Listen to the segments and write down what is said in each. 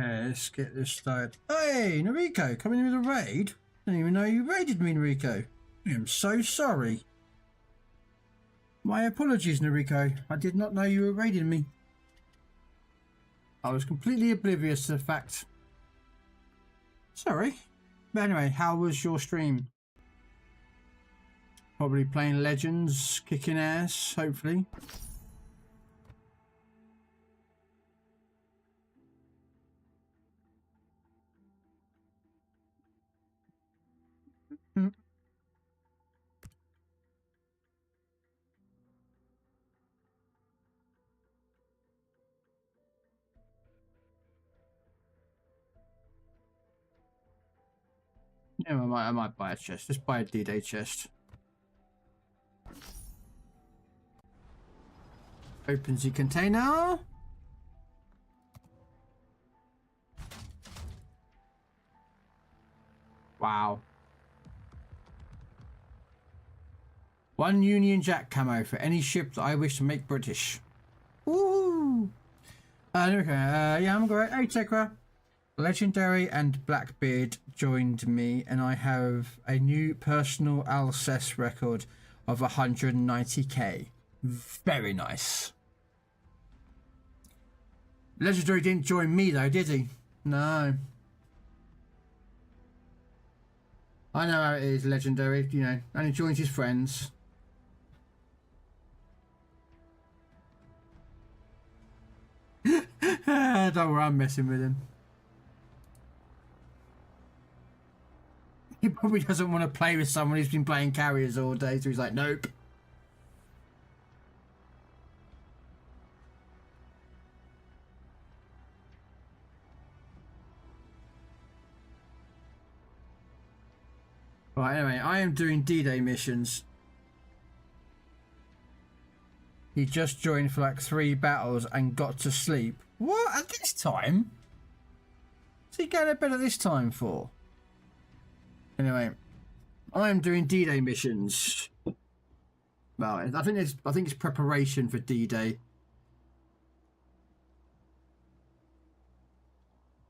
Okay, let's get this started. Hey, Noriko, coming in with a raid? Didn't even know you raided me, Noriko. I am so sorry. My apologies, Noriko. I did not know you were raiding me. I was completely oblivious to the fact. Sorry. But anyway, how was your stream? Probably playing Legends, kicking ass, hopefully. Yeah, I might buy a chest. Just buy a D-Day chest. Opens the container. Wow. 1 Union Jack camo for any ship that I wish to make British. Woo! Yeah, I'm great. Hey, Tekra. Legendary and Blackbeard joined me, and I have a new personal Alcest record of 190k. Very nice. Legendary didn't join me though, did he? No. I know how it is, Legendary, you know, only joins his friends. Don't worry, I'm messing with him. He probably doesn't want to play with someone who's been playing carriers all day, so he's like, nope. Right, anyway, I am doing D-Day missions. He just joined for like 3 battles and got to sleep. What? At this time? What's he going to bed at this time for? Anyway, I am doing D-Day missions. Well, I think it's preparation for D-Day.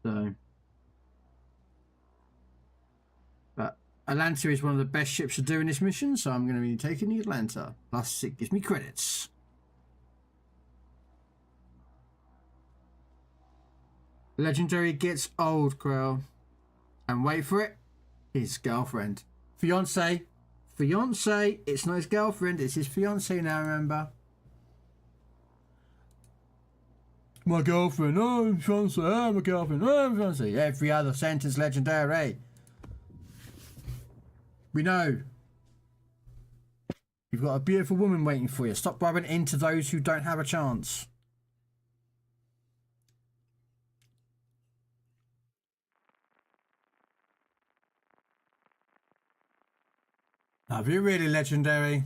So, but Atlanta is one of the best ships to do in this mission, so I'm going to be taking the Atlanta. Plus, it gives me credits. Legendary gets old, Krell. And wait for it, his girlfriend. Fiance. It's not his girlfriend, it's his fiance now, remember? My girlfriend, oh, fiance, oh, my girlfriend, oh, fiance. Every other sentence, Legendary. We know. You've got a beautiful woman waiting for you. Stop rubbing into those who don't have a chance. Have you really, Legendary?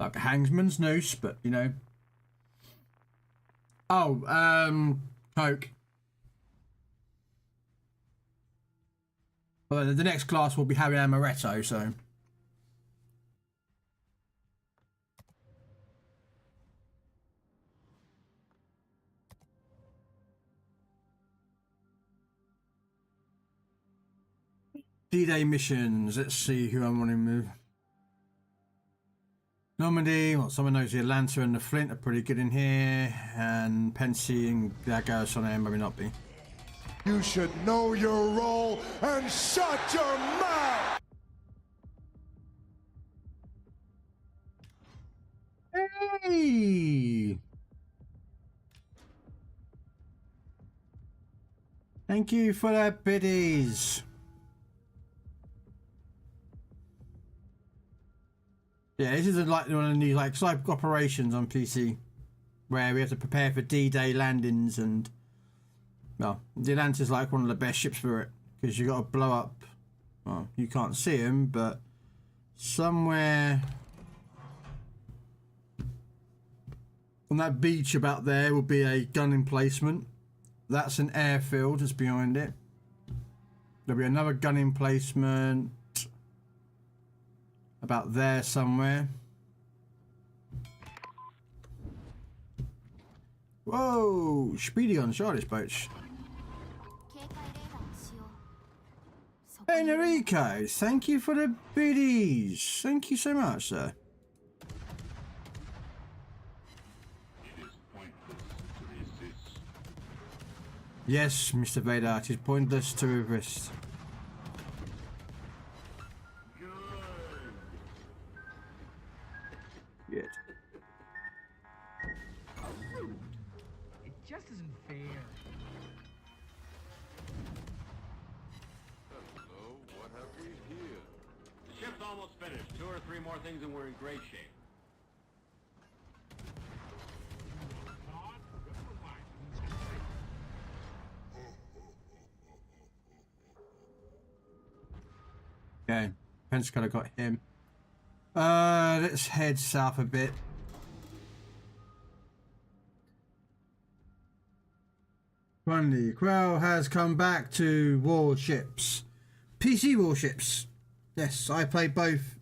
Like a hangsman's noose, but you know. Oh, Coke. Well, the next class will be Harry Amaretto, so. D-Day missions. Let's see who I'm running with. Normandy, well, someone knows the Atlanta and the Flint are pretty good in here, and Pensy and Lagos on there, maybe not be. You should know your role and shut your mouth! Hey! Thank you for that, biddies. Yeah, this is like one of the like cyber operations on PC, where we have to prepare for D-Day landings, and well, the Atlanta's like one of the best ships for it because you got to blow up. Well, you can't see them, but somewhere on that beach about there will be a gun emplacement. That's an airfield just behind it. There'll be another gun emplacement about there somewhere. Whoa, speedy on Charlotte's boats. Enrico, thank you for the biddies. Thank you so much, sir. It is pointless to resist. Yes, Mr. Vader, it is pointless to resist. Good. Good. It just isn't fair. Hello, what have we here? The ship's almost finished. 2 or 3 more things and we're in great shape. Okay, Pensacola got him. Let's head south a bit. Finally, Krell has come back to warships. PC warships. Yes, I played both.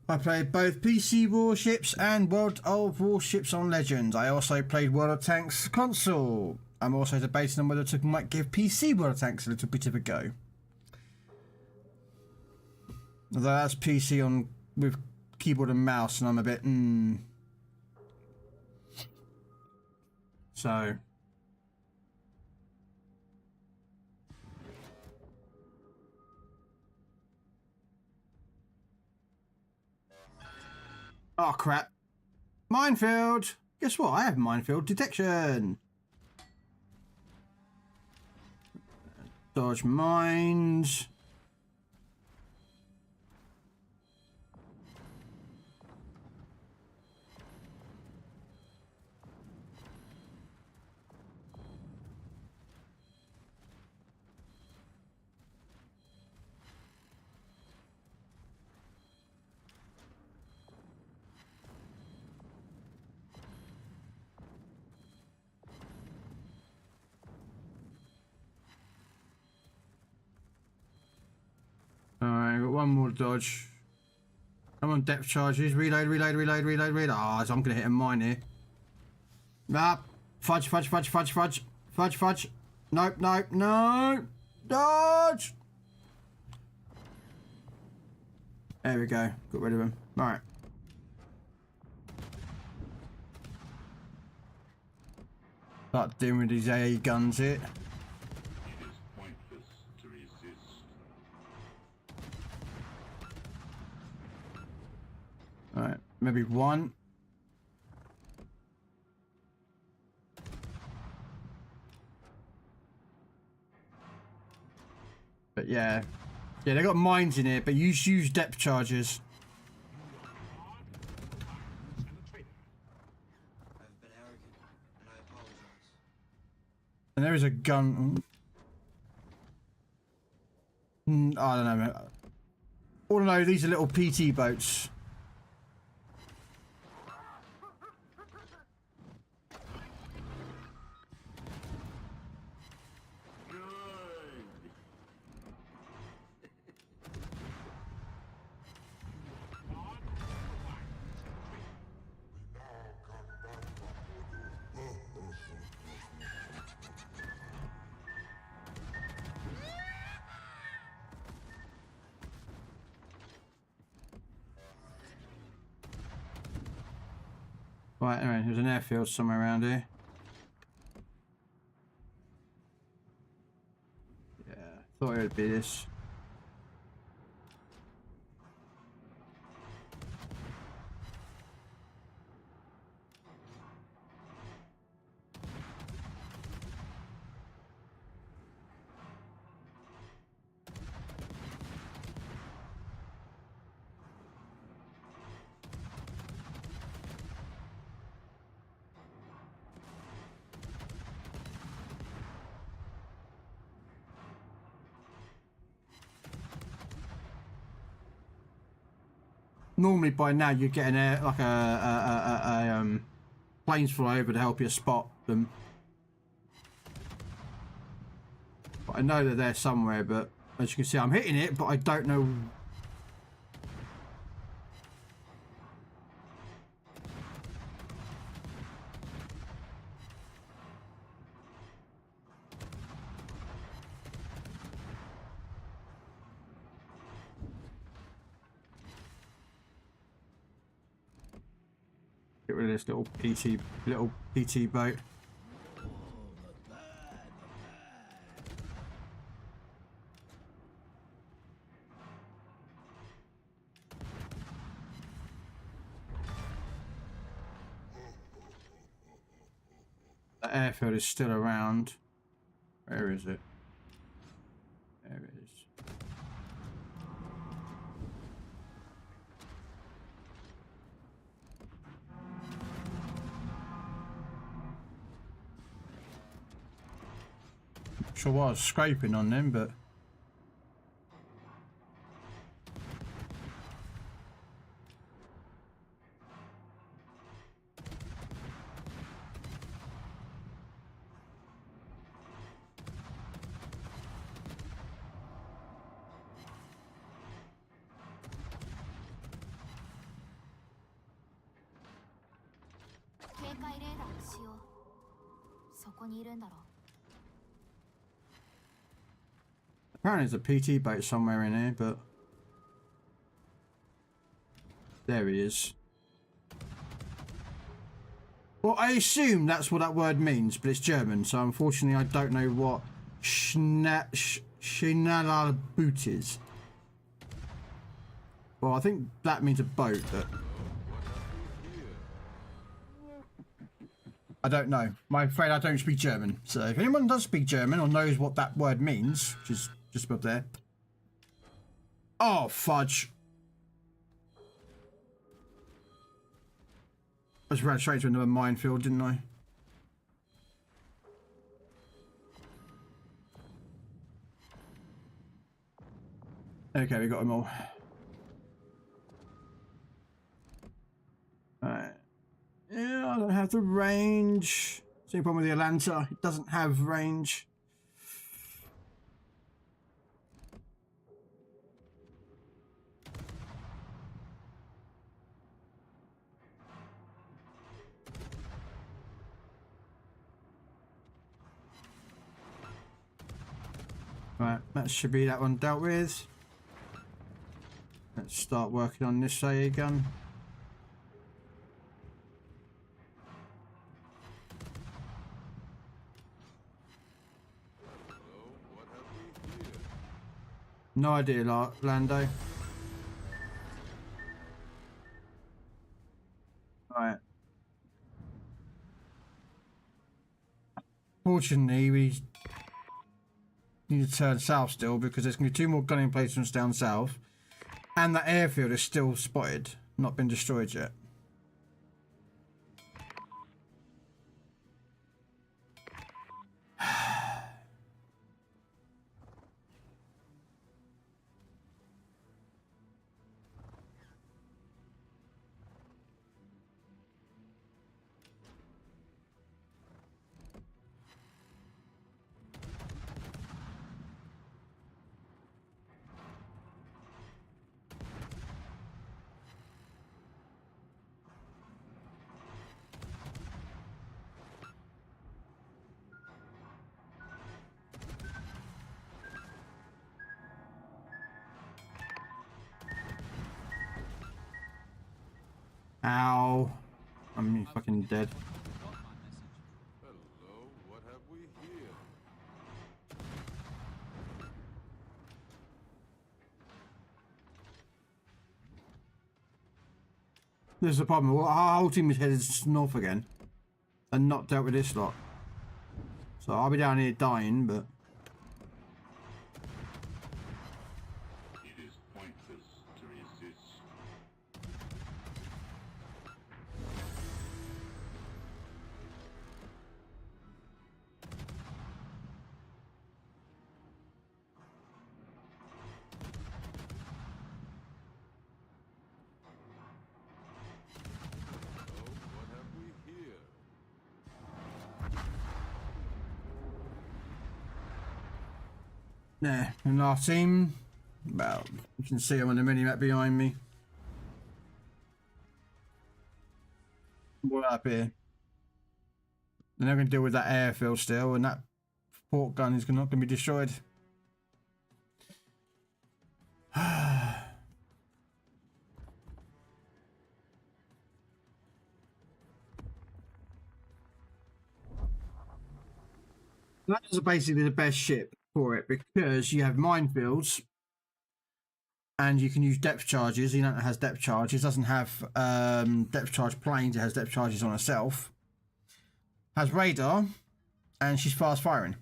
I played both PC warships and World of Warships on Legends. I also played World of Tanks console. I'm also debating on whether to might give PC World of Tanks a little bit of a go. Although that's PC on with keyboard and mouse, and I'm a bit So oh crap. Minefield! Guess what? I have minefield detection. Dodge mines. Alright, got one more dodge. Come on, depth charges. Reload, reload, reload, reload, reload. Ah, so I'm going to hit a mine here. Ah, fudge, fudge, fudge, fudge, fudge. Fudge, fudge. Nope, nope, no. Dodge! There we go. Got rid of him. Alright. Start dealing with these AA guns here. It is pointless to resist. Alright, maybe one. But yeah. Yeah, they got mines in here, but you use depth charges. I've been arrogant, and I apologize. And there is a gun. I don't know, man. All I know, these are little PT boats. Right, anyway, there's an airfield somewhere around here. Yeah, thought it would be this. Normally by now you'd get an air like a planes fly over to help you spot them. But I know they're there somewhere, but as you can see I'm hitting it, but I don't know. rid of this little PT boat. The airfield is still around. Where is it? There it is. Sure was scraping on them, but apparently there's a PT boat somewhere in here, but there he is. Well, I assume that's what that word means, but it's German, so unfortunately I don't know what Schnellboot is. Well, I think that means a boat, but I don't know. I'm afraid I don't speak German, so if anyone does speak German or knows what that word means, which is just above there. Oh, fudge. I just ran straight to another minefield, didn't I? Okay, we got them all. Alright. Yeah, I don't have the range. Same problem with the Atlanta. It doesn't have range. Right, that should be that one dealt with. Let's start working on this AA gun. No idea, Lando. Right. Fortunately, we need to turn south still because there's going to be 2 more gun emplacements down south. And that airfield is still spotted, not been destroyed yet. Ow. I'm fucking dead. Hello, what have we here? There's the problem. Well, our whole team is headed north again and not dealt with this lot. So I'll be down here dying, but It is pointless to resist. What have we here? yeah. And our team, well, you can see them on the mini-map behind me. We're up here. And they're going to deal with that airfield still, and that port gun is not going to be destroyed. That is basically the best ship for it because you have minefields and you can use depth charges. You know, it has depth charges. It doesn't have depth charge planes. It has depth charges on herself. Has radar, and she's fast firing.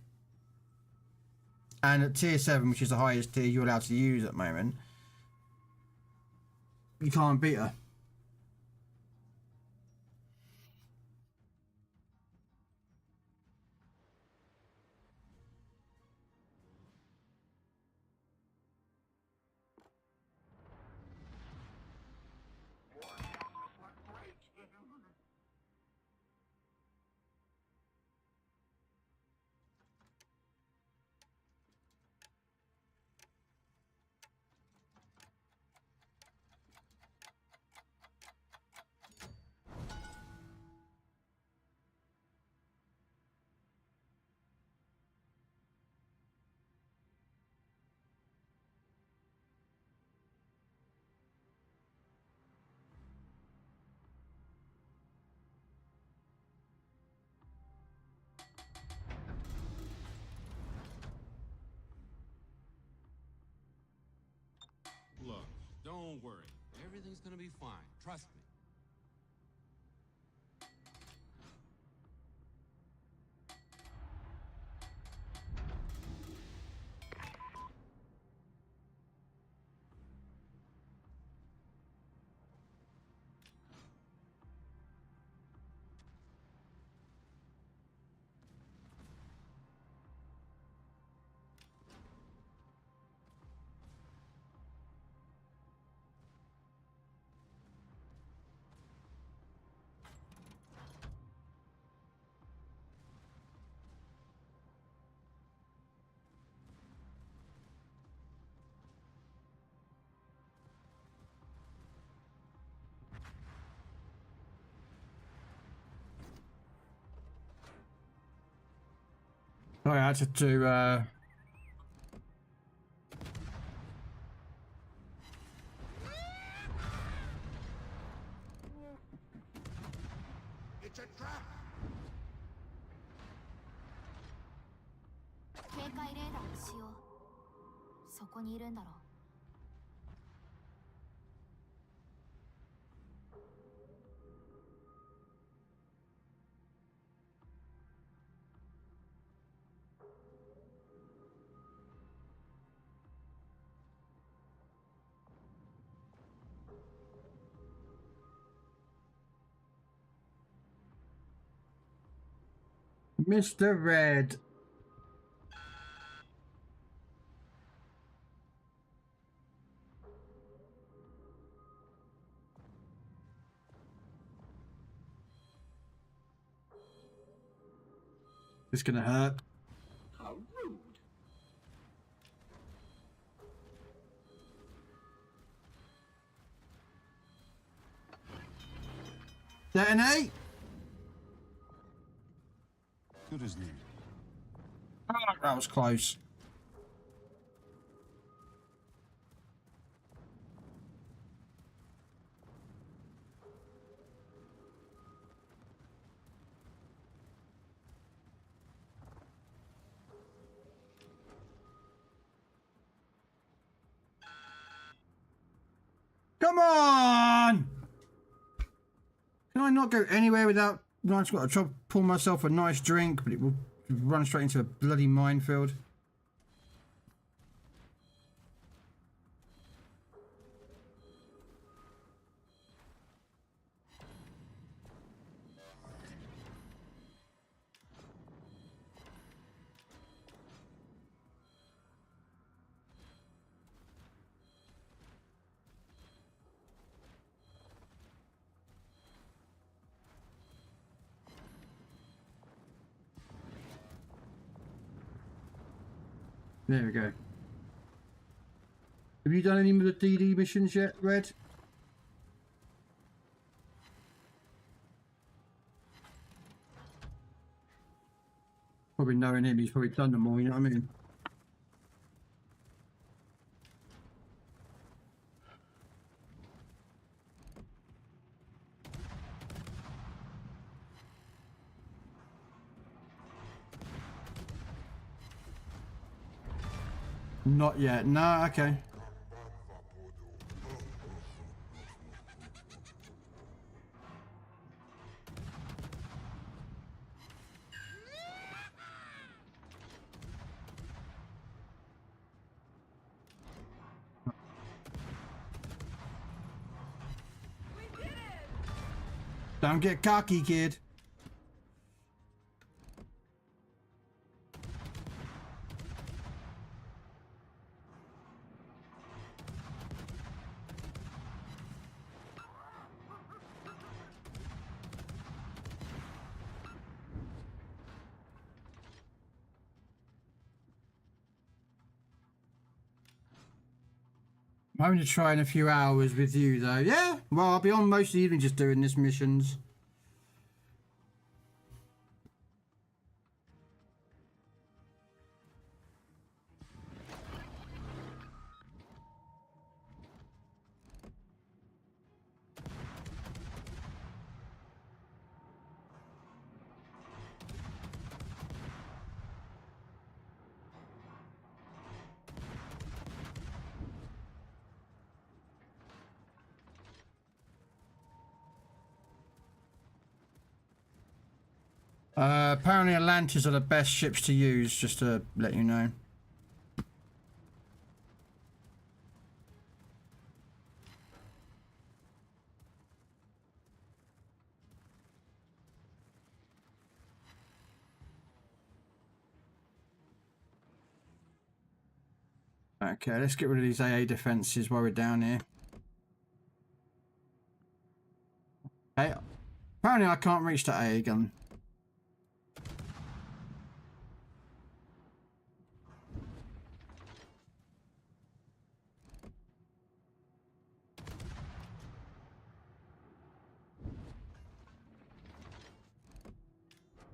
And at tier 7, which is the highest tier you're allowed to use at the moment, you can't beat her. Look, don't worry. Everything's gonna be fine. Trust me. Sorry, I had to It's a trap. 警戒レーダーを使用。そこにいるんだろう。Mr. Red. It's gonna hurt. How rude. Detonate! Good as new. Oh, that was close. Come on! Can I not go anywhere without... I've just got to try to pour myself a nice drink, but it will run straight into a bloody minefield. There we go. Have you done any of the DD missions yet, Red? Probably knowing him, he's probably done them all, you know what I mean? Not yet. No, okay. Don't get cocky, kid. I'm going to try in a few hours with you, though. Yeah, well, I'll be on most of the evening just doing this missions. Apparently Atlantis are the best ships to use, just to let you know. Okay, let's get rid of these AA defenses while we're down here. Okay, apparently I can't reach the AA gun.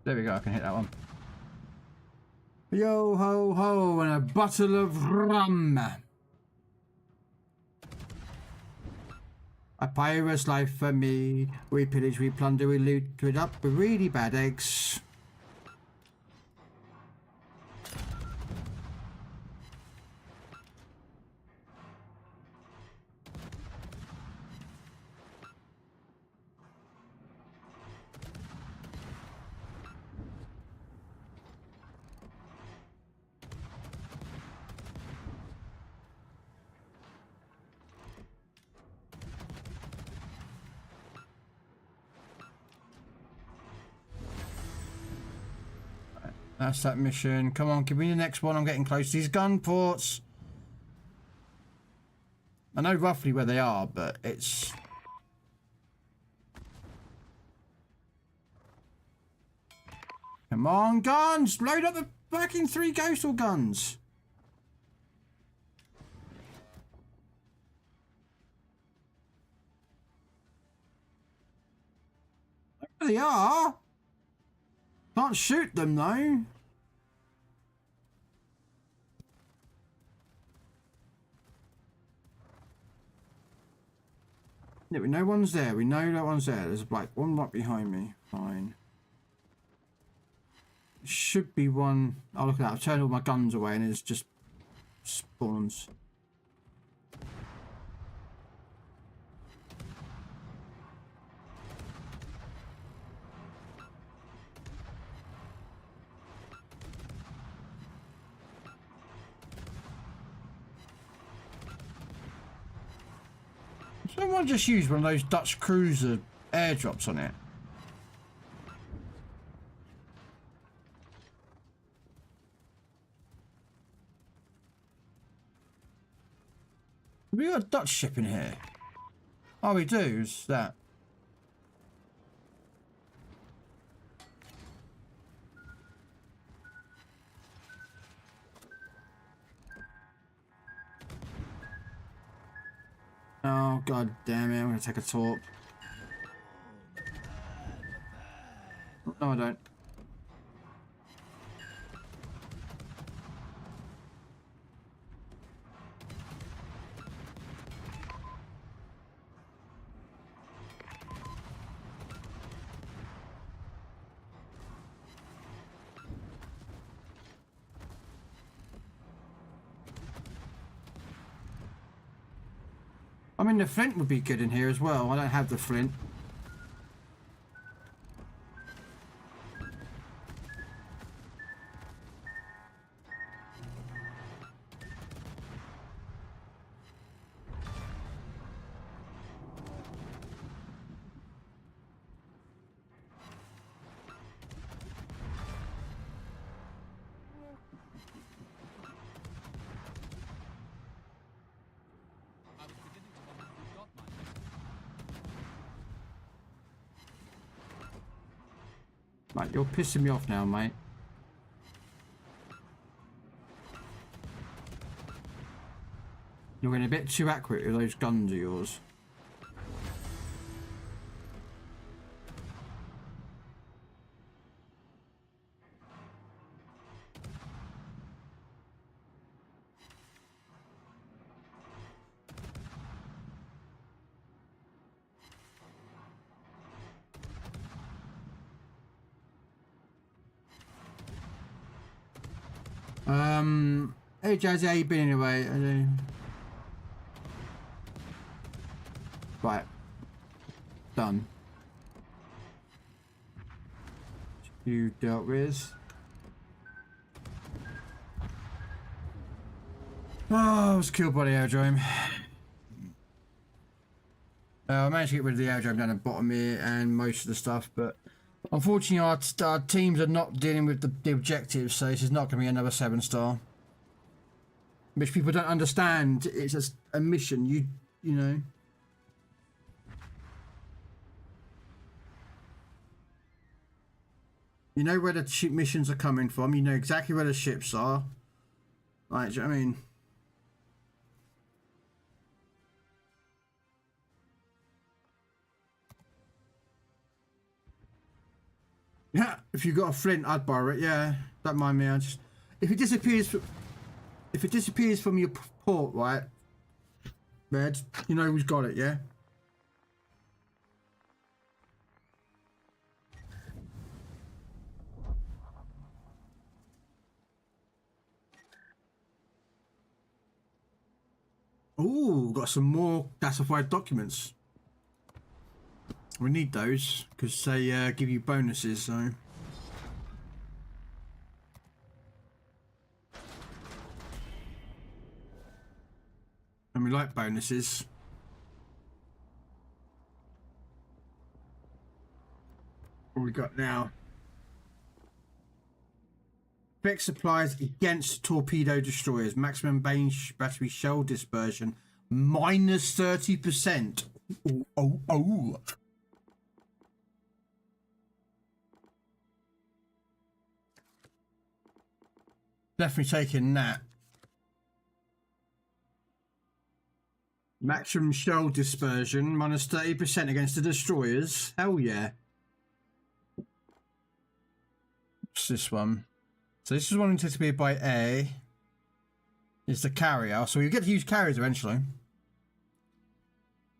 There we go, I can hit that one. Yo ho ho, and a bottle of rum. A pirate's life for me. We pillage, we plunder, we loot it up with really bad eggs. That's that mission. Come on, give me the next one. I'm getting close to these gun ports. I know roughly where they are, but it's... Come on, guns! Load up the fucking 3 coastal guns! There they are! Can't shoot them though. Yeah, we know one's there. We know that one's there. There's a black one right behind me. Fine. Should be one. Oh, look at that. I've turned all my guns away and it's just spawns. Someone just used one of those Dutch cruiser airdrops on it. Have we got a Dutch ship in here? Oh, we do. Is that? Oh, god damn it, I'm gonna take a torp. No, I don't. I mean, the flint would be good in here as well. I don't have the flint. Right, you're pissing me off now, mate. You're getting a bit too accurate with those guns of yours. Hey Jazzy, how you been anyway? Right. Done. You dealt with. Oh, I was killed by the aerodrome. I managed to get rid of the aerodrome down the bottom here and most of the stuff, but unfortunately our teams are not dealing with the objectives, so this is not going to be another 7-star. Which people don't understand. It's just a mission, you know. You know where the ship missions are coming from, you know exactly where the ships are. Right, do you know what I mean? Yeah, if you got a flint, I'd borrow it. Yeah, don't mind me. I just if it disappears from your port, right, Red, you know who's got it. Yeah. Ooh, got some more classified documents. We need those because they give you bonuses, so. And we like bonuses. What we got now? Effect supplies against torpedo destroyers. Maximum battery shell dispersion minus 30%. Oh. Definitely taking that. Maximum shell dispersion minus 30% against the destroyers. Hell yeah. What's this one? So this is one anticipated by A. Is the carrier. So we get to use carriers eventually.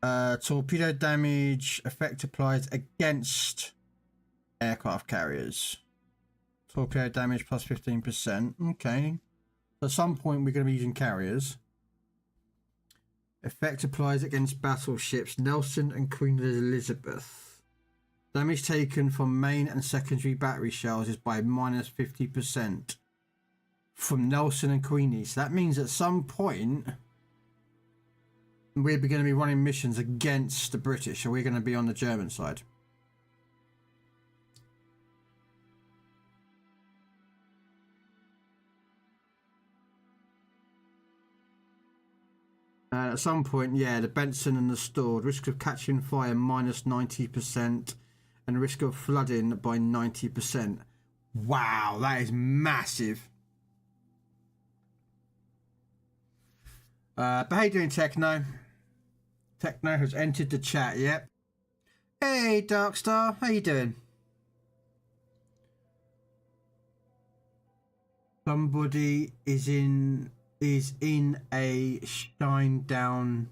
Torpedo damage effect applies against aircraft carriers. Torpedo damage plus 15%. Okay. At some point we're going to be using carriers. Effect applies against battleships Nelson and Queen Elizabeth. Damage taken from main and secondary battery shells is by minus 50% from Nelson and Queenie. So that means at some point we're going to be running missions against the British, or we're going to be on the German side. At some point, yeah, the Benson and the Stored. Risk of catching fire minus 90% and risk of flooding by 90%. Wow, that is massive. But how you doing, Techno? Techno has entered the chat, yep. Hey, Darkstar, how you doing? Somebody is in a shine down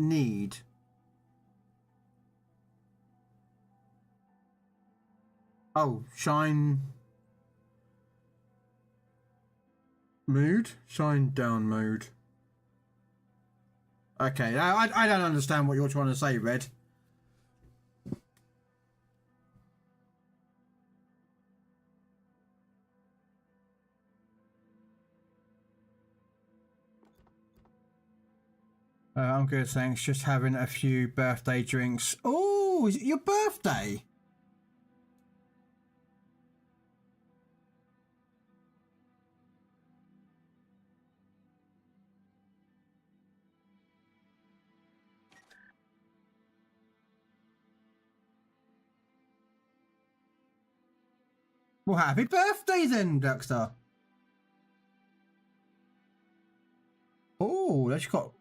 need. Oh, shine. Mood? Shine down mode. Okay, I don't understand what you're trying to say, Red. I'm good, thanks. Just having a few birthday drinks. Oh, is it your birthday? Well, happy birthday then, Duckstar. Oh, that's got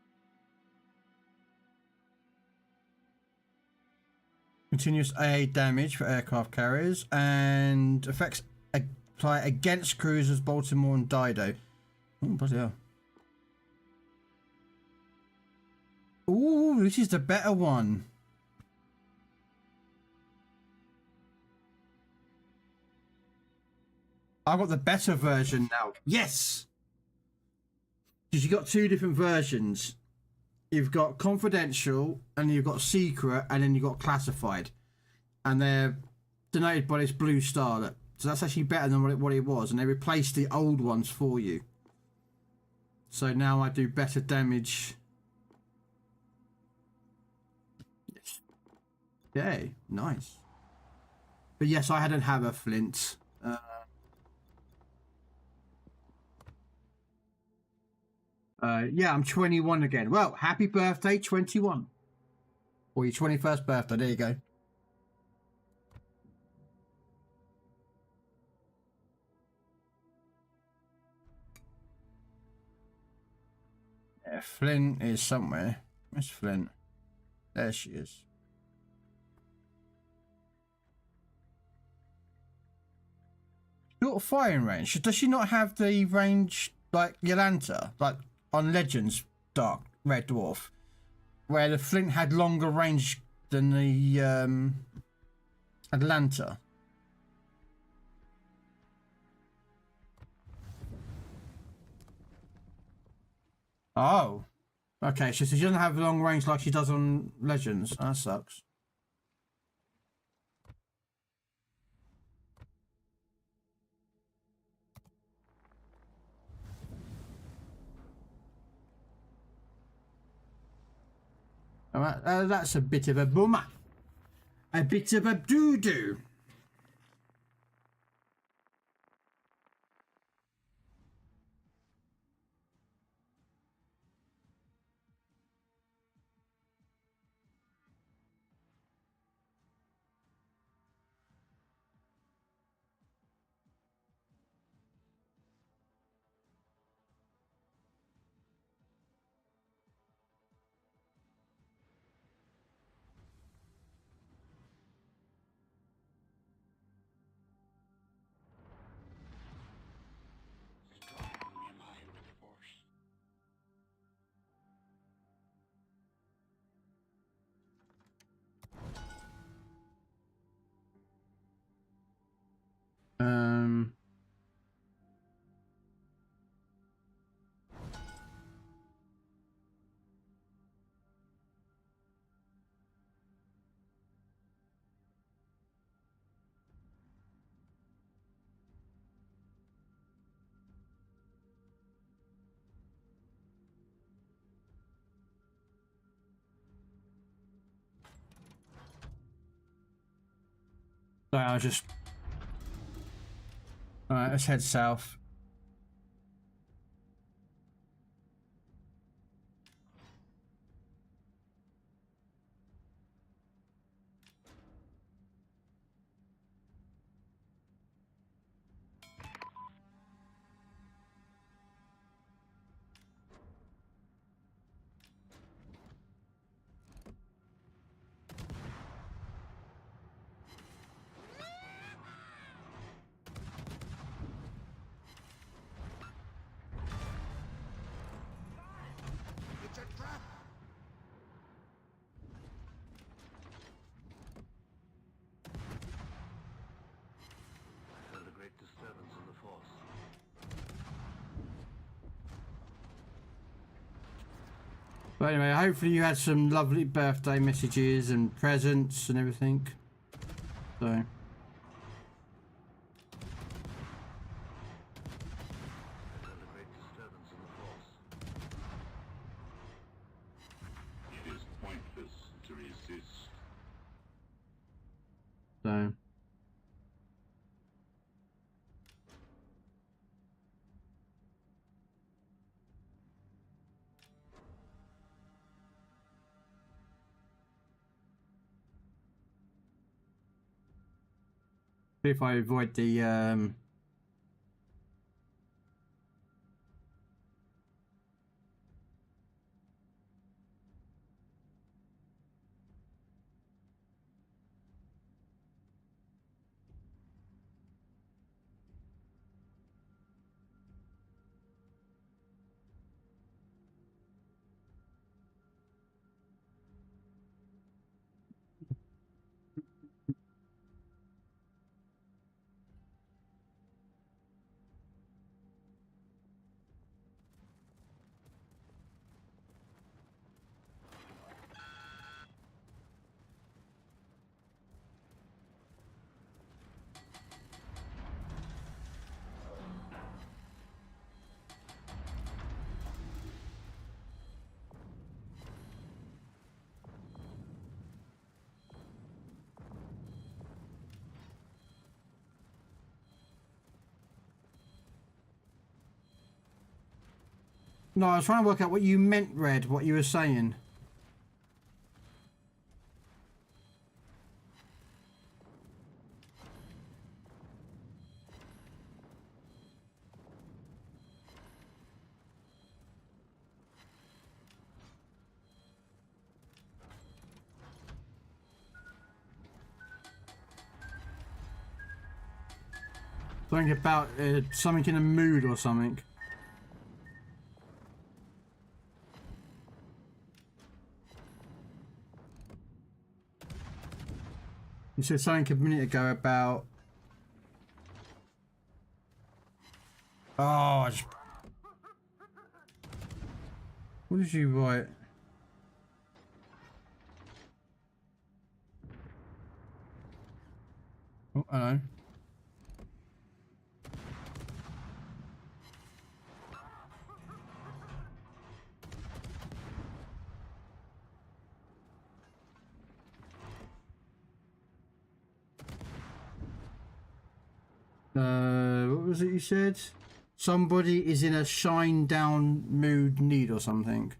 continuous AA damage for aircraft carriers and effects apply against cruisers Baltimore and Dido. Oh, bloody hell. Ooh, this is the better one. I've got the better version now. Yes! Because you've got two different versions. You've got confidential, and you've got secret, and then you've got classified. And they're denoted by this blue star. So that's actually better than what it was. And they replaced the old ones for you. So now I do better damage. Okay, nice. But yes, I hadn't have a flint. Yeah, I'm 21 again. Well, happy birthday, 21. Or your 21st birthday. There you go. Yeah, Flint is somewhere. Where's Flint? There she is. Short firing range. Does she not have the range like Yolanta? Like on Legends Dark Red Dwarf, where the Flint had longer range than the Atlanta. Oh, okay. So she doesn't have long range like she does on Legends. That sucks. All right, that's a bit of a bummer. A bit of a doo-doo. Um. Sorry, I was just. All right, let's head south. But anyway, hopefully you had some lovely birthday messages and presents and everything. So. Elevate 7s in the force. It is pointless to resist. So. If I avoid the No, I was trying to work out what you meant, Red, what you were saying. Something about something in a mood or something. You said something a minute ago about... Oh, what did you write? Oh, hello. What was it you said? Somebody is in a shine down mood need or something.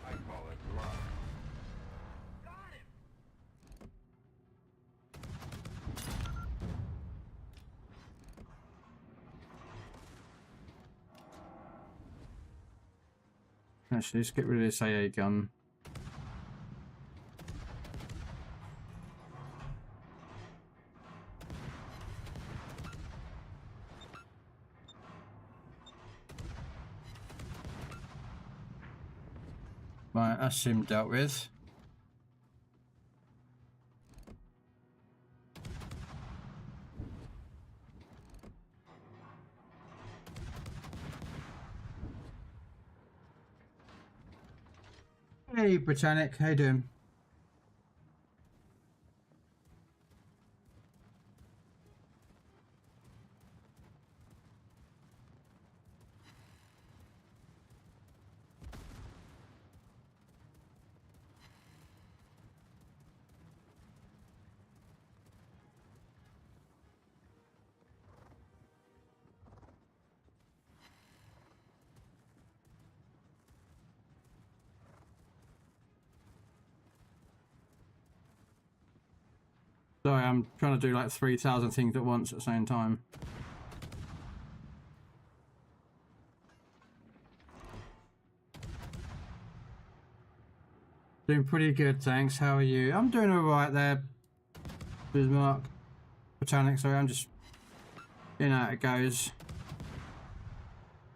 I call it love. Actually, let's get rid of this AA gun. Right, that's him dealt with. Hey, Britannic, how you doing? Sorry, I'm trying to do like 3,000 things at once at the same time. Doing pretty good, thanks. How are you? I'm doing alright there, Bismarck. Botanic, sorry, I'm just... You know how it goes.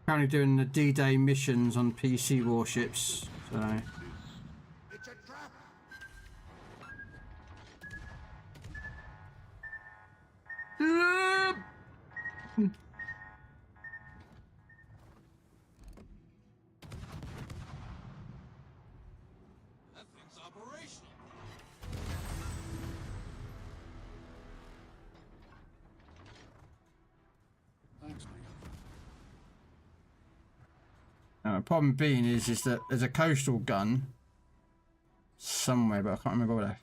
Currently doing the D-Day missions on PC warships, so... It's a trap. And the problem being is that there's a coastal gun somewhere, but I can't remember where.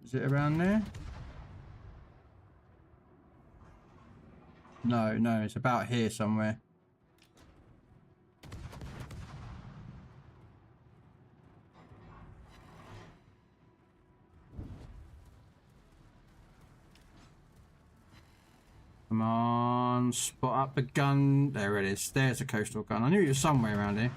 Is it around there? No, no, it's about here somewhere. Come on, spot up the gun. There it is. There's a coastal gun. I knew it was somewhere around here.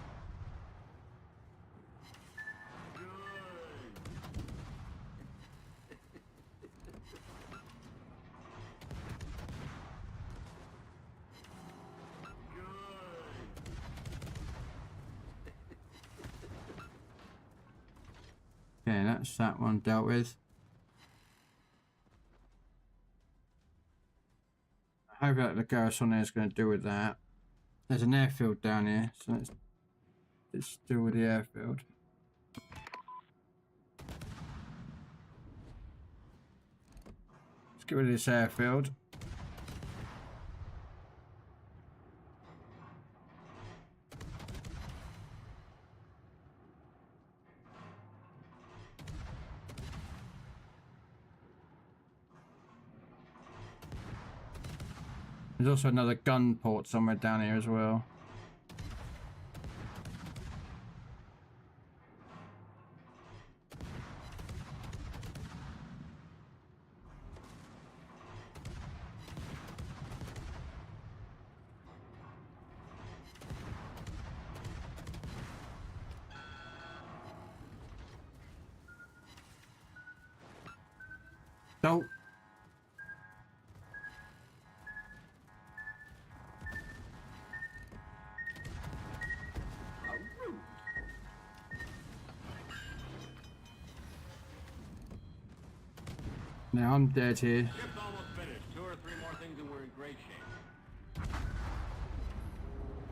Okay, that's that one dealt with. I hope that the garrison there is going to deal with that. There's an airfield down here, so let's deal with the airfield. Let's get rid of this airfield. There's also another gun port somewhere down here as well. Don't. Now I'm dead here. Ship's almost finished. 2 or 3 more things and we're in great shape.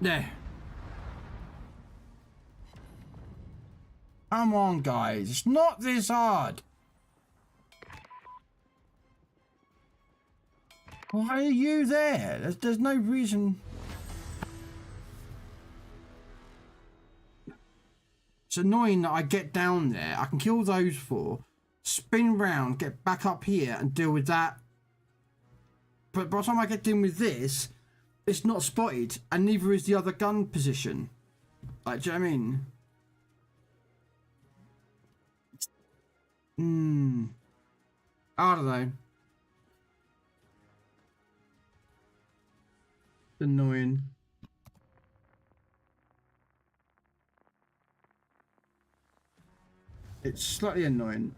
There. Come on, guys. It's not this hard. Why are you there? There's no reason. It's annoying that I get down there. I can kill those 4. Spin round, get back up here and deal with that. But by the time I get done with this, it's not spotted and neither is the other gun position. Like, do you know what I mean? I don't know. Annoying. It's slightly annoying.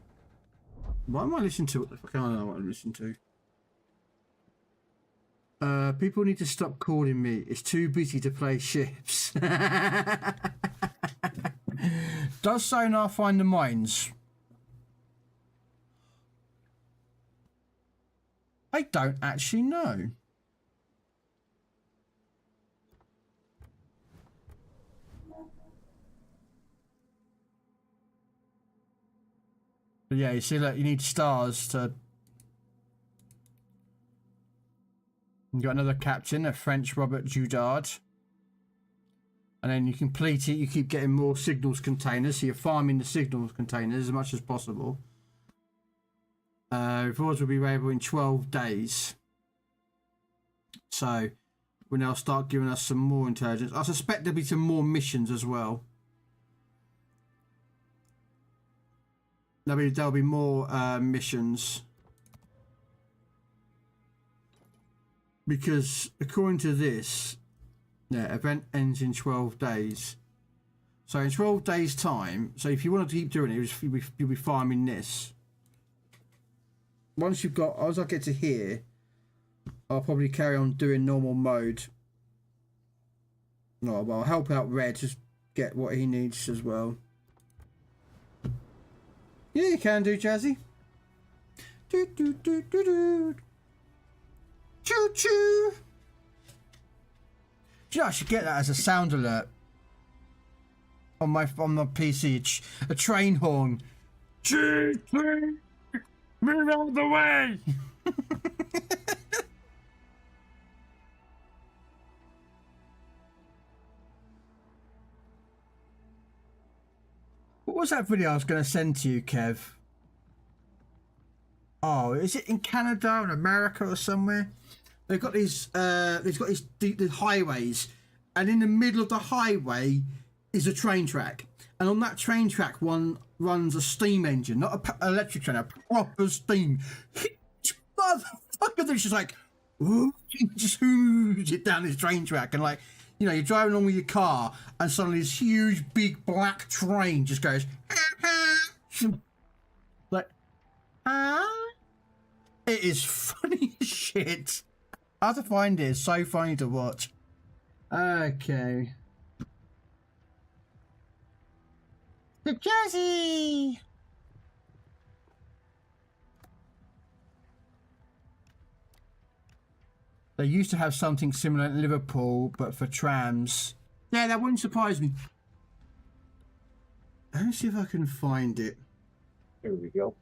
Why am I listening to? What the fuck? I don't know what I'm listening to. People need to stop calling me. It's too busy to play ships. Does sonar find the mines? I don't actually know. But yeah, you see, look, you need stars to. You got another captain, a French Robert Joudard. And then you complete it, you keep getting more signals containers, so you're farming the signals containers as much as possible. Rewards will be available in 12 days. So, we'll now start giving us some more intelligence. I suspect there'll be some more missions as well. There'll be more missions. Because according to this, yeah, event ends in 12 days. So in 12 days time, so if you want to keep doing it, you'll be farming this. Once you've got, as I get to here, I'll probably carry on doing normal mode. No, well, I'll help out Red, just get what he needs as well. Yeah, you can do, Jazzy. Do do do do do. Choo choo. Do you know, I should get that as a sound alert on my PC. A train horn. Choo choo. Move out of the way. was that video I was going to send to you, Kev? Oh, is it in Canada or America or somewhere? They've got these the highways, and in the middle of the highway is a train track, and on that train track one runs a steam engine, not an electric train, a proper steam. Motherfucker, they're just like, just hooves it down this train track, and like, you know, you're driving along with your car, and suddenly this huge big black train just goes like, it is funny as shit. I have to find it. It's so funny to watch. Okay. New Jersey. They used to have something similar in Liverpool, but for trams. Yeah, that wouldn't surprise me. Let me see if I can find it. Here we go.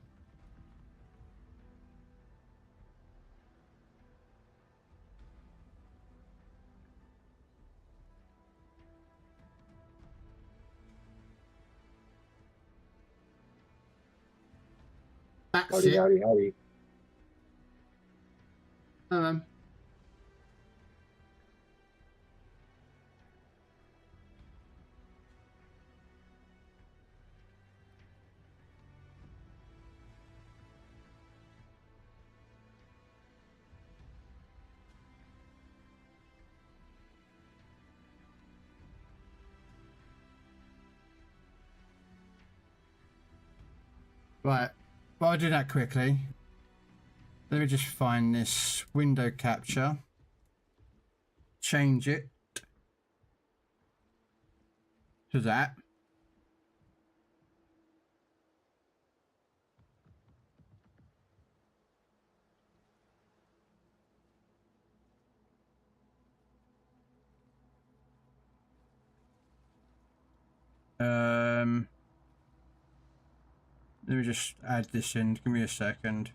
That's Howdy, it. howdy, howdy. Um, right. Well, I'll do that quickly. Let me just find this window capture. Change it to that. Let me just add this in. Give me a second.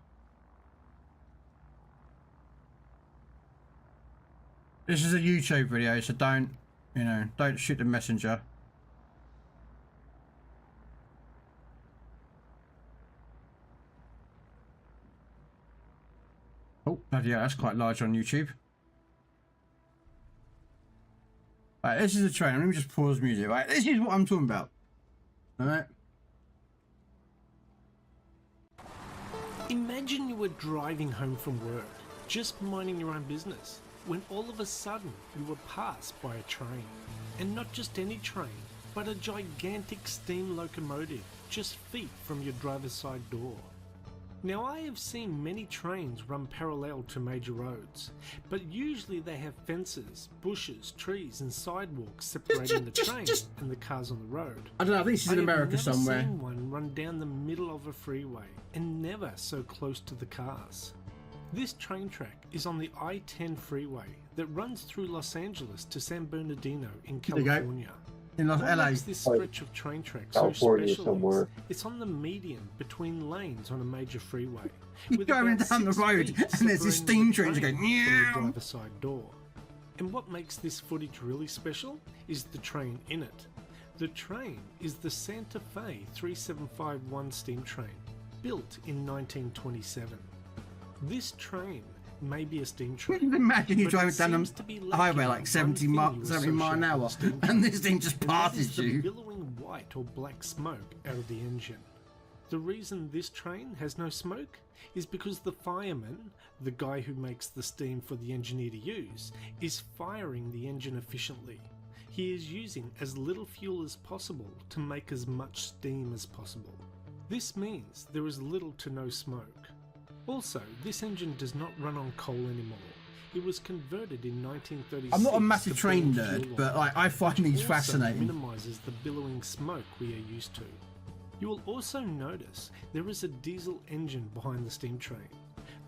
This is a YouTube video, so don't shoot the messenger. Oh, bloody hell, that's quite large on YouTube. Right, this is a train. Let me just pause music. Right, this is what I'm talking about. All right. Imagine you were driving home from work, just minding your own business, when all of a sudden you were passed by a train. And not just any train, but a gigantic steam locomotive just feet from your driver's side door. Now, I have seen many trains run parallel to major roads, but usually they have fences, bushes, trees and sidewalks separating the train and the cars on the road. I don't know, I think this is in America somewhere. I've never seen one run down the middle of a freeway and never so close to the cars. This train track is on the I-10 freeway that runs through Los Angeles to San Bernardino in California. In What LA. makes this stretch of train track so California special somewhere. is it's on the median between lanes on a major freeway. You're with going about down the 6 road feet and there's this separating steam the train going, from the meow. driver's side door. And what makes this footage really special is the train in it. The train is the Santa Fe 3751 steam train, built in 1927. This train may be a steam train. You can imagine you but driving it down seems to be the highway lacking like one 70 thing mile you an hour, associate with steam and this trains, thing just and that passes is the you. billowing white or black smoke out of the engine. The reason this train has no smoke is because the fireman, the guy who makes the steam for the engineer to use, is firing the engine efficiently. He is using as little fuel as possible to make as much steam as possible. This means there is little to no smoke. Also, this engine does not run on coal anymore. It was converted in 1936. I'm not a massive to train burn nerd, fuel but oil, I find which these also fascinating. minimises the billowing smoke we are used to. You will also notice there is a diesel engine behind the steam train.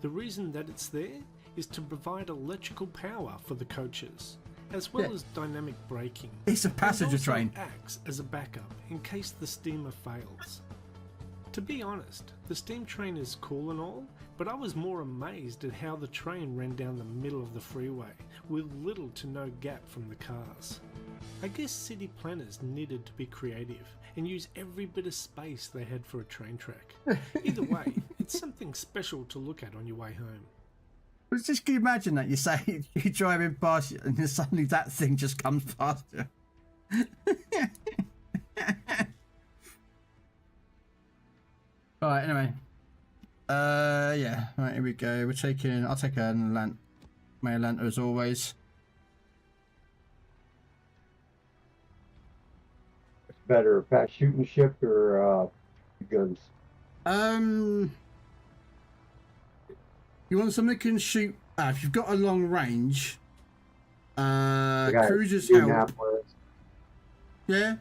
The reason that it's there is to provide electrical power for the coaches, as well as dynamic braking. It's a passenger and also train. acts as a backup in case the steamer fails. To be honest, the steam train is cool and all, but I was more amazed at how the train ran down the middle of the freeway with little to no gap from the cars. I guess city planners needed to be creative and use every bit of space they had for a train track. Either way, it's something special to look at on your way home. But just can you imagine that you say you're driving past and then suddenly that thing just comes past you. Alright, anyway. Yeah, right, here we go. I'll take a my Atlanta as always. What's better, a fast shooting ship or guns? You want something that can shoot? If you've got a long range, cruisers help. Yeah,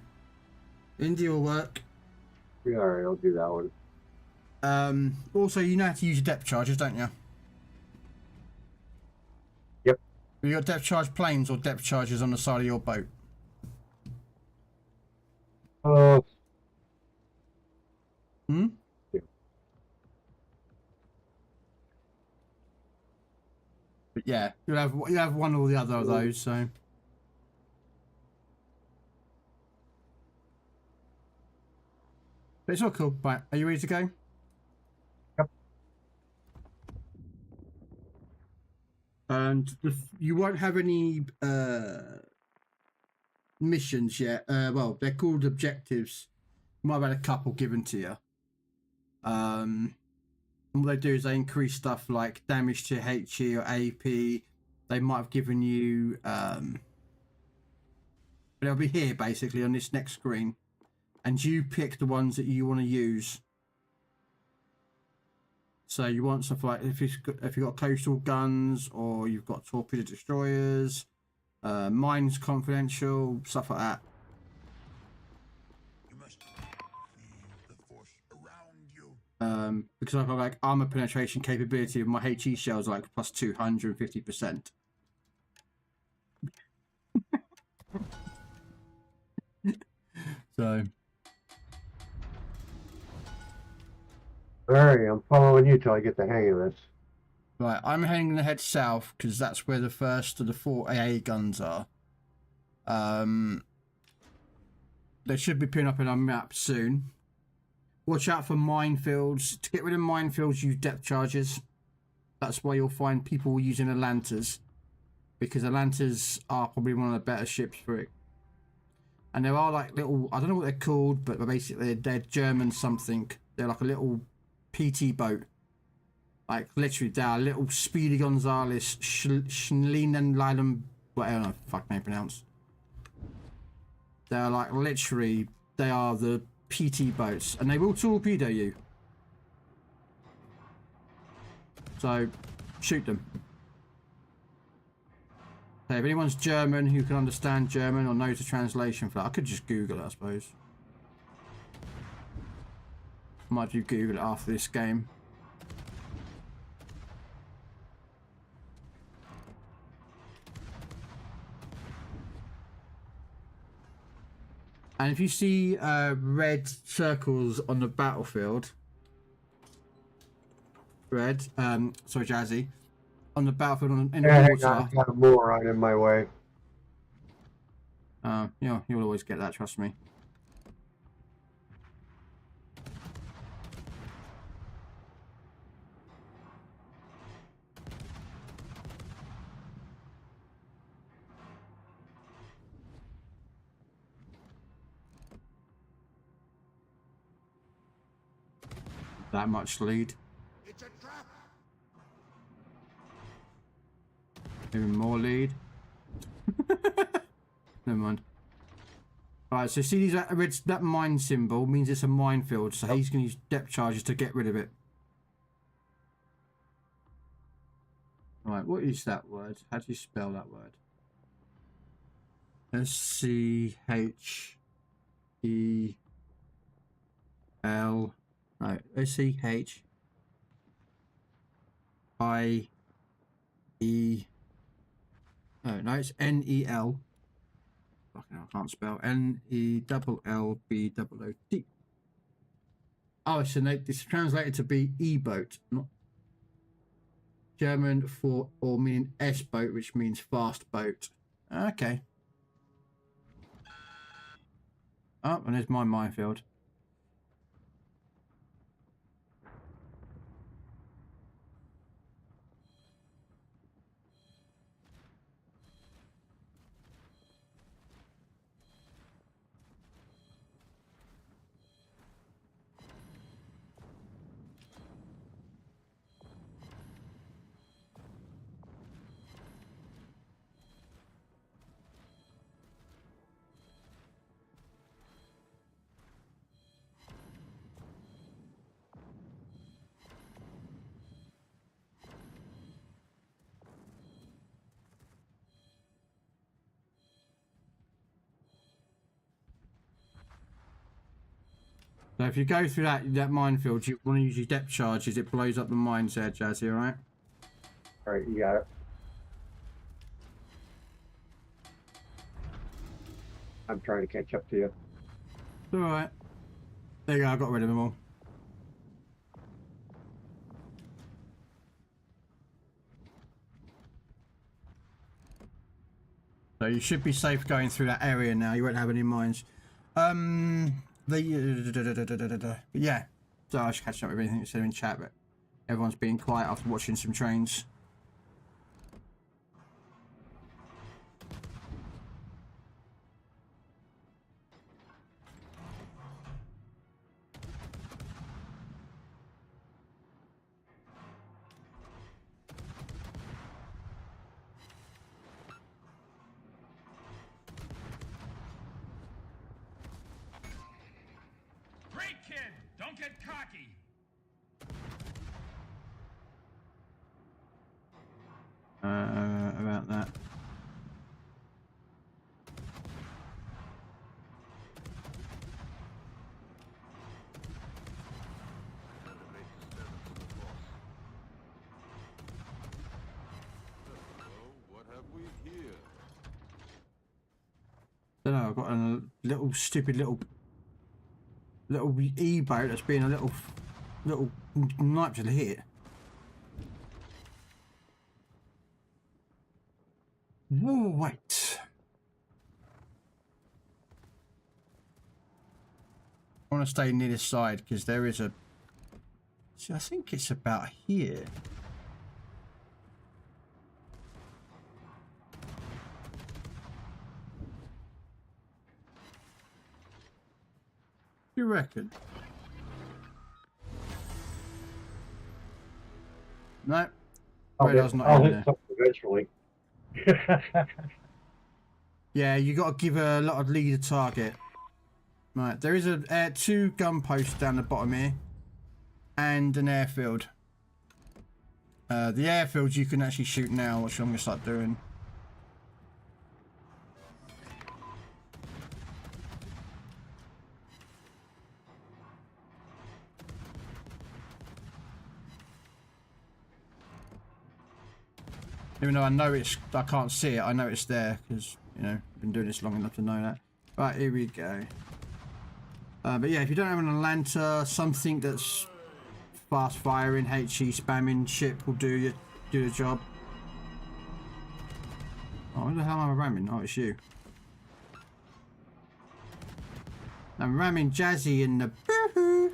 India will work. Yeah, all right, I'll do that one. Also, you know how to use your depth charges, don't you? Yep. You got depth charge planes or depth charges on the side of your boat? Hmm? Yeah. But yeah, you'll have one or the other of those, so. But it's all cool. Right, are you ready to go? Yep. And you won't have any missions yet. Well, they're called objectives. You might have had a couple given to you. And what they do is they increase stuff like damage to HE or AP. They might have given you but it'll be here basically on this next screen, and you pick the ones that you want to use. So you want stuff like if you've got coastal guns, or you've got torpedo destroyers, mines confidential, stuff like that. Because I've got like armor penetration capability of my HE shells like plus 250%. So. Alright, I'm following you till I get the hang of this. Right, I'm heading to head south because that's where the first of the 4 AA guns are. They should be putting up in our map soon. Watch out for minefields. To get rid of minefields, use depth charges. That's why you'll find people using Atlantas, because Atlantas are probably one of the better ships for it. And there are like little, I don't know what they're called, but basically they're German something. They're like a little PT boat. Like literally, they are little Speedy Gonzales, Schlinen Leiden, whatever the fuck they pronounce. They're like literally, they are the PT boats, and they will torpedo you. So, shoot them. So if anyone's German who can understand German or knows the translation for that, I could just Google it, I suppose. Might do Google it after this game. And if you see red circles on the battlefield, sorry Jazzy, on the battlefield in the water. I've got a moron in my way. Yeah, you'll always get that, trust me. That much lead. It's a trap. Even more lead. Never mind. Alright, so see these red, that mine symbol means it's a minefield, so he's going to use depth charges to get rid of it. Right, what is that word? How do you spell that word? S-C-H-E-L. No, S-C-H-I-E. No, it's N-E-L. Fucking hell, I can't spell. N-E-L-L-B-O-O-T. Oh, so it's translated to be E-boat, not German for, or meaning S-boat, which means fast boat. Okay. Oh, and there's my minefield. So if you go through that minefield, you want to use your depth charges. It blows up the mines there, Jazzy. All right. All right, you got it. I'm trying to catch up to you. All right. There you go. I got rid of them all. So you should be safe going through that area now. You won't have any mines. Yeah. So I should catch up with everything that's in chat, but everyone's being quiet after watching some trains. Great kid! Don't get cocky! About that. What have we here? Don't know. I've got a little stupid little e-boat that's being a little knife to the hit. Whoa, wait. I want to stay near this side because there is a. See, I think it's about here. You reckon? No. Radar's not I'll in hit there. something eventually. Yeah, you got to give a lot of lead a target. Right, there is a 2 gun posts down the bottom here, and an airfield. The airfields you can actually shoot now, which I'm gonna start doing. Even though I know I can't see it, I know it's there because, you know, I've been doing this long enough to know that. Right, here we go. But yeah, if you don't have an Atlanta, something that's fast firing, HE spamming ship will do the job. Oh, where the hell am I ramming? Oh, it's you. I'm ramming Jazzy in the boohoo.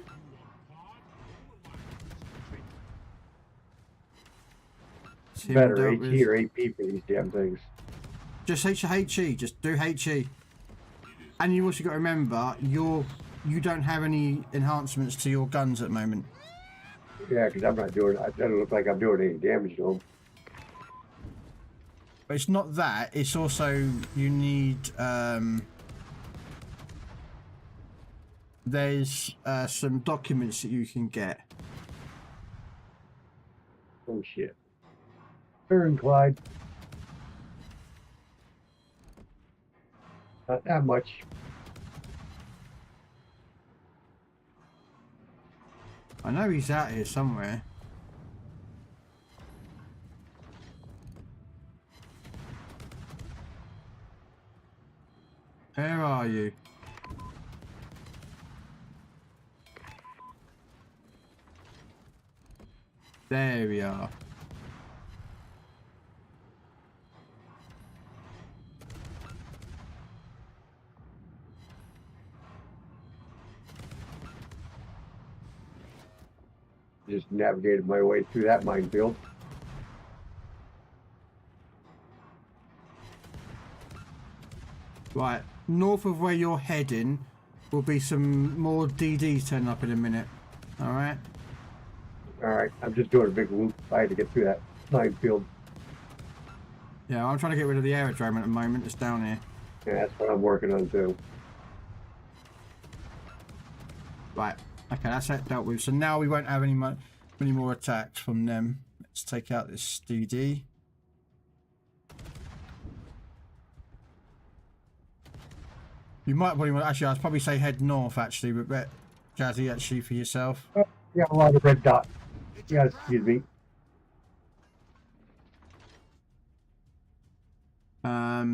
Better HE or AP for these damn things. Just HE, just do HE. And you also got to remember, you don't have any enhancements to your guns at the moment. Yeah, because I'm not doing. It doesn't look like I'm doing any damage to them. But it's not that. It's also you need. There's some documents that you can get. Oh shit. Clyde. Not that much. I know he's out here somewhere. Where are you? There we are. Just navigated my way through that minefield. Right, north of where you're heading will be some more DDs turning up in a minute. Alright? Alright, I'm just doing a big loop. I had to get through that minefield. Yeah, I'm trying to get rid of the aerodrome at the moment. It's down here. Yeah, that's what I'm working on too. Right. Okay, that's that dealt with. So now we won't have any more attacks from them. Let's take out this DD. You might probably want, actually, I'd probably say head north actually, but Jazzy actually for yourself. Oh, yeah, a lot of red dot. Yeah, excuse me.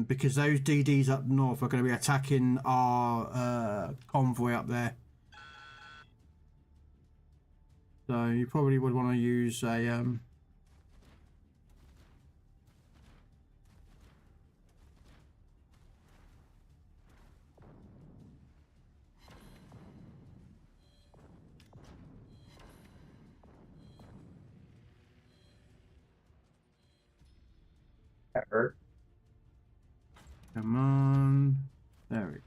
Because those DDs up north are going to be attacking our convoy up there. So you probably would want to use a That hurt. come on. There we go.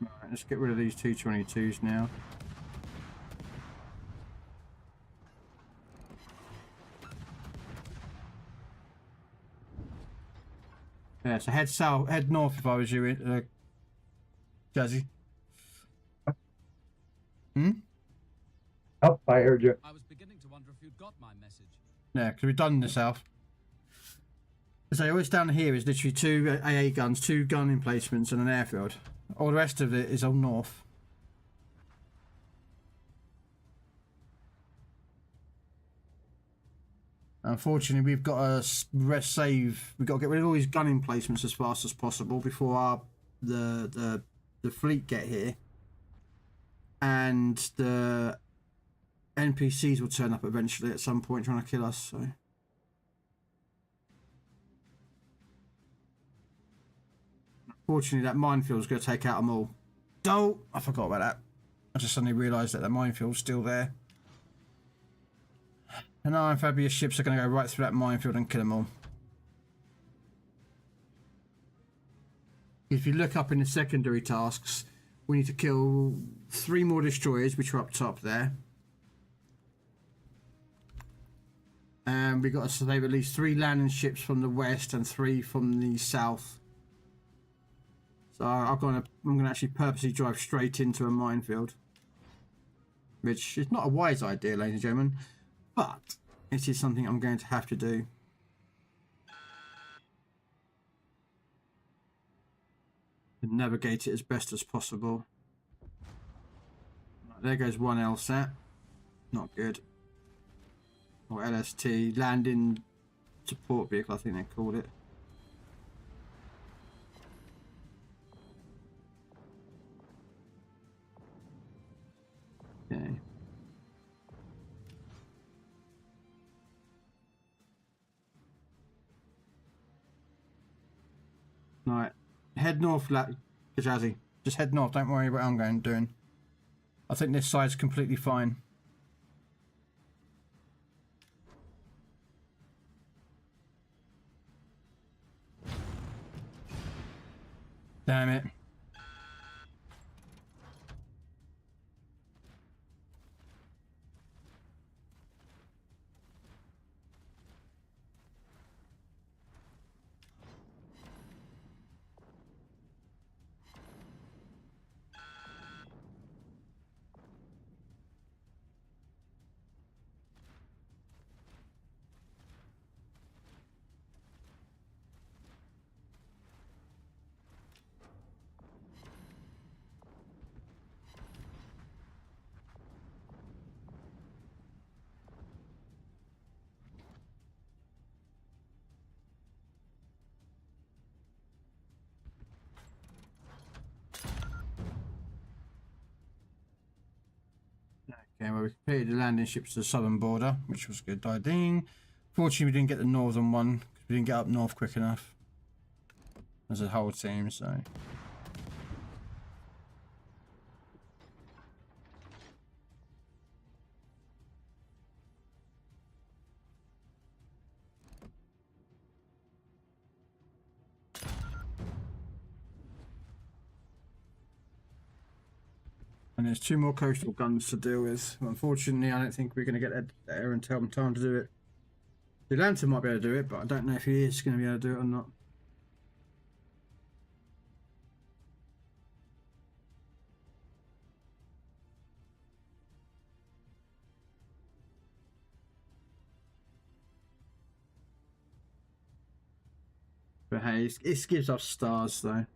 Right, let's get rid of these 222s now. Yeah, so head south, head north if I was you, Jazzy. Hmm? Oh, I heard you. I was beginning to wonder if you'd got my message. Yeah, because we've done in the south. So what's down here is literally 2 AA guns, 2 gun emplacements and an airfield. All the rest of it is all north. Unfortunately, we've got to save. We've got to get rid of all these gun emplacements as fast as possible before the fleet get here. And the NPCs will turn up eventually at some point trying to kill us. So, unfortunately, that minefield is going to take out them all. Oh, I forgot about that. I just suddenly realised that the minefield's still there. And our amphibious ships are going to go right through that minefield and kill them all. If you look up in the secondary tasks, we need to kill 3 more destroyers, which are up top there. And we've got to save at least 3 landing ships from the west and 3 from the south. So I'm going to actually purposely drive straight into a minefield. Which is not a wise idea, ladies and gentlemen. But it is something I'm going to have to do. And navigate it as best as possible. Right, there goes one LSAT. Not good. Or LST. Landing support vehicle, I think they called it. Okay. Right. Head north, Kajazzy. Just head north. Don't worry about what I'm doing. I think this side's completely fine. Damn it. Okay, well, we completed the landing ships to the southern border, which was good. Fortunately, we didn't get the northern one because we didn't get up north quick enough. as a whole team, so. And there's 2 more coastal guns to deal with. Unfortunately, I don't think we're going to get there and tell them time to do it. The Lantern might be able to do it, but I don't know if he is going to be able to do it or not. But hey, it gives us stars though.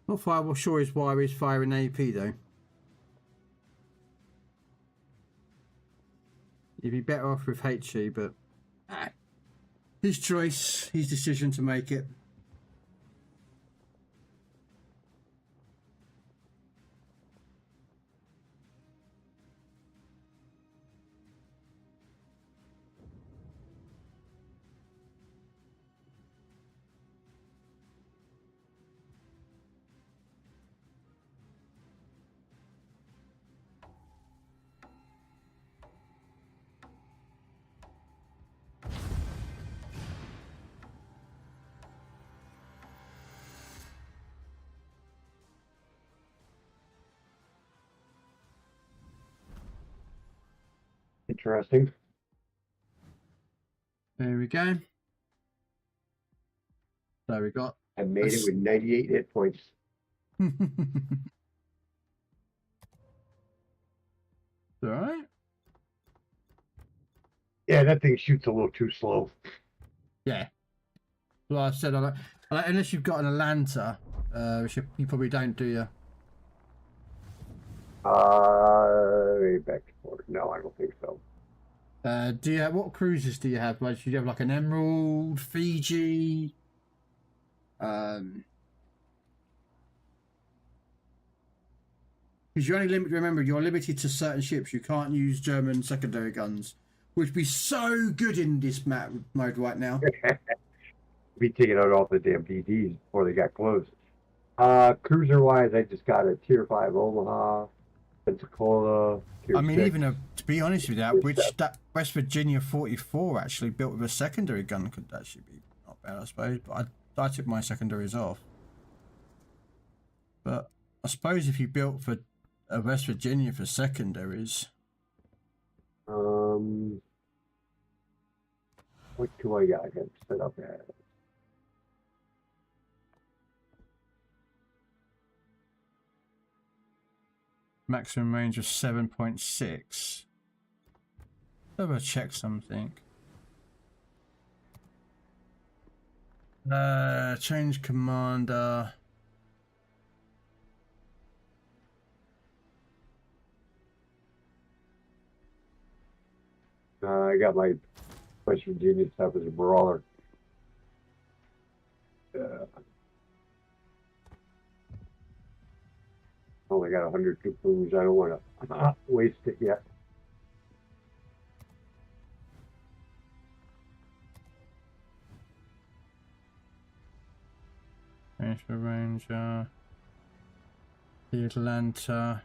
Not sure is why he's firing AP though. You'd be better off with HE, but his choice, his decision to make it. Interesting. There we go. So we got. I made it with 98 hit points. Alright. Yeah, that thing shoots a little too slow. Yeah. Well, I said, unless you've got an Atlanta, which you probably don't, do you? Back to forward. No, I don't think so. Do you have, what cruisers do you have? Like, do you have like an Emerald, Fiji? Because you're only limited. Remember, you're limited to certain ships. You can't use German secondary guns, which would be so good in this mode right now. Be taking out all the damn DDs before they got closed. Cruiser wise, I just got a Tier 5 Omaha, Pensacola. I mean, 6. even to be honest with you, that West Virginia 44 actually built with a secondary gun could actually be not bad, I suppose. But I took my secondaries off. But I suppose if you built for a West Virginia for secondaries. What do I got? I got set up as. Maximum range of 7.6. Let's check something. Change commander. I got my West Virginia stuff as a brawler. Only got 100 coupons. I don't want to waste it yet. Transfer Ranger. The Atlanta.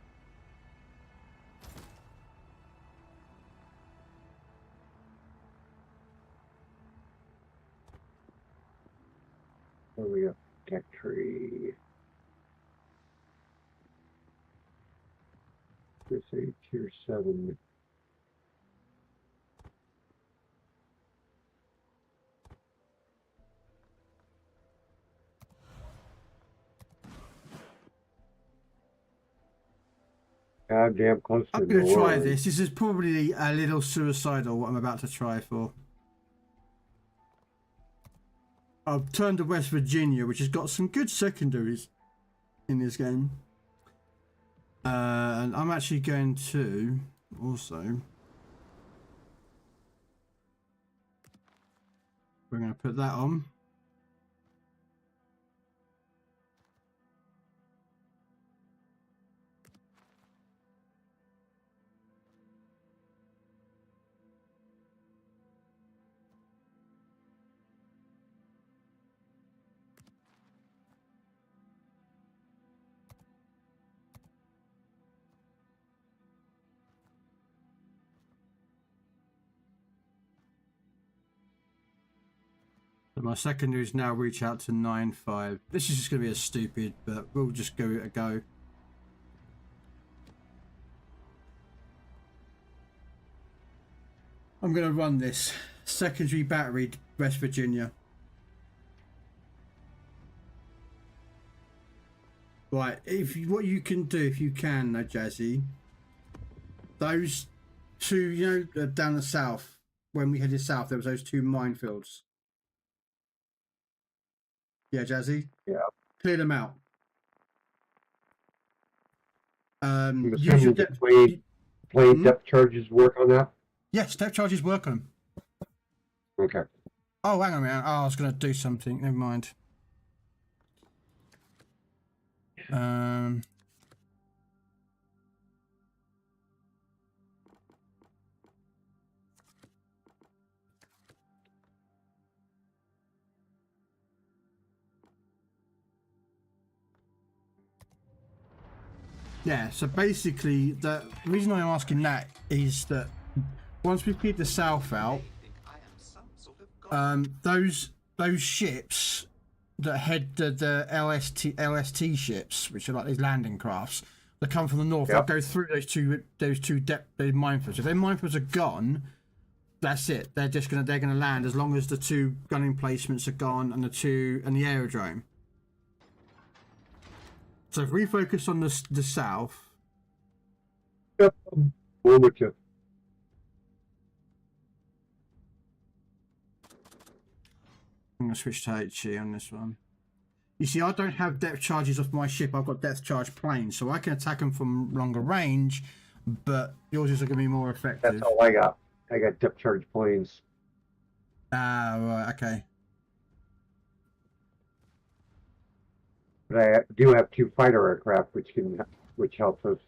There we go. Tech tree. Let's say Tier 7. Goddamn close to I'm going to try this. This is probably a little suicidal, what I'm about to try for. I've turned to West Virginia, which has got some good secondaries in this game. And I'm actually going to also We're going to put that on. So my secondaries now reach out to 9.5. This is just going to be a stupid, but we'll just give it a go. I'm going to run this. Secondary battery, West Virginia. Right, what you can do, if you can, Jazzy, those two, you know, down the south, when we headed south, there was those two minefields. Yeah, Jazzy? Yeah. Clear them out. I'm Use your assuming plane depth charges work on that? Yes, depth charges work on them. Okay. Oh, hang on a minute. Oh, I was going to do something. Never mind. Yeah, so basically the reason I'm asking that is that once we cleared the south out, those ships that head the LST ships, which are like these landing crafts, that come from the north, they'll go through those two minefields. If their minefields are gone, that's it. They're gonna land as long as the two gun emplacements are gone and the aerodrome. So if we focus on the south. Yep. We'll with you. I'm going to switch to HE on this one. You see, I don't have depth charges off my ship. I've got depth charge planes, so I can attack them from longer range, but yours is going to be more effective. That's all I got. I got depth charge planes. Ah, right, okay. But I do have 2 fighter aircraft, which helps us.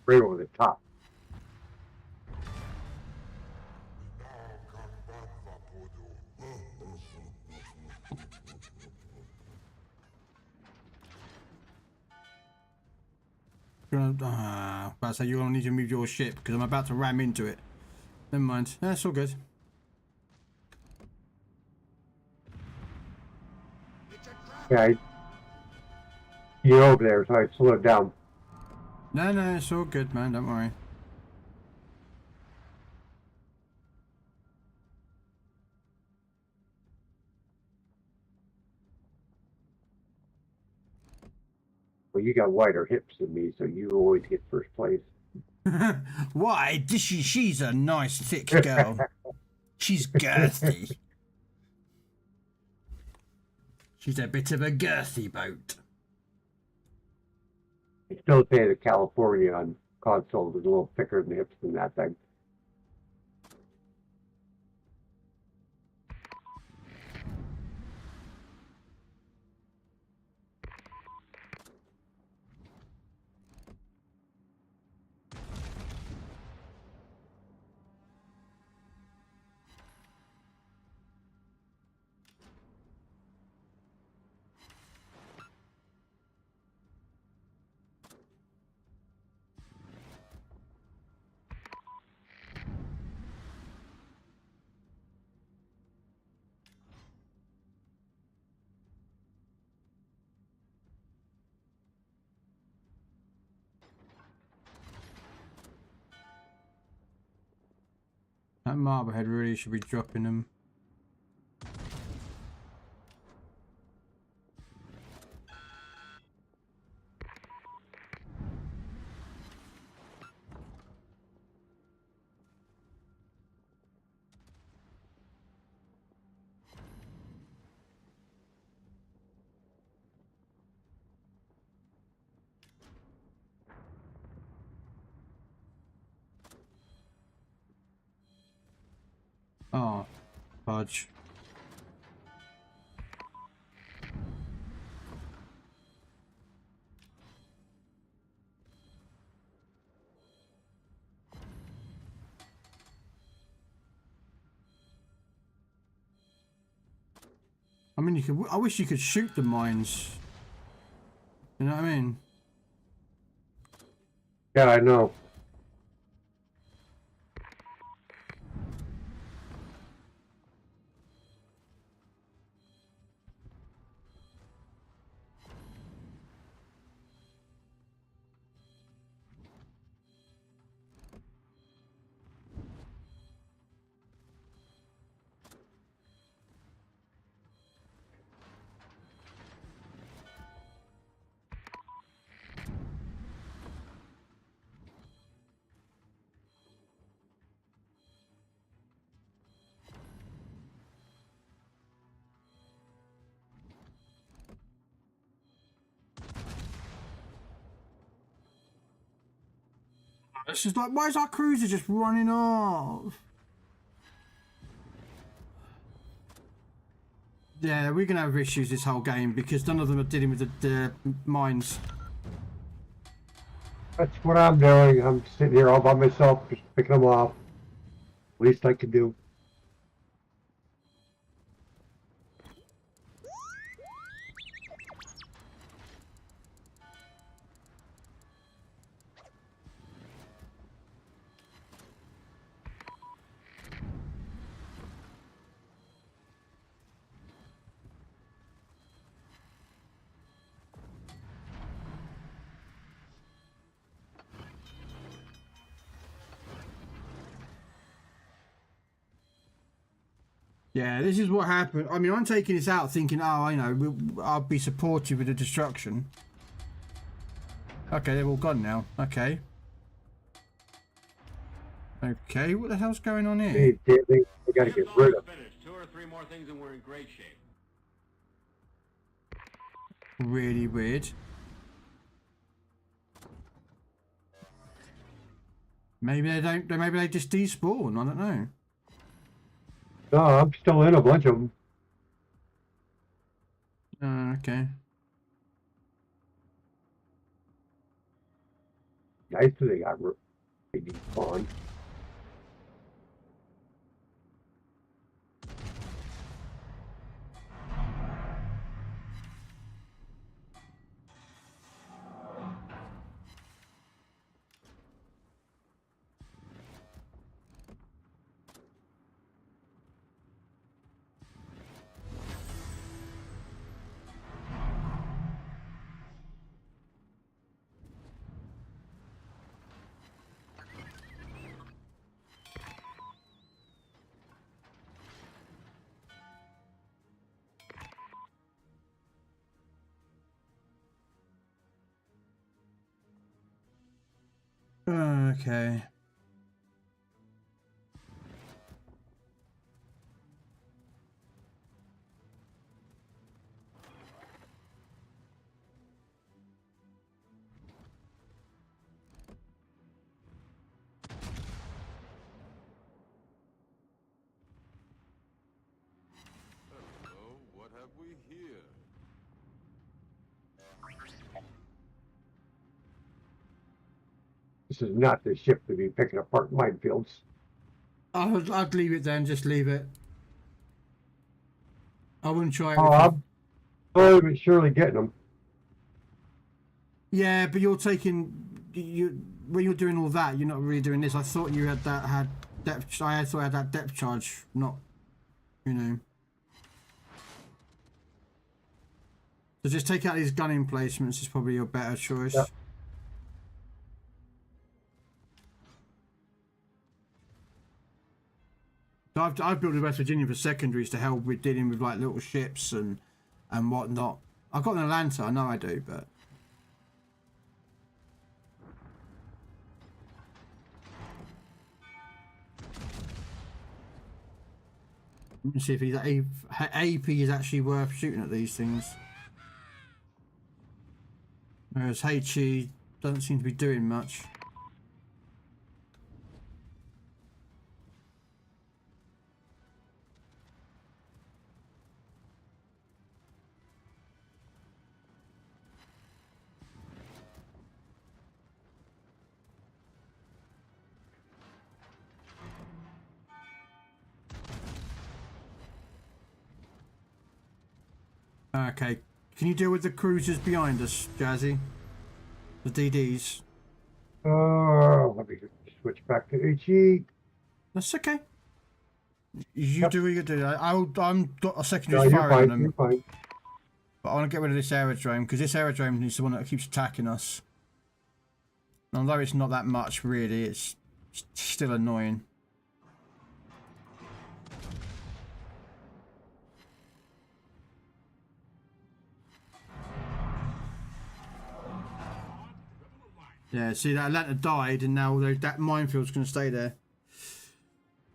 Right over the top. But so you're going to need to move your ship because I'm about to ram into it. Never mind. That's all good. Yeah, you're over there, so I slowed down. No, it's all good, man. Don't worry. Well, you got wider hips than me, so you always get first place. Why? She's a nice thick girl. She's girthy. She's a bit of a girthy boat. I still say the California on console is a little thicker in the hips than that thing. That Marblehead really should be dropping them. Oh, fudge. I mean, you could. I wish you could shoot the mines. You know what I mean? Yeah, I know. It's just like, why is our cruiser just running off? Yeah, we're gonna have issues this whole game because none of them are dealing with the mines. That's what I'm doing. I'm sitting here all by myself, just picking them off. Least I can do. Yeah, this is what happened. I mean, I'm taking this out thinking, oh, you know, I'll be supportive with the destruction. Okay, they're all gone now. Okay. Okay, what the hell's going on here? Hey, they gotta get rid of. Finished. 2 or 3 more things and we're in great shape. Really weird. Maybe they don't. Maybe they just despawn. I don't know. No, I'm still in a bunch of them. Okay. Nice that they got really fun. Okay. Hello, what have we here? This is not the ship to be picking apart minefields. I'd leave it then. Just leave it. I wouldn't try it. Oh, I'm slowly but surely getting them. Yeah, but you're taking when you're doing all that, you're not really doing this. I thought you had depth. I thought I had that depth charge, not, you know. So just take out these gun emplacements is probably your better choice. Yep. I've built the West Virginia for secondaries to help with dealing with like little ships and whatnot. I've got an Atlanta, I know I do, but let me see if AP is actually worth shooting at these things. Whereas HE doesn't seem to be doing much. Okay. Can you deal with the cruisers behind us, Jazzy? The DDs. Let me switch back to HE. That's okay. You Yep. do what you do. I'm got a secondary No, you're fire on fine. them. You're fine. But I want to get rid of this aerodrome because this aerodrome is the one that keeps attacking us. And although it's not that much, really, it's still annoying. Yeah, see, that Atlanta died, and now that minefield's going to stay there.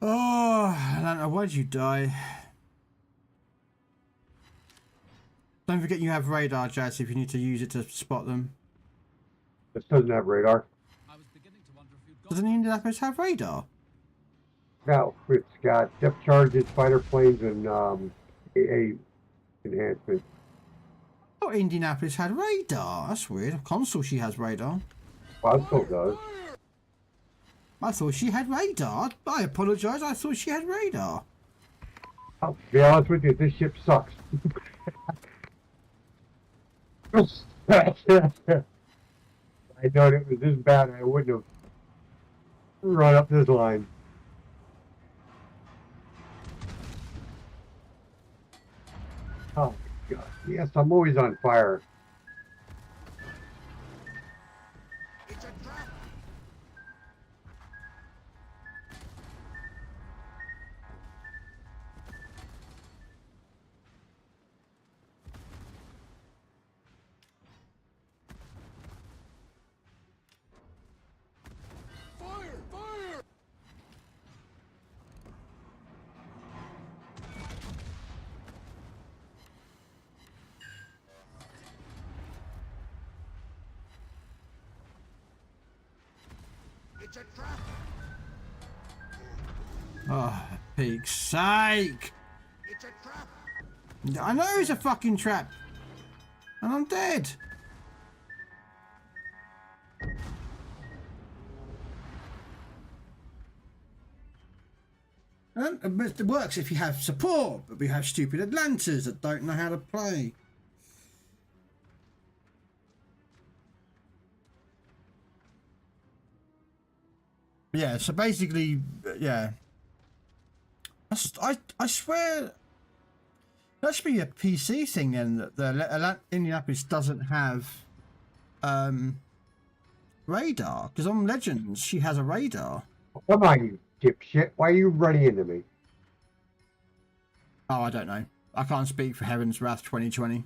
Oh, Atlanta, why did you die? Don't forget you have radar, Jazz, if you need to use it to spot them. This doesn't have radar. I was beginning to wonder if you'd got Doesn't Indianapolis have radar? No, it's got depth charges, fighter planes, and AA enhancement. Oh, Indianapolis had radar. That's weird. Console, she has radar. Quadcast does. I thought she had radar. I apologise. I thought she had radar. I'll be honest with you, this ship sucks. I know it was this bad, I wouldn't have run up this line. Oh my god. Yes, I'm always on fire. Oh, peak's sake! It's a trap. I know it's a fucking trap. And I'm dead. But it works if you have support, but we have stupid Atlantas that don't know how to play. Yeah, so basically, yeah. I swear that should be a PC thing then, that the Indianapolis doesn't have radar, because on Legends she has a radar. Come on, you dipshit. Why are you running into me? Oh, I don't know. I can't speak for Heaven's Wrath 2020.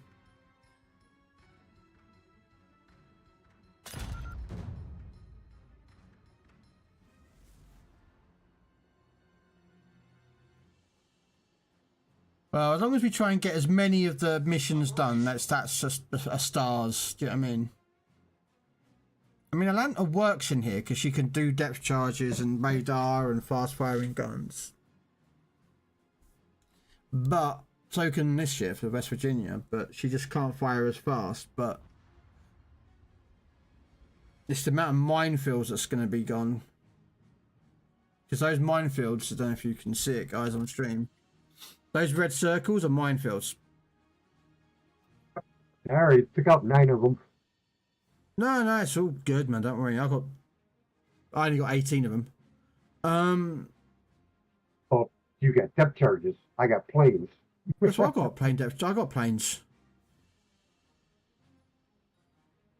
Well, as long as we try and get as many of the missions done, that's just a stars. Do you know what I mean? I mean, Atlanta works in here because she can do depth charges and radar and fast firing guns. But so can this ship for West Virginia, but she just can't fire as fast. But it's the amount of minefields that's going to be gone. Because those minefields, I don't know if you can see it, guys, on stream. Those red circles are minefields. Harry, pick up 9 of them. No, it's all good, man. Don't worry. I only got 18 of them. Oh, you got depth charges. I got planes. That's what I got. Plane depth. I got planes.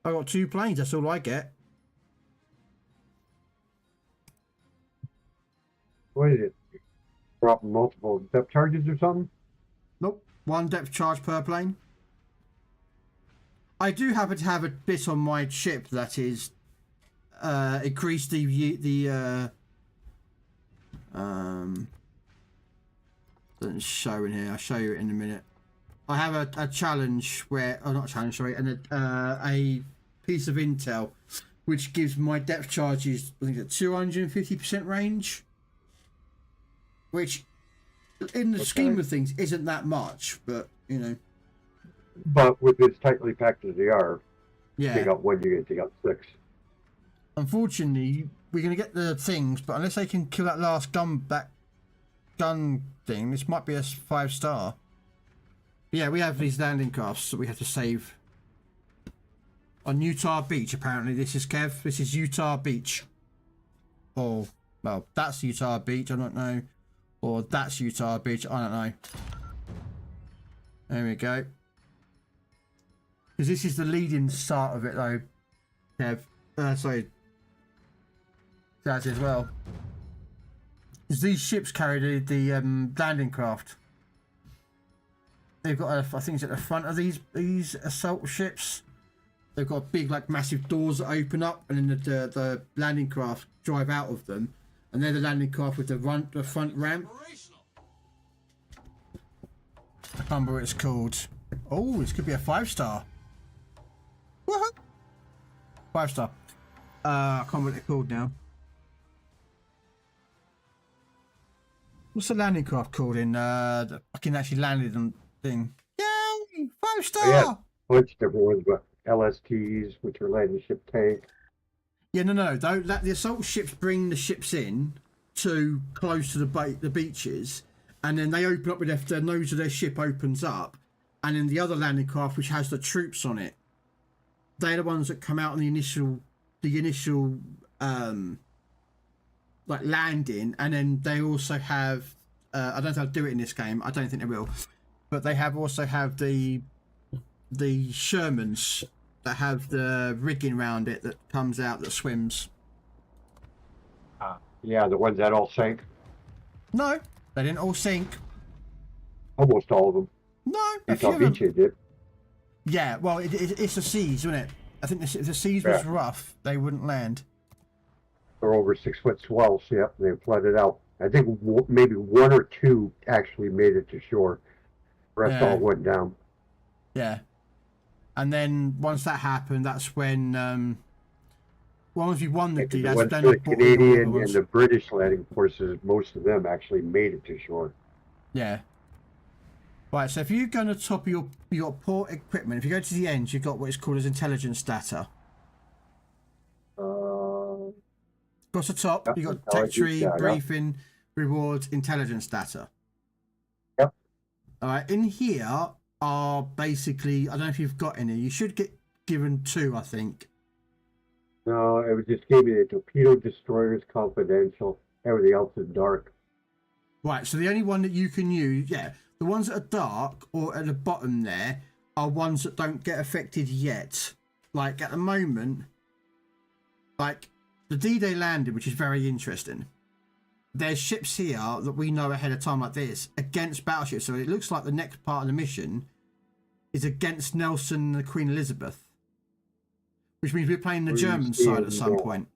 I got 2 planes. That's all I get. What is it? Dropping multiple depth charges or something? Nope. 1 depth charge per plane. I do happen to have a bit on my ship that is increase the doesn't show in here. I'll show you it in a minute. I have a challenge where, oh, not a challenge, sorry, and a piece of intel which gives my depth charges, I think, at 250% range, which in the scheme of things isn't that much, but you know. But with as tightly packed as they are, Yeah. take out 1, you're going to take out 6. Unfortunately, we're going to get the things, but unless they can kill that last gun thing, this might be a 5-star. Yeah, we have these landing crafts that we have to save. On Utah Beach, apparently. This is Kev. This is Utah Beach. Or, well, that's Utah Beach, I don't know. Or that's Utah Beach, I don't know. There we go. Because this is the leading start of it, though, Kev. Sorry. That as well. Because these ships carry the landing craft. They've got, I think it's at the front of these assault ships. They've got big, like, massive doors that open up, and then the landing craft drive out of them, and they're the landing craft with the front ramp. I can't remember what it's called. Oh, this could be a 5-star. Woohoo! 5-star. I can't remember what it's called now. What's the landing craft called in the fucking actually landed on thing? Yay! 5-star! Oh, yeah, bunch of different ones, but LSTs, which are landing ship tank. Yeah, no. The assault ships bring the ships in to close to the beaches, and then they open up with the nose of their ship opens up, and then the other landing craft, which has the troops on it, they're the ones that come out on the initial like landing, and then they also have I don't know if they'll do it in this game. I don't think they will, but they also have the Shermans that have the rigging around it that comes out that swims. Yeah, the ones that all sank. No, they didn't all sink. Almost all of them. No, Utah Beach did. Yeah, well, it's the seas, isn't it? I think if the seas was rough, they wouldn't land. They're over 6 foot swells. Yep, they flooded out. I think maybe 1 or 2 actually made it to shore. The rest all went down. Yeah. And then once that happened, that's when once we won the D, that's when the Canadian and the British landing forces, most of them actually made it to shore. Yeah. Right, so if you go on the top of your port equipment, if you go to the end, you've got what is called as intelligence data. Across the top, you've got tech tree, briefing, rewards, intelligence data. Yep. All right, in here are basically, I don't know if you've got any. You should get given 2, I think. No, it was just gave me the torpedo destroyers confidential. Everything else is dark. Right, so the only one that you can use, the ones that are dark or at the bottom there are ones that don't get affected yet. Like at the moment, like the D-Day landed, which is very interesting. There's ships here that we know ahead of time like this against battleships. So it looks like the next part of the mission is against Nelson and the Queen Elizabeth. Which means we're playing the German side at some point.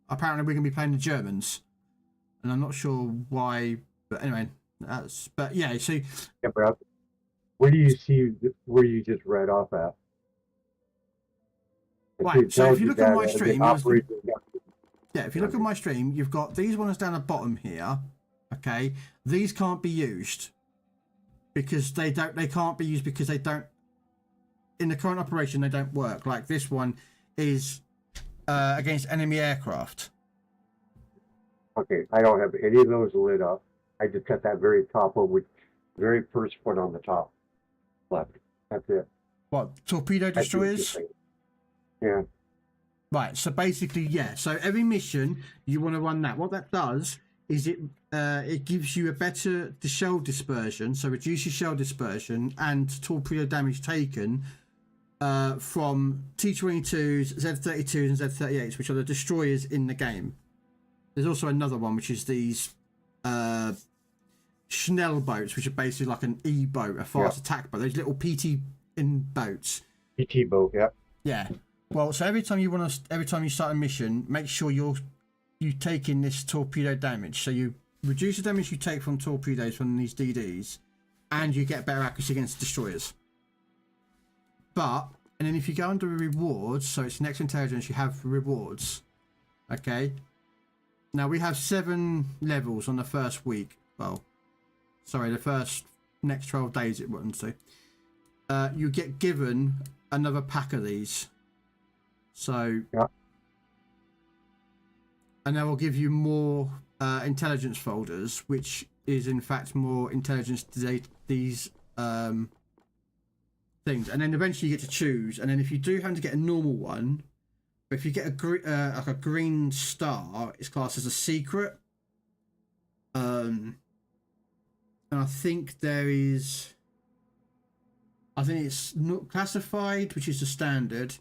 Apparently we're going to be playing the Germans. And I'm not sure why, but anyway, but yeah, so... Yeah, but where do you see where you just read off at? Right, so if you look at my stream, if you look at my stream, you've got these ones down the bottom here, okay? These can't be used because they can't be used because they don't, in the current operation, they don't work. Like this one is against enemy aircraft. Okay, I don't have any of those lit up. I just got that very top one with very first one on the top left. That's it. What, torpedo destroyers? Yeah. Right, so basically, so every mission you want to run that. What that does is it gives you a better shell dispersion, so reduces shell dispersion and torpedo damage taken from T-22s, Z-32s and Z-38s, which are the destroyers in the game. There's also another one, which is these Schnell boats, which are basically like an E-boat, a fast attack boat. Those little PT in boats. PT boat, yeah. Yeah. Well, so every time you start a mission, make sure you take in this torpedo damage. So you reduce the damage you take from torpedoes from these DDs, and you get better accuracy against destroyers. And then if you go under rewards, so it's next intelligence, you have rewards. Okay. Now we have 7 levels on the first week. Well, sorry, the first next 12 days it runs to. You get given another pack of these. So, and they will give you more intelligence folders, which is in fact more intelligence these things, and then eventually you get to choose. And then if you do happen to get a normal one, but if you get like a green star, it's classed as a secret. And I think it's not classified, which is the standard.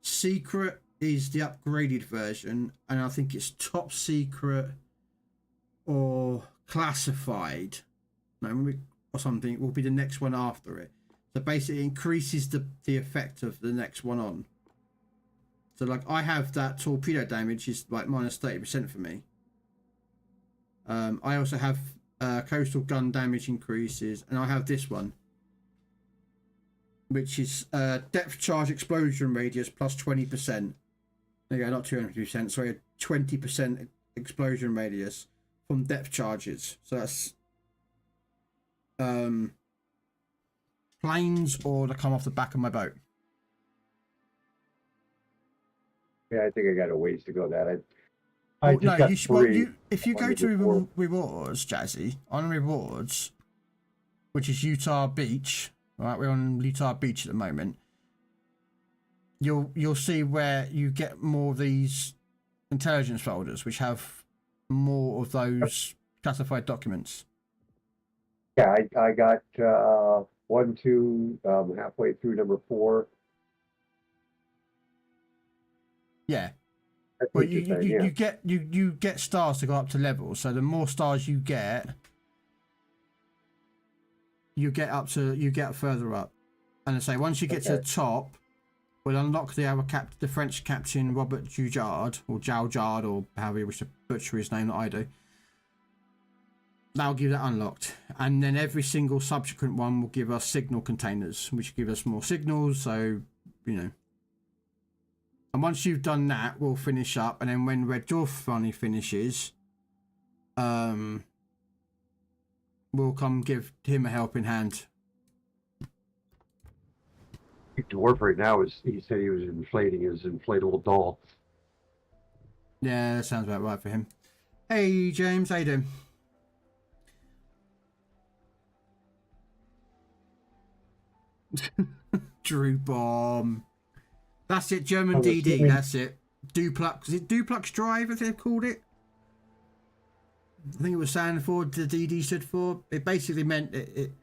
Secret is the upgraded version, and I think it's top secret or classified. No, or something will be the next one after it. So basically, it increases the effect of the next one on. So like I have that torpedo damage is like minus 30% for me. I also have coastal gun damage increases, and I have this one, which is depth charge explosion radius plus 20%. There you go, not 200%, sorry, 20% explosion radius from depth charges. So that's planes or to come off the back of my boat. Yeah, I think I got a ways to go. That if you go to rewards, Jazzy, on rewards, which is Utah Beach, right? We're on Utah Beach at the moment. You'll see where you get more of these intelligence folders, which have more of those classified documents. Yeah, I got 1, 2, halfway through number 4. Yeah. Well, you get stars to go up to levels. So the more stars you get up further up. And I say once you get to the top, we'll unlock the French captain Robert Joujard or Joujard or however you wish to butcher his name that I do. That'll give that unlocked, and then every single subsequent one will give us signal containers, which give us more signals. So and once you've done that, we'll finish up, and then when Red Dwarf finally finishes, we'll come give him a helping hand. Dwarf right now he said he was inflating his inflatable doll. Yeah, that sounds about right for him. Hey James, how you doing? Drew Bomb. That's it, German DD, that's it. Duplex, is it Duplex Drive as they've called it? I think it was Sanford the DD stood for. It basically meant it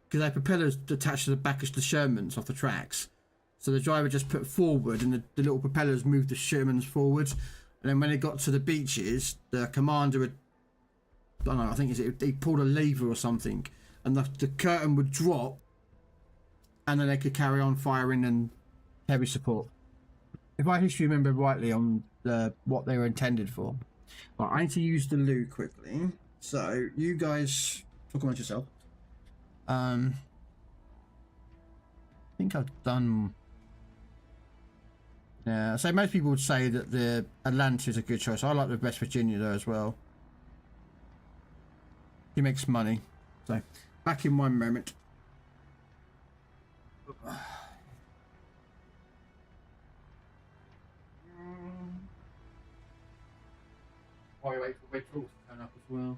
because they had propellers attached to the back of the Shermans off the tracks. So the driver just put forward and the little propellers moved the Shermans forward. And then when they got to the beaches, the commander would, I don't know, I think he pulled a lever or something, and the curtain would drop, and then they could carry on firing and heavy support. If my history remember rightly on what they were intended for. Right, I need to use the loo quickly. So you guys talk amongst yourself. I think I've done. Yeah, so most people would say that the Atlanta is a good choice. I like the West Virginia though as well. He makes money. So back in one moment. While you wait for Red Dwarf to turn up as well.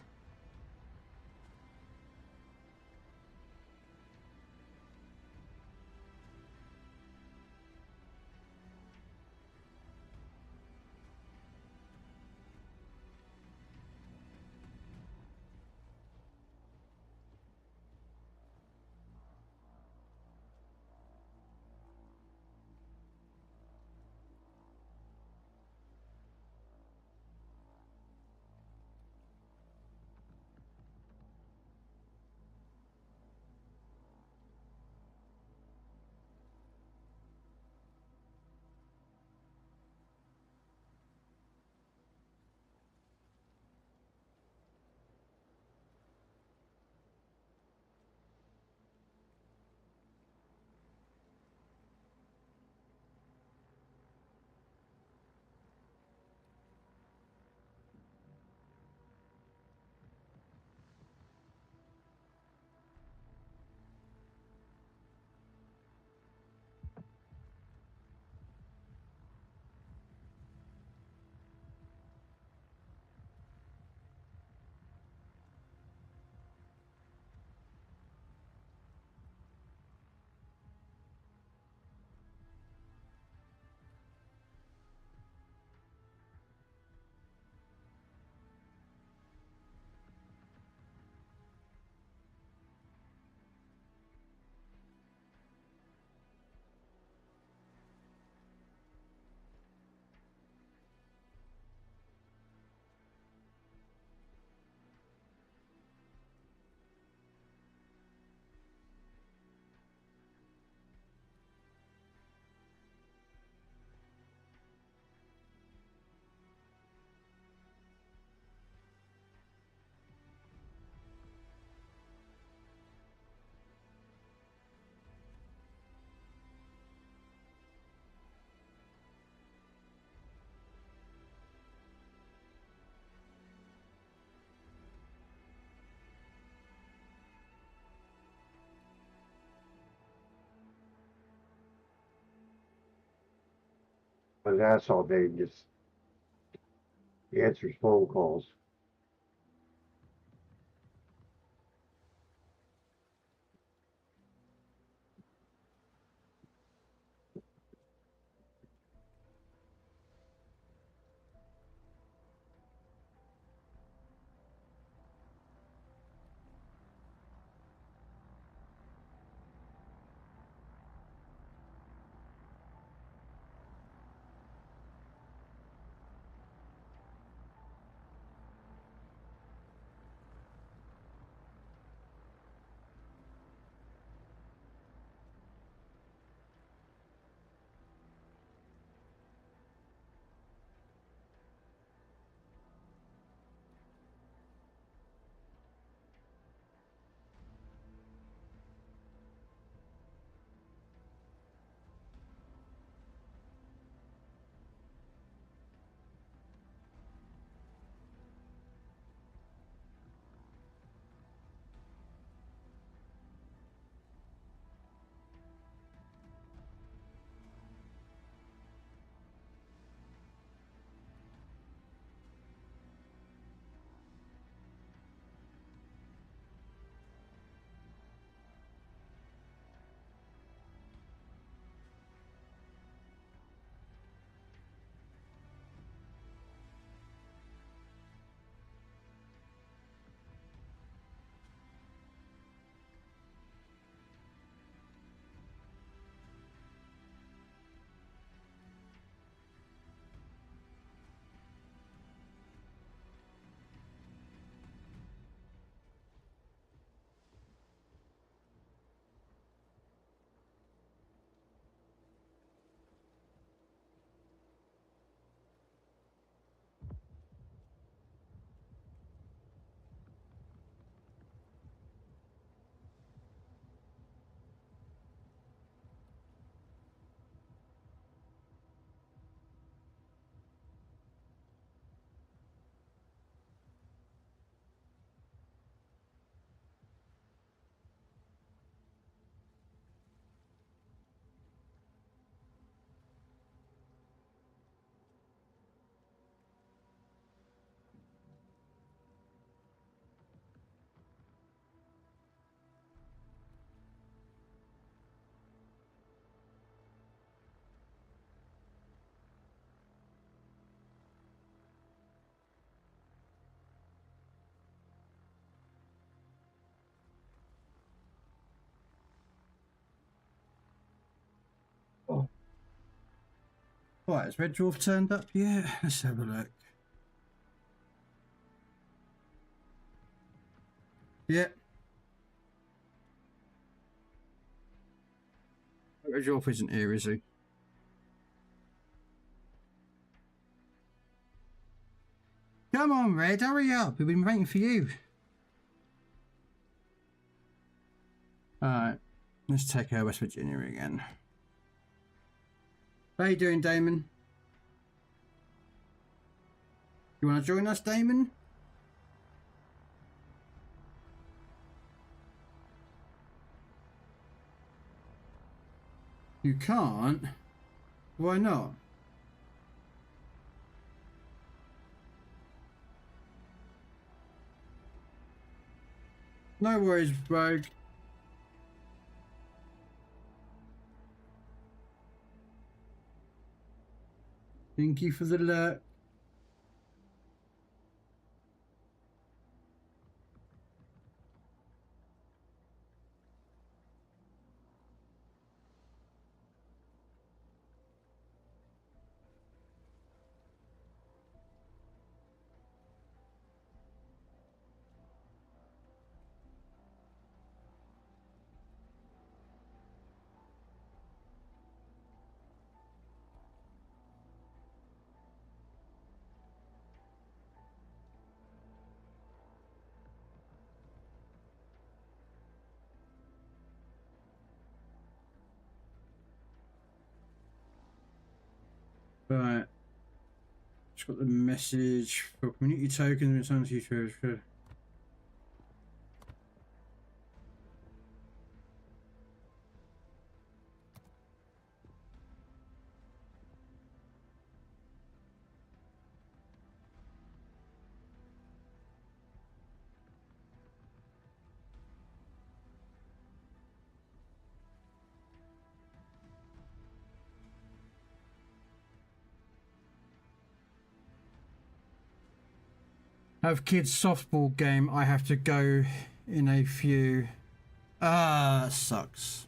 an ass all day and just answers phone calls. Oh. Right, has Red Dwarf turned up? Yeah, let's have a look. Yeah. Red Dwarf isn't here, is he? Come on, Red, hurry up. We've been waiting for you. Alright, let's take West Virginia again. How you doing, Damon? You want to join us, Damon? You can't? Why not? No worries, Rogue. Thank you for the alert. Right. Just got the message for community tokens and for Have kids softball game. I have to go in a few. Ah, sucks.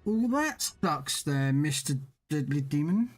Well, that sucks there, Mr. Deadly Demon.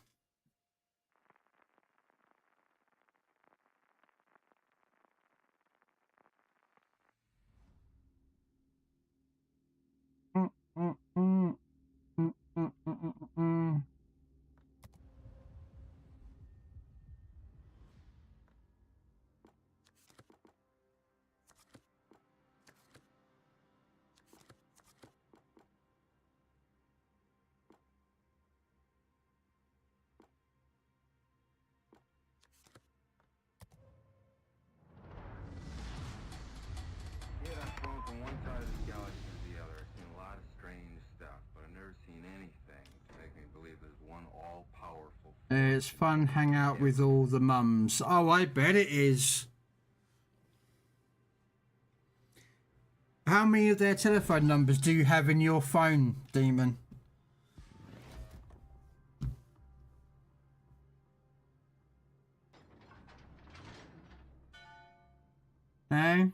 Yeah, I've flown from one side of the galaxy to the other. I've seen a lot of strange stuff, but I've never seen anything to make me believe there's one all-powerful... It's fun hang out with all the mums. Oh, I bet it is. How many of their telephone numbers do you have in your phone, Demon? No?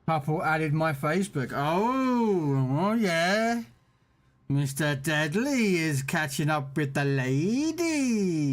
Couple added my Facebook. Oh yeah. Mr. Deadly is catching up with the ladies.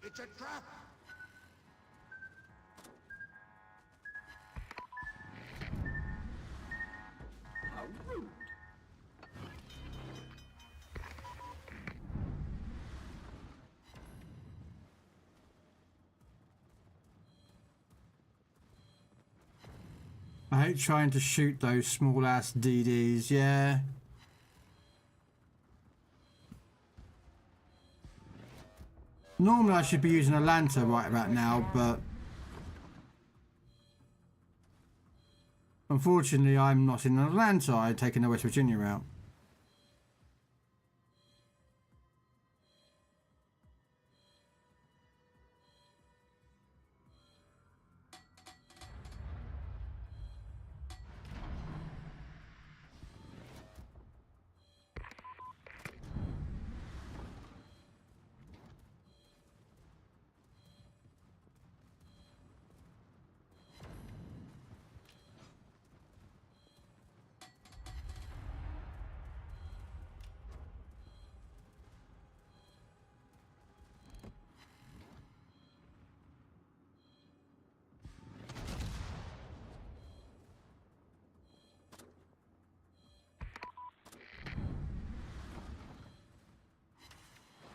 It's a trap! How rude. I hate trying to shoot those small ass DDs, yeah. Normally I should be using a lantern right about now, but unfortunately I'm not in Atlanta. I've taken the West Virginia route.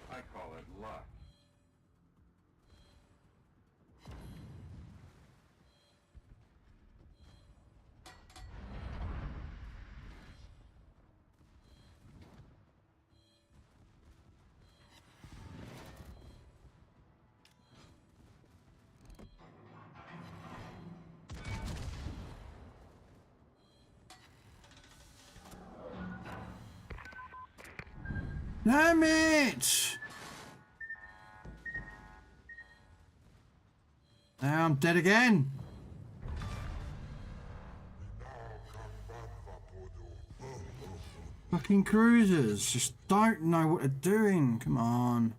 I call it luck. Damn it! Now I'm dead again. Fucking cruisers just don't know what they're doing. Come on.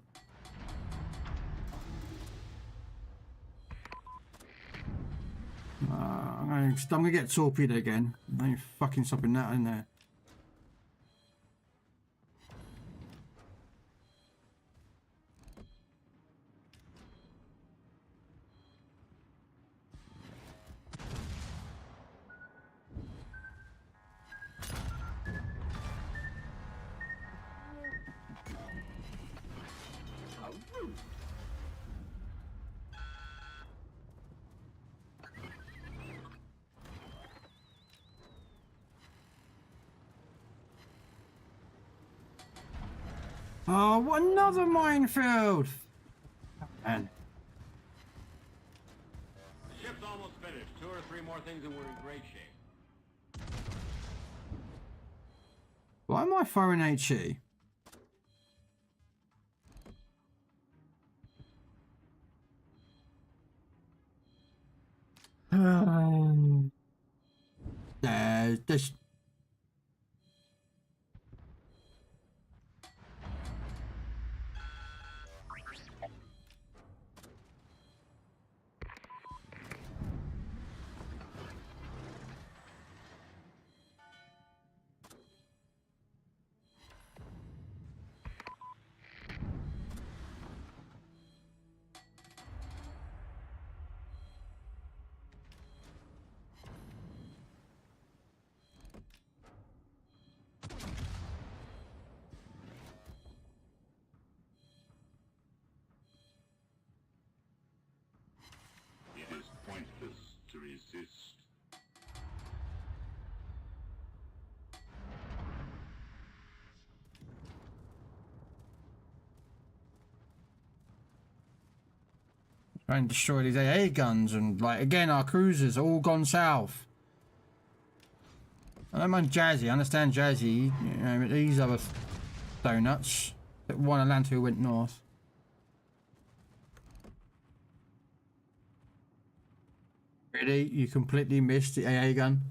I'm gonna get torpedoed again. I ain't fucking stopping that in there. Oh, what another minefield! Man. The ship's almost finished. 2 or 3 more things and we're in great shape. Why am I firing HE? There's It is pointless to resist. trying to destroy these AA guns, and like again our cruisers all gone south. I don't mind Jazzy, I understand Jazzy, you know, but these other donuts that one and land who went north. Really? You completely missed the AA gun?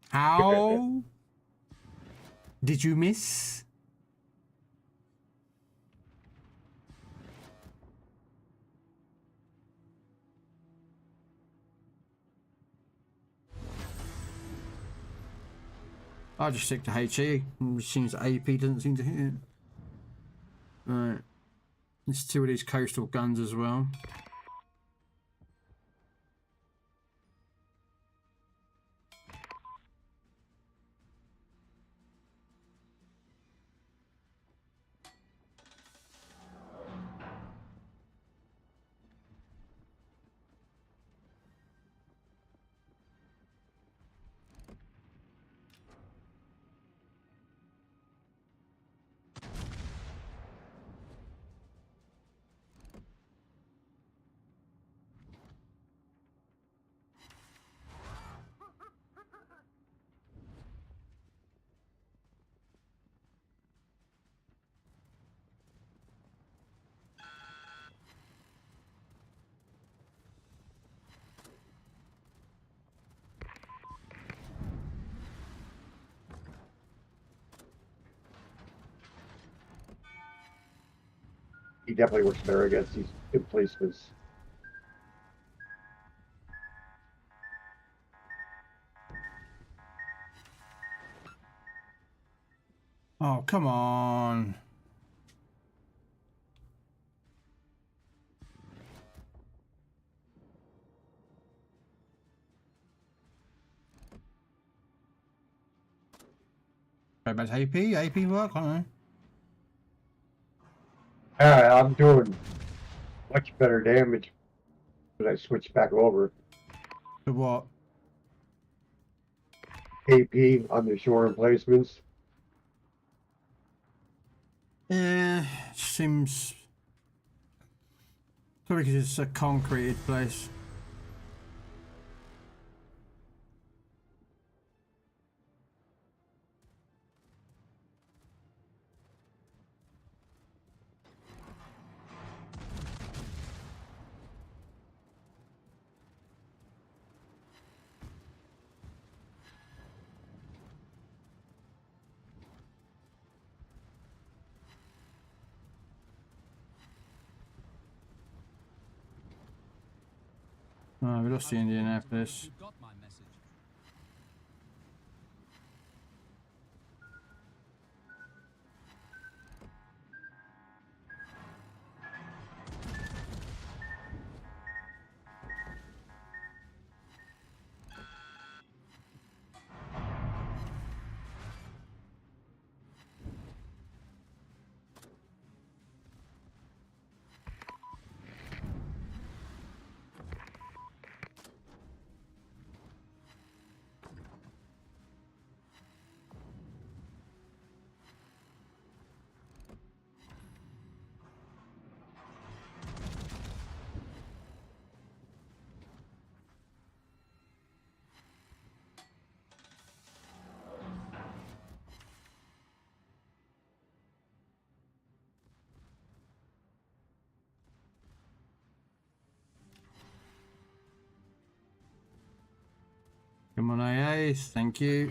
How did you miss? I'll just stick to HE. It seems that AP doesn't seem to hit it. Right. Let's 2 of these coastal guns as well. He definitely works better against these emplacements. Oh, come on. Go back to AP. AP work, I don't know. Alright, I'm doing much better damage when I switch back over. To what? AP on the shore emplacements. Yeah, seems probably because it's a concreted place. Oh, we lost the Indianapolis. You've got my message. Come on, AA. Thank you.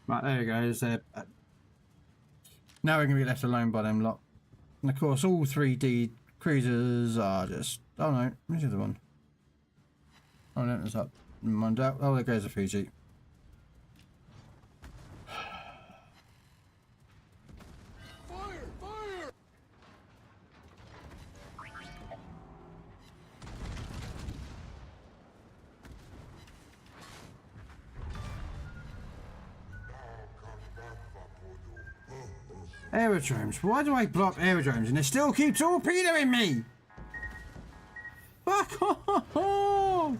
Right, there you go. Now we're going to be left alone by them lot. And of course, all 3D cruisers are just... Oh no, where's the other one? Oh no, it's up. Never mind out. Oh, there goes a Fiji. Fire! Fire! Aerodromes. Why do I block aerodromes and they still keep torpedoing me? Fuck off!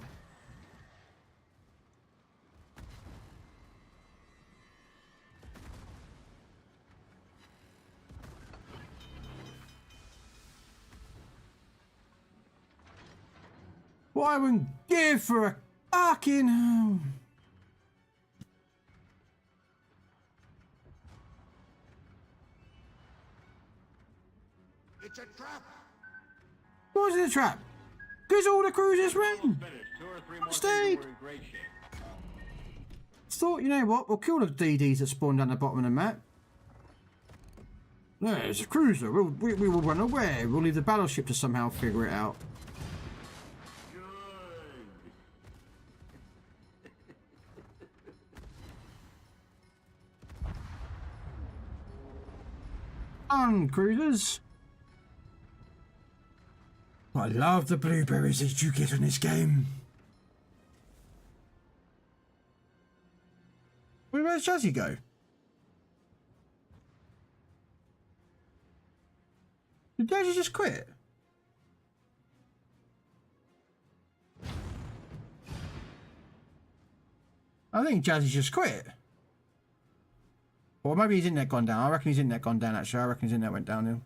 What I wouldn't give for a fucking... It's a trap! Why was it a trap? Because all the cruisers ran. Finished. 2 or 3 more things Stayed. and we're in great shape. Thought, you know what? We'll kill the DDs that spawn down the bottom of the map. No, it's a cruiser. We will run away. We'll leave the battleship to somehow figure it out. On cruisers. I love the blueberries that you get in this game. Where's Jazzy go? Did Jazzy just quit? I think Jazzy just quit. Or maybe his internet gone down. I reckon his internet gone down actually. I reckon his internet went downhill.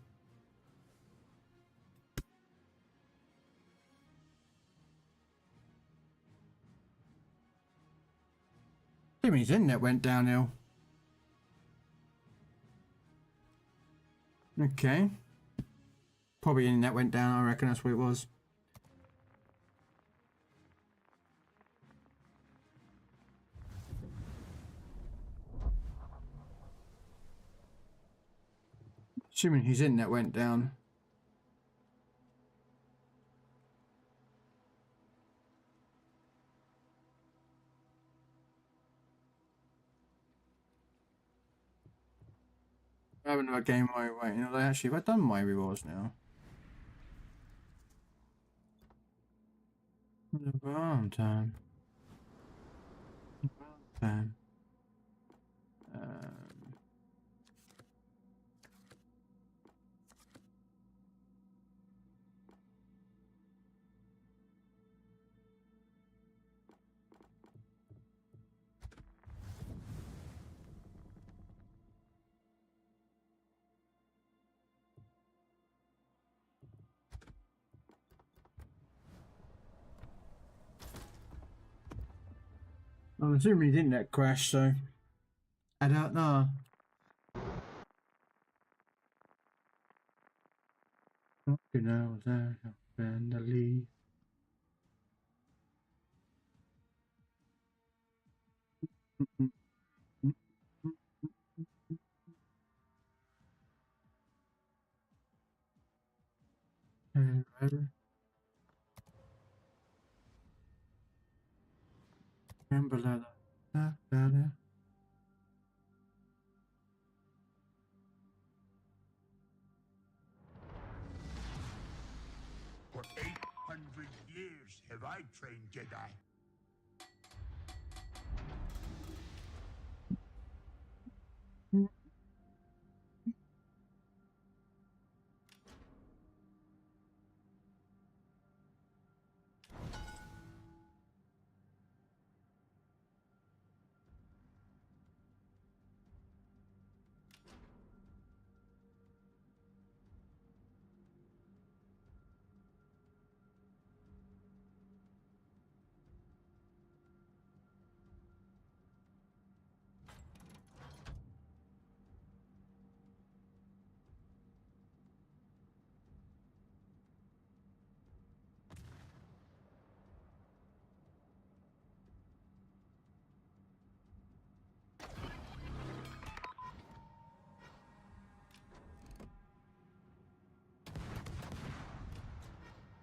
I mean his internet went downhill. Okay. Probably internet went down, I reckon that's what it was. Assuming his internet went down. I haven't got a game my way. You know, actually, have I done my rewards now? Bomb time. Bomb time. I'm assuming his internet crashed, so I don't know. What the hell was that? Finally. For 800 years have I trained Jedi.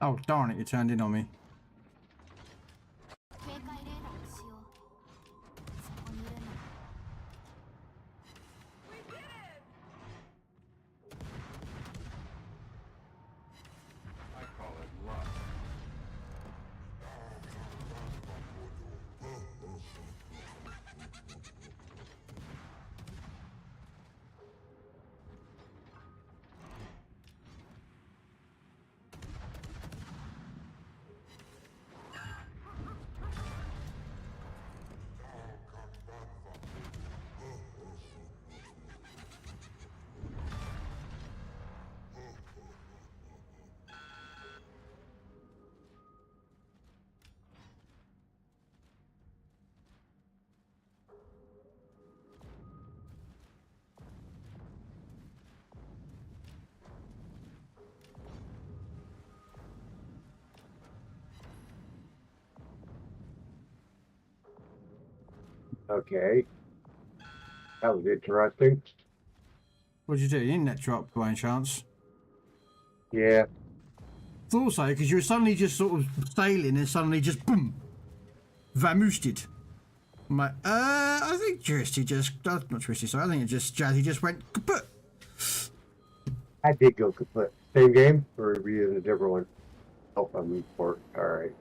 Oh, darn it, you turned in on me. 警戒レーダーを使用。そこにいるの。I call it luck. Okay. That was interesting. What'd you do? Your internet dropped by any chance? Yeah. Thought so, because you were suddenly just sort of sailing and suddenly just boom, vamoosted. I'm like, I think Tristy just, not Tristy, sorry, I think it just, Jazzy just went kaput. I did go kaput. Same game, or are we using a different one? Oh, I'm for it. Alright.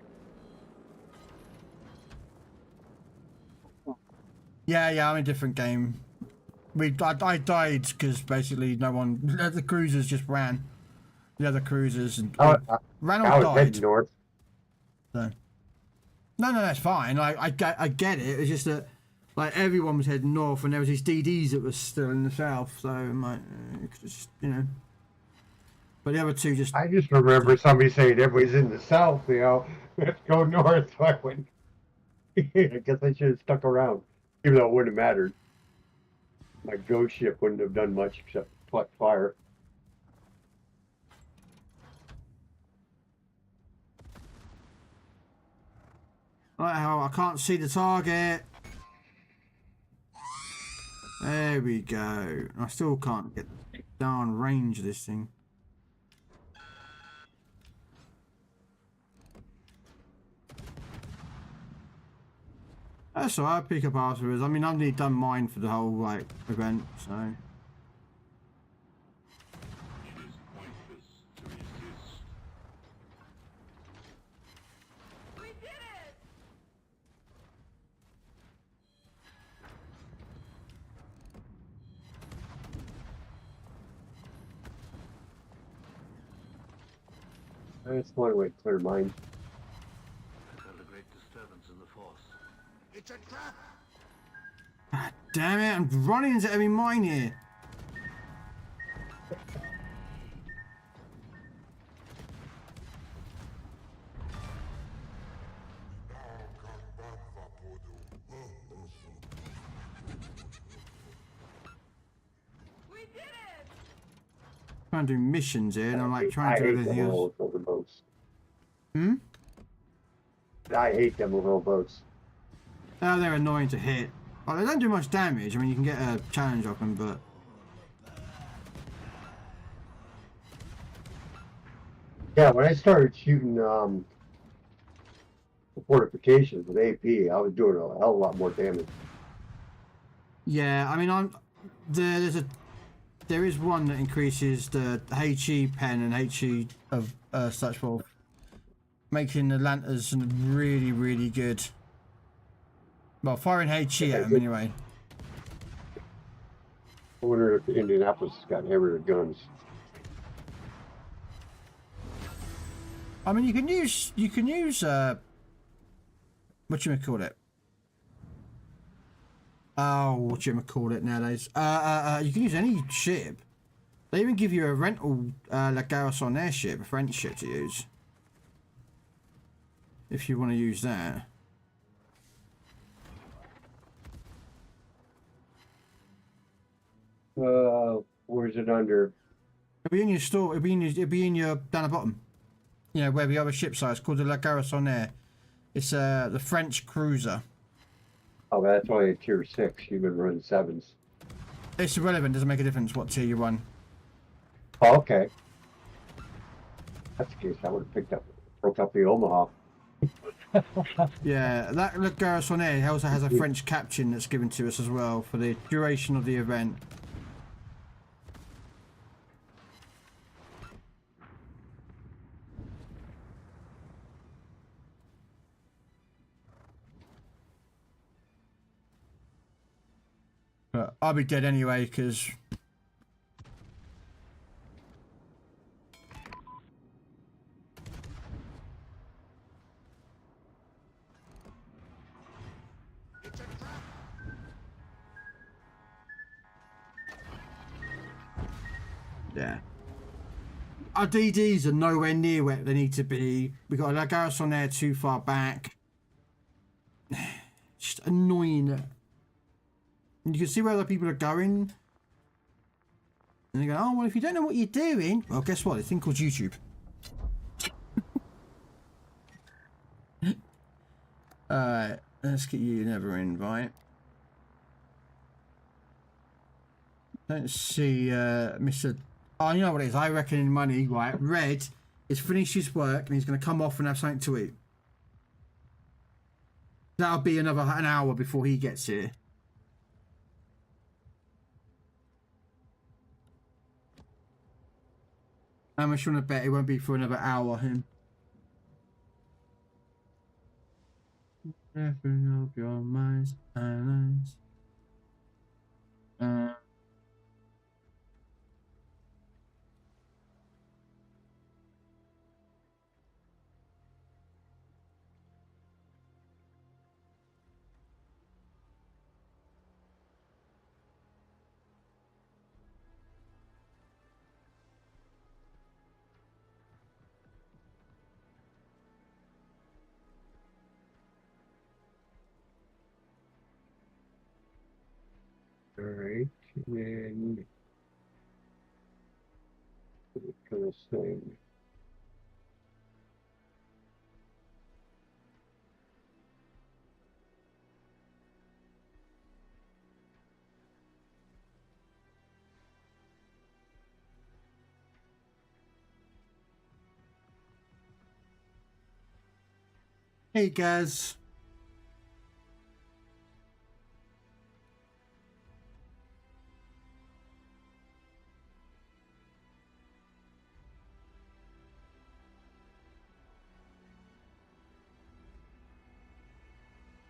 Yeah, I'm in a different game. I died because basically no one, the cruisers just ran. The other cruisers and ran or I was died. heading north. So. No, that's fine. I get it. It's just that like everyone was heading north and there was these DDs that was still in the south. So I'm like, just, you know. But the other two just. I just remember somebody saying everybody's in the south, you know, let's go north. So I went, I guess I should have stuck around, even though it wouldn't have mattered. My ghost ship wouldn't have done much except pluck fire. Right, how I can't see the target. There we go. I still can't get the darn range of this thing. That's alright, I'll pick up afterwards. I mean, I've only done mine for the whole, like, event, so... It is pointless to resist. We did it! That's one way to clear mine. I felt a great disturbance in the force. It's a trap! God damn it, I'm running into every mine here. We did it! Trying to do missions here and I'm like I trying to do hate everything the else. walls of the most. Hmm? I hate them little boats. Oh, they're annoying to hit. Well, they don't do much damage. I mean, you can get a challenge off them, but... Yeah, when I started shooting fortifications with AP, I was doing a hell of a lot more damage. Yeah, I mean, there is one that increases the HE pen and HE of such forth, making the lanterns really, really good. Well, firing HE at them anyway. I wonder if Indianapolis has got heavier guns. I mean, you can use what you call it? Oh, what you call it nowadays? You can use any ship. They even give you a rental La Garrison airship, a French ship to use. If you want to use that. Where's it under? It'll be in your store. It'll be in your down the bottom. You know where the other ships are. It's called the La Garrison Air. It's the French cruiser. Oh, that's only a tier 6. You've been running 7s. It's irrelevant. Doesn't make a difference what tier you run. Oh, okay. That's the case. I would have broke up the Omaha. Yeah, that La Garrison Air also has a French captain that's given to us as well for the duration of the event. But I'll be dead anyway, because... Yeah. Our DDs are nowhere near where they need to be. We got a La Garrison there too far back. Just annoying. And you can see where other people are going. And they go, oh, well, if you don't know what you're doing, well, guess what? It's a thing called YouTube. Alright, let's get you another invite. Don't see Mr. Oh, you know what it is? I reckon in money, right? Red is finished his work and he's going to come off and have something to eat. That'll be an hour before he gets here. How much you want to bet it won't be for another hour, him? Open up your minds and eyes. Alright, and then... What kind of thing? Hey guys.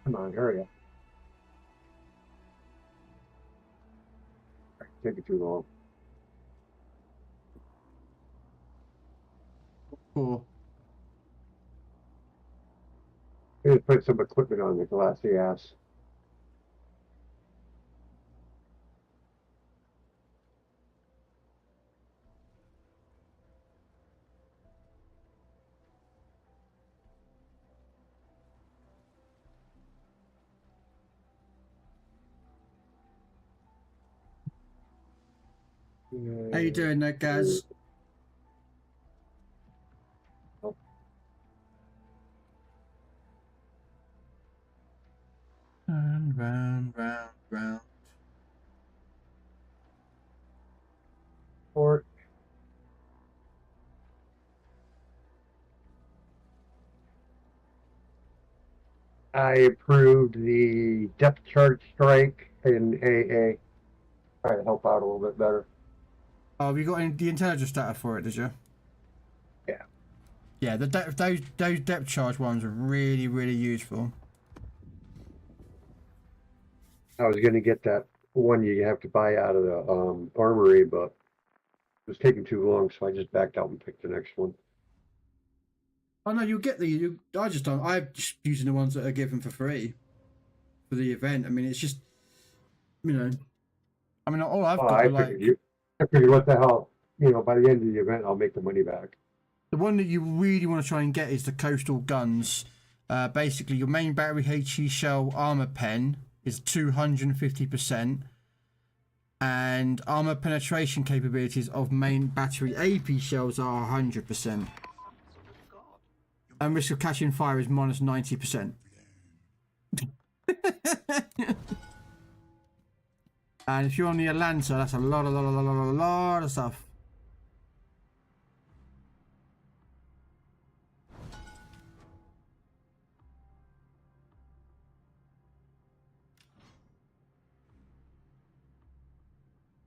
Come on, hurry up. Take it too long. Cool. Just put some equipment on the glassy ass. How you doing there, guys? I approved the depth charge strike in AA. Try to help out a little bit better. Oh, have you got the intelligence data for it, did you? Yeah. Yeah, those depth charge ones are really, really useful. I was going to get that one you have to buy out of the armory, but it was taking too long, so I just backed out and picked the next one. Oh no, you'll get the. I just don't. I'm just using the ones that are given for free for the event. I mean, it's just, you know, I mean, all I've got I are like figured what the hell, you know, by the end of the event, I'll make the money back. the one that you really want to try and get is the coastal guns. Basically, your main battery HE shell armor pen is 250%, and armor penetration capabilities of main battery AP shells are 100%. And risk of catching fire is minus 90%. And if you're on the Atlanta, that's a lot of stuff.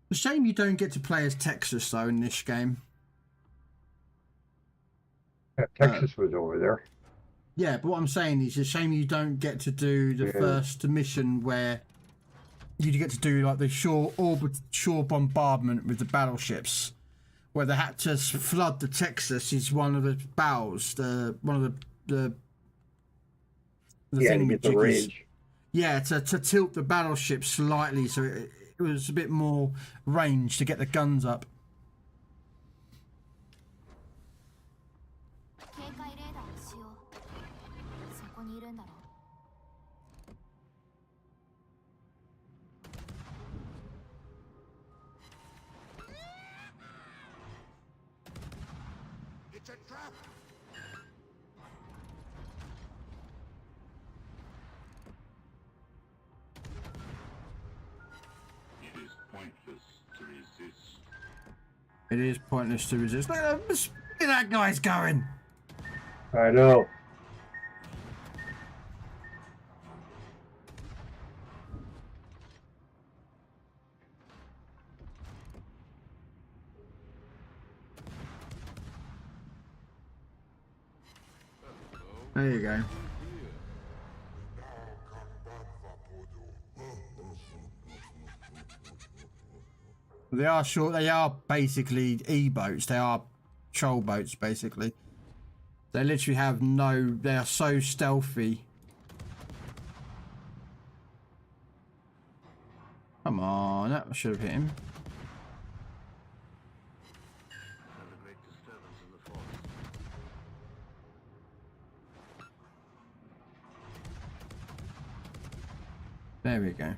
It's a shame you don't get to play as Texas though in this game. Yeah, Texas was over there. Yeah, but what I'm saying is, it's a shame you don't get to do the first mission where you get to do like the shore bombardment with the battleships, where they had to flood the Texas. Is one of the battles, one of the thing to get the range. Yeah, to tilt the battleship slightly so it was a bit more range to get the guns up. 警戒レーダーを使用。そこにいるんだろう。 It's a trap! It is pointless to resist. It is pointless to resist. Look at that guy's going. I know. There you go. They are short. They are basically e-boats. They are troll boats, basically. They literally have no. They are so stealthy. Come on, that should have hit him. There's a great disturbance in the forest. There we go.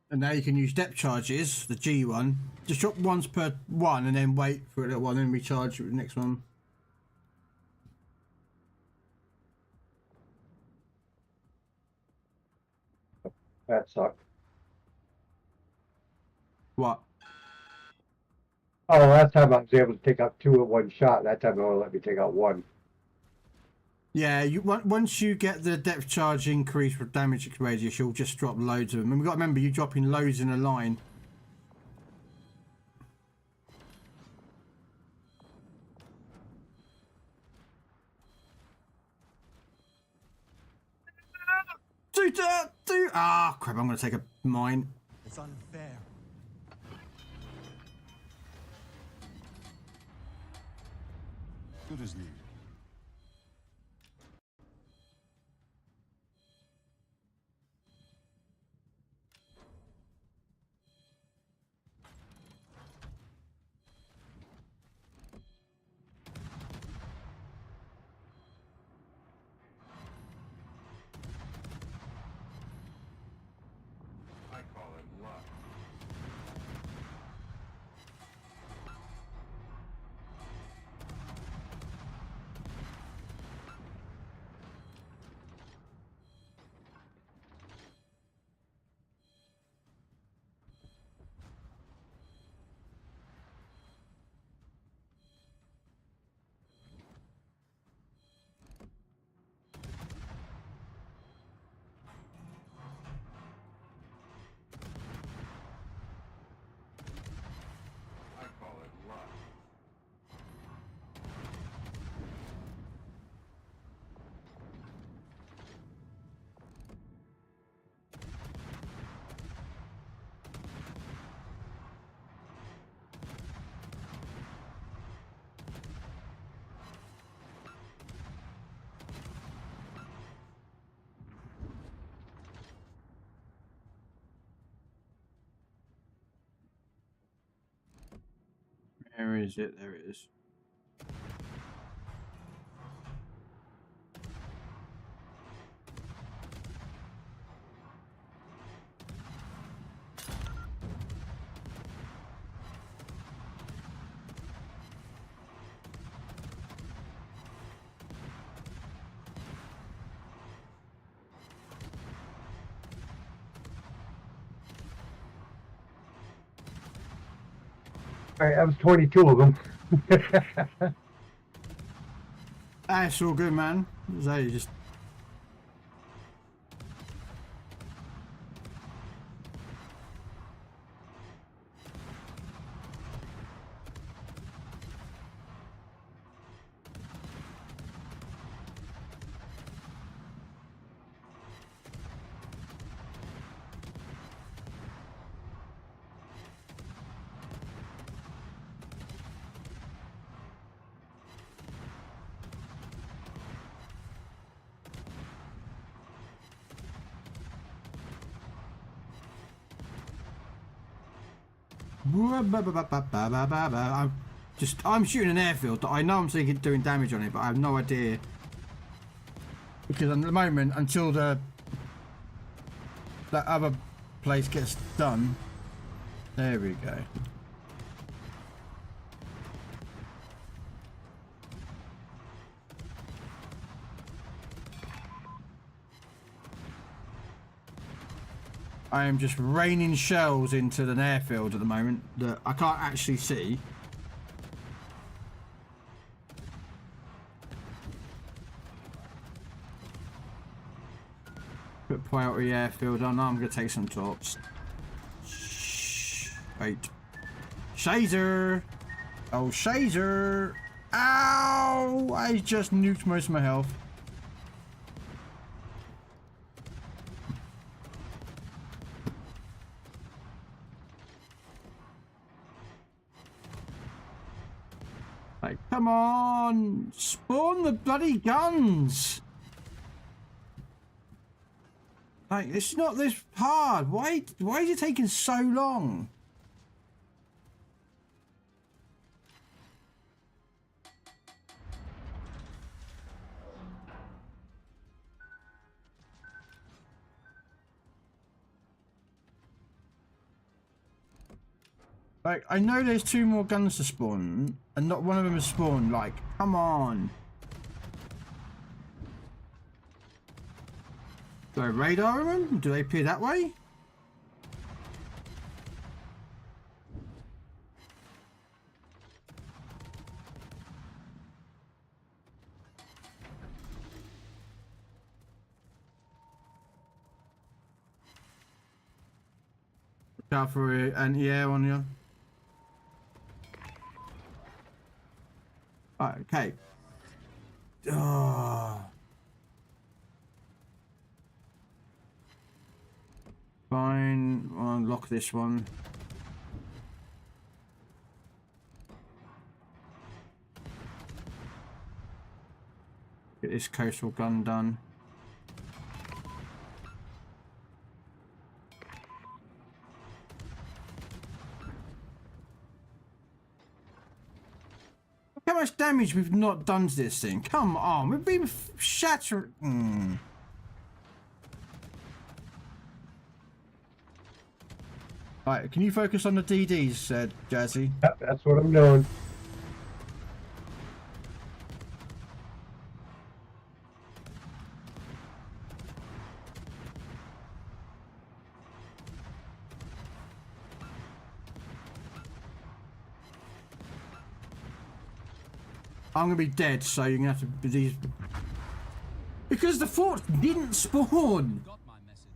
And now you can use depth charges, the G one. Just drop once per one and then wait for a little while, then recharge with the next one. That sucked. What? Oh, last time I was able to take out two at one shot. That time they only let me take out one. Yeah, once you get the depth charge increase for damage radius, you'll just drop loads of them. And we've got to remember, you're dropping loads in a line. Ah, crap, I'm going to take a mine. It's unfair. good as new. I call it luck. I call it luck. Where is it? There it is. Alright, that was 22 of them. That's all good, man. So just I'm shooting an airfield that I know I'm thinking doing damage on it, but I have no idea because at the moment until that other place gets done. There we go. I am just raining shells into an airfield at the moment that I can't actually see. Put priority airfield on. I'm going to take some torps. Shh. Wait. Shazer! Oh, Shazer! Ow! I just nuked most of my health. Like, come on! Spawn the bloody guns! Like, it's not this hard. Why is it taking so long? Like, I know there's 2 more guns to spawn, and not one of them has spawned. Like, come on. Do I radar them? Do they appear that way? Look out for an anti-air on you. Right, okay. Oh. Fine. I'll unlock this one. Get this coastal gun done. Look how much damage we've not done to this thing. Come on, we've been shattered. Right, can you focus on the DDs, Jazzy? Yep, that's what I'm doing. I'm gonna be dead, so you're gonna have to be these. Because the fort didn't spawn! Got my message.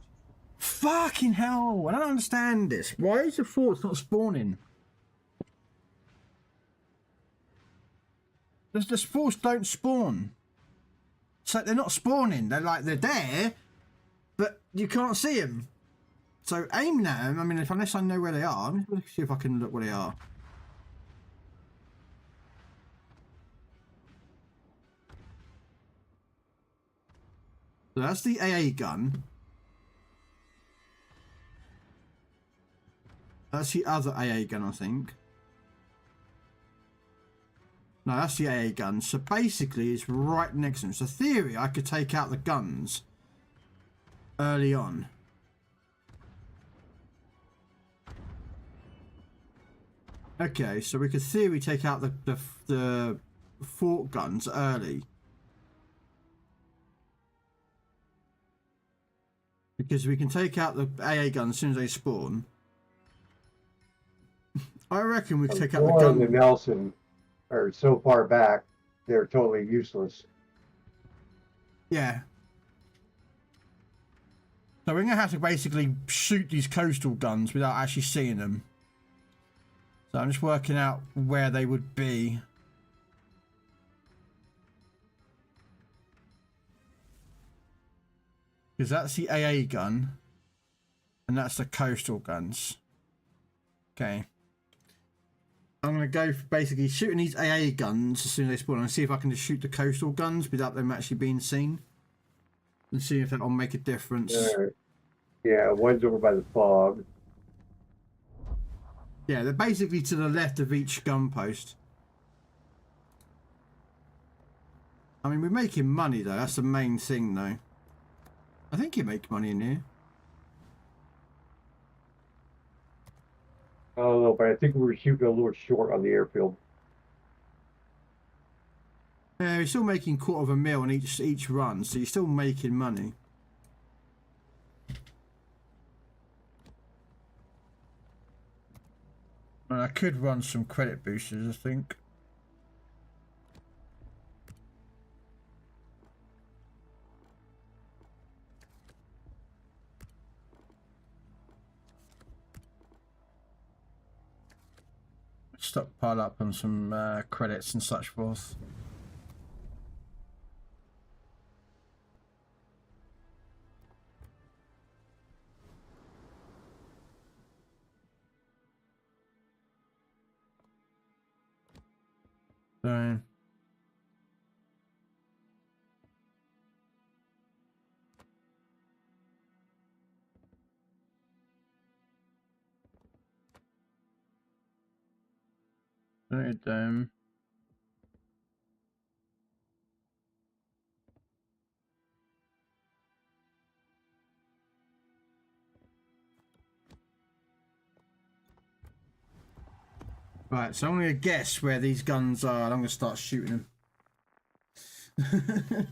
Fucking hell! I don't understand this. Why is the forts not spawning? The forts don't spawn. So they're not spawning. They're like, they're there, but you can't see them. So aiming at them, I mean, unless I know where they are, let me see if I can look where they are. So that's the AA gun. That's the other AA gun, I think. No, that's the AA gun. So basically, it's right next to them. So theory, I could take out the guns early on. Okay, so we could theory take out the fort guns early. Because we can take out the AA guns as soon as they spawn. I reckon we can take out the gun. The Nelson are so far back, they're totally useless. Yeah. So we're going to have to basically shoot these coastal guns without actually seeing them. So I'm just working out where they would be. Because that's the AA gun. And that's the coastal guns. Okay. I'm going to go for basically shooting these AA guns as soon as they spawn and see if I can just shoot the coastal guns without them actually being seen. And see if that'll make a difference. Yeah, one's over by the fog. Yeah, they're basically to the left of each gun post. I mean, we're making money though. That's the main thing though. I think you make money in here. I don't know, but I think we were shooting a little short on the airfield. Yeah, we're still making $250,000 on each run, so you're still making money. And I could run some credit boosters, I think. Stockpile up on some credits and such forth. So Dome. Right, so I'm going to guess where these guns are and I'm going to start shooting them.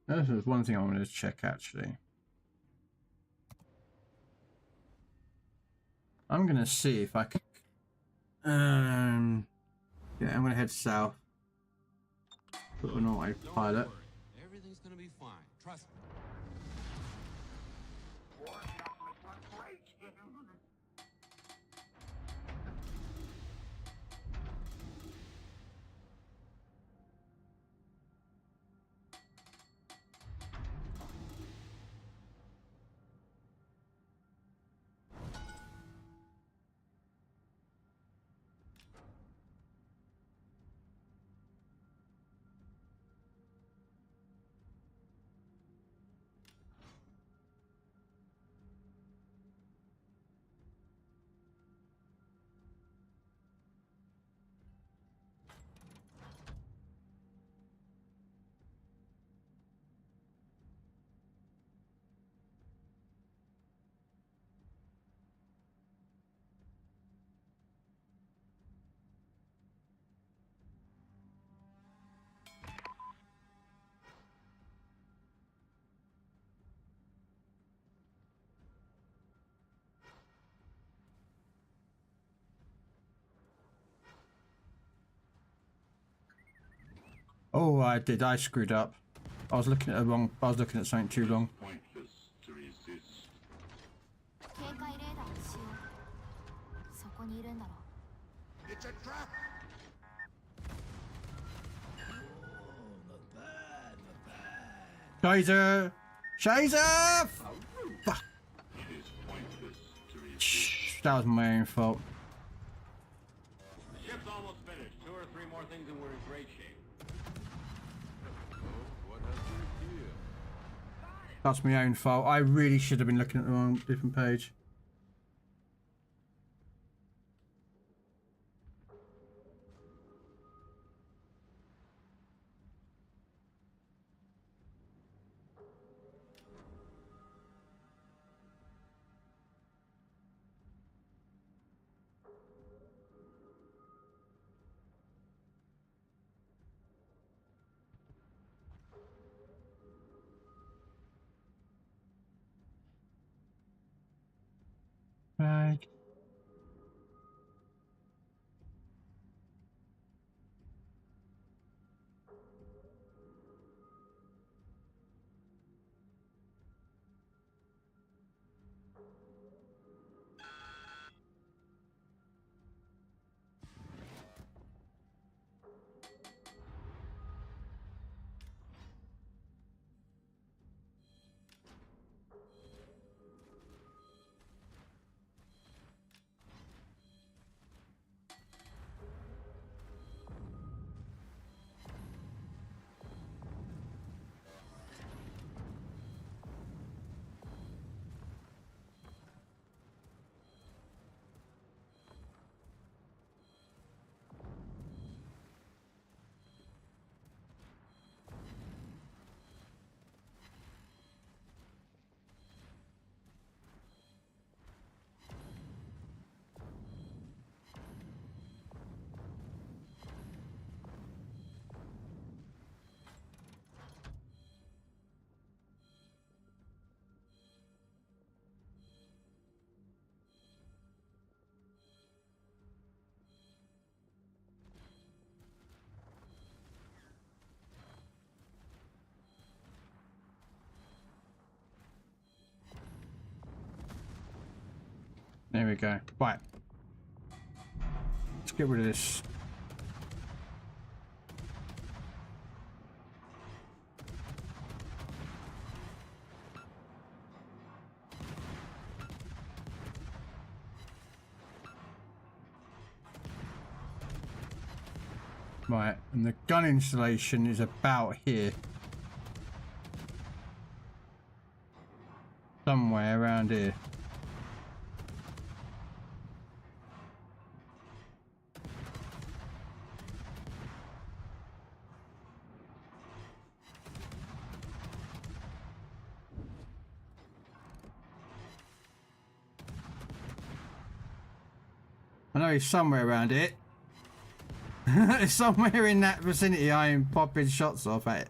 This is one thing I wanted to check actually. I'm gonna see if I can. Yeah, I'm gonna head south. Put an autopilot. Everything's gonna be fine. Trust me. Oh, I did. I screwed up. I was looking at the wrong. I was looking at something too long. Pointless to resist. 警戒レーダーを使用。そこにいるんだろう。 It's a trap! Shazer! Shazer! Fuck. It is pointless to resist. Shh, that was my own fault. The ship's almost finished. 2 or 3 more things and we're in great shape. That's my own fault. I really should have been looking at the wrong different page. Right. There we go. Right. Let's get rid of this. Right, and the gun installation is about here. Somewhere around here. I know he's somewhere around it. Somewhere in that vicinity I am popping shots off at it.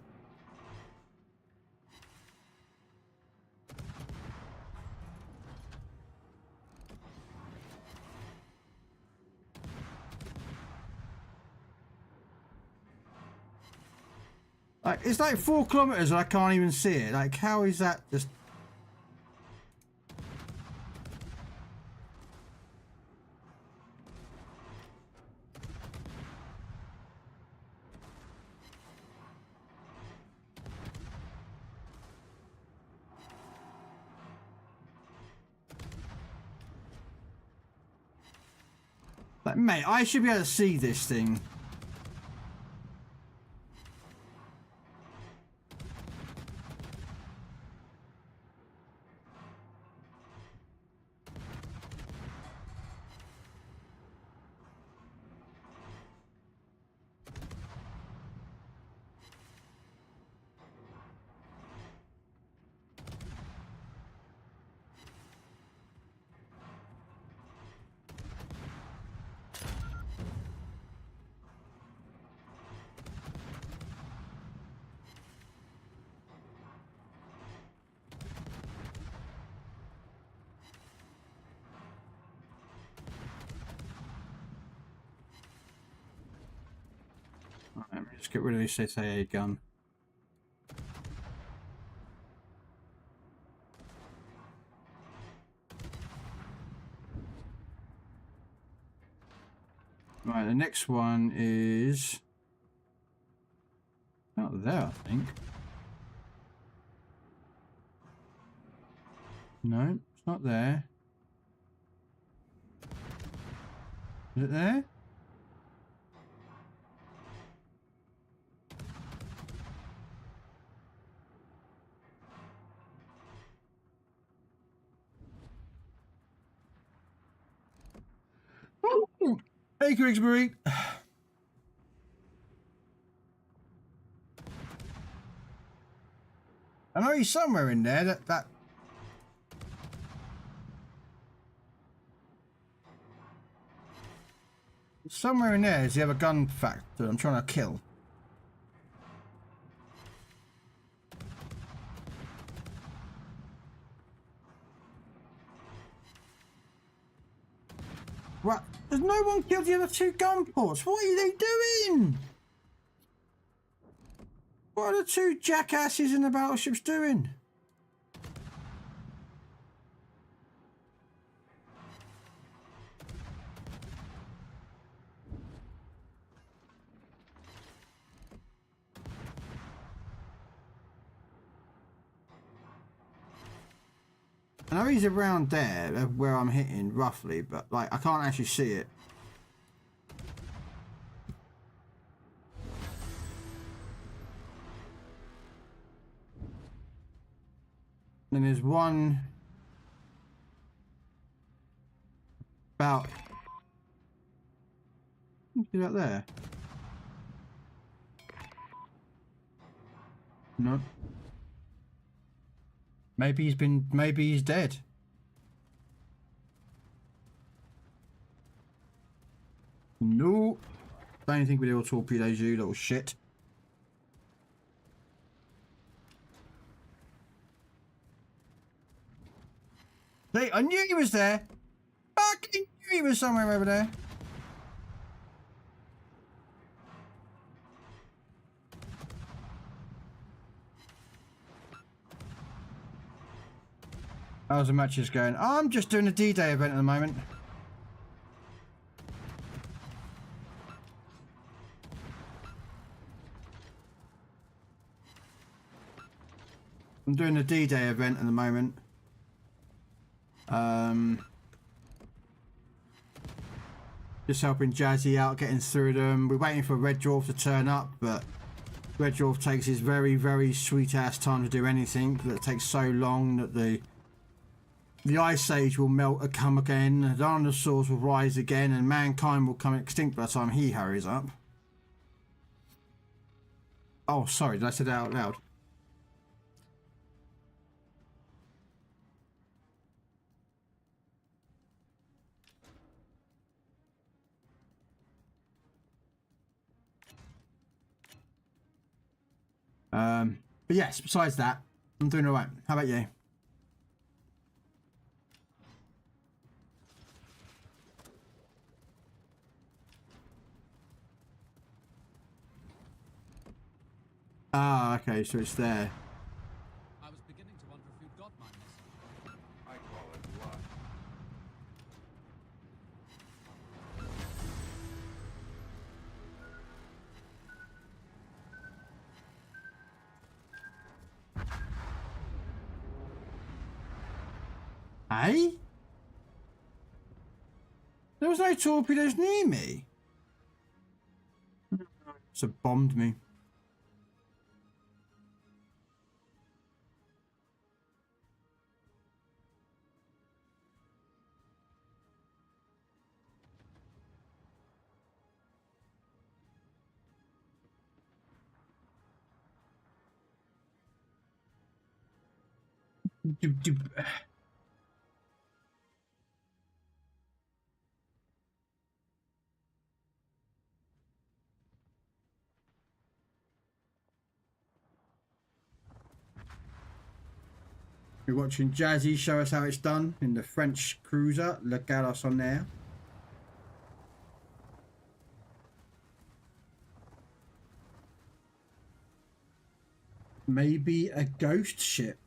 Like, it's like 4 kilometers and I can't even see it. Like, how is that just... Like, mate, I should be able to see this thing. Right, Let's get rid of this SAA gun. Right, the next one is out there, I think. No, it's not there. Is it there? Oh. Hey, Grigsbury. I know he's somewhere in there. That. Somewhere in there is the other gun factor I'm trying to kill. What? There's no one killed the other two gun ports. What are they doing? What are the two jackasses in the battleships doing? I know he's around there where I'm hitting roughly, but like I can't actually see it. Then there's one about see that there. No. Maybe he's dead. No. Don't think with your torpedoes, you little shit. Hey, I knew he was there. Fucking knew he was somewhere over there. How's the matches going? I'm just doing a D-Day event at the moment. I'm doing a D-Day event at the moment. Just helping Jazzy out, getting through them. We're waiting for Red Dwarf to turn up, but Red Dwarf takes his very, very sweet ass time to do anything. That it takes so long that the Ice Age will melt and come again, the dinosaurs will rise again, and mankind will come extinct by the time he hurries up. Oh, sorry, did I say that out loud? But yes, besides that, I'm doing alright. How about you? Ah, okay, so it's there. I was beginning to wonder if you'd got my message. I call it luck. Eh? There was no torpedoes near me. So bombed me. We're watching Jazzy show us how it's done in the French cruiser Le Galos on there. Maybe a ghost ship.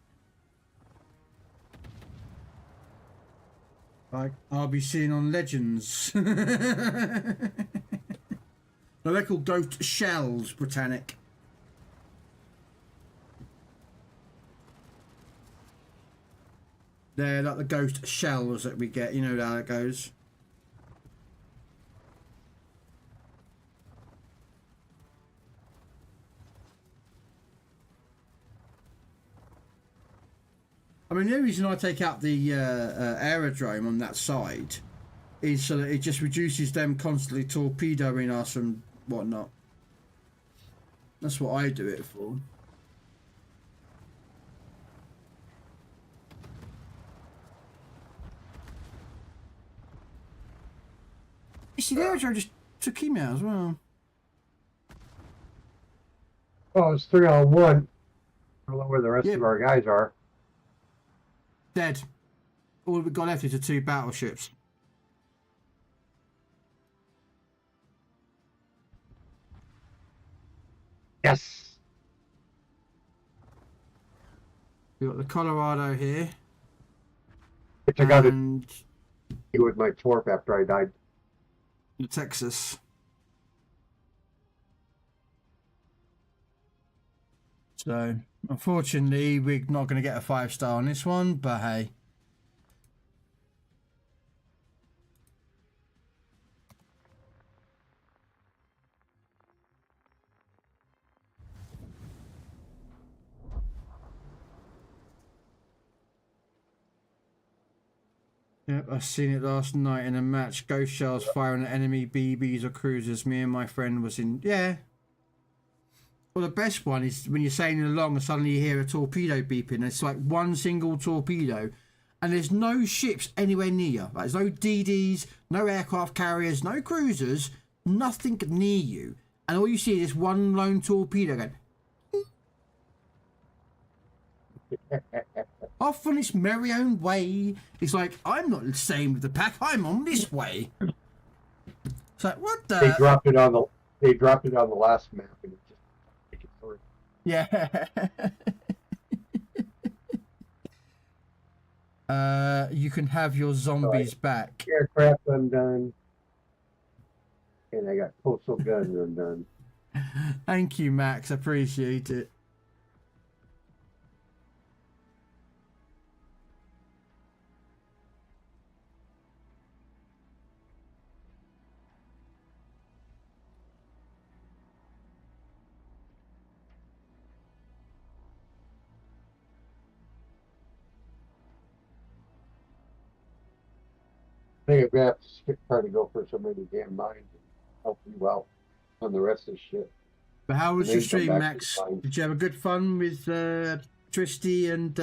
Like I'll be seeing on Legends. No, they're called ghost shells, Britannic. They're like the ghost shells that we get. You know how it goes. I mean, the only reason I take out the aerodrome on that side is so that it just reduces them constantly torpedoing us and whatnot. That's what I do it for. You see, the aerodrome just took him out as well. Oh, it's 3-on-1. I don't know where the rest of our guys are. Dead. All we've got left is the 2 battleships. Yes. We've got the Colorado here. Which I got to do with my torp after I died. The Texas. So, unfortunately, we're not going to get a 5-star on this one, but hey. Yep, I seen it last night in a match. Ghost shells firing at enemy BBs or cruisers. Me and my friend was in... Yeah. Well, the best one is when you're sailing along and suddenly you hear a torpedo beeping. It's like one single torpedo. And there's no ships anywhere near you. Like, there's no DDs, no aircraft carriers, no cruisers. Nothing near you. And all you see is one lone torpedo going... off on its merry own way. It's like, I'm not staying with the pack, I'm on this way. It's like, what the... They dropped it on the last map and it just take it through. Yeah. You can have your zombies back. Aircraft undone. And I got postal guns undone. Thank you, Max. Appreciate it. I think I'm gonna have to skip trying to go for so many damn mines and help you out on the rest of the shit. But how was And your then come stream, back Max? to mines. Did you have a good fun with Tristy and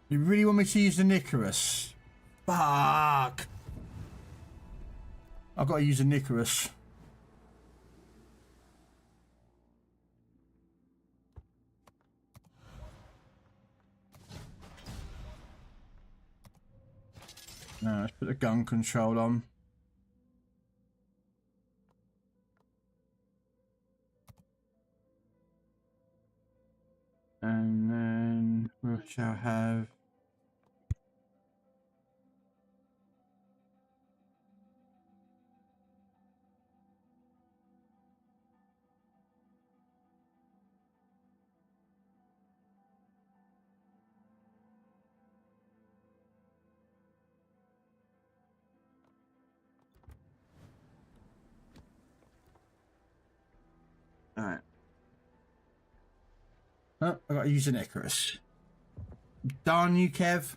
you really want me to use the Nicarus? Fuck! I've got to use the Nicarus. No, let's put the gun control on. And then we shall have... Alright. Oh, I got to use an Icarus. Darn you, Kev.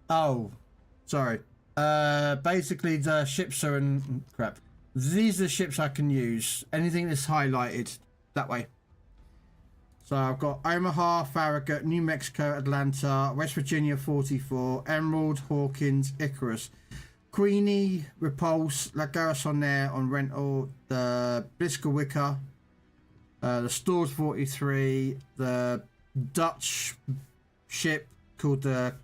Oh, sorry. Basically the ships are in crap. These are the ships I can use. Anything that's highlighted that way. So I've got Omaha, Farragut, New Mexico, Atlanta, West Virginia 44, Emerald, Hawkins, Icarus. Queenie, Repulse, Lagaris on there on rental, the Blisker Wicker, the Stores 43, the Dutch ship called the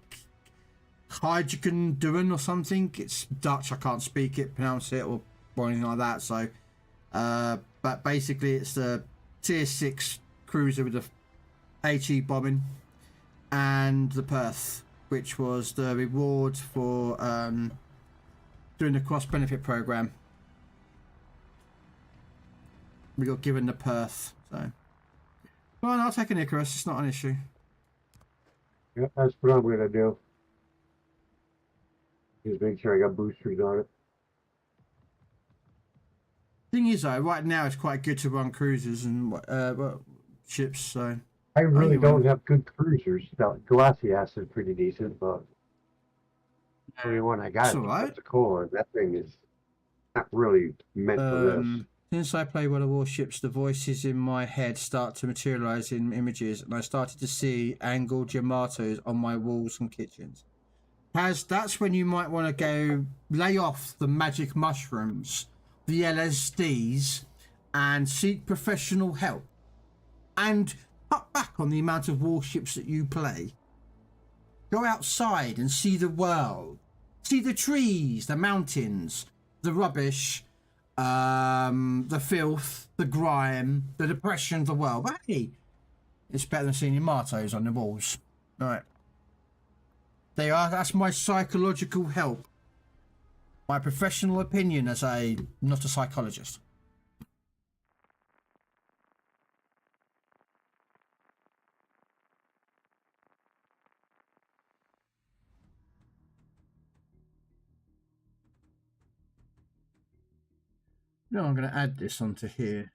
Hydrogen Duran or something. It's Dutch, I can't speak it, pronounce it, or anything like that. So, but basically, it's the tier 6 cruiser with the HE bombing, and the Perth, which was the reward for doing the cross benefit program. We got given the Perth, so well, I'll take an Icarus. It's not an issue. Yeah, that's what I'm gonna do. Just make sure I got boosters on it. Thing is, though, right now it's quite good to run cruisers and ships. So I really don't have good cruisers. Now, Glacias is pretty decent, but the only one I got is Pensacola, and that thing is not really meant for this. Since I play World of Warships, the voices in my head start to materialize in images, and I started to see angled Yamatos on my walls and kitchens. That's when you might want to go lay off the magic mushrooms, the LSDs, and seek professional help. And cut back on the amount of warships that you play. Go outside and see the world. See the trees, the mountains, the rubbish, the filth, the grime, the depression of the world. But hey, it's better than seeing Yamatos on the walls. Right. That's my psychological help. My professional opinion as not a psychologist. No, I'm going to add this onto here.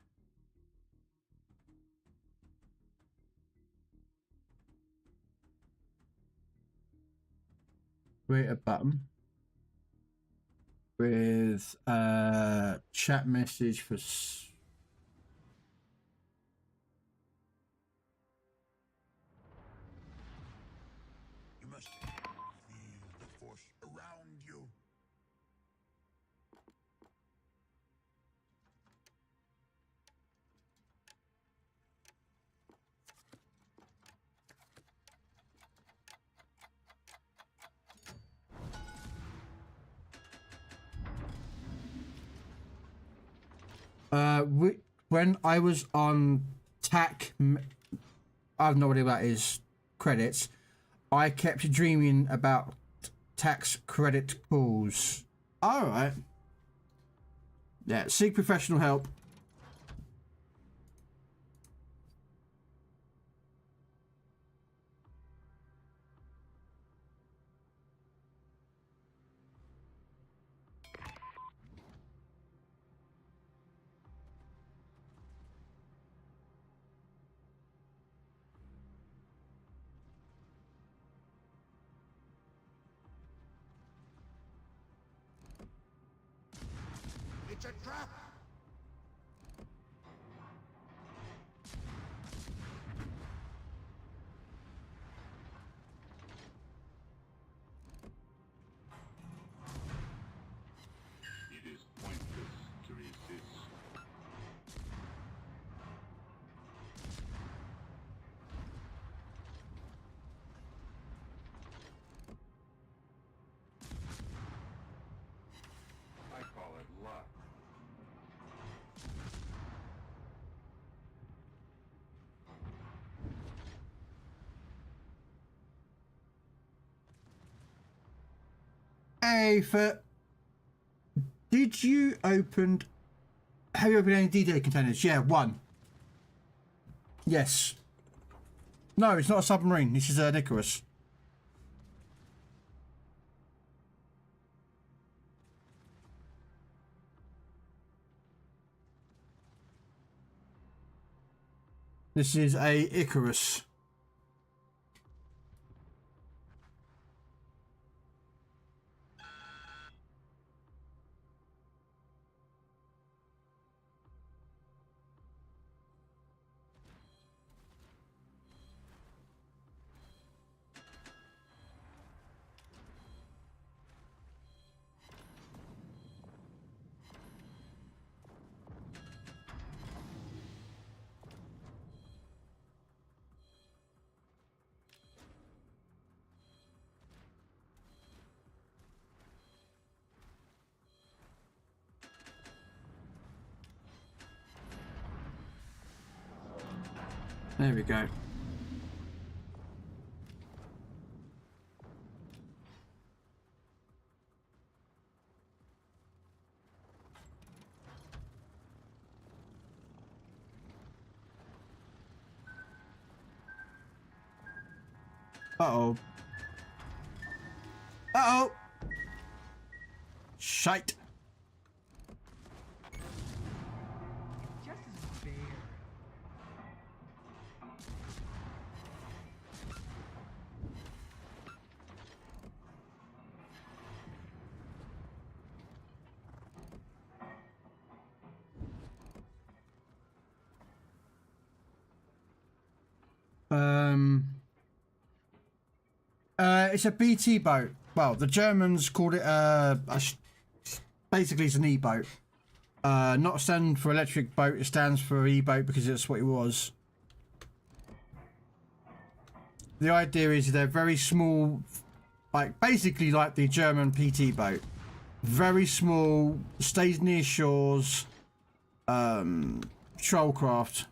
Create a button with chat message for You must feel the force around you. when I was on TAC, I have no idea what that is, credits, I kept dreaming about tax credit calls. Alright. Yeah, seek professional help. It's a trap! It is pointless to resist. I call it luck. Hey, did you open... Have you opened any D-Day containers? Yeah, one. Yes. No, it's not a submarine. This is an Icarus. This is a Icarus. There we go. Uh-oh. Uh-oh! Shite. It's a BT boat. Well, the Germans called it basically it's an E-boat. Not stand for electric boat, it stands for E-boat because that's what it was. The idea is they're very small, like basically like the German PT boat. Very small, stays near shores, trollcraft.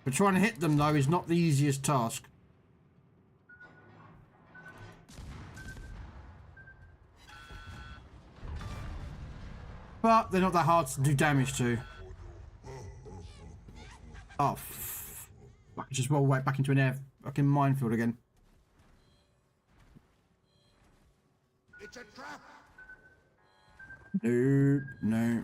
But trying to hit them though is not the easiest task. But they're not that hard to do damage to. Oh, I can just roll right back into an fucking minefield again. It's a trap. No, no.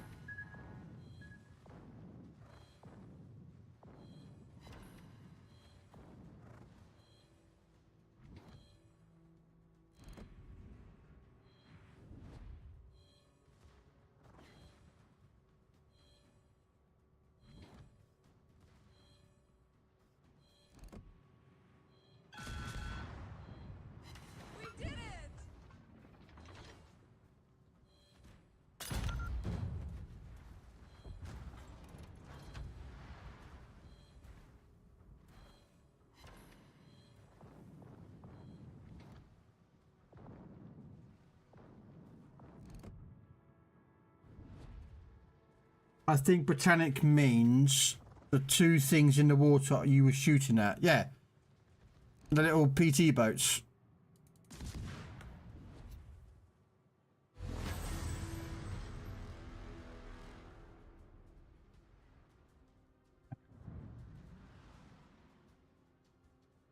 I think Britannic means the two things in the water you were shooting at. Yeah. The little PT boats.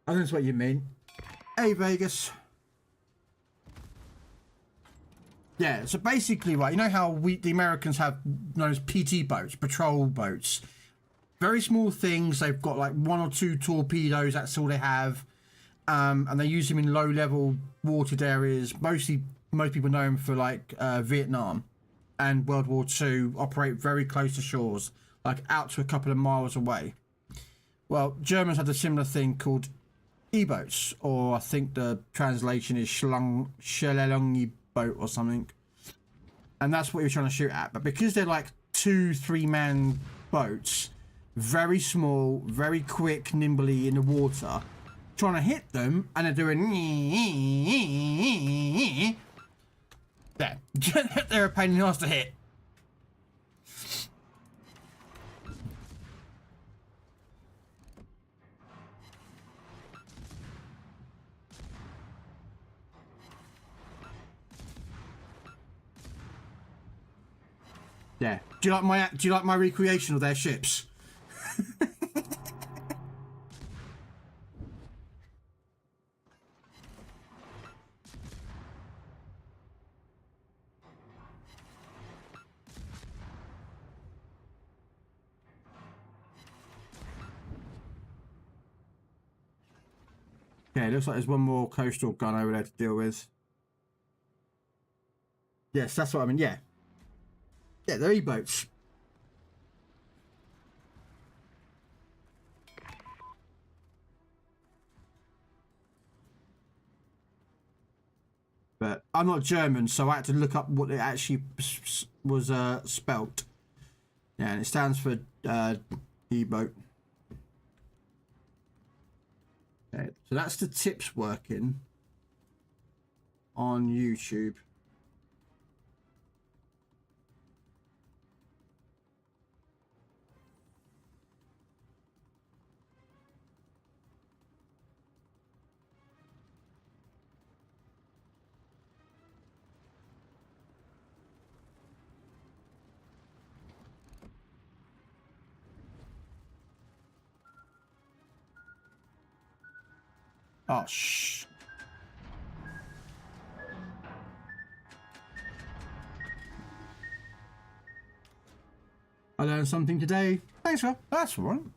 I think that's what you mean. Hey, Vegas. Yeah, so basically, right, you know how the Americans have those PT boats, patrol boats. Very small things. They've got like 1 or 2 torpedoes. That's all they have. And they use them in low-level watered areas. Most people know them for like Vietnam and World War II. Operate very close to shores, like out to a couple of miles away. Well, Germans had a similar thing called E-boats, or I think the translation is Schlelungi boat or something. And that's what you're trying to shoot at. But because they're like 2-3-man boats, very small, very quick, nimbly in the water, trying to hit them, and they're doing there. They're a pain in the ass to hit. Yeah. Do you like my recreation of their ships? Okay, looks like there's one more coastal gun over there to deal with. Yes, that's what I mean. Yeah. Yeah, they're E-boats. But I'm not German, so I had to look up what it actually was spelt. Yeah, and it stands for E-boat. Okay, so that's the tips working on YouTube. Oh, shh. I learned something today. Thanks, sir. That's all right. You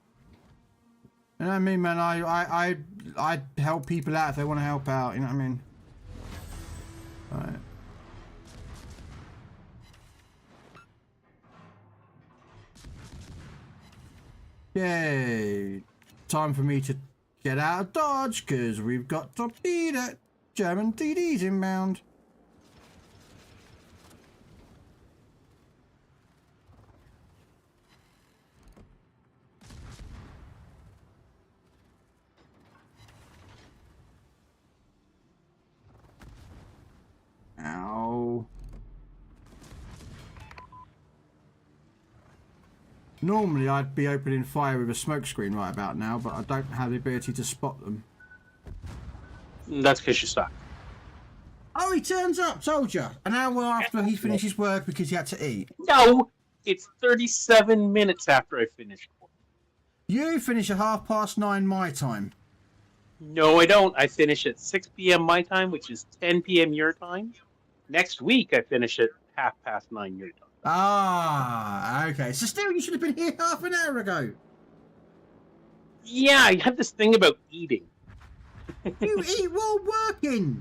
know what I mean, man? I help people out if they want to help out. You know what I mean? All right. Yay. Time for me to get out of Dodge, because we've got torpedo German TDs inbound. Ow. Normally I'd be opening fire with a smoke screen right about now, but I don't have the ability to spot them. That's because you suck. Oh, he turns up, told you. An hour after he finishes work because he had to eat. No, it's 37 minutes after I finish work. You finish at 9:30 my time. No, I don't. I finish at 6 p.m. my time, which is 10 p.m. your time. Next week, I finish at 9:30 your time. Ah, okay. So still, you should have been here half an hour ago. Yeah, I have this thing about eating. You eat while working.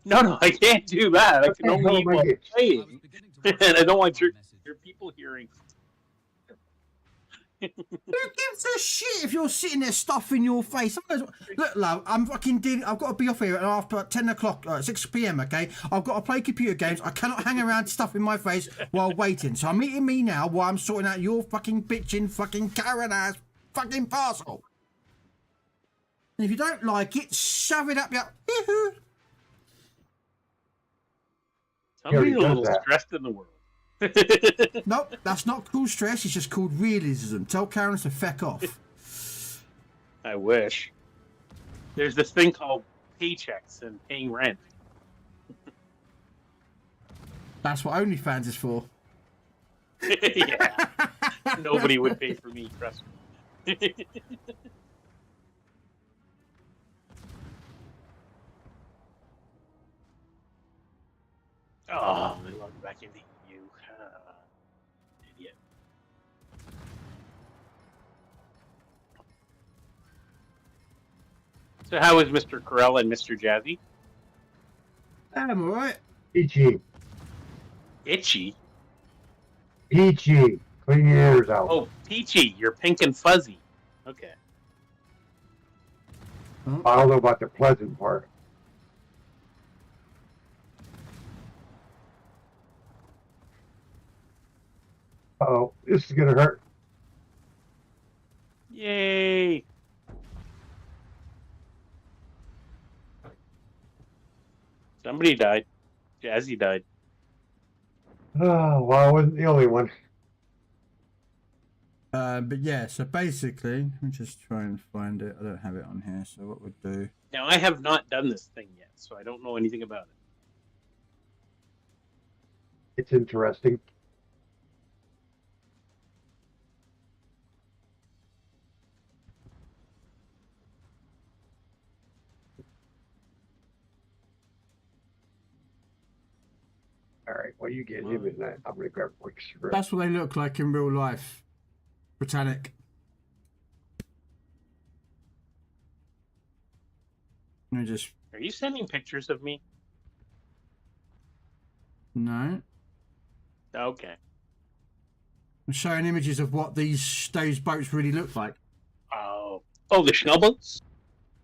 No, I can't do that. I can only eat while playing. And I don't want your people hearing. Who gives a shit if you're sitting there stuffing your face? Look, love, I'm fucking dealing. I've got to be off here after 10 o'clock, 6 p.m. Okay, I've got to play computer games. I cannot hang around stuffing my face while waiting. So I'm eating me now while I'm sorting out your fucking bitching fucking Karen ass fucking parcel. And if you don't like it, shove it up your. I'm being a little stressed in the world. Nope, that's not called stress. It's just called realism. Tell Karen to feck off. I wish. There's this thing called paychecks and paying rent. That's what OnlyFans is for. Yeah. Nobody would pay for me, trust me. Oh, I logged back into EU. Idiot. So how is Mr. Krell and Mr. Jazzy? I'm alright. Peachy. Itchy? Peachy. Clean your ears out. Oh, Peachy, you're pink and fuzzy. Okay. I don't know about the pleasant part. Uh-oh, this is gonna hurt. Yay! Somebody died. Jazzy died. Oh, well, I wasn't the only one. But yeah, so basically, let me just try and find it. I don't have it on here, so what we'll do. Now, I have not done this thing yet, so I don't know anything about it. It's interesting. All right, well, you get him in that. I'm going to grab a quick cigarette. That's what they look like in real life. Britannic. Let me just. Are you sending pictures of me? No. Okay. I'm showing images of what those boats really look like. Oh, the Schnell boats?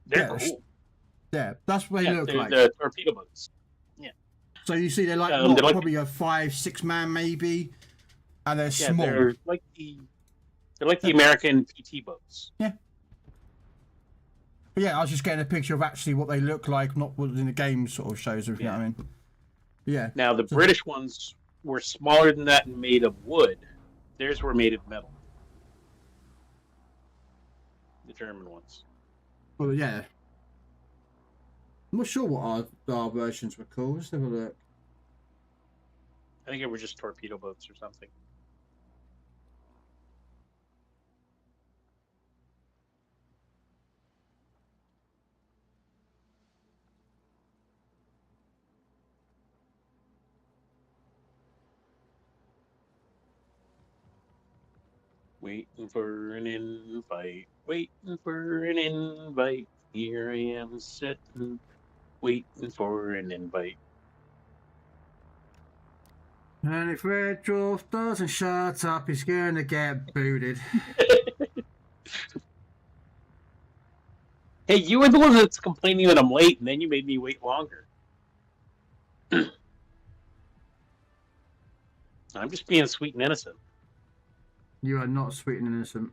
They're cool. Yeah, that's what they look like. The torpedo boats. Yeah. So you see, they're like, probably a 5-6 man maybe, and they're small. They're like the American PT boats. Yeah. But yeah, I was just getting a picture of actually what they look like, not what in the game sort of shows. If you know what I mean. Yeah. Now the British ones were smaller than that and made of wood. Theirs were made of metal. The German ones. Well, yeah. I'm not sure what our versions were called. Let's have a look. I think it were just torpedo boats or something. Waiting for an invite. Waiting for an invite. Here I am sitting, waiting for an invite. And if Red Dwarf doesn't shut up, he's gonna get booted. Hey, you were the one that's complaining that I'm late, and then you made me wait longer. I'm just being sweet and innocent. You are not sweet and innocent.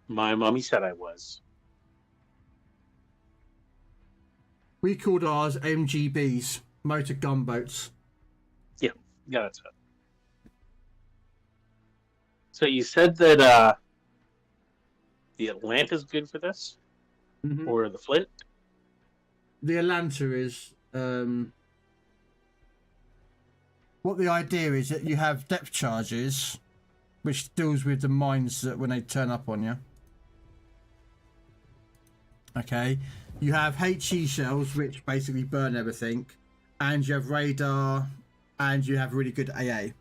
My mommy said I was. We called ours MGBs, motor gunboats. Yeah, that's it. So you said that the Atlanta's good for this? Mm-hmm. Or the Flint? The Atlanta is... what the idea is that you have depth charges, which deals with the mines that when they turn up on you. Okay. You have HE shells, which basically burn everything. And you have radar. And you have really good AA.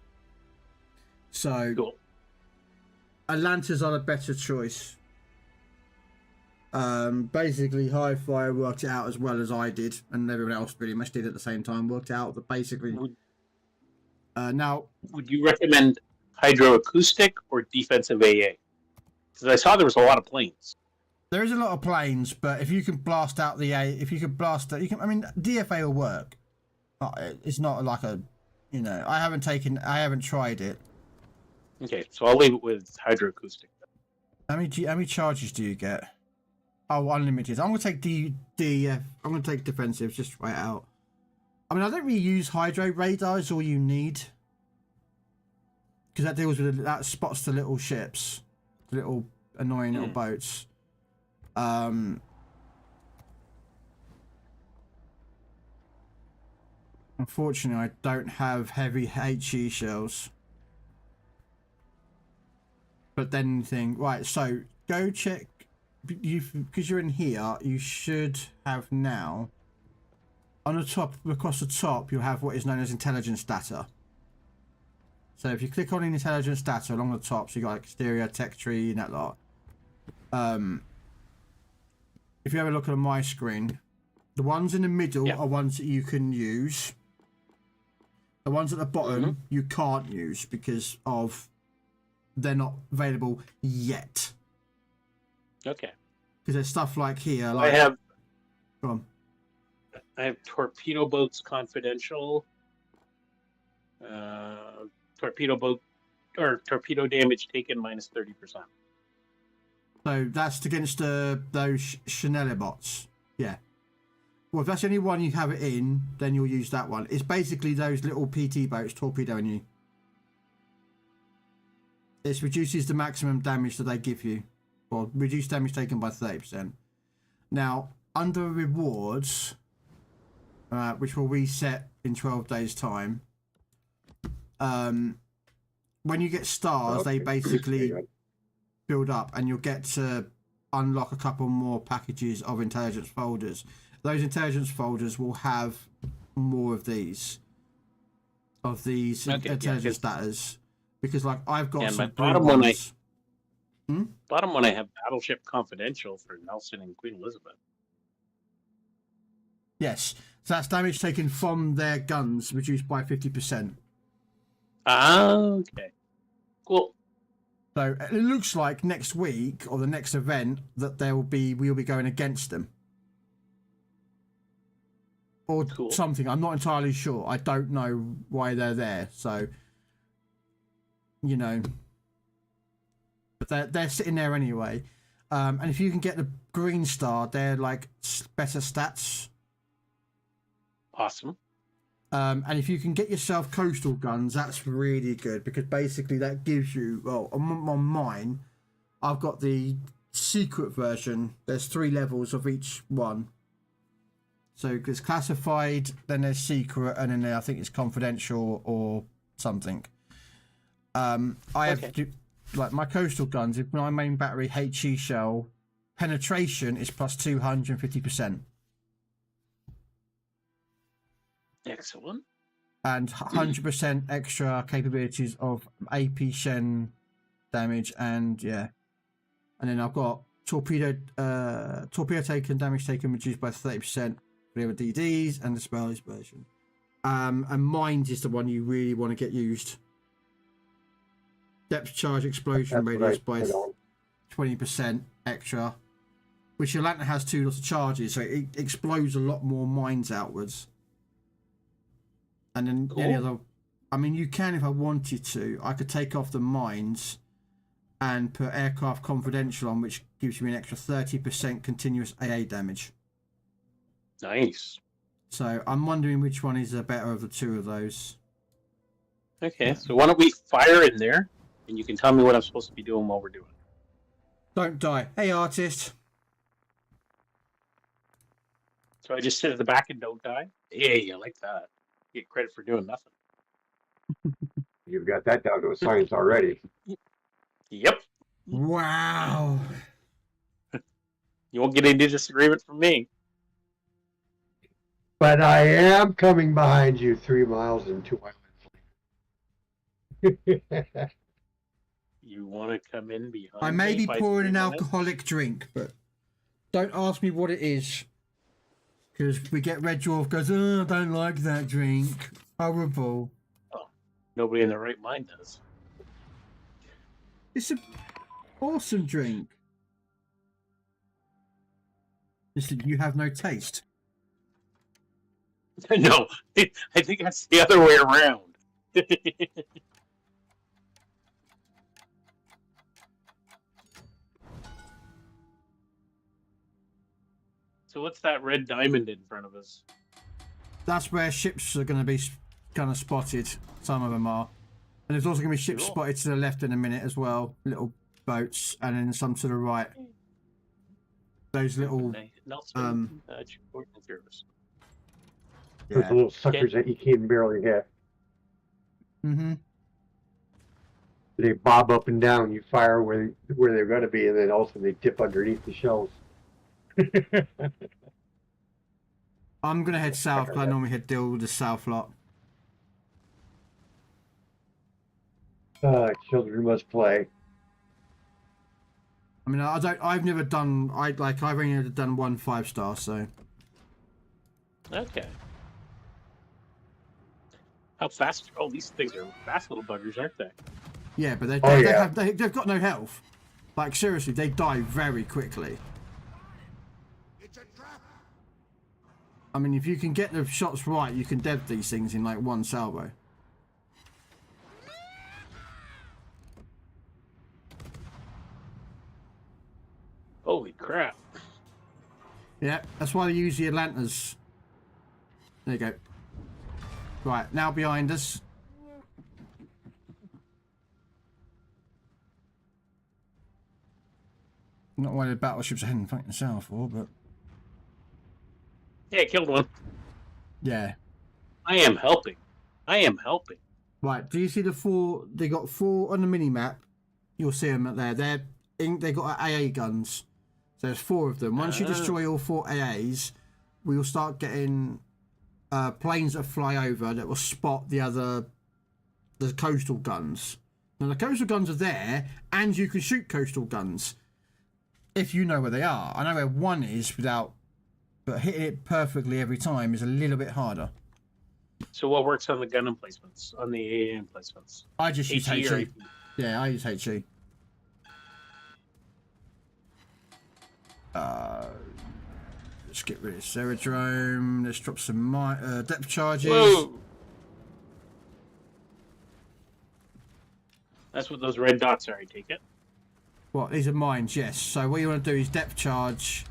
So... Cool. Atlantas are the better choice. Basically, Hi-Fi worked it out as well as I did, and everyone else pretty much did at the same time. Worked out that basically. Now, would you recommend hydroacoustic or defensive AA? Because I saw there was a lot of planes. There is a lot of planes, but if you can blast out the A, if you could blast it, you can. I mean, DFA will work. It's not like a, you know, I haven't tried it. Okay, so I'll leave it with hydroacoustic. How many charges do you get? Oh, unlimited. I'm gonna take I'm gonna take defensive. Just try it out. I mean, I don't really use hydro. Radar is all you need, because that deals with that spots the little ships, the little annoying little boats. Unfortunately, I don't have heavy HE shells. But then think, right, so go check, because you're in here, you should have now, on the top, across the top, you'll have what is known as intelligence data. So if you click on intelligence data along the top, so you got like exterior, tech tree, and that lot. If you have a look at my screen, the ones in the middle are ones that you can use. The ones at the bottom you can't use because of they're not available yet. Okay. Because there's stuff like here. Like, go on. I have torpedo boats confidential. Torpedo boat or torpedo damage taken minus 30%. So that's against those Chanel bots. Yeah. Well, if that's the only one you have it in, then you'll use that one. It's basically those little PT boats torpedoing you. It reduces the maximum damage that they give you. Or reduce damage taken by 30%. Now, under rewards, which will reset in 12 days' time, when you get stars, they basically build up, and you'll get to unlock a couple more packages of intelligence folders. Those intelligence folders will have more of these intelligence status, because like I've got some bottom one. Bottom one, I have Battleship Confidential for Nelson and Queen Elizabeth. Yes, so that's damage taken from their guns reduced by 50%. Okay, cool. So it looks like next week or the next event that we'll be going against them. Or something. I'm not entirely sure. I don't know why they're there. So, you know, but they're sitting there anyway. And if you can get the green star, they're like better stats. Awesome. And if you can get yourself coastal guns, that's really good, because basically that gives you, well, on mine, I've got the secret version. There's 3 levels of each one. So there's classified, then there's secret, and then I think it's confidential or something. I have, like my coastal guns, if my main battery HE shell, penetration is plus 250%. Excellent. And 100% extra capabilities of AP Shen damage, and yeah. And then I've got torpedo taken, damage taken reduced by 30% for the other DDs, and the spell dispersion. And mines is the one you really want to get used. Depth charge explosion radius by 20% extra, which your lantern has 2 lots of charges, so it explodes a lot more mines outwards. And then any other, I mean, you can if I wanted to. I could take off the mines and put aircraft confidential on, which gives me an extra 30% continuous AA damage. Nice. So I'm wondering which one is the better of the 2 of those. Okay, so why don't we fire in there, and you can tell me what I'm supposed to be doing while we're doing it. Don't die. Hey, artist. So I just sit at the back and don't die? Hey, I like that. Get credit for doing nothing. You've got that down to a science already. Yep. Wow. You won't get any disagreement from me. But I am coming behind you 3 miles and 2 islands. You want to come in behind I may me be by pouring 3 an minutes? alcoholic drink, but don't ask me what it is. Because we get Red Dwarf goes, oh, I don't like that drink. Horrible. Oh, nobody in their right mind does. It's an awesome drink. Listen, you have no taste. No, I think that's the other way around. So what's that red diamond in front of us? That's where ships are going to be kind of spotted. Some of them are. And there's also going to be ships spotted to the left in a minute as well. Little boats. And then some to the right. Those little... Those little suckers that you can barely hit. Mm-hmm. They bob up and down. You fire where they're going to be, and then also they dip underneath the shells. I'm going to head south, because I normally head deal with the south lot. Children must play. I mean, I've never done... I've only ever done 1 5-star, so... Okay. How fast? Oh, these things are fast little buggers, aren't they? Yeah, but they've got no health. Like, seriously, they die very quickly. I mean, if you can get the shots right, you can dev these things in, like, 1 salvo. Holy crap. Yeah, that's why they use the Atlantas. There you go. Right, now behind us. Not why the battleships are heading fucking south for, but... Yeah, killed one. Yeah. I am helping. I am helping. Right, do you see the 4? They got 4 on the mini-map. You'll see them there. They got AA guns. So there's 4 of them. Once you destroy all 4 AAs, we'll start getting planes that fly over that will spot the coastal guns. Now the coastal guns are there, and you can shoot coastal guns if you know where they are. I know where 1 is but hitting it perfectly every time is a little bit harder. So what works on the gun emplacements, on the AA emplacements? I just use HE. HE. Yeah, I use HE. Let's get rid of this aerodrome. Let's drop some depth charges. Whoa! That's what those red dots are, I take it. What, these are mines, yes. So what you want to do is depth charge.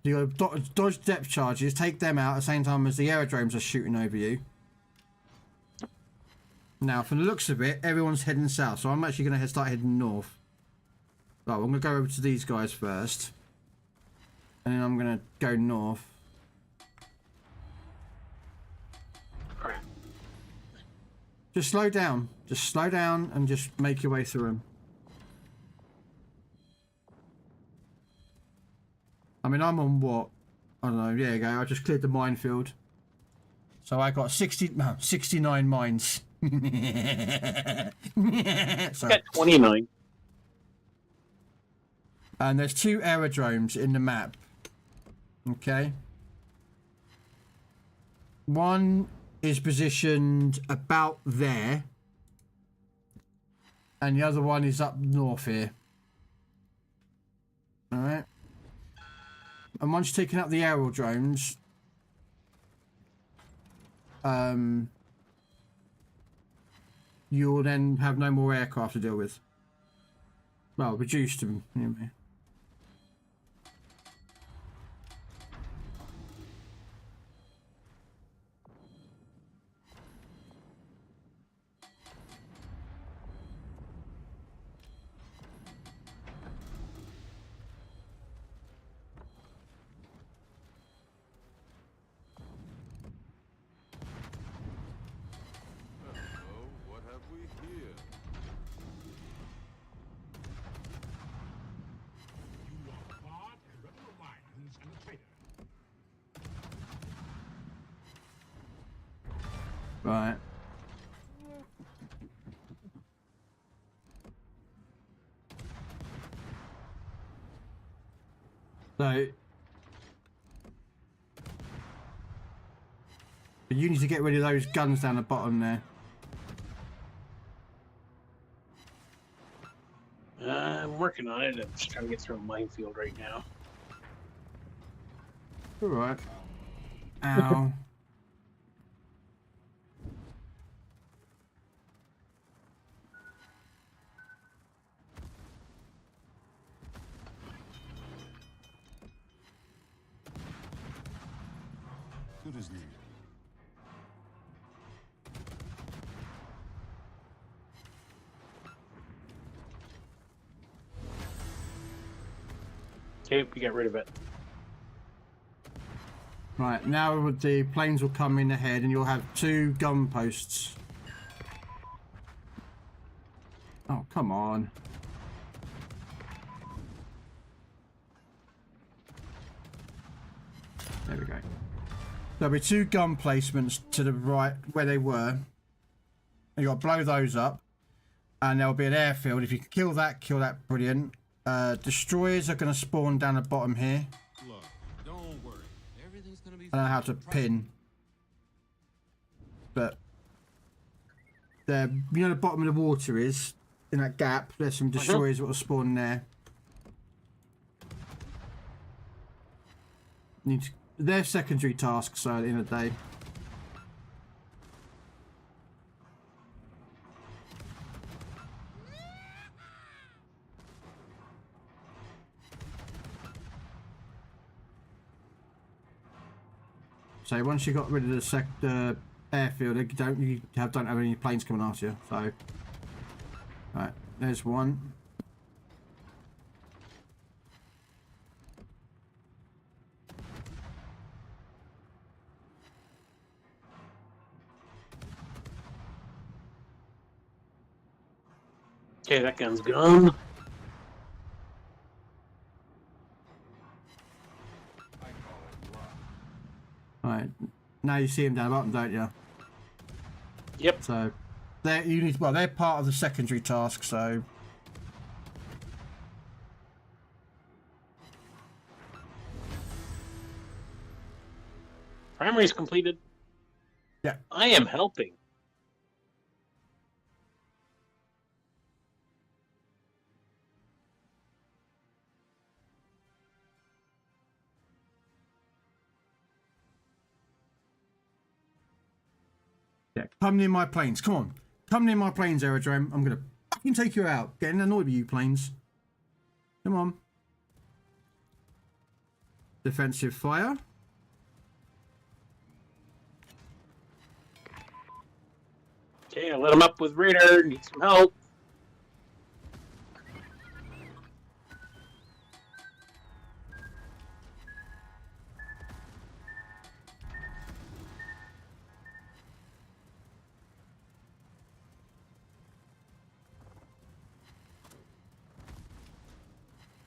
You got to dodge depth charges, take them out at the same time as the aerodromes are shooting over you. Now, from the looks of it, everyone's heading south, so I'm actually going to start heading north. Right, I'm going to go over to these guys first. And then I'm going to go north. Just slow down. Just slow down and just make your way through them. I mean, I'm on what? I don't know. Yeah, you go. I just cleared the minefield. So I got 69 mines. So, Got 29. and there's 2 aerodromes in the map. Okay. One is positioned about there. And the other one is up north here. Alright. And once you've taken out the aerodromes, you'll then have no more aircraft to deal with. Well, reduced them, anyway. Right. So you need to get rid of those guns down the bottom there. I'm working on it. I'm just trying to get through a minefield right now. All right. Ow. Good as new. Okay, we got rid of it. Right, now the planes will come in ahead and you'll have 2 gun posts. Oh, come on. There we go. There'll be 2 gun placements to the right where they were. You got to blow those up. And there'll be an airfield. If you can kill that, brilliant. Destroyers are going to spawn down the bottom here. Look, don't worry. Everything's gonna be I don't know how to pin. But there, you know, the bottom of the water is in that gap. There's some destroyers that will spawn there. They're secondary tasks, so at the end of the day. So once you got rid of the airfield, you don't have any planes coming after you. So, right, there's one. Okay, that gun's gone. Right, now you see them down the bottom, don't you? Yep. So, they're part of the secondary task. So, Primary's completed. yeah. I am helping. Yeah, come near my planes. Come on. Come near my planes, aerodrome. I'm going to fucking take you out. Getting annoyed with you, planes. Come on. Defensive fire. Okay, I let him up with radar. Need some help.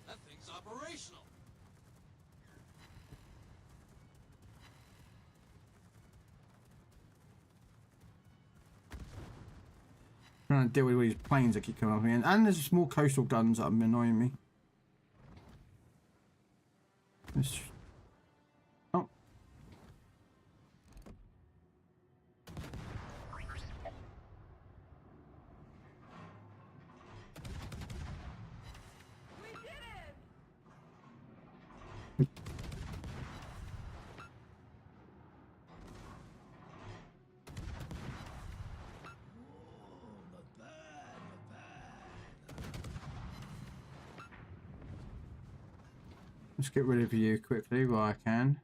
That thing's operational. Trying to deal with all these planes that keep coming up again. And there's small coastal guns that are annoying me. Oh. Let's get rid of you quickly while I can.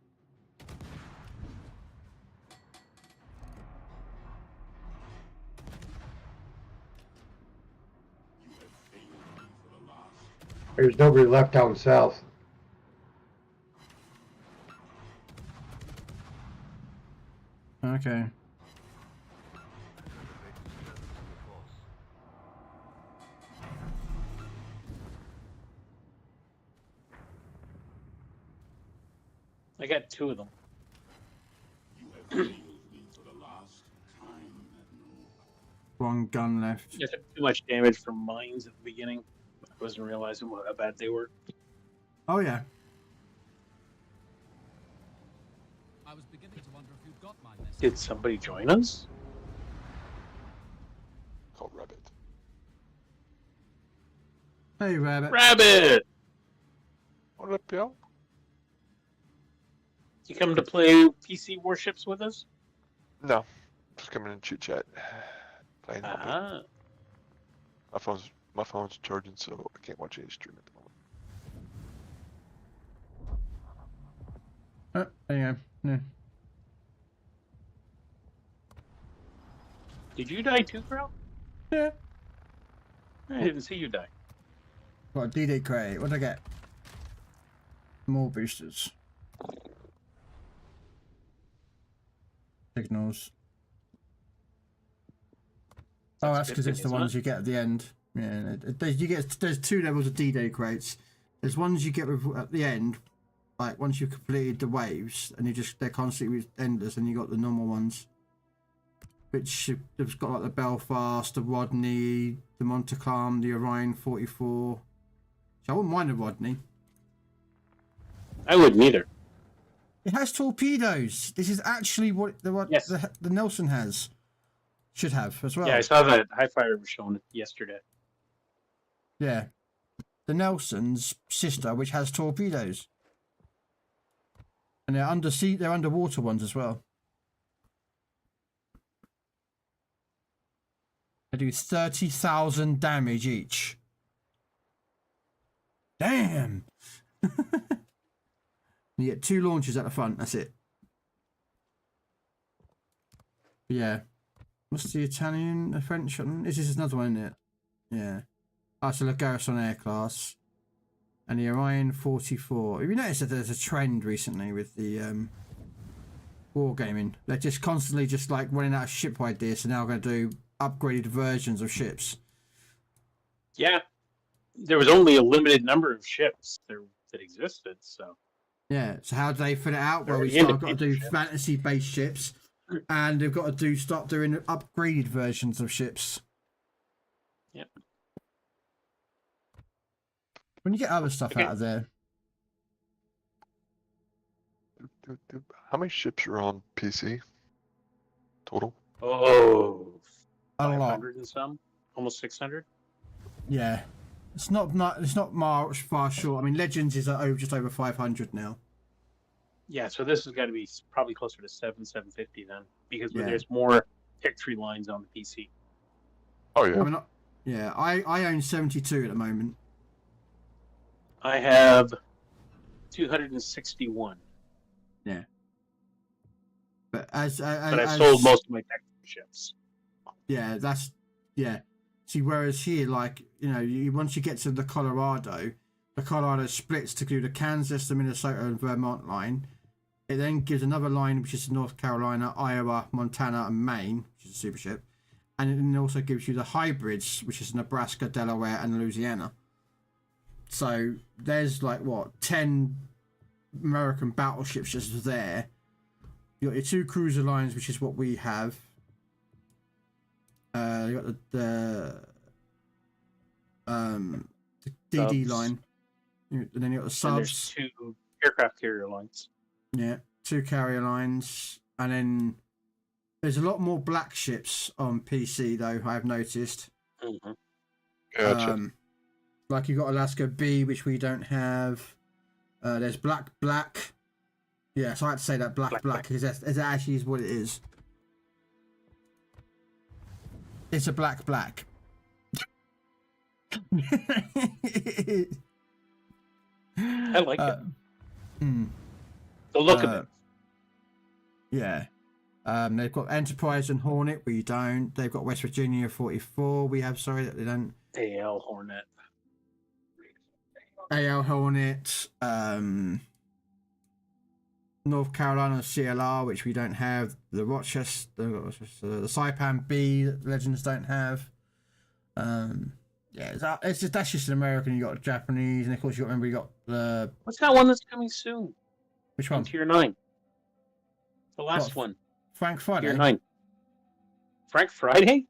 There's nobody left down south. Okay. I got 2 of them. One gun left. Just had too much damage from mines at the beginning. I wasn't realizing how bad they were. Oh yeah. I was beginning to wonder if you'd got my message. Did somebody join us? Called Rabbit. Hey Rabbit. Rabbit! What up, yo? You come to play PC Warships with us? No. Just coming in chit chat. Playing a bit. Ah. My phone's charging, so I can't watch any stream at the moment. There you go. Yeah. Did you die too, Krell? Yeah. I didn't see you die. What, D-Day crate? What did I get? More boosters. Signals. Oh, that's because it's the ones you get at the end. Yeah, there's 2 levels of D-Day crates. There's ones you get at the end, like once you've completed the waves, and they're constantly endless, and you got the normal ones, which have got like the Belfast, the Rodney, the Montcalm, the Orion 44. So I wouldn't mind a Rodney. I wouldn't either. It has torpedoes. This is actually what Yes. the Nelson has. Should have as well. Yeah, I saw that Hi-Fire was showing it yesterday. Yeah. The Nelson's sister, which has torpedoes. And they're underwater ones as well. They do 30,000 damage each. Damn! You get 2 launches at the front, that's it. Yeah. What's the Italian, the French one? This is another one, isn't it? Yeah. Oh, so the Garrison Air class. And the Orion 44. Have you noticed that there's a trend recently with the wargaming? They're just constantly just like running out of ship ideas, so now going to do upgraded versions of ships. Yeah. There was only a limited number of ships that existed, so... Yeah, so how do they fit it out? Well, Very we've got to do independent ships. fantasy-based ships, and they've got to start doing upgraded versions of ships. Yep. When you get other stuff out of there, How many ships are on PC? Total? Oh, a lot. 500 and some? Almost 600? Yeah, it's not far short. I mean, Legends is just over 500 now. Yeah, so this has got to be probably closer to 750 then, because Yeah. there's more victory lines on the PC. Oh, yeah. I mean, I own 72 at the moment. I have 261. Yeah. But But I've sold most of my tactical ships. Yeah, See, whereas here, like, once you get to the Colorado splits to do the Kansas, the Minnesota, and Vermont line. It then gives another line, which is North Carolina, Iowa, Montana, and Maine, which is a super ship. And it then also gives you the hybrids, which is Nebraska, Delaware, and Louisiana. So there's 10 American battleships just there. You got your 2 cruiser lines, which is what we have. You got the DD Subs. line, and then you got the And there's subs. 2 aircraft carrier lines. Yeah, 2 carrier lines, and then there's a lot more black ships on PC though. I've noticed. Mm-hmm. Gotcha. Like you got Alaska B, which we don't have. There's black. Yeah, so I had to say that black because that actually is what it is. It's a black. I like it. The look of it. Yeah. They've got Enterprise and Hornet. We don't. They've got West Virginia 44. We have. Sorry that they don't. AL Hornet. AL Hornet. North Carolina CLR, which we don't have. The Rochester, the Saipan B that Legends don't have. Yeah, that's just an American. You got Japanese, and of course you got. Remember, you got the. What's that one that's coming soon? Which one? Tier 9. The last one. Frank Friday. Tier 9. Frank Friday?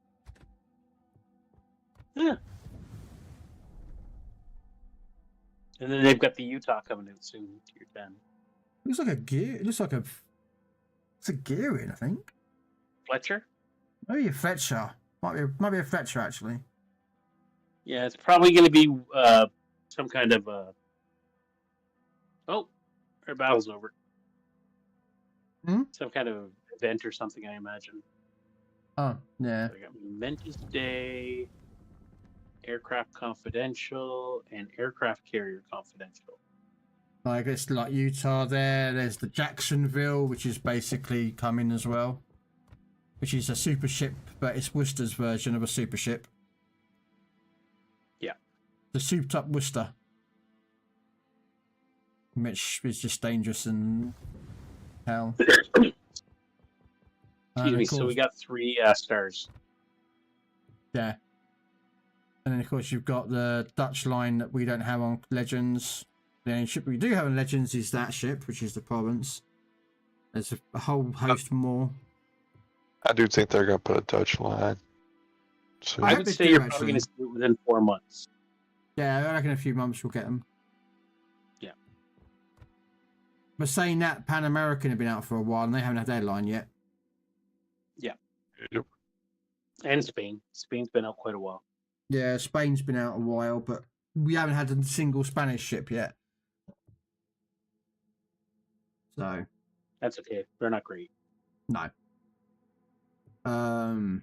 Yeah. And then they've got the Utah coming out soon, Tier 10. Looks like a gear. It looks like it's a gearing, I think. Fletcher? Maybe a Fletcher. Might be a Fletcher actually. Yeah, it's probably going to be some kind of oh, our battle's over. Some kind of event or something, I imagine. Oh, yeah. So I got Momentous Day, Aircraft Confidential, and Aircraft Carrier Confidential. Like it's like Utah there. There's the Jacksonville, which is basically coming as well. Which is a super ship, but it's Worcester's version of a super ship. Yeah. The souped up Worcester. Which is just dangerous and hell. Excuse me, so we got 3 stars. Yeah. And then of course you've got the Dutch line that we don't have on Legends. The only ship we do have on Legends is that ship, which is the Province. There's a whole host more. I do think they're going to put a Dutch line. So I would say you're probably going to see it within 4 months. Yeah, I reckon a few months we'll get them. Yeah. But saying that, Pan American have been out for a while and they haven't had their line yet. Yeah. Yep. And Spain. Spain's been out quite a while. Yeah, Spain's been out a while, but we haven't had a single Spanish ship yet. So. That's okay. They're not great. No. And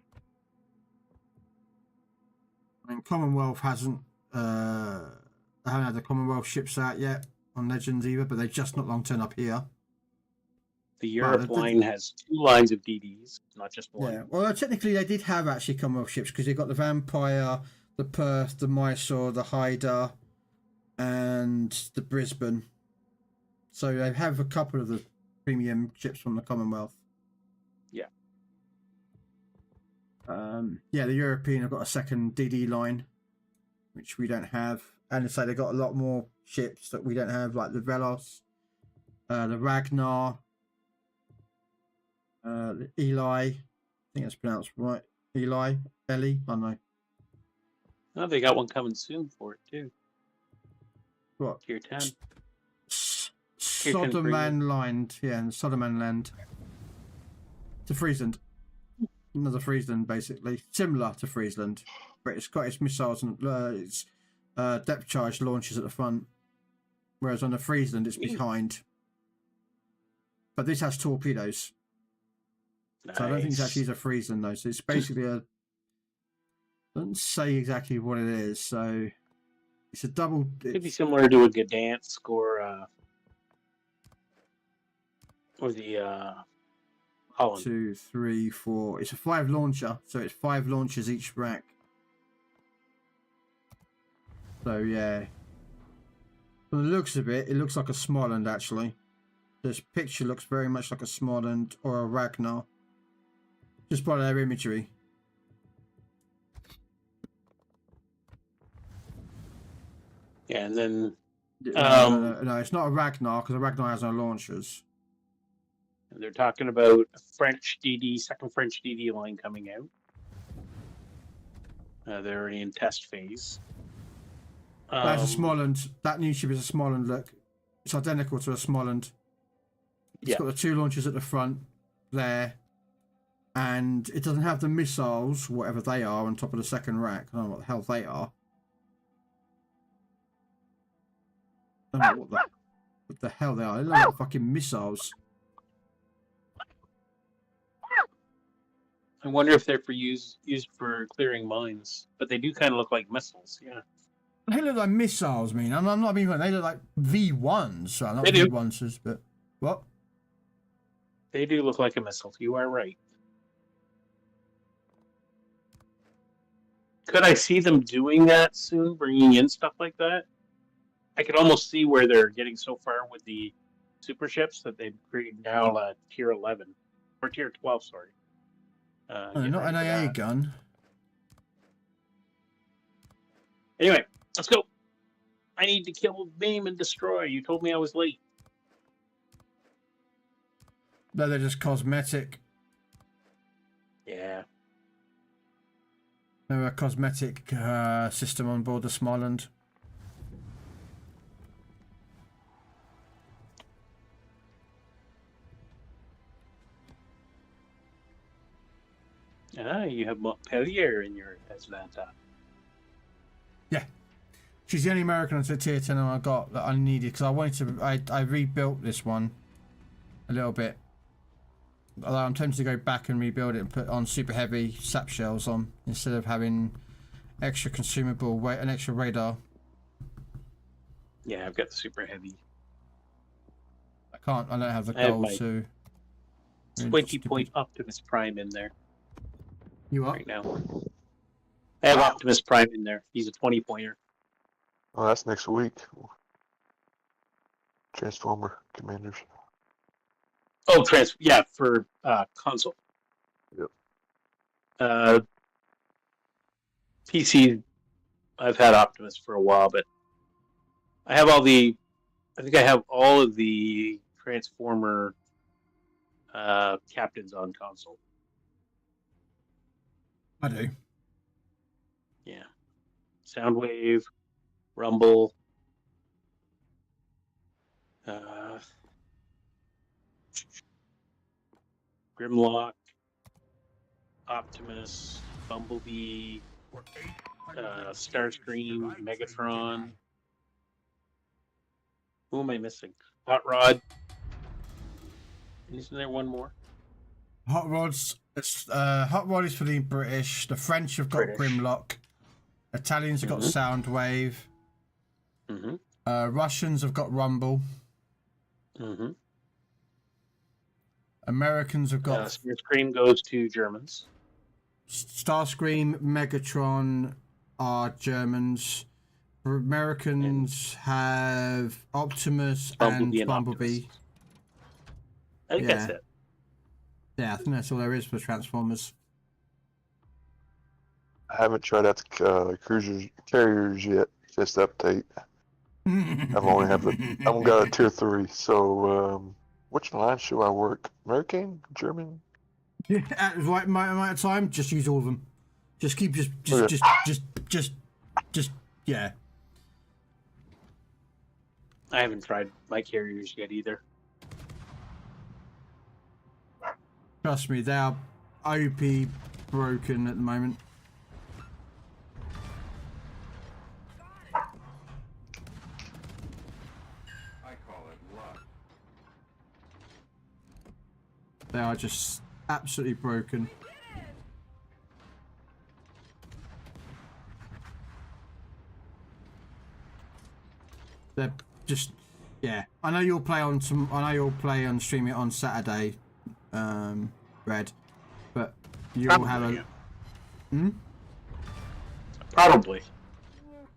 Commonwealth hasn't. I haven't had the Commonwealth ships out yet on Legends either, but they've just not long turned up here. The Europe line has 2 lines of DDs, not just 1. Yeah. Well, technically they did have actually Commonwealth ships because they've got the Vampire, the Perth, the Mysore, the Haida, and the Brisbane. So they have a couple of the premium ships from the Commonwealth. Yeah. Yeah, the European have got a second DD line, which we don't have. And so they've got a lot more ships that we don't have, like the Velos, the Ragnar, the Eli. I think that's pronounced right. Ellie? I don't know. Oh, they got one coming soon for it, too. What? Tier 10. Soderman lined, yeah, and Soderman land. To Friesland. Another Friesland, basically. Similar to Friesland. But it's got its missiles and its depth charge launches at the front. Whereas on the Friesland, it's behind. But this has torpedoes. Nice. So I don't think it's actually a Friesland, though. So it's basically a... doesn't say exactly what it is, so... It's a double... Could be similar to a Gdansk or the Holland. 2, 3, 4. It's a 5 launcher, so it's 5 launchers each rack. So yeah. From the looks of it, it looks like a Småland actually. This picture looks very much like a Småland or a Ragnar. Just by their imagery. Yeah, and then... No, it's not a Ragnar, because a Ragnar has no launchers. They're talking about a French DD, second French DD line coming out. They're already in test phase. That's a Smoland. That new ship is a Smoland look. It's identical to a Smoland. It's got the 2 launchers at the front there. And it doesn't have the missiles, whatever they are, on top of the second rack. I don't know what the hell they are. I don't know what the hell they are. They look like fucking missiles. I wonder if they're used for clearing mines, but they do kind of look like missiles. Yeah. They look like missiles, man. I'm not being. They look like V1s. So not They do. V1s, but what? They do look like a missile. You are right. Could I see them doing that soon, bringing in stuff like that? I could almost see where they're getting so far with the super ships that they've created now tier 11 or tier 12. Sorry. Not an AA gun. Anyway, let's go. I need to kill, beam, and destroy. You told me I was late. No, they're just cosmetic. Yeah. They're a cosmetic system on board the Smoland. Ah, you have Montpellier in your Atlanta. Yeah. She's the only American on tier 10 I got that I needed because I wanted to. I rebuilt this one a little bit. Although I'm tempted to go back and rebuild it and put on super heavy sap shells on instead of having extra consumable weight and extra radar. Yeah, I've got the super heavy. I don't have the gold to. 20-point Optimus Prime in there. You are? Right now. I have Optimus Prime in there. He's a 20-pointer. Oh, that's next week. Transformer Commanders. Oh, for console. Yep. PC, I've had Optimus for a while, but I have I think I have all of the Transformer captains on console. I do. Yeah. Soundwave, Rumble, Grimlock, Optimus, Bumblebee, Starscream, Megatron. Who am I missing? Hot Rod. Isn't there one more? Hot Rod's. Hot Rod is for the British. The French have got Grimlock. Italians have got Soundwave. Russians have got Rumble. Americans have got. Starscream goes to Germans. Starscream, Megatron are Germans. Americans have Optimus and Bumblebee. I think that's it. Yeah, I think that's all there is for Transformers. I haven't tried out the carriers yet. Just update. I've only got a tier 3. So, which line should I work? American, German? At the right amount of time, just use all of them. Just keep yeah. I haven't tried my carriers yet either. Trust me, they are OP broken at the moment. I call it luck. They are just absolutely broken. They're just, yeah. I know you'll play on stream it on Saturday, Red, but you'll have a. Probably.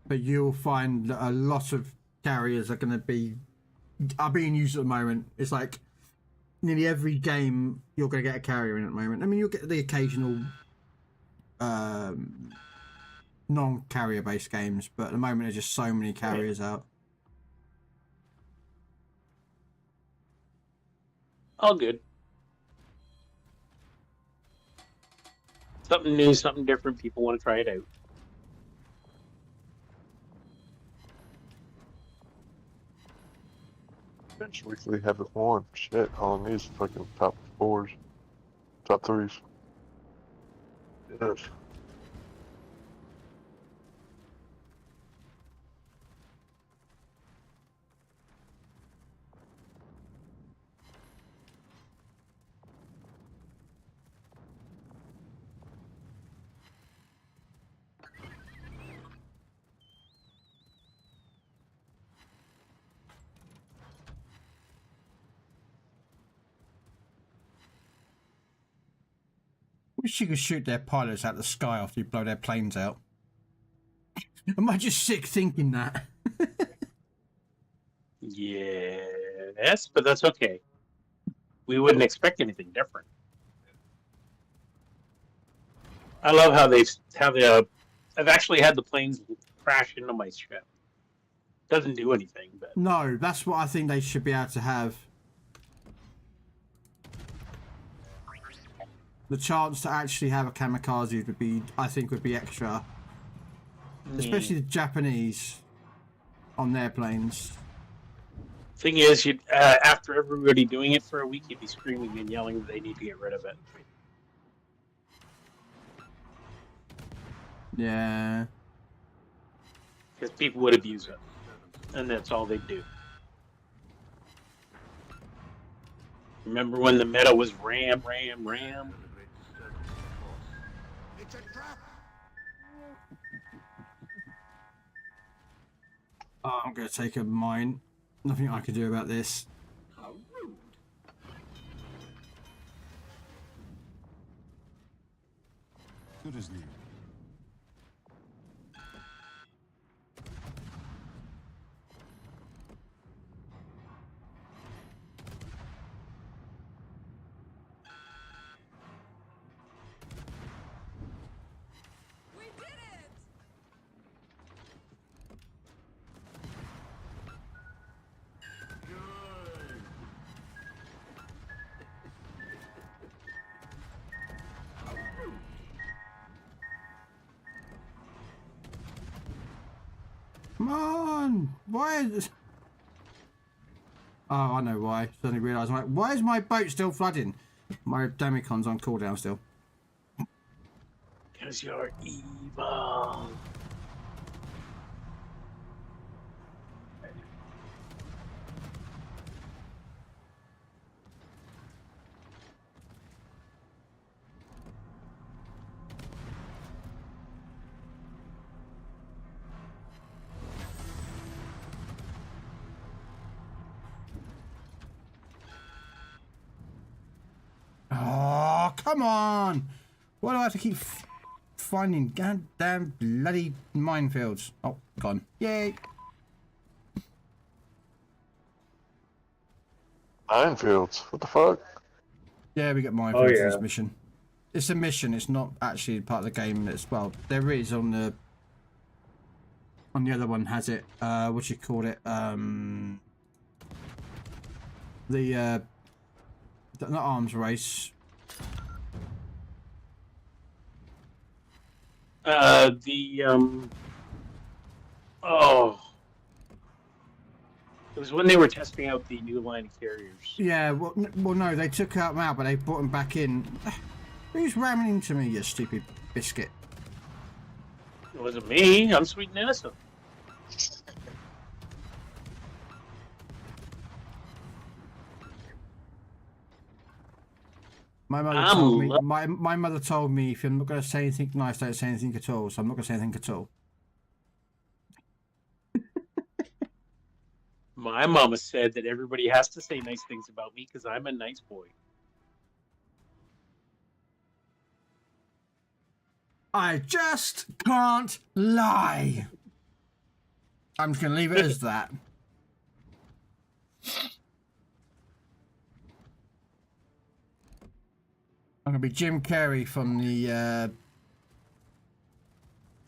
But you'll find that a lot of carriers are being used at the moment. It's like nearly every game you're going to get a carrier in at the moment. I mean, you'll get the occasional non-carrier based games, but at the moment there's just so many carriers out. All good. Something new, something different. People want to try it out. bench weekly, haven't won. Shit, all I need is fucking top 4s, top 3s. Yes. Wish you could shoot their pilots out of the sky after you blow their planes out. Am I just sick thinking that? Yes, but that's okay. We wouldn't expect anything different. I love how I've actually had the planes crash into my ship. Doesn't do anything, but No, that's what I think they should be able to have. The chance to actually have a kamikaze would be, I think, would be extra. Especially the Japanese on their planes. Thing is, after everybody doing it for a week, you'd be screaming and yelling that they need to get rid of it. Yeah. Because people would abuse it. And that's all they'd do. Remember when the meta was ram? It's a trap. Oh, I'm going to take a mine. Nothing I can do about this. How rude. Good as new. Come on! Why is this? Oh, I know why. Suddenly realised, like, why is my boat still flooding? My Damicon's on cooldown still. Because you're evil. Oh, come on! Why do I have to keep finding goddamn bloody minefields? Oh, gone. Yay! Minefields? What the fuck? Yeah, we get minefields in this mission. It's a mission, it's not actually part of the game. It's, well, there is on the other one has it. What you call it? Not arms race. It was when they were testing out the new line of carriers. Yeah, well, no, they took them out, but they brought them back in. Who's ramming into me, you stupid biscuit? It wasn't me. I'm sweet and innocent. My mother told me. My mother told me if you're not going to say anything nice, don't say anything at all. So I'm not going to say anything at all. My mama said that everybody has to say nice things about me because I'm a nice boy. I just can't lie. I'm just going to leave it as that. I'm going to be Jim Carrey from the...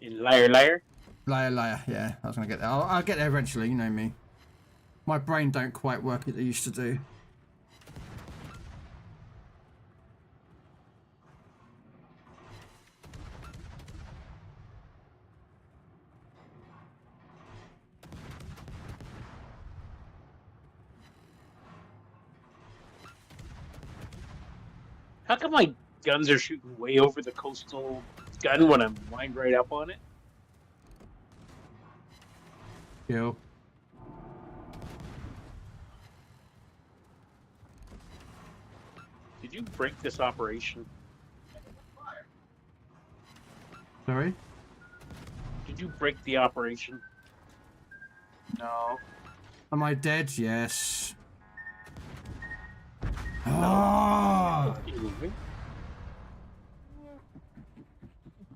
In Liar Liar? Liar, yeah. I was going to get there. I'll get there eventually, you know me. My brain don't quite work as it used to do. How come my guns are shooting way over the coastal gun when I'm lined right up on it? Yo. Did you break this operation? Sorry? Did you break the operation? No. Am I dead? Yes. Oh!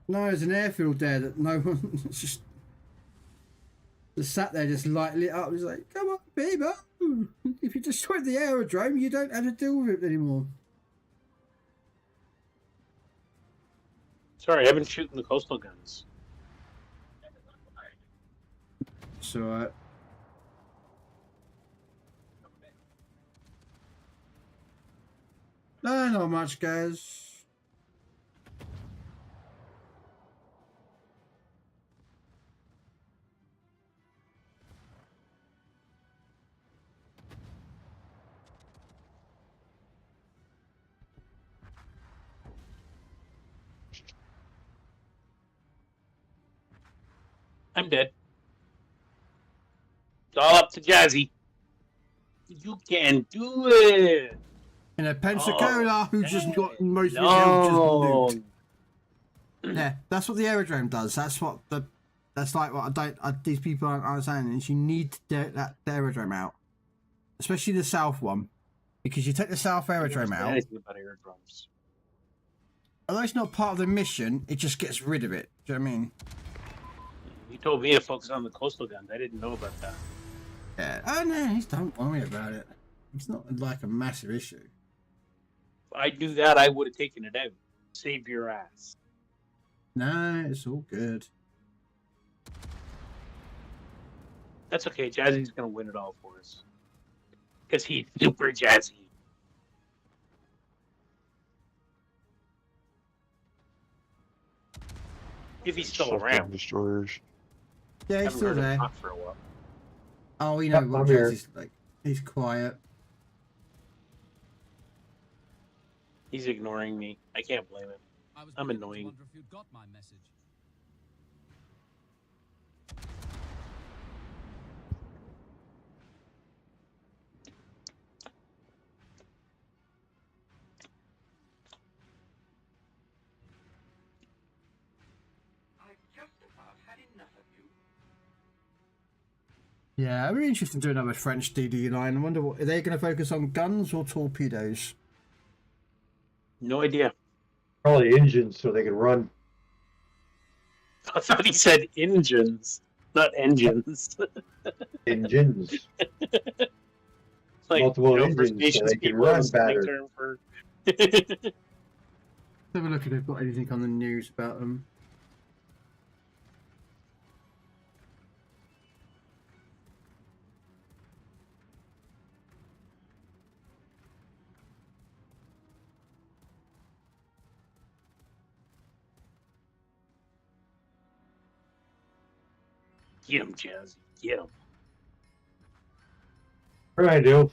No, there's an airfield there that no one just sat there, just light lit up. It's like, come on, baby. If you destroyed the aerodrome, you don't have to deal with it anymore. Sorry, I've been shooting the coastal guns. It's alright. No, not much, guys. I'm dead. It's all up to Jazzy. You can do it. And a Pensacola who just got most of No. just nuked. Yeah, that's what the aerodrome does. That's what that's like what these people aren't understanding is you need to get that aerodrome out. Especially the south one. Because you take the south aerodrome out. Anything about aerodromes. Although it's not part of the mission, it just gets rid of it. Do you know what I mean? You told me to focus on the coastal guns. I didn't know about that. Yeah. Oh no, don't worry about it. It's not like a massive issue. If I knew that, I would have taken it out. Save your ass. No, it's all good. That's okay. Jazzy's gonna win it all for us. Because he's super jazzy. If he's still around. Destroyers. Yeah, he's still there. For a while. Oh, you know Yep, what I'm here. Jazzy's like. He's quiet. He's ignoring me. I can't blame him. I was I'm beginning to annoying. wonder if you'd got my message. I've just about had enough of you. Yeah, I'm really interested in doing another French DD line. I wonder what are they going to focus on, guns or torpedoes? No idea. Probably engines so they can run. I thought he said engines, not engines. Engines. It's like Multiple First engines so Nations they can people run have a slang better. term for. Let's have a look if they've got anything on the news about them. Get him, Jazzy. Get him. What do I do?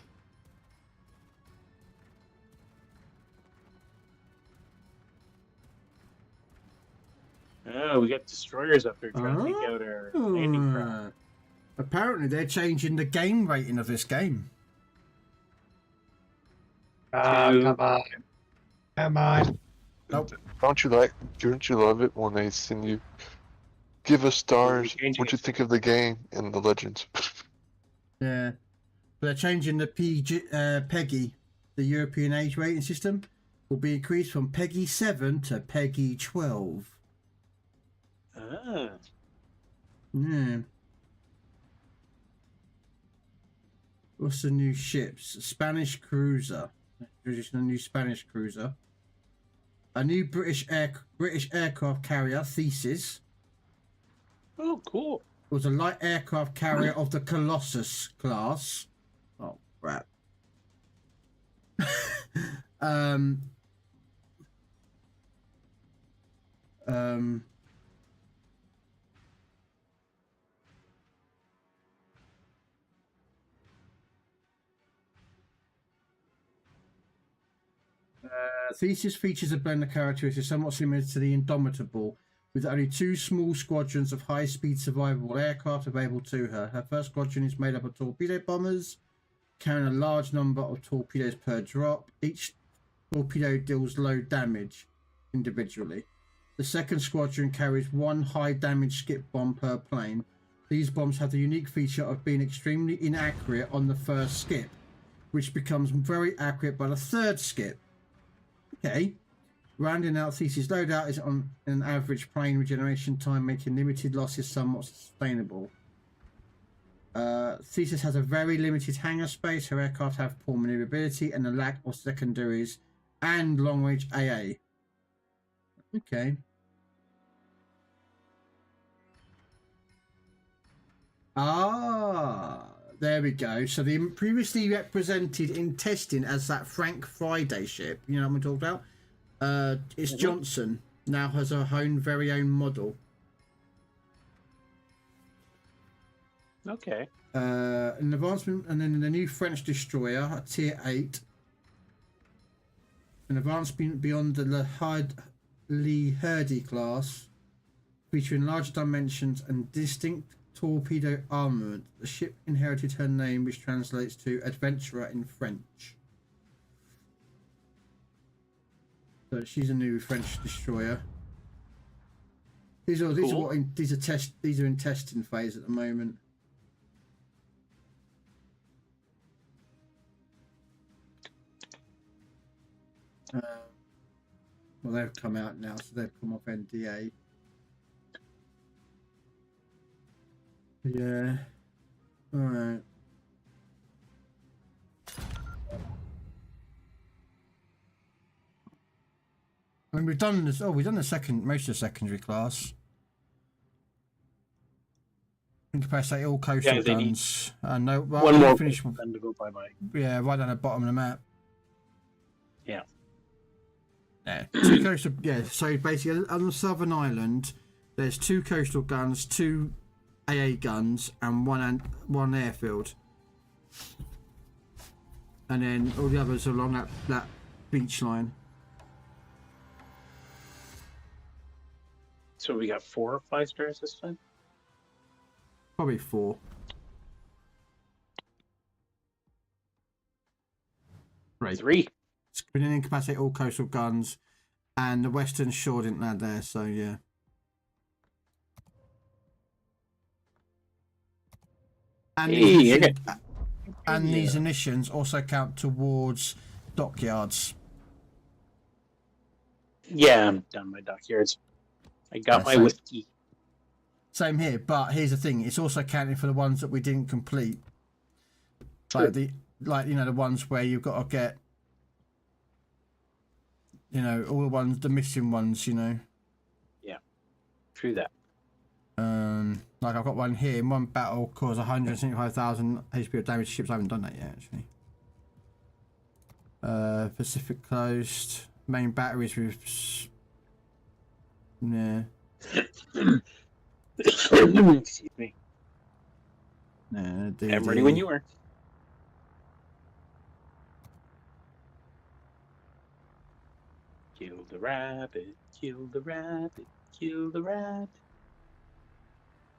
Oh, we got destroyers up there trying to take out our landing craft. Apparently, they're changing the game rating of this game. Ah, come on. Come on. Nope. Don't you love it when they send you, give us stars, what you think of the game and the legends? Yeah. They're changing the PEGI, the European age rating system, will be increased from PEGI 7 to PEGI 12. Ah. Yeah. What's the new ships? Spanish cruiser. Introducing a new Spanish cruiser. A new British aircraft carrier, Thesis. Oh, cool. Was a light aircraft carrier of the Colossus class. Oh, crap. Thesis features a blend of characteristics somewhat similar to the Indomitable, with only 2 small squadrons of high-speed survivable aircraft available to her. Her first squadron is made up of torpedo bombers, carrying a large number of torpedoes per drop. Each torpedo deals low damage individually. The second squadron carries 1 high-damage skip bomb per plane. These bombs have the unique feature of being extremely inaccurate on the first skip, which becomes very accurate by the third skip. Okay. Rounding out Thesis loadout is on an average plane regeneration time, making limited losses somewhat sustainable. Thesis has a very limited hangar space. Her aircraft have poor maneuverability and a lack of secondaries and long-range AA. Okay. There we go. So the previously represented in testing as that Frank Friday ship, you know what I'm talking about? It's Johnson, now has her very own model. Okay. An advancement, and then the new French destroyer, a tier 8. An advancement beyond the Lee Hurdy class, featuring large dimensions and distinct torpedo armament. The ship inherited her name, which translates to adventurer in French. So she's a new French destroyer. These are in testing phase at the moment. Well, they've come out now, so they've come off NDA. Yeah. All right. I mean, we've done this. Oh, we've done most of the secondary class. Incapacity all coastal guns. No, well, one more finish. to go bye-bye. Yeah, right down the bottom of the map. Yeah. Yeah. 2 coastal. Yeah. So basically, on the southern island, there's 2 coastal guns, 2 AA guns, and one airfield. And then all the others along that beach line. So we got 4 or 5 stars this time? Probably 4. Right. 3. It's been an incapacitate all coastal guns, and the Western Shore didn't land there, so yeah. And these emissions also count towards dockyards. Yeah, I'm done my dockyards. I got my whiskey. Same here, but here's the thing: it's also counting for the ones that we didn't complete, like the ones where you've got to get, all the ones, the missing ones, Yeah, true that. Like I've got one here. In one battle, caused 175,000 HP of damage to ships. I haven't done that yet, actually. Pacific Coast main batteries with. Yeah. Excuse me. I'm ready when you are. Kill the rabbit, kill the rabbit, kill the rabbit.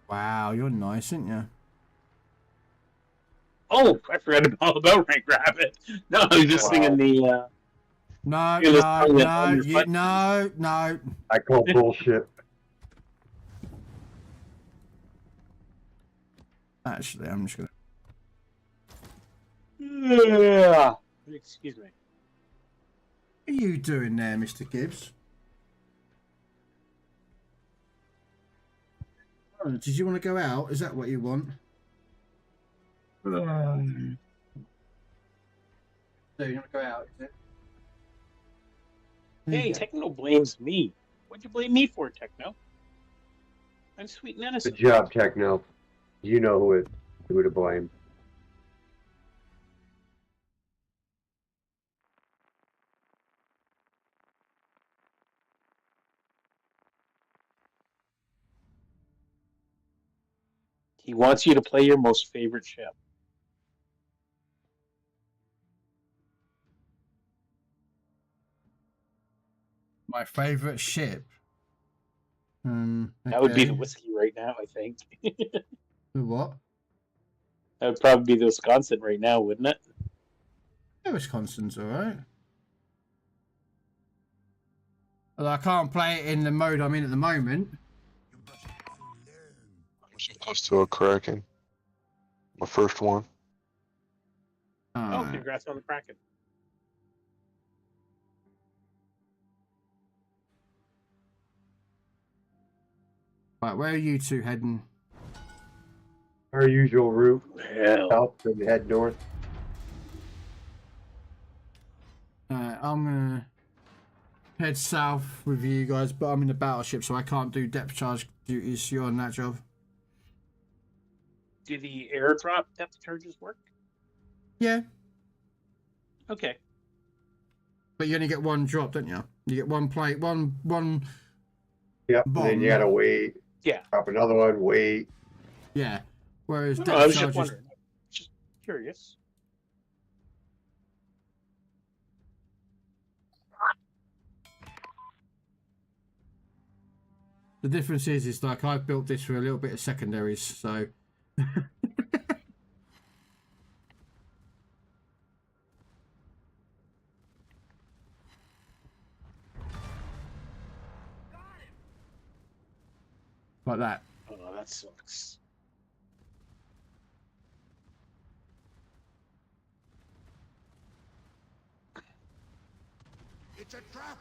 Wow, you're nice, aren't you? Oh, I forgot all about Rank Rabbit. No, I was just singing the. No. I call bullshit. Actually, I'm just gonna. Yeah. Excuse me. What are you doing there, Mr. Gibbs? Oh, did you want to go out? Is that what you want? So you want to go out, is it? Hey, Techno blames me. What'd you blame me for, Techno? I'm sweet and innocent. Good job, Techno. You know who to blame. He wants you to play your most favorite ship. My favorite ship. That would be the okay. whiskey right now, I think. The what? That would probably be the Wisconsin right now, wouldn't it? Yeah, Wisconsin's alright. Although I can't play it in the mode I'm in at the moment. I'm so close to a Kraken. My first one. Oh, congrats on the Kraken. Right, where are you two heading? Our usual route. Hell. South and head north. I'm gonna head south with you guys, but I'm in the battleship, so I can't do depth charge duties. You're on that job. Do the airdrop depth charges work? Yeah. Okay. But you only get one drop, don't you? You get one plate, one. Yep. Bomb. And then you gotta wait. Yeah. Drop another one. Wait. Yeah. Whereas No, depth I was charge just wondering. Just curious. the difference is like I've built this for a little bit of secondaries, so. Like that. Oh, that sucks. It's a trap!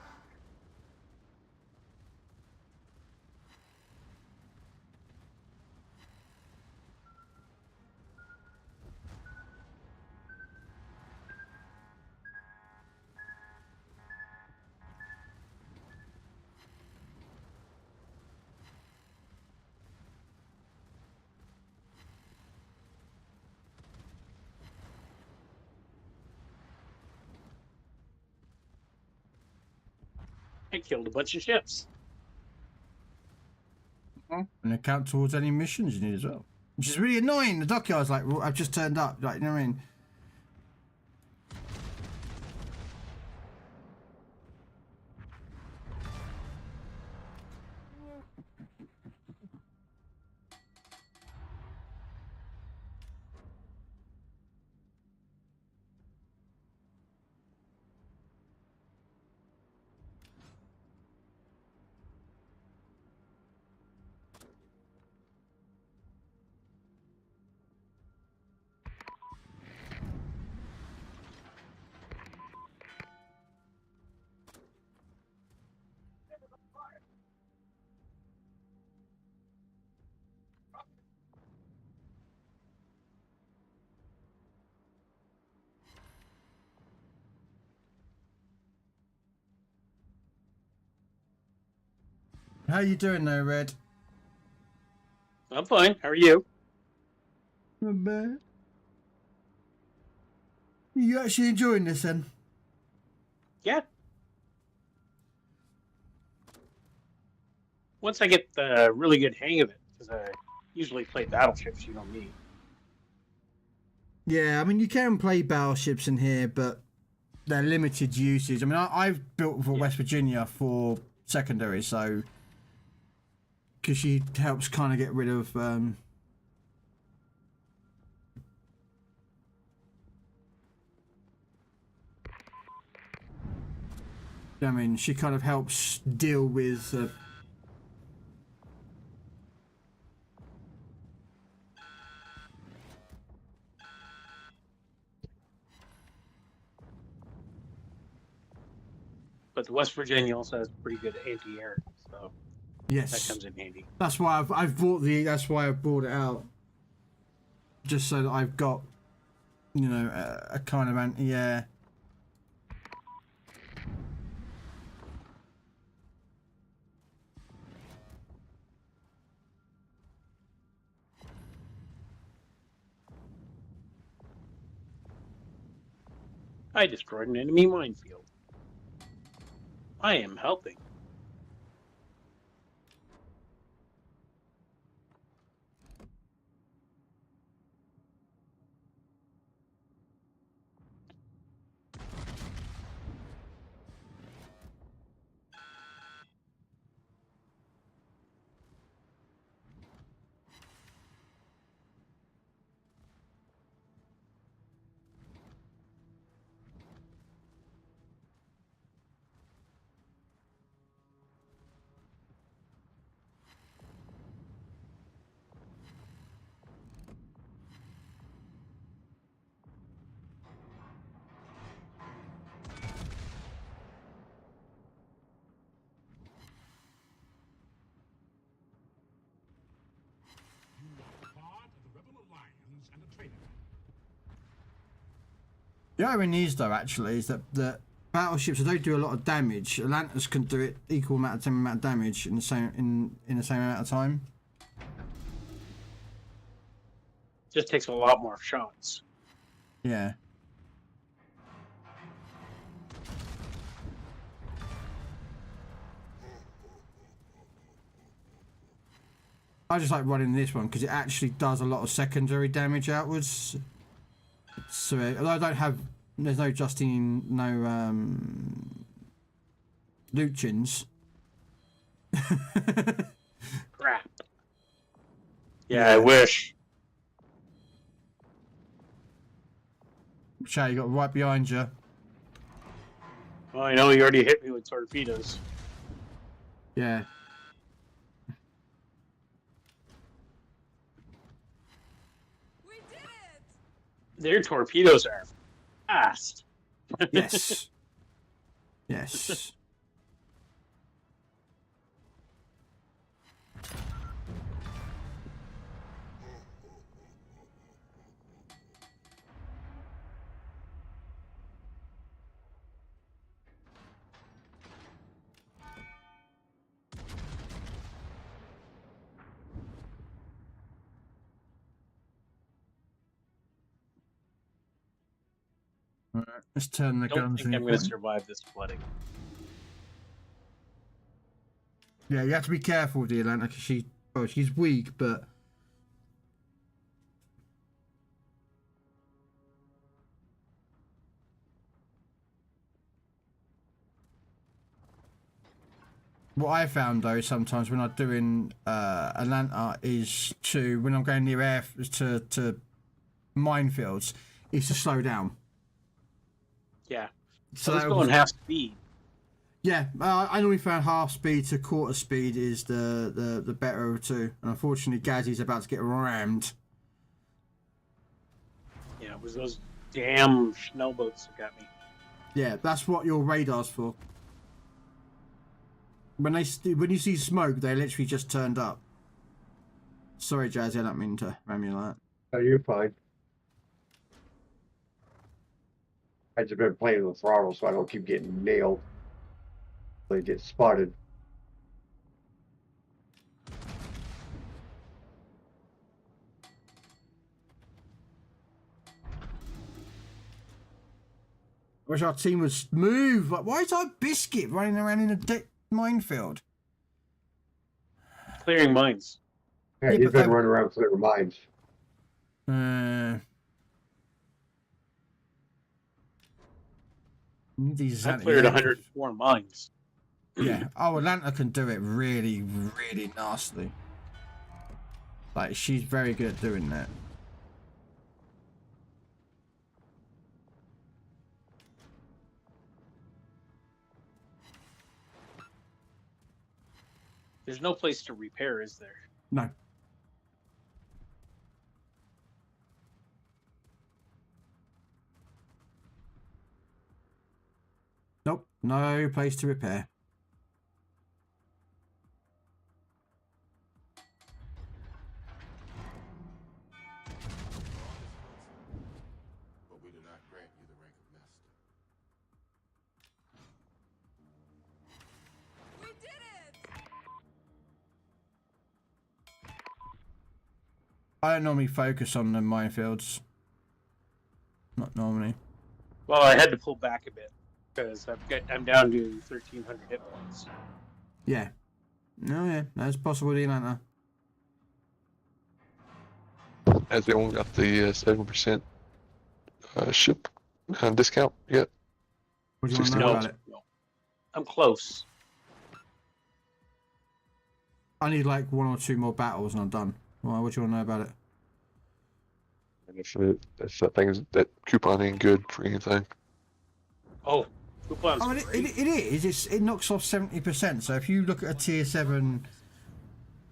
I killed a bunch of ships. And they count towards any missions you need as well. Which is really annoying. The dockyard's like, well, I've just turned up. Like, you know what I mean? How you doing though, Red? I'm fine. How are you? Not bad. You actually enjoying this then? Yeah. Once I get the really good hang of it, because I usually play battleships, you know me. Yeah, I mean, you can play battleships in here, but they're limited usage. I mean, I've built for West Virginia for secondary, so because she helps kind of get rid of I mean, she kind of helps deal with But the West Virginia also has pretty good anti-air, so yes, that comes in handy. That's why I've bought the. That's why I brought it out, just so that I've got, you know, a kind of anti-air. I destroyed an enemy minefield. I am helping. The irony is, though, actually, is that battleships that don't do a lot of damage, Atlantis can do it equal amount of damage in the same amount of time. Just takes a lot more shots. Yeah. I just like running this one because it actually does a lot of secondary damage outwards. So, although I don't have, there's no Luchins. Crap. Yeah, I wish. Chat, you got right behind you. Well, I know you already hit me with torpedoes. Yeah. Their torpedoes are fast. Yes. Yes. All right, let's turn the I don't guns think in. I'm going to survive this flooding. Yeah, you have to be careful with the Atlanta because she's weak, but what I found though sometimes when I'm doing Atlanta is when I'm going near to minefields is to slow down. Yeah. So let's go on half speed. Yeah, I normally found half speed to quarter speed is the better of the two. And unfortunately, Gazzy's about to get rammed. Yeah, it was those damn snowboats that got me. Yeah, that's what your radar's for. When you see smoke, they literally just turned up. Sorry, Jazzy, I don't mean to ram you like that. Oh, you're fine. I just been playing with the throttle so I don't keep getting nailed. They get spotted. I wish our team was smooth. Like, why is our biscuit running around in a minefield? Clearing mines. Yeah, he's been running around clearing mines. I cleared 104 mines. Yeah. Oh, Atlanta can do it really, really nastily. Like, she's very good at doing that. There's no place to repair, is there? No. Nope. No place to repair. But we do not grant you the rank of master. We did it! I don't normally focus on the minefields. Not normally. Well, I had to pull back a bit because I'm down to 1,300 hit points. Yeah. No, yeah. That's possible in Atlanta. As they only got the 7% ship discount yet. What do you want to know about it? No. I'm close. I need like 1 or 2 more battles and I'm done. Well, what do you want to know about it? And if that thing that coupon ain't good for anything. Oh, coupon's Oh, it is. It knocks off 70%. So if you look at a tier 7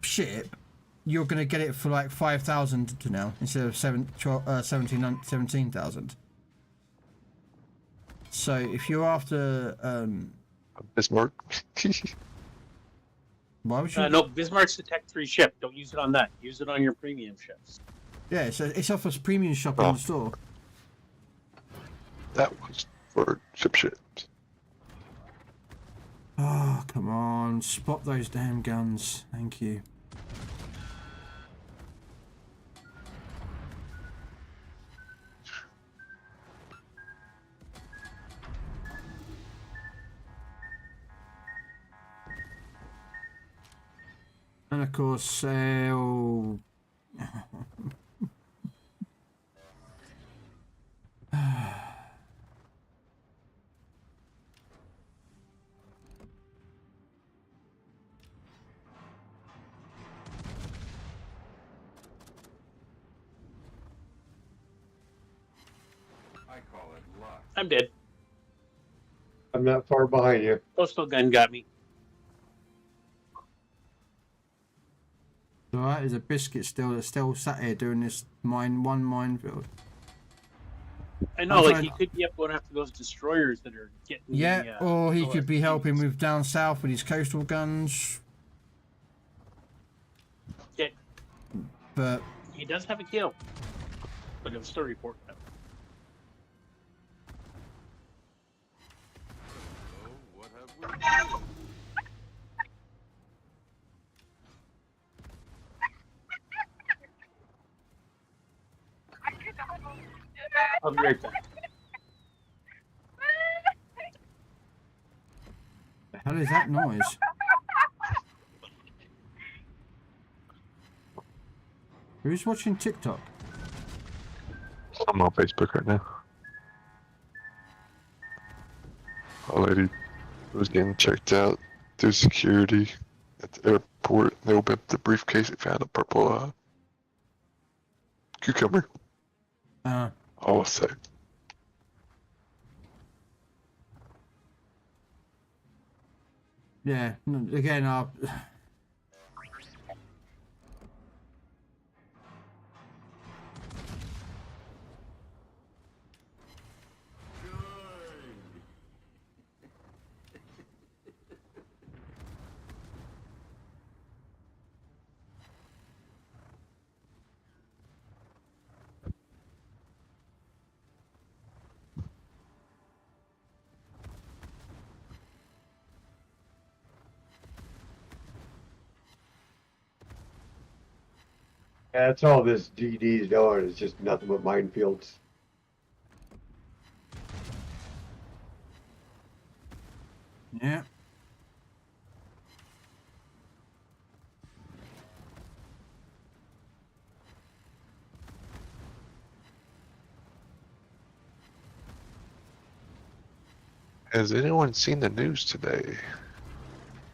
ship, you're going to get it for like 5,000 to now instead of 17,000. So if you're after Bismarck. why would you? No, Bismarck's a Tech 3 ship. Don't use it on that. Use it on your premium ships. Yeah, so it's offers premium shopping in the store. That was for ships. Oh, come on. Spot those damn guns. Thank you. And of course, oh. I call it luck. I'm dead. I'm not far behind you. Postal gun got me. Alright, there's a biscuit that's still sat here doing this minefield. I know, like he could be up going after those destroyers that are getting. Yeah, the, or he could be OSPs. helping with down south with his coastal guns. Yeah, But he does have a kill, but it was still reported out. So, what have we done? I'll be right back. the hell is that noise? Who's watching TikTok? I'm on Facebook right now. A lady was getting checked out through security at the airport. They opened up the briefcase and found a purple cucumber. All set. Yeah, again, That's all this DD's doing. It's just nothing but minefields. yeah. Has anyone seen the news today?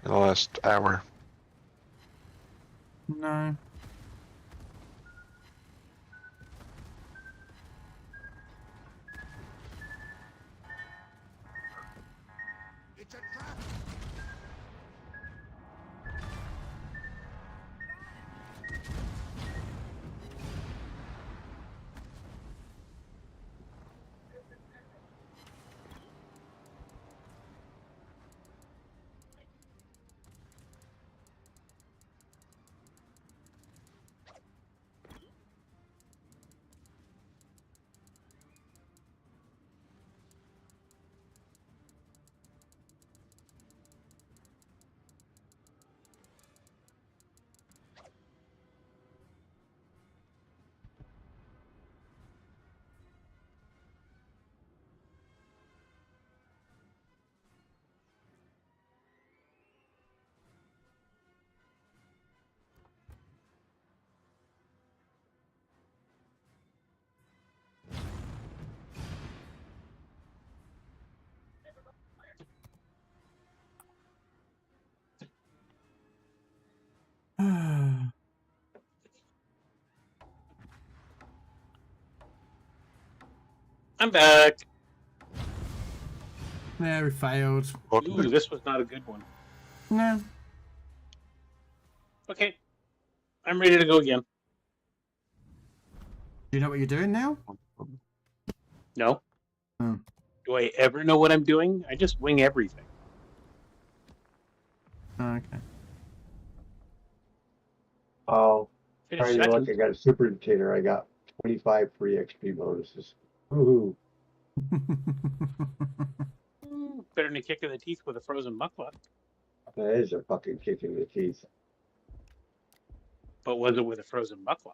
In the last hour? No. It's a trap. I'm back. There, we failed. Ooh, this was not a good one. No. Okay, I'm ready to go again. Do you know what you're doing now? No. Hmm. Do I ever know what I'm doing? I just wing everything. Okay. Oh, Finish trying to look. second. I got a super container. I got 25 free XP bonuses. Woohoo! Better than a kick in the teeth with a frozen buckler. That is a fucking kick in the teeth. But was it with a frozen buckler?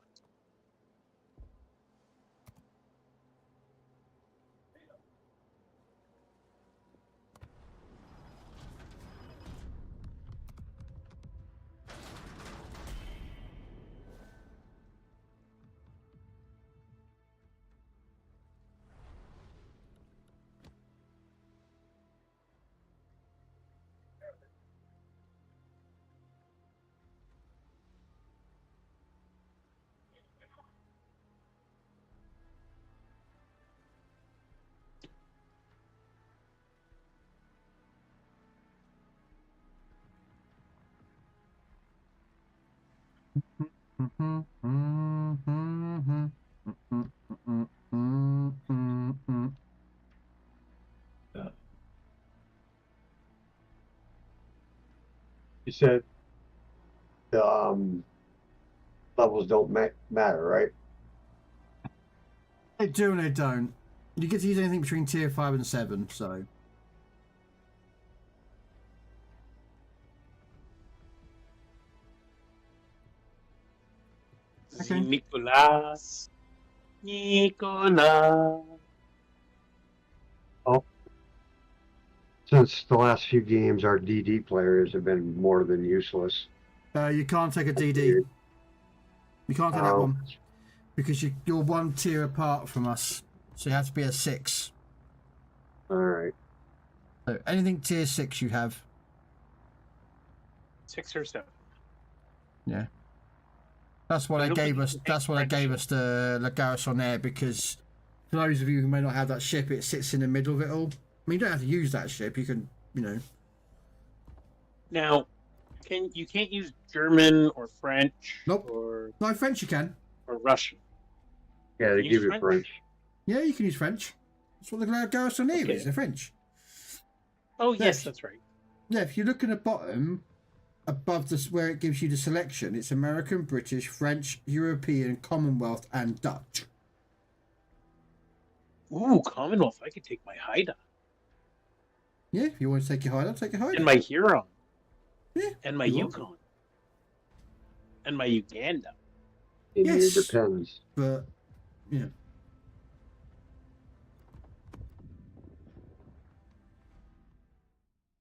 You said the levels don't matter, right? They do and they don't. You get to use anything between tier 5 and 7, so. Okay. Nicolas. Nicolas. Oh. Since the last few games, our DD players have been more than useless. You can't take a DD. You can't take that one. Because you're one tier apart from us. So you have to be a 6. Alright. So anything tier 6 you have. 6 or 7. Yeah. That's what they gave us. That's what they gave us the La Garçonnière, because for those of you who may not have that ship, it sits in the middle of it all. I mean, you don't have to use that ship. You can, you know. Now, you can't use German or French? Nope. Or no, French you can. Or Russian. Yeah, they give you French. Yeah, you can use French. That's what the La Garçonnière is. They're French. Oh yes, that's right. Yeah, if you look at the bottom, above this where it gives you the selection, it's American, British, French, European, Commonwealth, and Dutch. Ooh, Commonwealth! I could take my Haida. Yeah, if you want to take your Haida, take your Haida. And my Huron. Yeah. And my Yukon. And my Uganda. It depends. But yeah.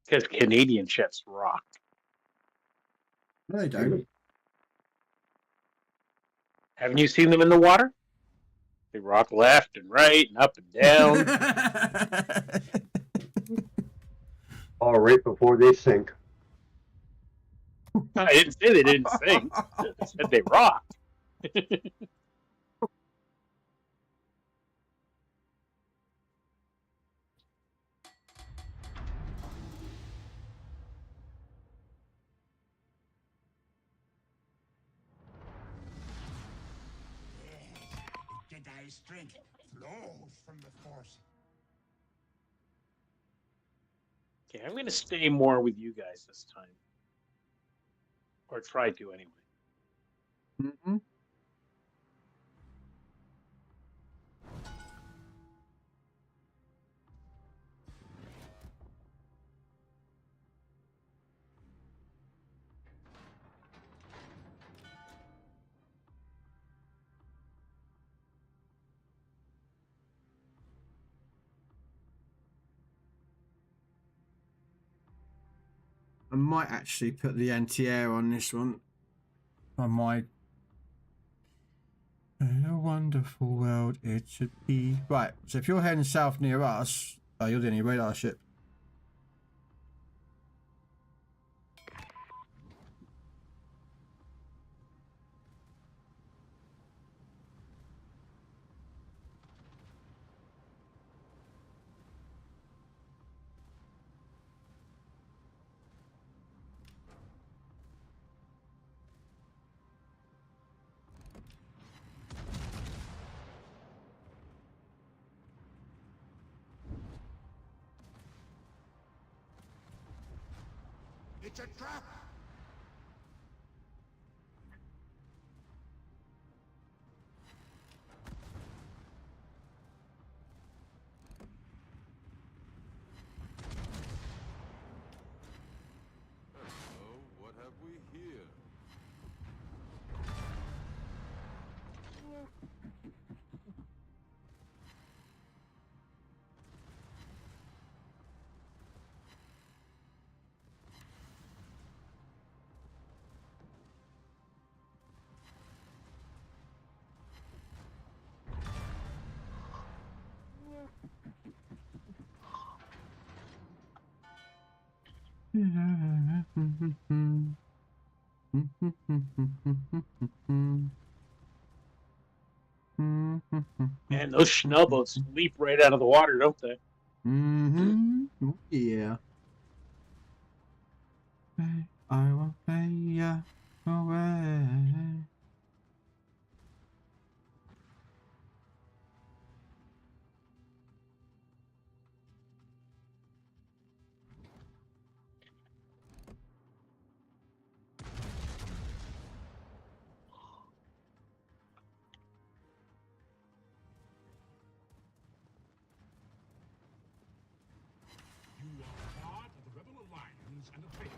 Because Canadian ships rock. No, they don't. Haven't you seen them in the water? They rock left and right and up and down. All right before they sink. I didn't say they didn't sing. I said they rock. Jedi strength flows from the Force. Okay, I'm going to stay more with you guys this time. Or try to, anyway. Mm-hmm. I might actually put the anti-air on this one. I might. In a wonderful world it should be. Right, so if you're heading south near us, you're the only radar ship. It's a trap! Man, those schnellboats leap right out of the water, don't they? Mm-hmm. Yeah. I will pay ya away. You are part of the Rebel Alliance and a traitor.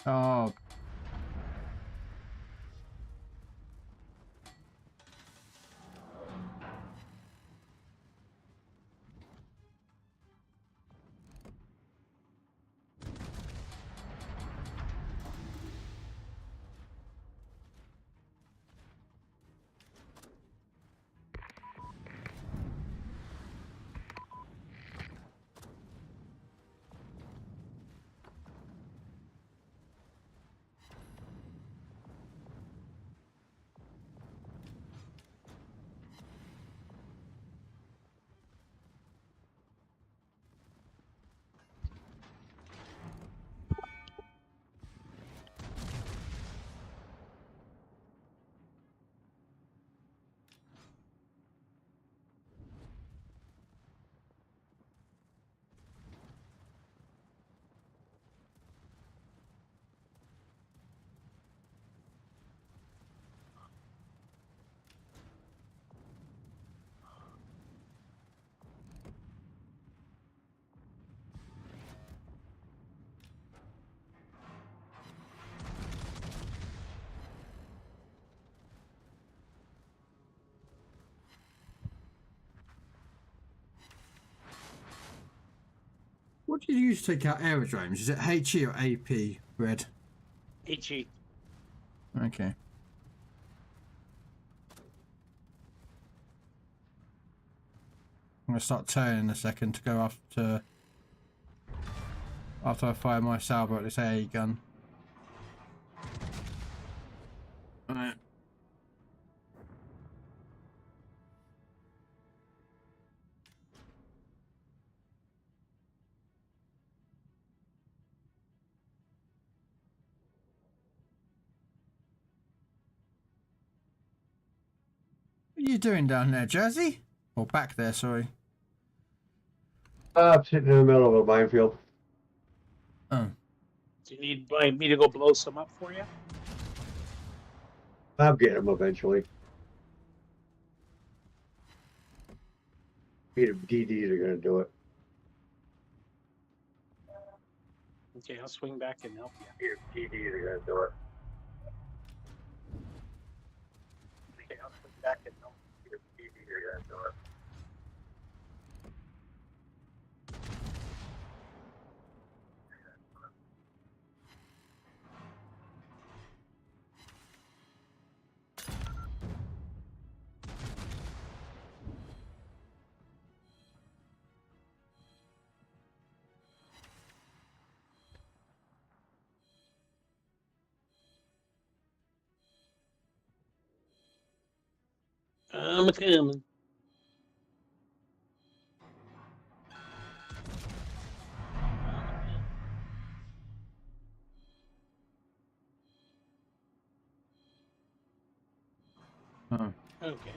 Oh. What did you use to take out aerodromes? Is it HE or AP, Red? HE. Okay. I'm going to start turning in a second to go after I fire my salvo at this AA gun. Alright. What are you doing down there, Jersey? Or back there, sorry. I'm sitting in the middle of a minefield. Oh. Do you need me to go blow some up for you? I'm getting them eventually. DDs are gonna do it. Okay, I'll swing back and help you. DDs are gonna do it. Okay, I'll swing back and help you. DDs are gonna do it. I'm coming. Oh. Okay.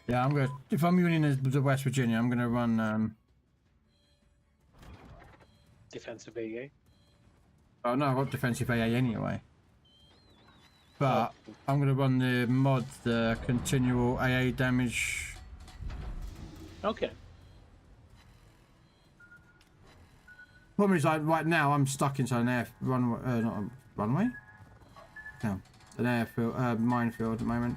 Yeah, I'm gonna. If I'm using the West Virginia, I'm gonna run. Defensive AA. Oh no, I've got defensive AA anyway. but I'm going to run the mod, the continual AA damage. Okay. Problem is, like, right now I'm stuck inside an air runway, not a runway? No, an airfield, minefield at the moment.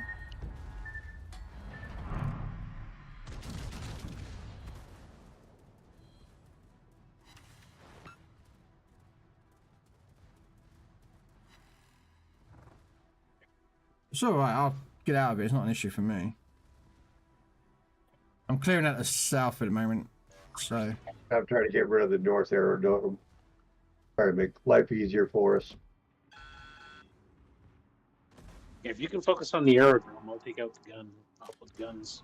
It's alright, I'll get out of it, it's not an issue for me. I'm clearing out the south at the moment, so... I'm trying to get rid of the north aerodrome. Try to make life easier for us. If you can focus on the aerodrome, I'll take out the gun. I'll put guns.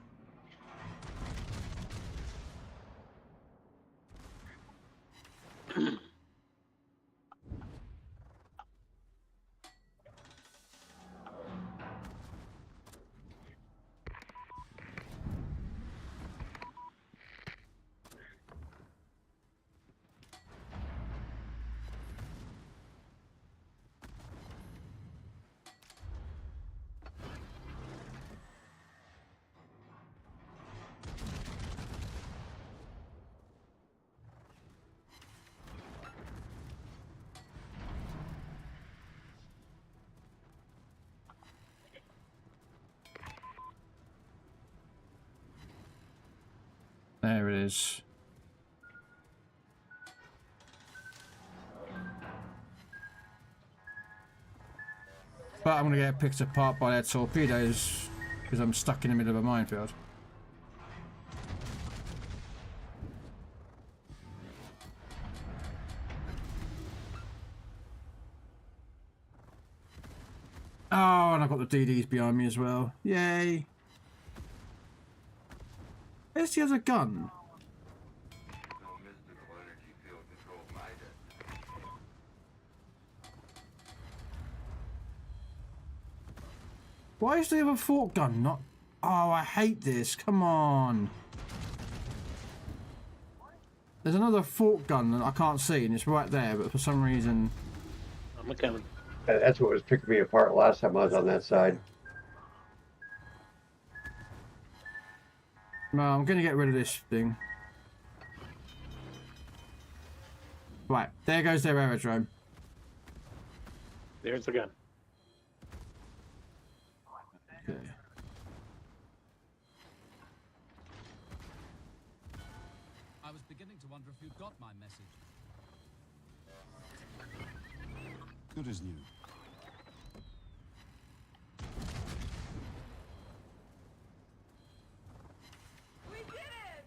There it is. But I'm going to get picked apart by their torpedoes because I'm stuck in the middle of a minefield. Oh, and I've got the DDs behind me as well. Yay. Where's the other gun? No mystical energy field controlled my destiny. Why is the other fork gun not... Oh, I hate this. Come on. There's another fork gun that I can't see, and it's right there, but for some reason... I'm coming. That's what was picking me apart last time I was on that side. No, I'm going to get rid of this thing. Right, there goes their aerodrome. There's the gun. Okay. I was beginning to wonder if you'd got my message. Good as new. We did it!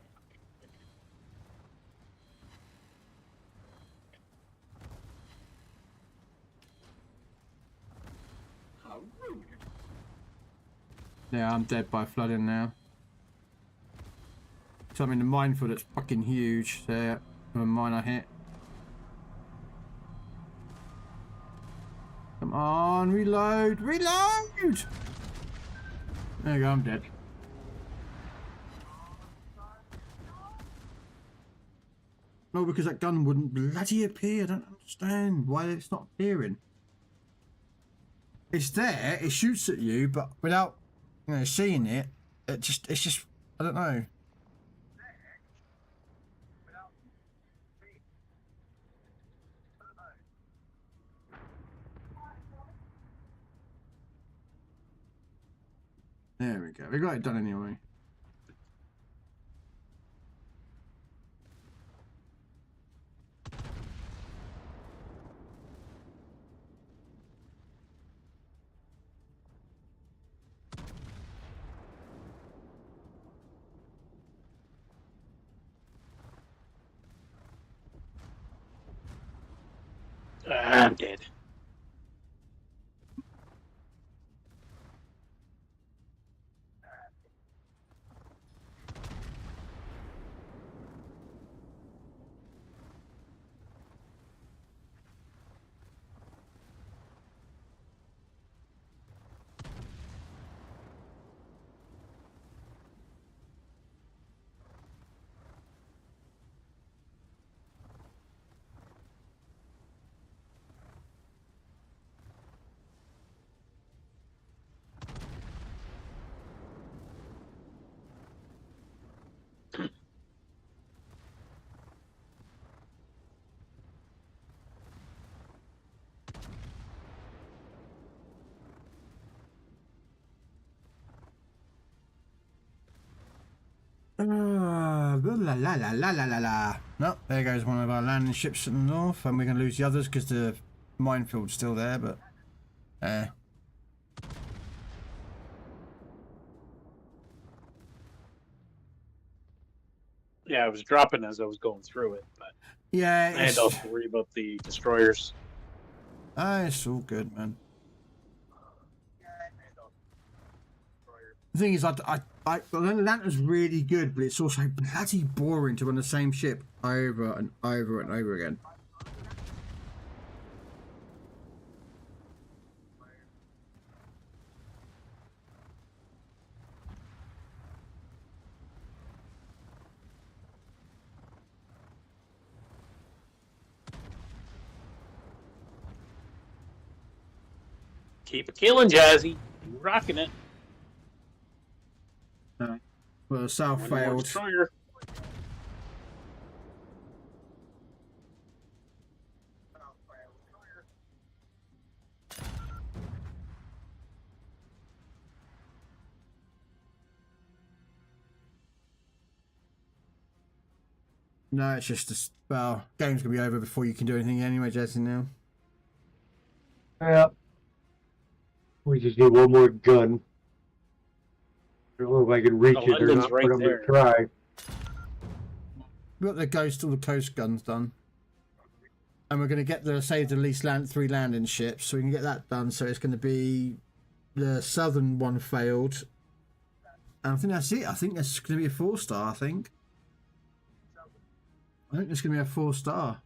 How rude. Yeah, I'm dead by flooding now. So I'm in the minefield that's fucking huge. There, a mine I hit. Come on, reload! Reload! There you go, I'm dead. No, because that gun wouldn't bloody appear. I don't understand why it's not appearing. It's there, it shoots at you, but without, you know, seeing it, it's just, I don't know. There we go. We got it done anyway. I'm dead. La la la la la la la. No, there goes one of our landing ships in the north, and we're going to lose the others because the minefield's still there, but... Yeah, I was dropping as I was going through it, but yeah, I had to also worry about the destroyers. It's all good, man. The thing is, Atlanta's really good, but it's also bloody boring to run the same ship over and over and over again. Keep it killing, Jazzy. You're rocking it. Well, South One more failed. destroyer. No, it's just well, game's gonna be over before you can do anything anyway, Jesse. Now. Yeah. We just need one more gun. I don't know if I can reach it or London's not, right but I'm there. gonna try. We got all the coast guns done, and we're gonna get the save the least 3 landing ships, so we can get that done. So it's gonna be the southern one failed, and I think that's it. I think that's gonna be a 4-star. I think it's gonna be a 4-star.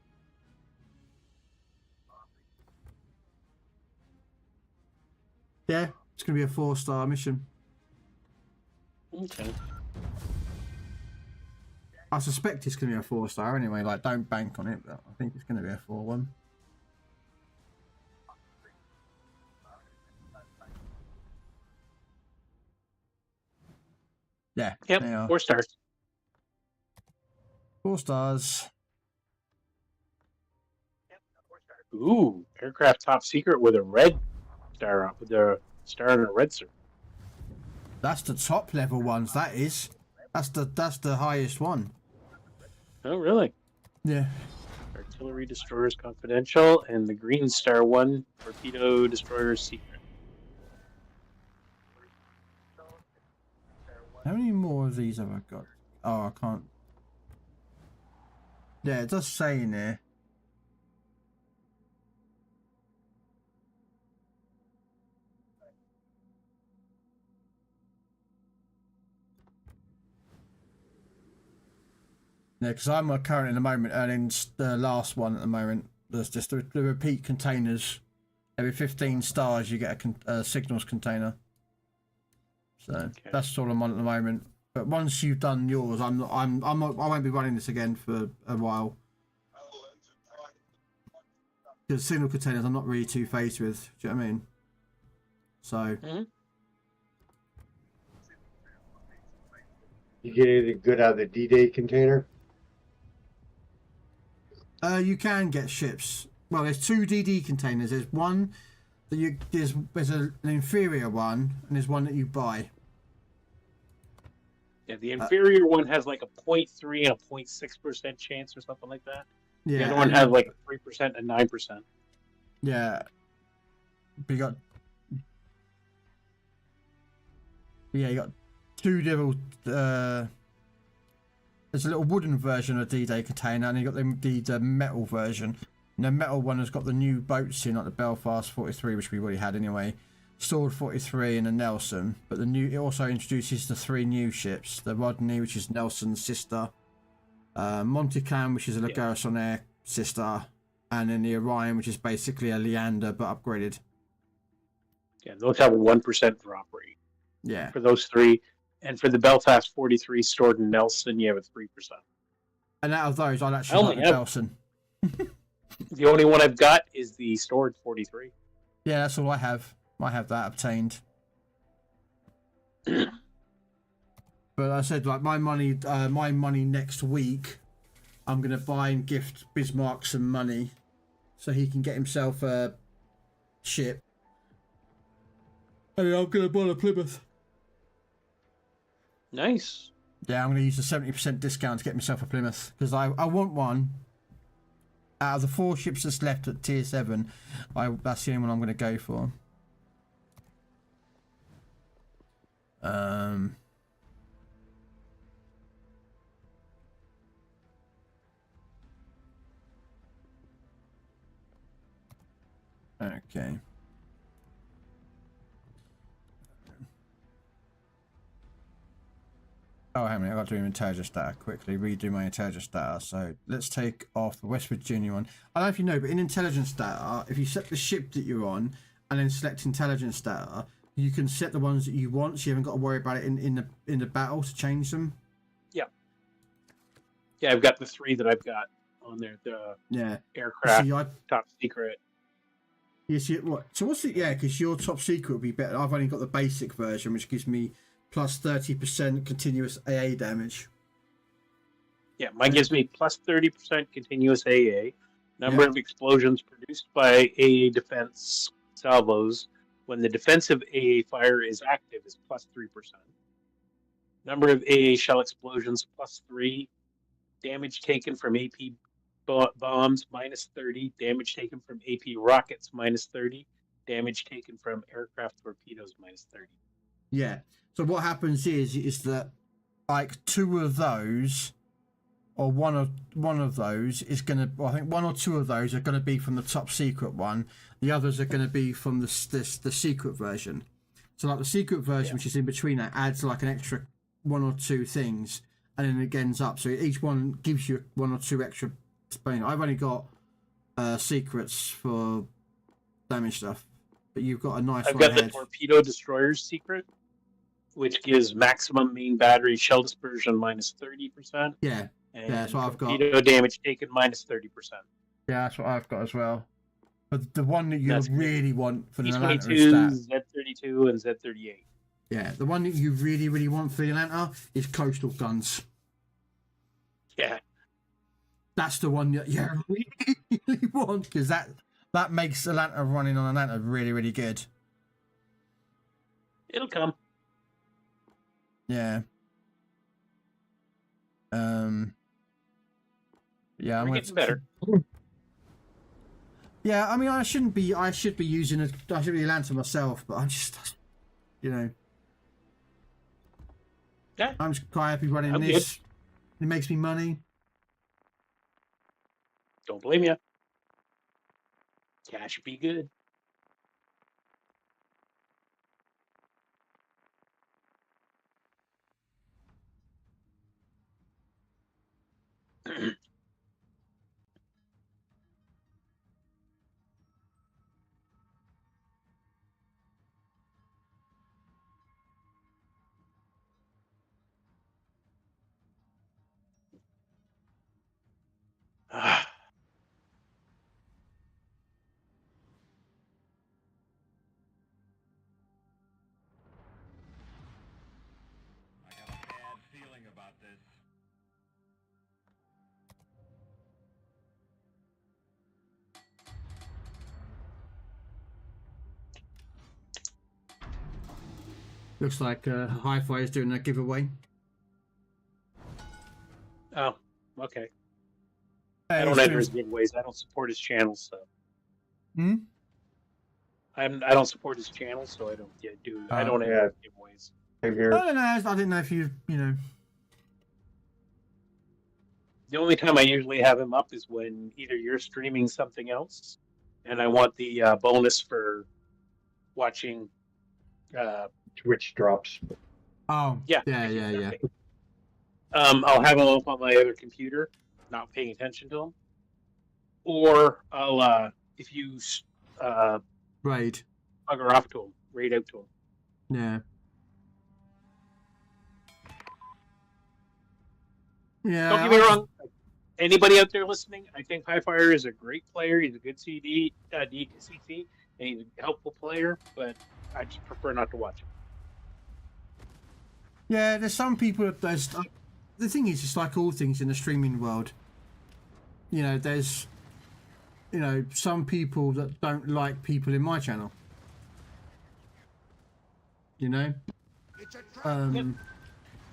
Yeah, it's gonna be a 4-star mission. Okay. I suspect it's going to be a 4-star anyway. Like, don't bank on it, but I think it's going to be a 4-1. Yeah. Yep. 4 stars. 4 stars. Ooh, aircraft top secret with a red star up with a star and a red star. That's the top level ones. That is. That's the highest one. Oh, really? Yeah. Artillery destroyers confidential, and the green star one, torpedo destroyers secret. How many more of these have I got? Oh, I can't. Yeah, it does say in there. Yeah, because I'm currently in the moment earning the last one at the moment. There's just the repeat containers. Every 15 stars, you get a signals container. So that's all I'm on at the moment. But once you've done yours, I won't be running this again for a while. Because signal containers, I'm not really too phased with. Do you know what I mean? So. You get anything good out of the D-Day container? You can get ships. Well, there's 2 DD containers. There's one that there's an inferior one, and there's one that you buy. Yeah, the inferior one has like a 0.3 and a 0.6% chance or something like that. Yeah. The other one has like a 3% and 9%. Yeah. But you got 2 little. There's a little wooden version of D-Day container, and you got the metal version. And the metal one has got the new boats in, like the Belfast 43, which we already had anyway. Sword 43 and the Nelson. But it also introduces the 3 new ships: the Rodney, which is Nelson's sister, Monticam, which is a Garrisonair sister, and then the Orion, which is basically a Leander but upgraded. Yeah, those have a 1% drop rate. Yeah. For those 3. And for the Belfast 43 stored in Nelson, you have a 3%. And out of those, I'd actually like the Nelson. The only one I've got is the stored 43. Yeah, that's all I have. I have that obtained. But I said, like, my money next week, I'm going to buy and gift Bismarck some money so he can get himself a ship. And I'm going to buy a Plymouth. Nice. Yeah, I'm going to use the 70% discount to get myself a Plymouth because I want one. Out of the 4 ships that's left at tier 7, that's the only one I'm going to go for. Okay. Oh, hang on, I've got to do intelligence data quickly, redo my intelligence data. So let's take off the West Virginia one. I don't know if you know, but in intelligence data, if you set the ship that you're on and then select intelligence data, you can set the ones that you want, so you haven't got to worry about it in the battle to change them. Yeah. Yeah, I've got the 3 that I've got on there. The aircraft, see, top secret. You see what? So what's it? Yeah, because your top secret would be better. I've only got the basic version, which gives me plus 30% continuous AA damage. Yeah, mine gives me plus 30% continuous AA. Number of explosions produced by AA defense salvos when the defensive AA fire is active is plus 3%. Number of AA shell explosions plus 3. Damage taken from AP bombs minus 30. Damage taken from AP rockets minus 30. Damage taken from aircraft torpedoes minus 30. Yeah. So what happens is that like 2 of those, or one of those is gonna. Well, I think 1 or 2 of those are gonna be from the top secret one. The others are gonna be from the secret version. So like the secret version, which is in between that, adds like an extra 1 or 2 things, and then it ends up. So each one gives you 1 or 2 extra. I've only got secrets for damage stuff, but you've got a nice. I've got the torpedo destroyer's secret, which gives maximum main battery shell dispersion minus 30%. Yeah, and that's what I've got. Torpedo damage taken minus 30%. Yeah, that's what I've got as well. But the one that you really want for the Atlanta Z22, is that Z32, and Z38. Yeah, the one that you really want for the Atlanta is coastal guns. Yeah. That's the one that you really want, because that makes Atlanta running on Atlanta really good. It'll come. Yeah. Yeah, We're getting better. Yeah, I mean, I should be using Atlanta myself, but I'm just, Yeah. I'm just quite happy running this. Good. It makes me money. Don't blame you. Cash be good. Looks like Hi-Fi is doing a giveaway. Oh, okay. I don't enter his giveaways. I don't support his channel, so. I don't support his channel, so I don't do. I don't enter his giveaways. Same here. I don't know. I didn't know if you know. The only time I usually have him up is when either you're streaming something else, and I want the bonus for watching. Twitch drops. Oh. Yeah. Yeah. I'll have him up on my other computer, not paying attention to him, or I'll if you raid, bugger off to him, raid out to him. Yeah. Yeah. Don't get me wrong. Anybody out there listening, I think Highfire is a great player. He's a good CT, and he's a helpful player, but I just prefer not to watch him. Yeah, there's some people that the thing is, it's like all things in the streaming world. You know, there's some people that don't like people in my channel. You know? And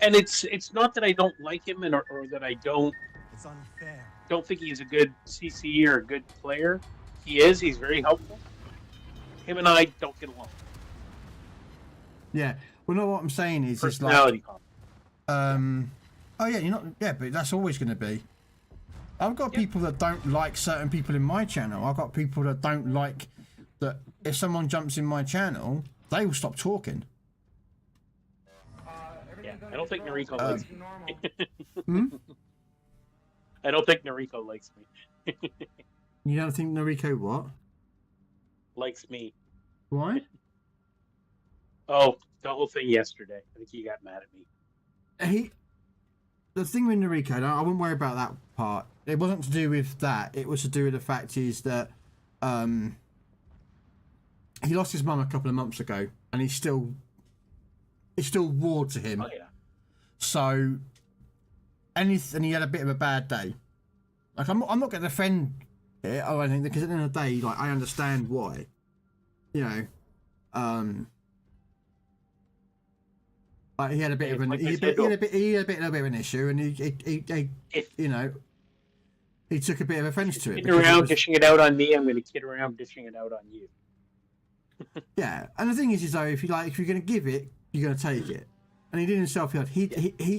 And it's not that I don't like him or that I don't think he's a good CC or a good player. He is. He's very helpful. Him and I don't get along. Yeah. Well, no, what I'm saying is, it's like, Personality oh yeah, you're not. Yeah, but that's always going to be. I've got people that don't like certain people in my channel. I've got people that don't like that. If someone jumps in my channel, they will stop talking. Yeah, I don't think Noriko likes me. I don't think Noriko likes me. You don't think Noriko what? Likes me. Why? Oh, the whole thing yesterday. I think he got mad at me. The thing with Noriko, I wouldn't worry about that part. It wasn't to do with that. It was to do with the fact is that he lost his mum a couple of months ago, and it's still raw to him. Oh yeah. So, and he had a bit of a bad day. Like I'm not going to defend it or anything, because at the end of the day, like, I understand why. You know, like he had a bit of an he had a bit of an issue, and he you know, he took a bit of offence to it. Kid around dishing it out on me, I'm going to kid around dishing it out on you. Yeah, and the thing is though, if you're going to give it, you're going to take it. And he did himself. He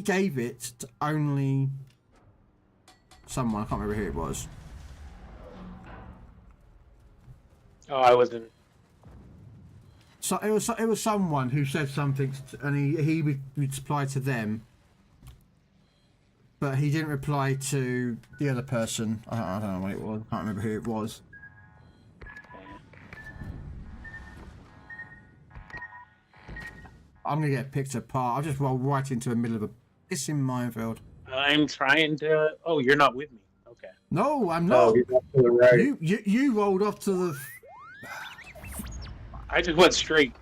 gave it to only someone. I can't remember who it was. Oh, I wasn't. So it was someone who said something, and he would reply to them, but he didn't reply to the other person. I don't know what it was. I can't remember who it was. I'm gonna get picked apart. I'll just roll right into the middle of a pissing minefield. I'm trying to. Oh, you're not with me. Okay. No, I'm not. he's up to the right. You rolled off to the. I just went straight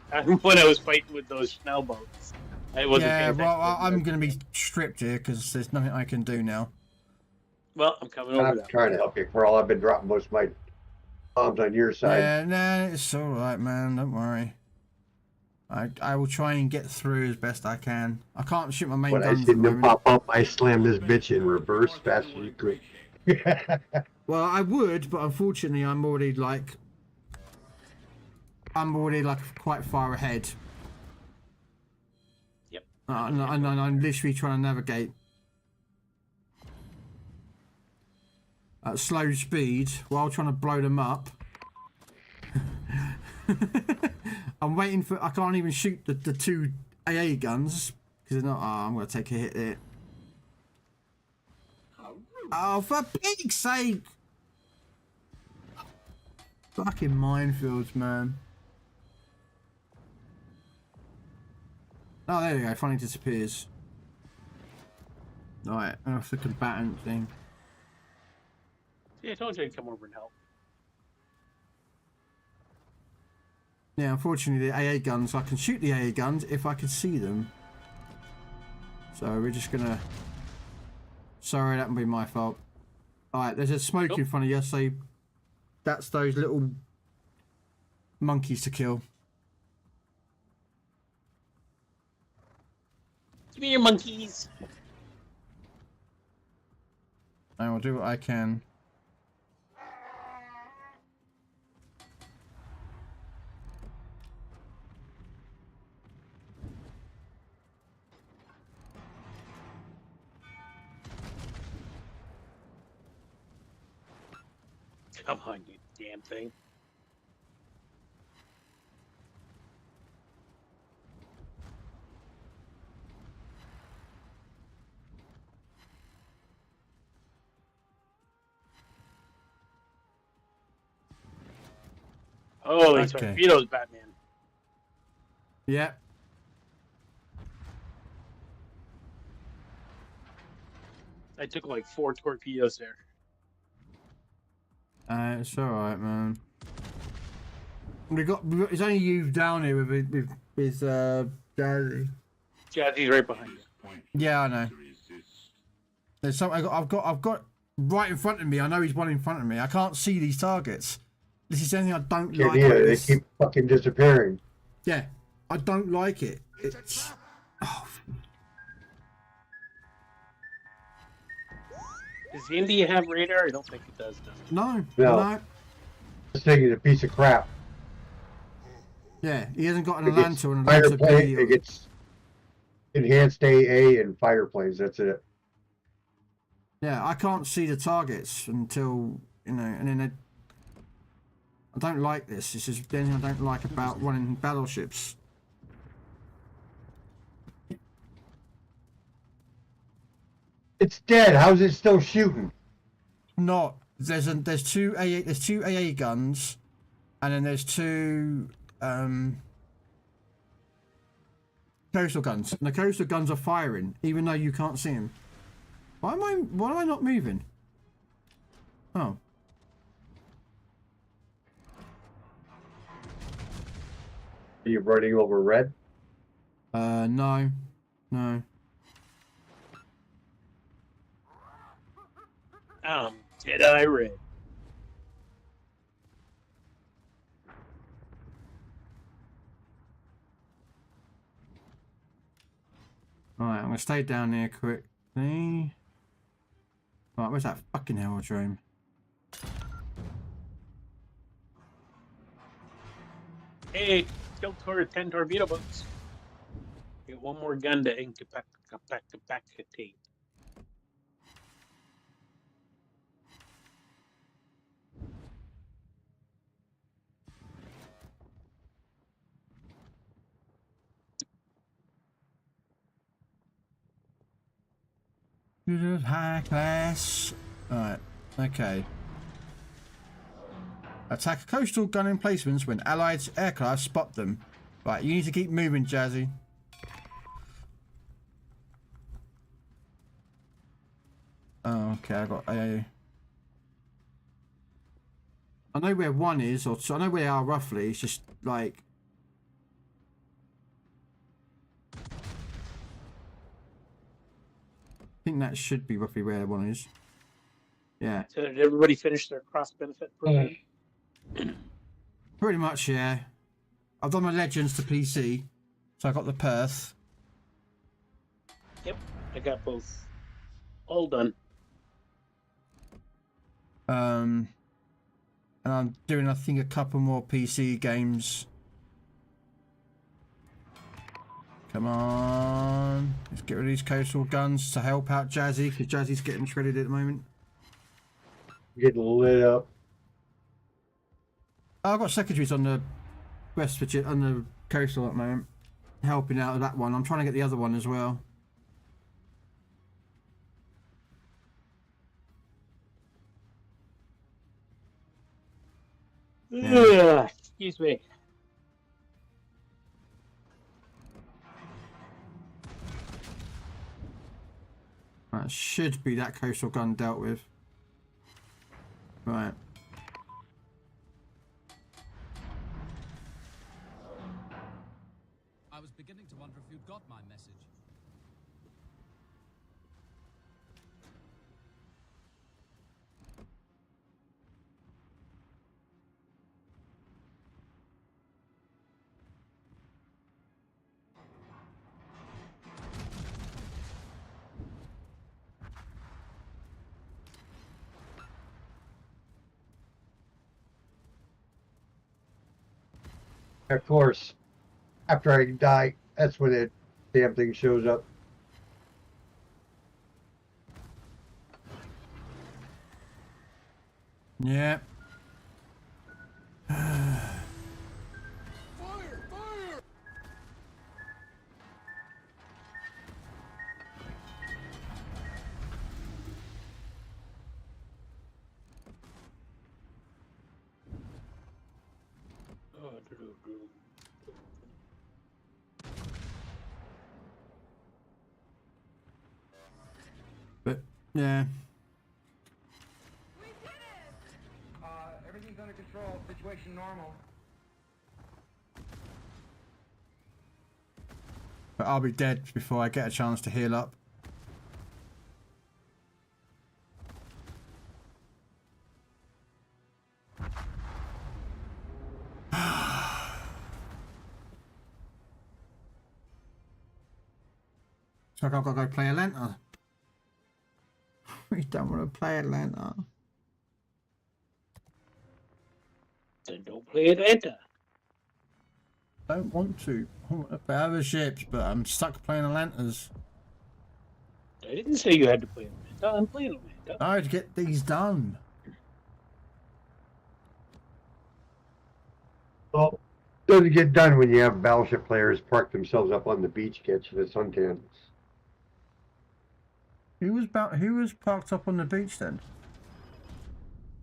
when I was fighting with those Schnell boats. I wasn't. Yeah, well, I'm gonna be stripped here because there's nothing I can do now. Well, I'm coming over. I'm trying to help you, Krell. I've been dropping most of my bombs on your side. Yeah, nah, it's all right, man. Don't worry. I will try and get through as best I can. I can't shoot my main When gun. I see them pop up, I slam this bitch in reverse fast as you could. Well, I would, but unfortunately, I'm already quite far ahead. Yep. And I'm literally trying to navigate at slow speed while trying to blow them up. I'm waiting for. I can't even shoot the two AA guns because they're not. Oh, I'm gonna take a hit there. Oh, for pig's sake! Fucking minefields, man. Oh, there we go. Finally disappears. Alright, off the combatant thing. Yeah, I told you I'd come over and help. Yeah, unfortunately, the AA guns, I can shoot the AA guns if I can see them. So we're just gonna. Sorry, that would be my fault. Alright, there's a smoke in front of you, so that's those little monkeys to kill. Give me your monkeys. I will do what I can. Come on, you damn thing. Oh, these torpedoes, Batman. Yeah. I took like 4 torpedoes there. It's alright, man. It's only you down here with Jazzy. Jazzy's right behind you. Yeah, I know. There's something I've got right in front of me. I know he's one in front of me. I can't see these targets. This is something I don't like. They keep fucking disappearing. Yeah, I don't like it. It's. Oh. Does India have radar? I don't think it does. No. No. No. This thing is a piece of crap. Yeah, he hasn't got an It gets Atlanta and an fighter Atlanta plane, B. it gets enhanced AA and fighter planes. That's it. Yeah, I can't see the targets until, you know, and then I don't like this. This is the thing I don't like about running battleships. It's dead. How's it still shooting? Not. There's two AA guns, and then there's two coastal guns. And the coastal guns are firing, even though you can't see them. Why am I not moving? Oh. Are you running over red? No. No. Jedi red. Alright, I'm gonna stay down there quickly. Right, where's that fucking aerodrome? Hey, kill 10 torpedo boats. Get one more gun to incapacitate. High class. Alright, okay. Attack coastal gun emplacements when allied aircraft spot them. Right, you need to keep moving, Jazzy. Oh, okay, I got a... I know where one is, or I know where they are roughly, it's just like... I think that should be roughly where one is. Yeah. So did everybody finish their cross-benefit program? Pretty much, yeah. I've done my Legends to PC, so I got the Perth. Yep, I got both. All done. And I'm doing, I think, a couple more PC games. Come on. Let's get rid of these coastal guns to help out Jazzy, because Jazzy's getting shredded at the moment. Getting lit up. I've got secondaries on the West Virginia, on the coastal at the moment. Helping out with that one. I'm trying to get the other one as well. Yeah. Excuse me. That should be that coastal gun dealt with. Right. I was beginning to wonder if you'd got my message. Of course, after I die, that's when the damn thing shows up. Yeah. But yeah. Everything's under control. Situation normal. But I'll be dead before I get a chance to heal up. So I've got to go play Atlanta. We don't want to play Atlanta. Then don't play Atlanta. Don't want to. I want to play other ships, but I'm stuck playing Atlantas. I didn't say you had to play Atlanta. I'm playing Atlanta. I had to get these done. Well, it doesn't get done when you have battleship players park themselves up on the beach catching the suntans. Who was parked up on the beach then?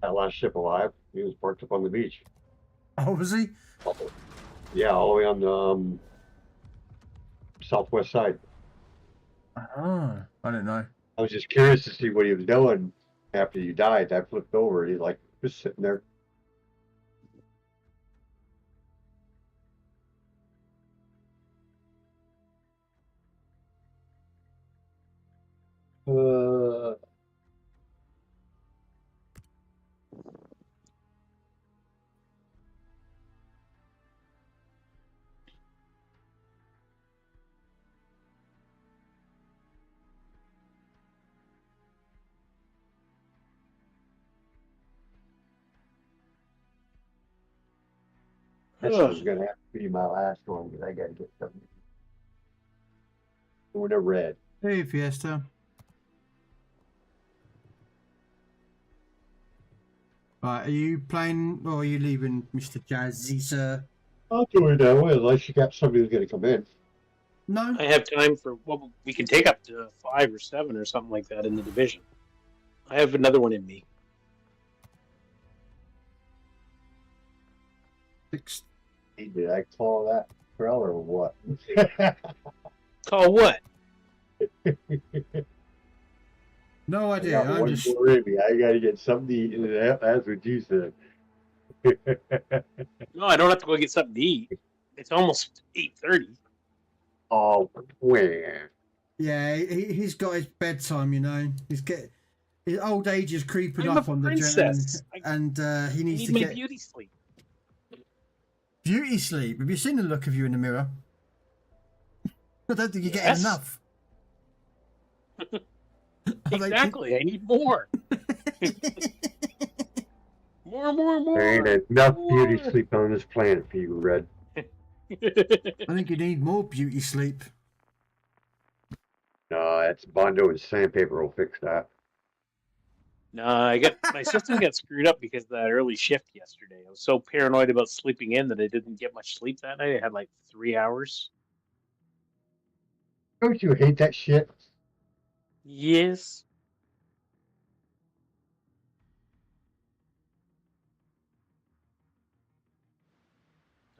That last ship alive, he was parked up on the beach. Oh, was he? Yeah, all the way on the southwest side. Oh, I don't know. I was just curious to see what he was doing after you died. I flipped over. He like just sitting there. This is gonna have to be my last one because I gotta get something. Doing a red. Hey, Fiesta. Right, are you playing or are you leaving, Mr. Jazzy, sir? I'll do it that way unless you got somebody who's gonna come in. No. I have time for, well, we can take up to 5 or 7 or something like that in the division. I have another one in me. 6. Did I call that Krell or what? Call what? No idea. I'm just... I gotta get something to eat, and that's what you said. No, I don't have to go get something to eat. It's almost 8:30. Oh, where? Yeah, he's got his bedtime, you know. His old age is creeping I'm up a on the princess. gentleman, and he needs I to need get my beauty sleep. beauty sleep. Have you seen the look of you in the mirror? I don't think you're getting enough. Exactly. I need more. More. There ain't enough beauty sleep on this planet for you, Red. I think you need more beauty sleep. No, that's Bondo and sandpaper will fix that. No, my system got screwed up because of that early shift yesterday. I was so paranoid about sleeping in that I didn't get much sleep that night. I had like 3 hours. Don't you hate that shit? Yes.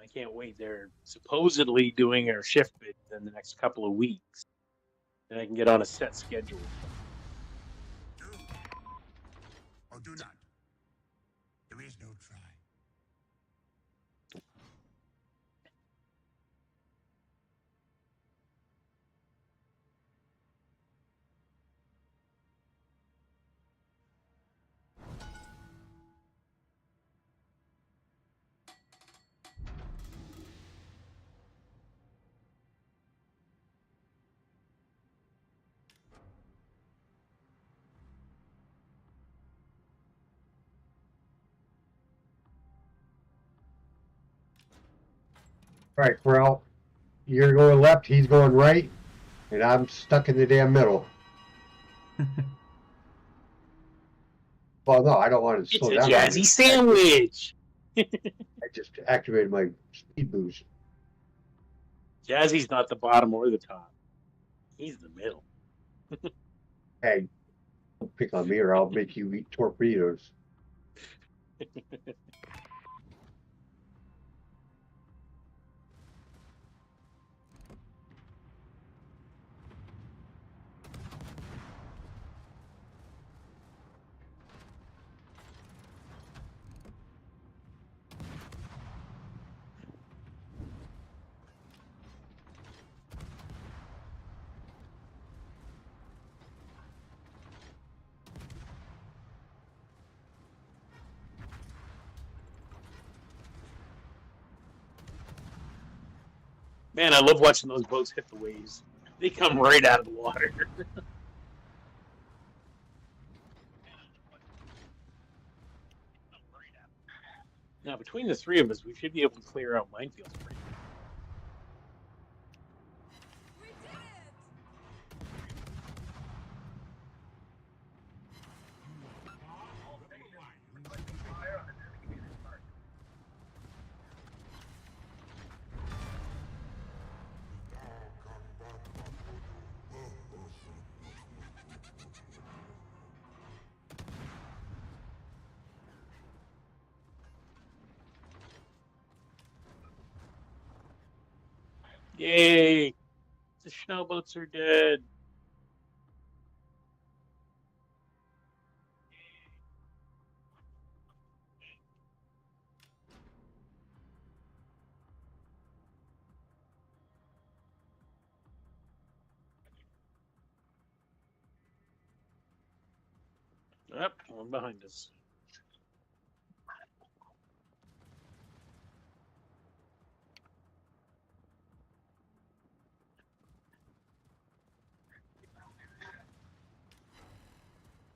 I can't wait. They're supposedly doing our shift bid in the next couple of weeks. Then I can get on a set schedule. Do or do not. There is no try. All right, Krell. You're going left, he's going right, and I'm stuck in the damn middle. Well, no, I don't want to It's slow a down. jazzy sandwich. I just activated my speed boost. Jazzy's not the bottom or the top. He's the middle. Hey, don't pick on me or I'll make you eat torpedoes. Man, I love watching those boats hit the waves. They come right out of the water. Now, between the three of us, we should be able to clear out minefields pretty good. Yay! The snowboats are dead. Up, one behind us.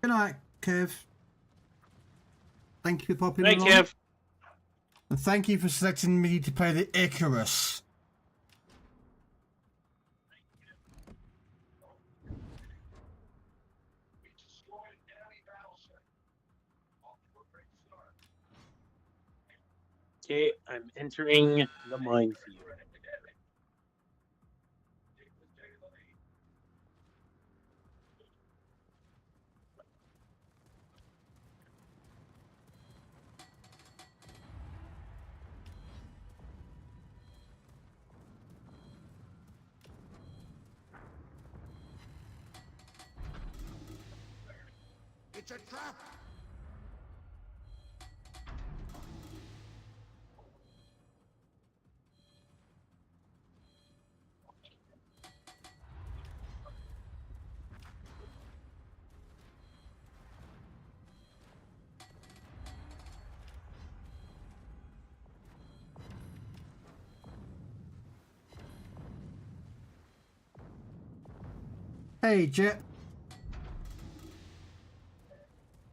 Good night, Kev. Thank you for popping Night, along. Kev. And thank you for selecting me to play the Icarus. Okay, I'm entering the minefield. It's a trap! Hey, Jet.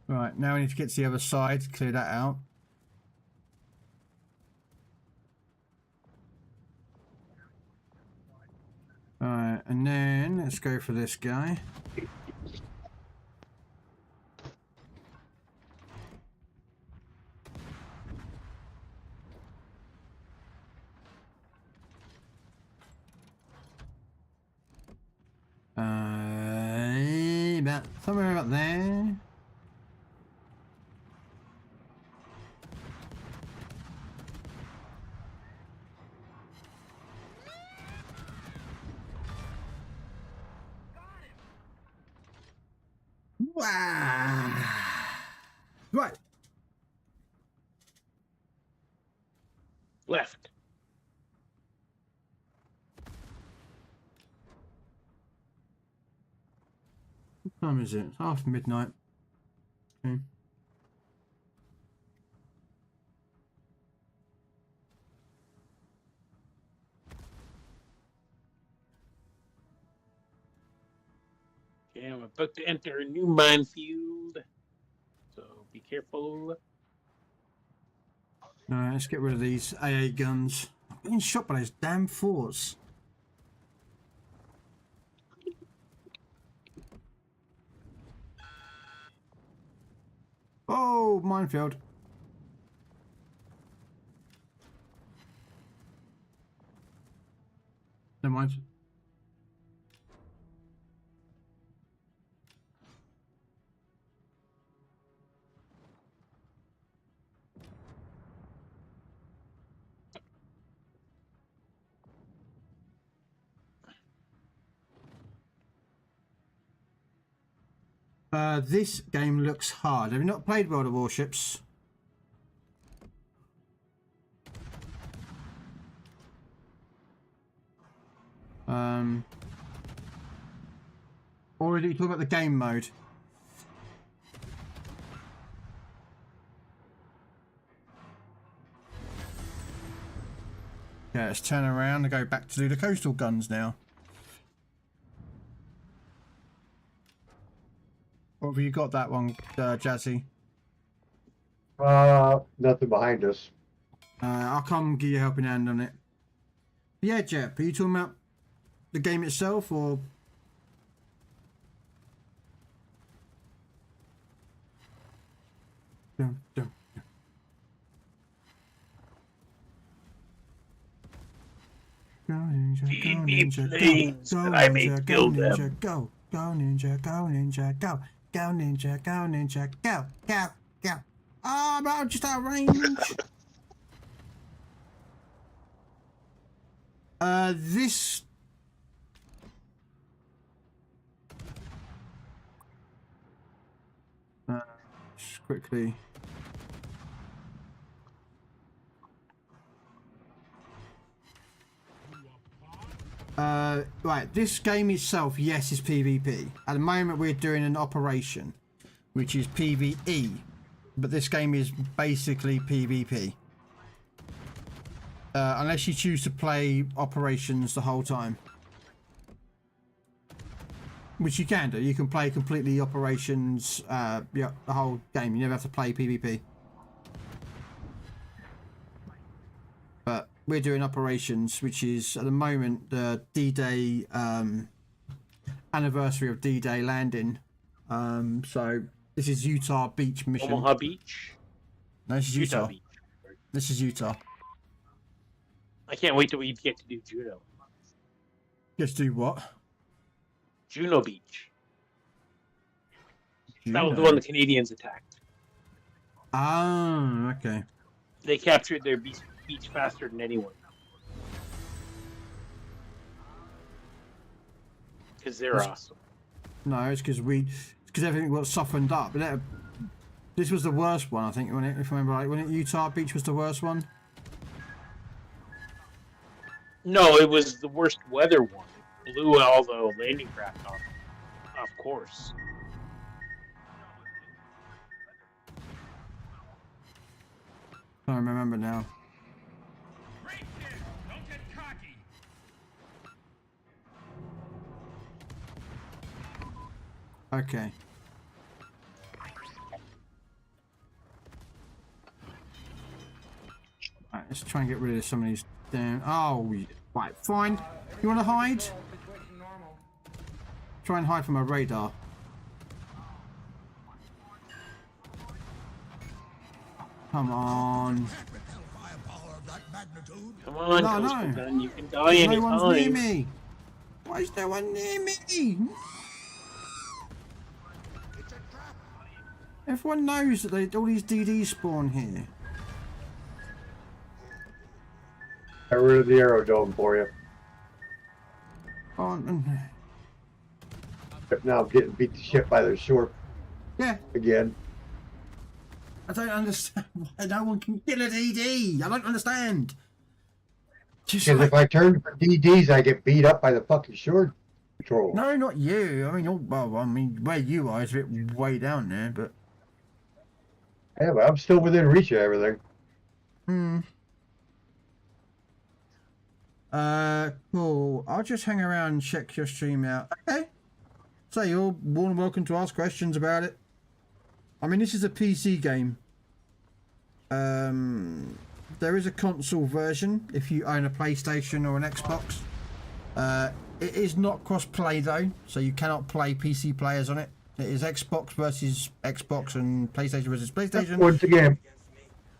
Right, now we need to get to the other side to clear that out. Alright, and then let's go for this guy. About somewhere about there. Wow. Right. Left. What time is it? It's after midnight. Okay. Okay, I'm about to enter a new minefield. So be careful. Alright, let's get rid of these AA guns. I'm getting shot by those damn forts. Oh, minefield. Never mind. This game looks hard. Have you not played World of Warships? Or are you talking about the game mode? Yeah, let's turn around and go back to do the coastal guns now. Or have you got that one, Jazzy? Nothing behind us. I'll come give you a helping hand on it. Yeah, Jep, are you talking about the game itself or? Dum, dum. Go ninja, Feed go me ninja, planes go, that I may ninja, build go them. ninja, go, go ninja, go ninja, go, go ninja, go ninja, go, go, go. Oh, but I'm just out of range. This. Just quickly. Right, this game itself, yes, is PvP. At the moment, we're doing an operation, which is PvE, but this game is basically PvP. Unless you choose to play operations the whole time. Which you can do. You can play completely operations, yeah, the whole game. You never have to play PvP. But we're doing operations, which is at the moment the D-Day anniversary of D-Day landing. So this is Utah Beach mission. Omaha Beach? No, this is Utah. Beach. This is Utah. I can't wait till we get to do Juno. Just do what? Juno Beach. Juno. That was the one the Canadians attacked. Ah, okay. They captured their beach faster than anyone. Because they're awesome. No, it's because everything got softened up. This was the worst one, I think, if I remember right. When Utah Beach was the worst one? No, it was the worst weather one. It blew all the landing craft off course. I don't remember now. Don't get cocky. Okay. Alright, let's try and get rid of some of these down. Oh, right, fine. You want to hide? Try and hide from a radar. Come on. Come on, no. Gun. You can die anytime. No one's near me. Why is no one near me? Everyone knows that all these DDs spawn here. Got rid of the aerodome for you. Oh, But now I'm getting beat to shit by the shore. Yeah. Again. I don't understand why no one can kill a DD. I don't understand. Because if I turn for DDs, I get beat up by the fucking shore patrol. No, not you. I mean, where you are is a bit way down there, but. Yeah, but I'm still within reach of everything. Cool. I'll just hang around and check your stream out. Okay. So you're more than welcome to ask questions about it. I mean, this is a PC game. There is a console version if you own a PlayStation or an Xbox. It is not cross-play though, so you cannot play PC players on it. It is Xbox versus Xbox and PlayStation versus PlayStation. Once again,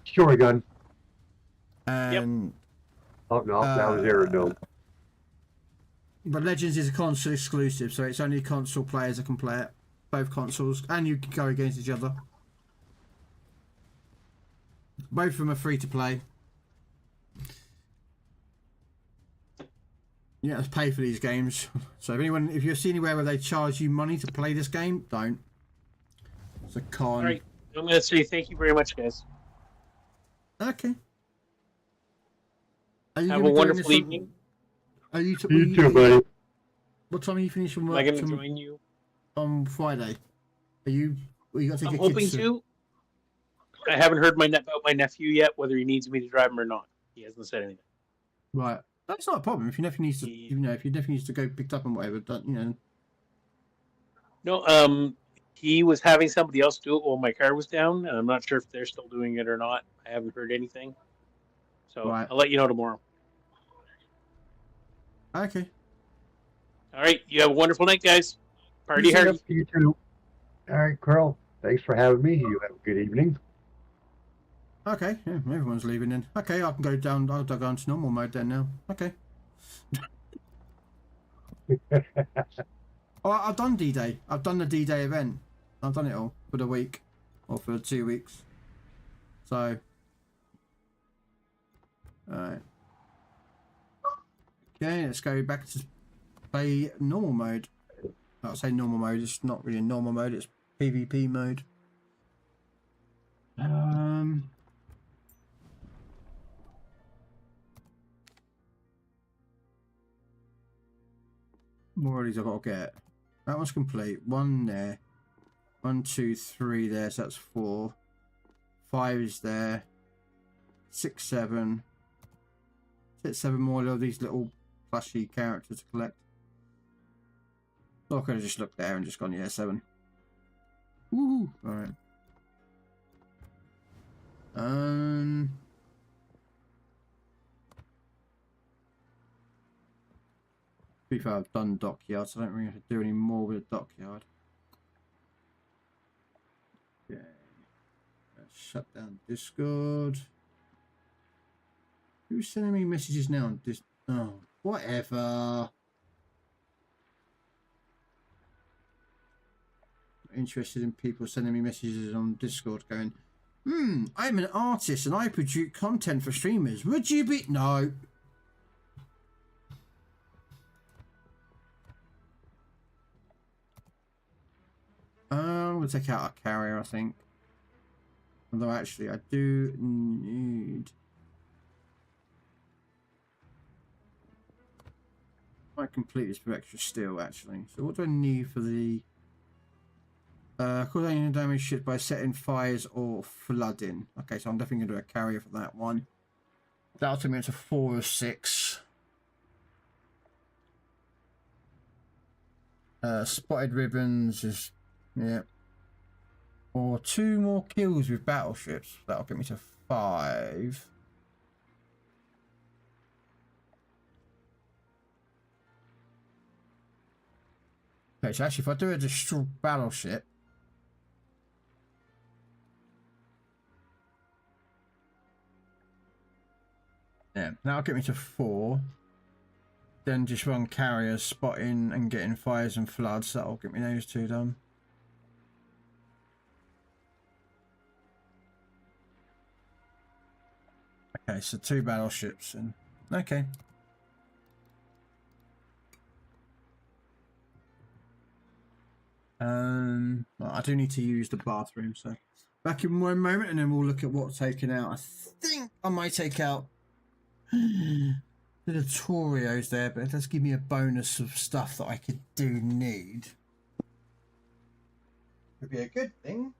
shore gun. And oh no, that was aerodome. But Legends is a console exclusive, so it's only console players that can play it. Both consoles, and you can go against each other. Both of them are free to play. You have to pay for these games. So if you see anywhere where they charge you money to play this game, don't. It's a con. All right, I'm going to say thank you very much, guys. Okay. Have a wonderful evening. Are you You too, buddy. What time are you finished from work? Am I going to join you? On Friday. Are you got to I'm get hoping kids to. I haven't heard about my nephew yet, whether he needs me to drive him or not. He hasn't said anything. Right. That's not a problem. If your nephew needs to, if your nephew needs to go picked up and whatever, No, he was having somebody else do it while my car was down, and I'm not sure if they're still doing it or not. I haven't heard anything. So Right. I'll let you know tomorrow. Okay. All right. You have a wonderful night, guys. Party You hard. You too. All right, Krell. Thanks for having me. You have a good evening. Okay, yeah, everyone's leaving then. Okay, I can go down. I'll go into normal mode then now. Okay. Oh, I've done D-Day. I've done the D-Day event. I've done it all for the week or for 2 weeks. So, alright. Okay, let's go back to play normal mode. I'll say normal mode. It's not really normal mode. It's PvP mode. More of these I've got to get. That one's complete. One there. 1, 2, 3 there. So that's 4. 5 is there. 6, 7. 6, 7 more of these little plushy characters to collect. So I could have just looked there and just gone, yeah, 7. Woohoo! Alright. To be fair, I've done dockyard, so I don't really have to do any more with the dockyard. Okay. Let's shut down Discord. Who's sending me messages now on this? Oh, whatever. Interested in people sending me messages on Discord going, I'm an artist and I produce content for streamers. Would you be? No. I'm going to take out our carrier, I think. Although, actually, I do need... I might complete this with extra steel, actually. So what do I need for the... cause any damage shit by setting fires or flooding. Okay, so I'm definitely going to do a carrier for that one. That'll take me into 4 or 6. Spotted ribbons is... Yeah. Or 2 more kills with battleships. That'll get me to 5. Okay, so actually if I do a destroy battleship... Yeah, that'll get me to 4. Then just run carriers, spotting and getting fires and floods. That'll get me those 2 done. Okay, so 2 battleships and okay. Well, I do need to use the bathroom, so back in 1 moment, and then we'll look at what's taken out. I think I might take out the tutorials there, but it does give me a bonus of stuff that I could need. Could be a good thing.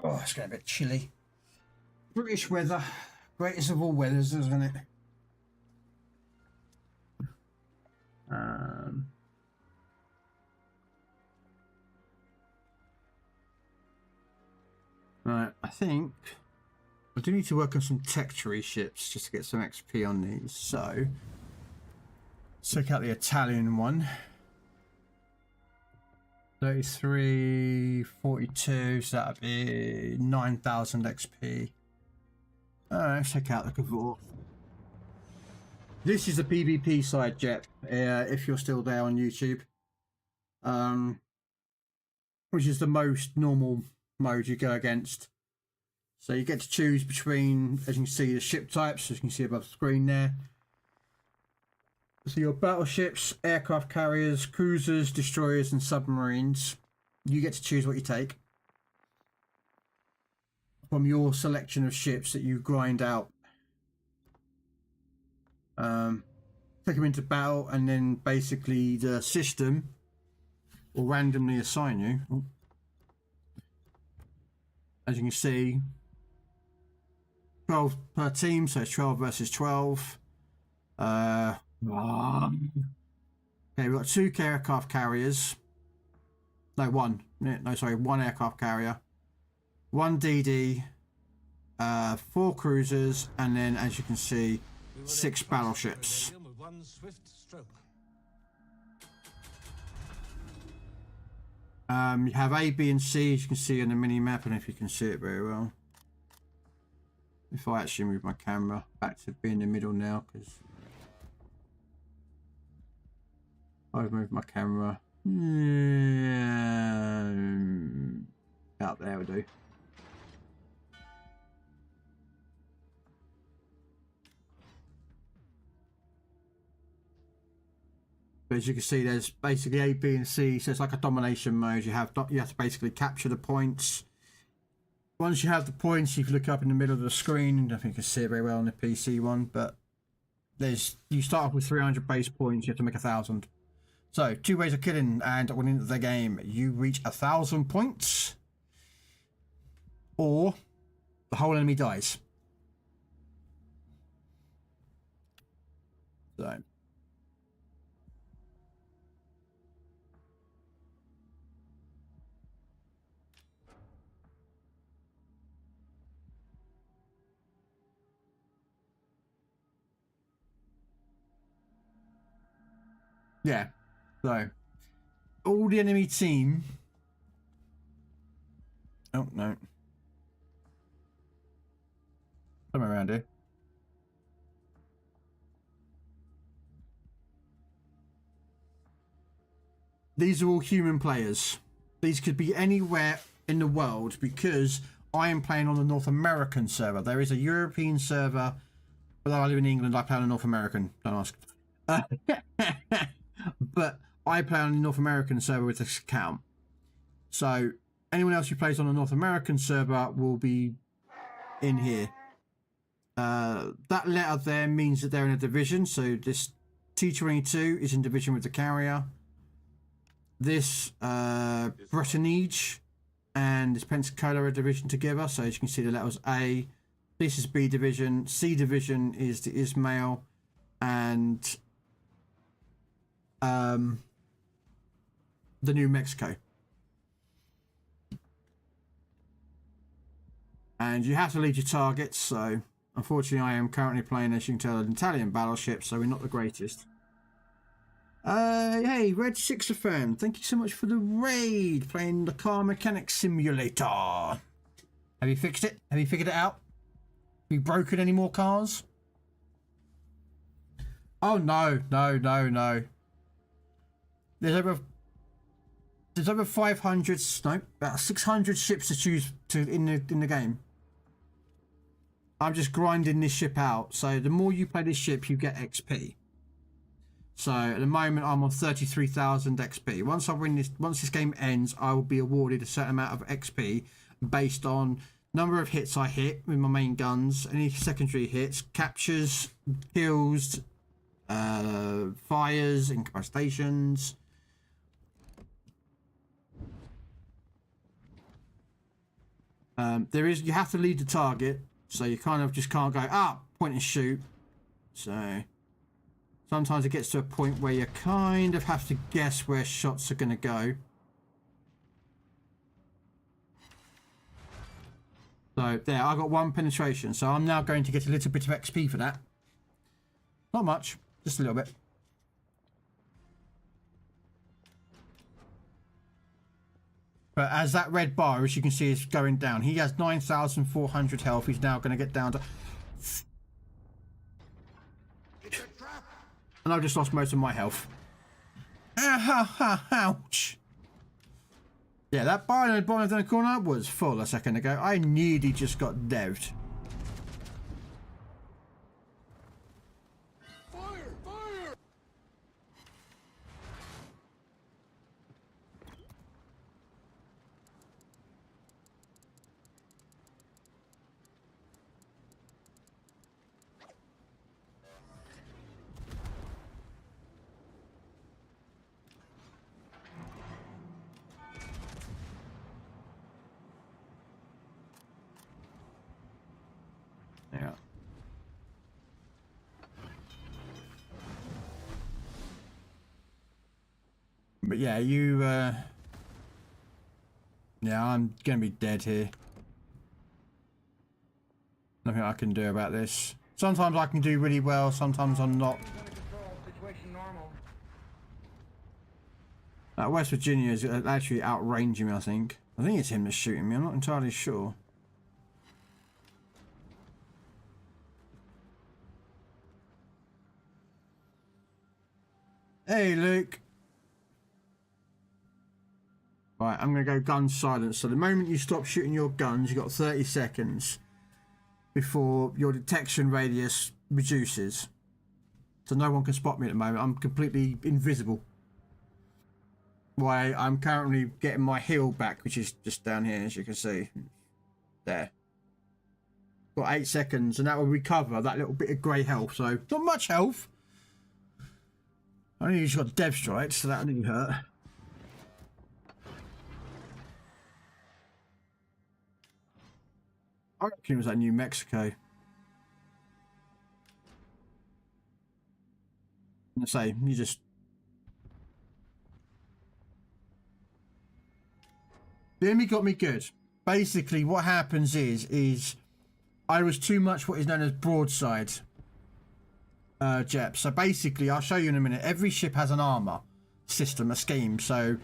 Oh, it's getting a bit chilly. British weather, greatest of all weathers, isn't it? Right, I think I do need to work on some tech tree ships just to get some XP on these. So, let's check out the Italian one. 33, 42, so that'd be 9,000 XP. Let's check out the gefore. This is the PvP side, Jet, if you're still there on YouTube. Which is the most normal mode you go against. So you get to choose between, as you can see, the ship types, as you can see above the screen there. So your battleships, aircraft carriers, cruisers, destroyers and submarines. You get to choose what you take from your selection of ships that you grind out. Take them into battle, and then basically the system will randomly assign you. Oh. As you can see, 12 per team, so it's 12 versus 12. Okay, we've got 2 aircraft carriers. No, one. No, sorry, 1 aircraft carrier. 1 DD. 4 cruisers, and then, as you can see, 6 battleships. You have A, B, and C, as you can see on the mini map, and if you can see it very well. If I actually move my camera back to be in the middle now, because I've moved my camera out there, we do. But as you can see, there's basically A, B, and C, so it's like a domination mode. You have to basically capture the points. Once you have the points, you can look up in the middle of the screen. I don't think you can see it very well on the PC one, but you start off with 300 base points. You have to make 1,000. So 2 ways of killing and winning the game. You reach 1,000 points, or the whole enemy dies. So. Yeah, so all the enemy team. Oh no, come around here. These are all human players. These could be anywhere in the world because I am playing on the North American server. There is a European server, but I live in England. I play on the North American. Don't ask. But I play on the North American server with this account. So anyone else who plays on the North American server will be in here. That letter there means that they're in a division. So this T-22 is in division with the carrier. This Bretonnique and this Pensacola are a division together. So as you can see, the letters A. This is B division. C division is the Ismail. And the New Mexico. And you have to lead your targets, so unfortunately I am currently playing, as you can tell, an Italian battleship, so we're not the greatest. Hey, Red Sixer fan, thank you so much for the raid, playing the car mechanic simulator. Have you fixed it? Have you figured it out? Have you broken any more cars? Oh no. There's over 500, no, about 600 ships to choose in the game. I'm just grinding this ship out. So the more you play this ship, you get XP. So at the moment, I'm on 33,000 XP. Once this game ends, I will be awarded a certain amount of XP based on number of hits I hit with my main guns, any secondary hits, captures, kills, fires, incapacitations. You have to lead the target, so you kind of just can't go point and shoot. So sometimes it gets to a point where you kind of have to guess where shots are going to go. So there, I got 1 penetration, so I'm now going to get a little bit of XP for that. Not much, just a little bit. But as that red bar, as you can see, is going down. He has 9,400 health. He's now going to get down to... And I've just lost most of my health. Ouch. Yeah, that bar in the bottom of the corner was full a second ago. I nearly just got devved. Yeah. But yeah, yeah, I'm gonna be dead here. Nothing I can do about this. Sometimes I can do really well, sometimes I'm not. West Virginia is actually outranging me, I think. I think it's him that's shooting me, I'm not entirely sure. Hey, Luke. Right, I'm going to go gun silence. So the moment you stop shooting your guns, you've got 30 seconds before your detection radius reduces. So no one can spot me at the moment. I'm completely invisible. Why, I'm currently getting my heal back, which is just down here, as you can see. There. Got 8 seconds, and that will recover that little bit of grey health. So, not much health. I only just got dev strikes, so that didn't hurt. I reckon it was like New Mexico. I say, you just... The enemy got me good. Basically, what happens is I was too much what is known as broadside. Jep. So basically, I'll show you in a minute. Every ship has an armor system, a scheme. So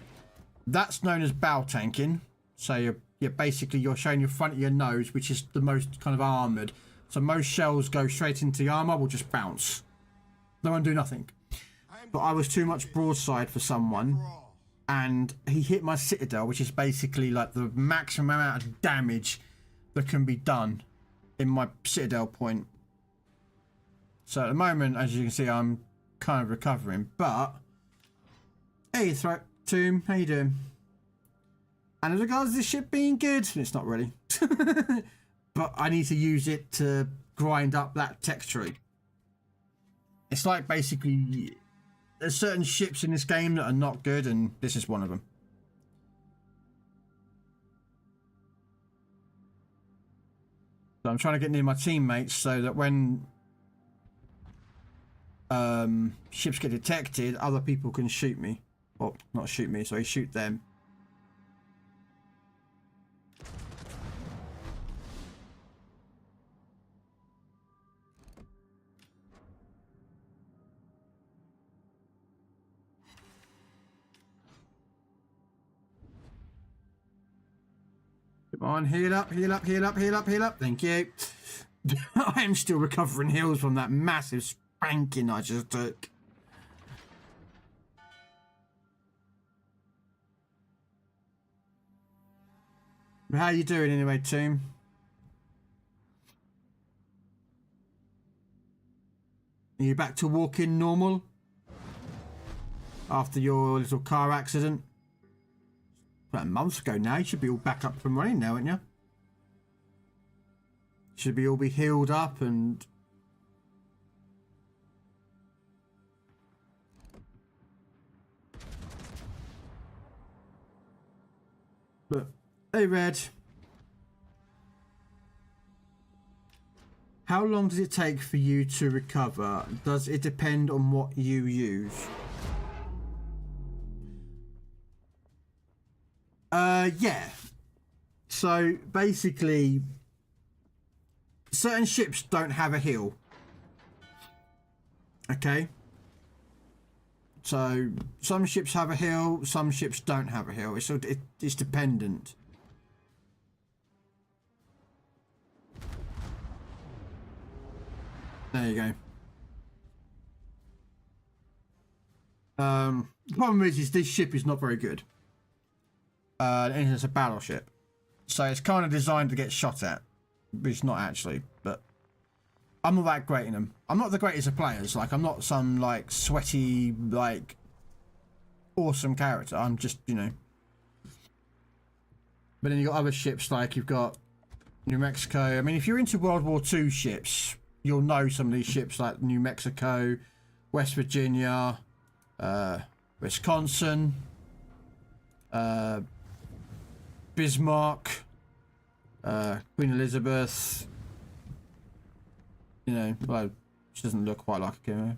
that's known as bow tanking. So you're basically you're showing your front of your nose, which is the most kind of armored. So most shells go straight into the armor, will just bounce. No one do nothing. But I was too much broadside for someone, and he hit my citadel, which is basically like the maximum amount of damage that can be done in my citadel point. So at the moment, as you can see, I'm kind of recovering, but hey, Throat Tomb, how you doing? And as regards to this ship being good, it's not really. But I need to use it to grind up that tech tree. It's like basically, there's certain ships in this game that are not good, and this is one of them. So I'm trying to get near my teammates so that when ships get detected, other people can shoot me. Well, not shoot me, sorry, shoot them. Come on, heal up, heal up, heal up, heal up, heal up. Thank you. I am still recovering heals from that massive spanking I just took. How you doing anyway, team? Are you back to walking normal? After your little car accident? About a month ago now, you should be all back up and running now, aren't you? Should be all be healed up and... But, hey Red. How long does it take for you to recover? Does it depend on what you use? Yeah. So basically, certain ships don't have a heal. Okay. So some ships have a heal, some ships don't have a heal. It's dependent. There you go. The problem is this ship is not very good. And it's a battleship. So it's kind of designed to get shot at. But it's not actually, but I'm not that great in them. I'm not the greatest of players. Like, I'm not some, like, sweaty, like, awesome character. I'm just, you know. But then you've got other ships, like, you've got New Mexico. I mean, if you're into World War II ships, you'll know some of these ships, like New Mexico, West Virginia, Wisconsin, Bismarck, Queen Elizabeth. You know, well, she doesn't look quite like a Kim.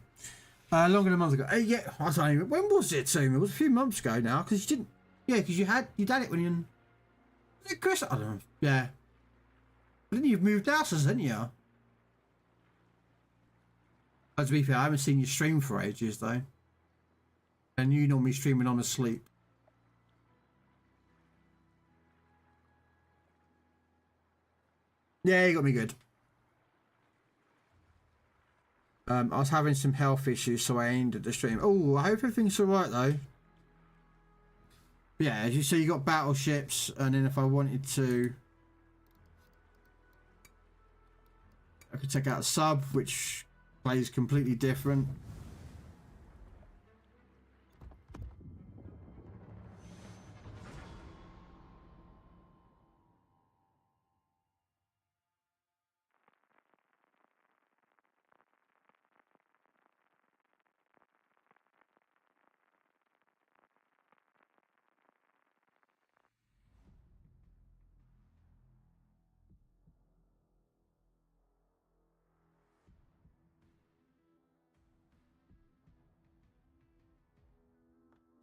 Longer than a month ago. Yeah, I don't even. When was it, Tim? It was a few months ago now, because you didn't. Yeah, because you done it when you. Was it Chris? I don't know. Yeah. But then you've moved houses, haven't you? To be fair, I haven't seen you stream for ages though. And you normally stream when I'm asleep. Yeah, you got me good. I was having some health issues, so I aimed at the stream. Oh, I hope everything's alright though. Yeah, as you see, you got battleships, and then if I wanted to, I could take out a sub, which plays completely different.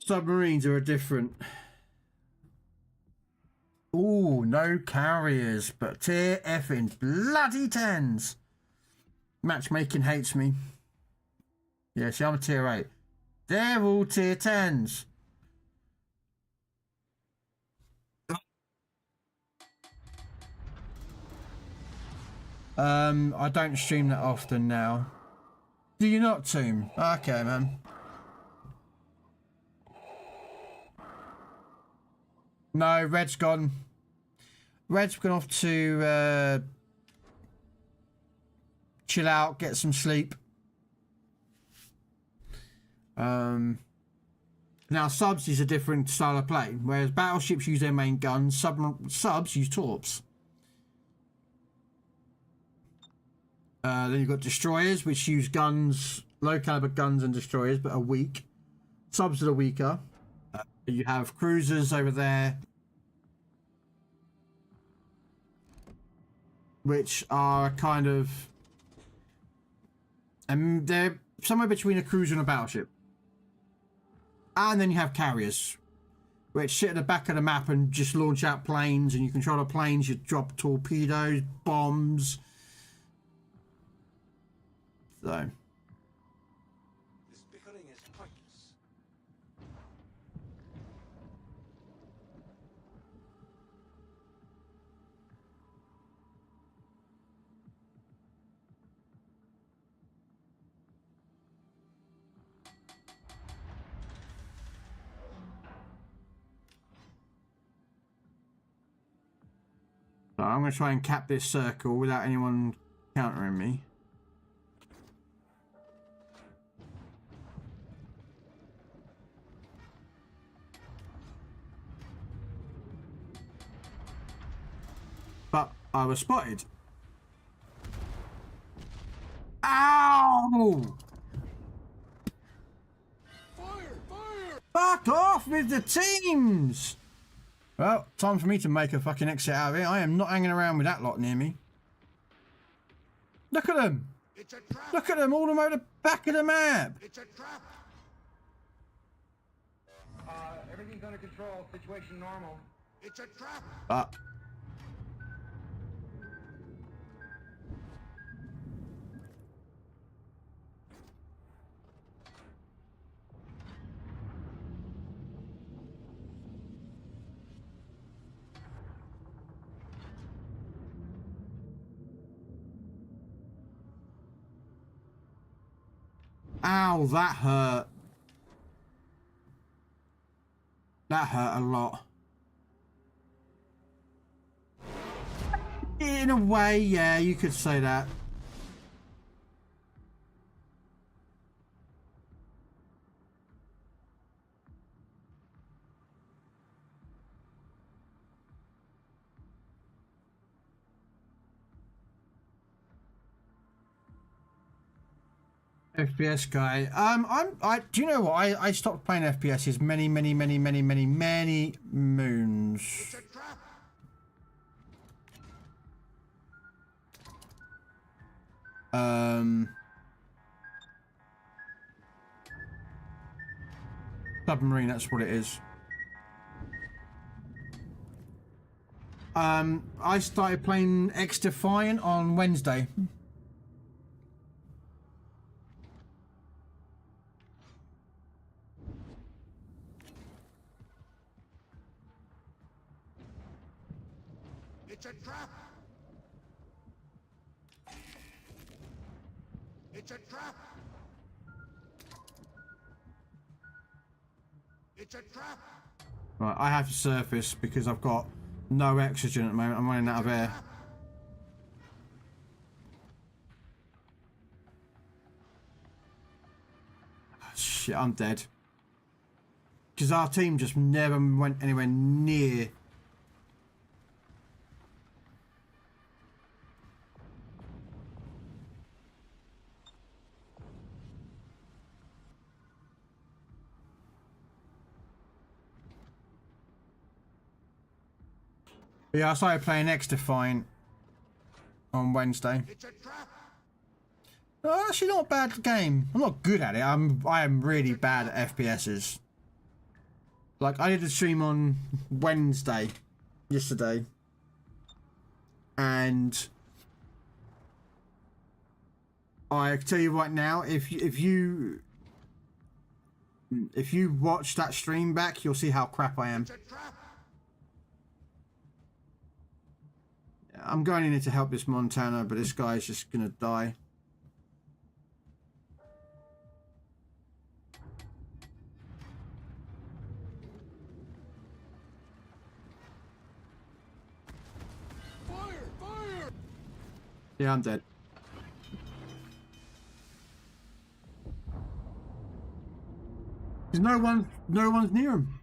Submarines are a different. Ooh, no carriers, but tier effing bloody 10s. Matchmaking hates me. Yeah, see, I'm a tier 8. They're all tier 10s. I don't stream that often now. Do you not, Tomb? Okay, man. No, Red's gone. Red's gone off to chill out, get some sleep. Now, subs is a different style of play. Whereas battleships use their main guns, subs use torps. Then you've got destroyers, which use guns, low caliber guns and destroyers, but are weak. Subs are weaker. You have cruisers over there, which are kind of, and they're somewhere between a cruiser and a battleship. And then you have carriers, which sit at the back of the map and just launch out planes, and you control the planes, you drop torpedoes, bombs. So. This bickering is pointless. So I'm going to try and cap this circle without anyone countering me. But I was spotted. Ow! Fire! Fire! Fuck off with the teams! Well, time for me to make a fucking exit out of here. I am not hanging around with that lot near me. Look at them. It's a trap. Look at them, all the way to the back of the map. It's a trap. Everything's under control. Situation normal. It's a trap. Ow, that hurt. That hurt a lot. In a way, yeah, you could say that. FPS guy. Do you know what? I stopped playing FPSs many moons. It's a trap. Submarine, that's what it is. I started playing X Defiant on Wednesday. It's a trap. It's a trap. It's a trap. Right, I have to surface because I've got no oxygen at the moment. I'm running out of air. Shit, I'm dead. Because our team just never went anywhere near. Yeah, I started playing X Defiant on Wednesday. It's a trap. Oh, actually not a bad game. I'm not good at it. I am really bad at FPSs. Like, I did a stream on Wednesday, yesterday, and I can tell you right now, if you watch that stream back, you'll see how crap I am. It's a trap. I'm going in here to help this Montana, but this guy's just gonna die. Fire! Fire! Yeah, I'm dead. There's no one's near him.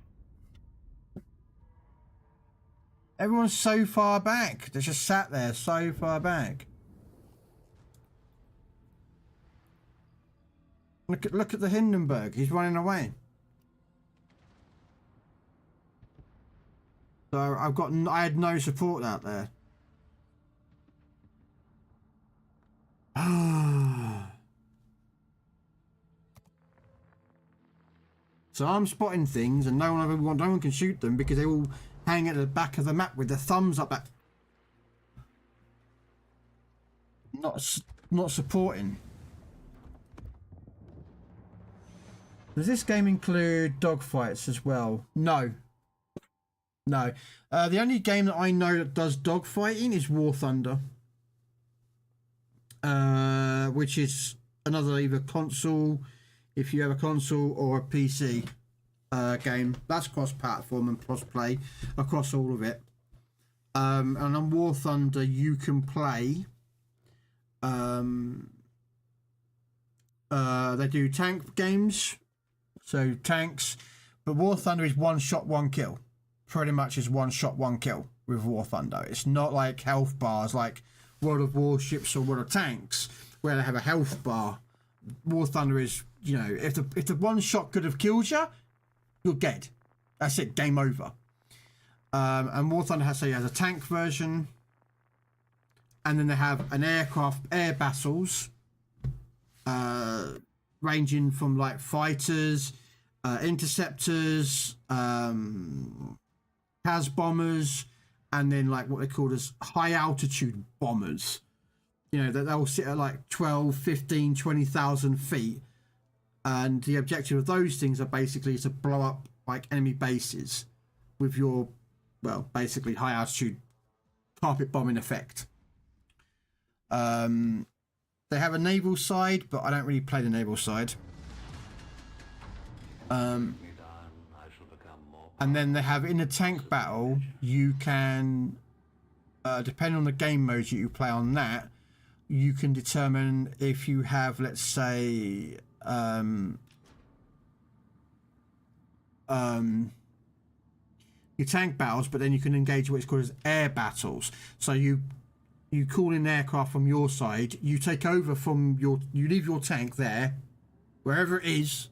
Everyone's so far back. They're just sat there so far back. Look at the Hindenburg. He's running away. So I had no support out there. So I'm spotting things and no one can shoot them because they all hang at the back of the map with their thumbs up. Not supporting. Does this game include dogfights as well? No. No. The only game that I know that does dogfighting is War Thunder. Which is another either console, if you have a console, or a PC game. That's cross-platform and cross-play across all of it. And on War Thunder, you can play. They do tank games, so tanks. But War Thunder is one shot, one kill. Pretty much is one shot, one kill with War Thunder. It's not like health bars like World of Warships or World of Tanks, where they have a health bar. War Thunder is, you know, if the one shot could have killed you, you're dead. That's it, game over. And War Thunder has a tank version And then they have an aircraft air battles, ranging from like fighters, interceptors, CAS bombers, and then like what they call as high altitude bombers. You know, that they'll sit at like 12, 15, 20,000 feet. And the objective of those things are basically to blow up like enemy bases with your, well, basically high altitude carpet bombing effect. They have a naval side, but I don't really play the naval side. And then they have in a tank battle, you can, depending on the game mode you play on that, you can determine if you have, let's say, your tank battles, but then you can engage what's called as air battles. So you call in aircraft from your side, you take over from you leave your tank there, wherever it is,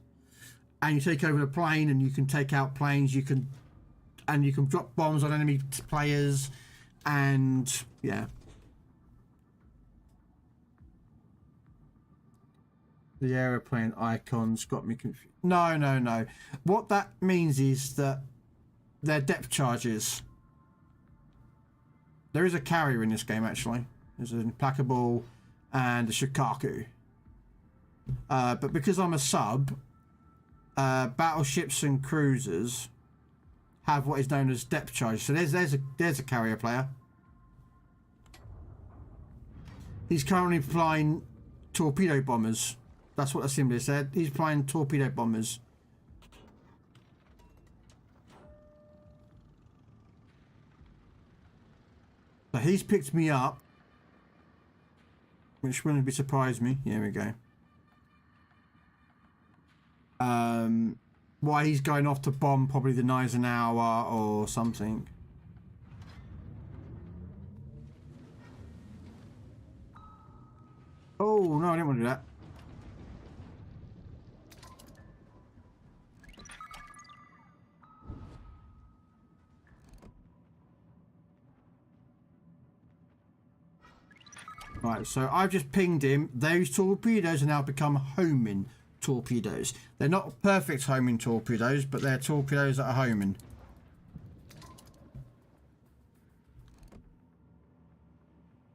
and you take over the plane, and you can take out planes, you can drop bombs on enemy players, and yeah. The aeroplane icons got me confused. No. What that means is that they're depth charges. There is a carrier in this game, actually. There's an Implacable and a Shikaku. But because I'm a sub, battleships and cruisers have what is known as depth charges. So there's a carrier player. He's currently flying torpedo bombers. That's what the symbol said. He's flying torpedo bombers. So he's picked me up, which wouldn't be surprised me. Here we go. Why he's going off to bomb probably the Eisenhower or something. Oh no, I didn't want to do that. Right, so I've just pinged him. Those torpedoes are now become homing torpedoes. They're not perfect homing torpedoes, but they're torpedoes that are homing.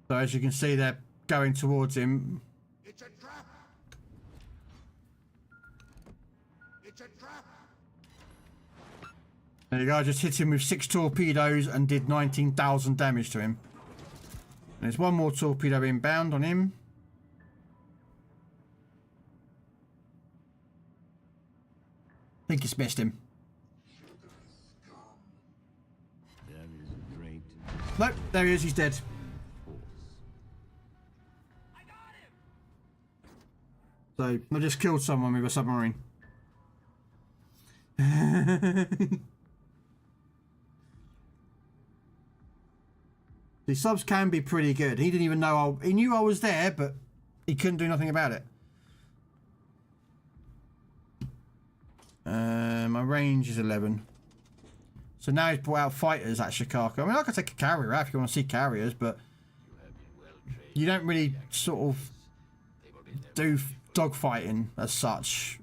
So as you can see, they're going towards him. It's a trap. It's a trap. There you go. I just hit him with 6 torpedoes and did 19,000 damage to him. There's one more torpedo inbound on him. I think it's missed him. Nope, there he is, he's dead. So, I just killed someone with a submarine. The subs can be pretty good. He didn't even know he knew I was there, but he couldn't do nothing about it. My range is 11. So now he's brought out fighters at Chicago. I mean, I could take a carrier out if you want to see carriers, but you don't really sort of do dogfighting as such.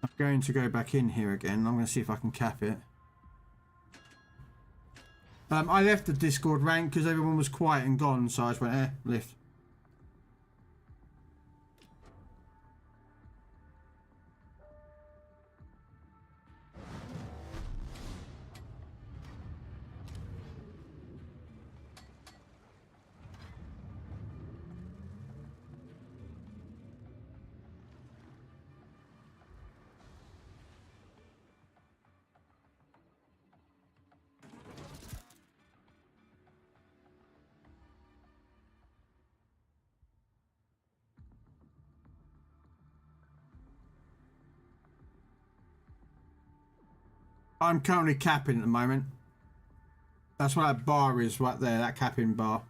I'm going to go back in here again. I'm going to see if I can cap it. I left the Discord rank because everyone was quiet and gone, so I just went, lift. I'm currently capping at the moment. That's what that bar is right there, that capping bar.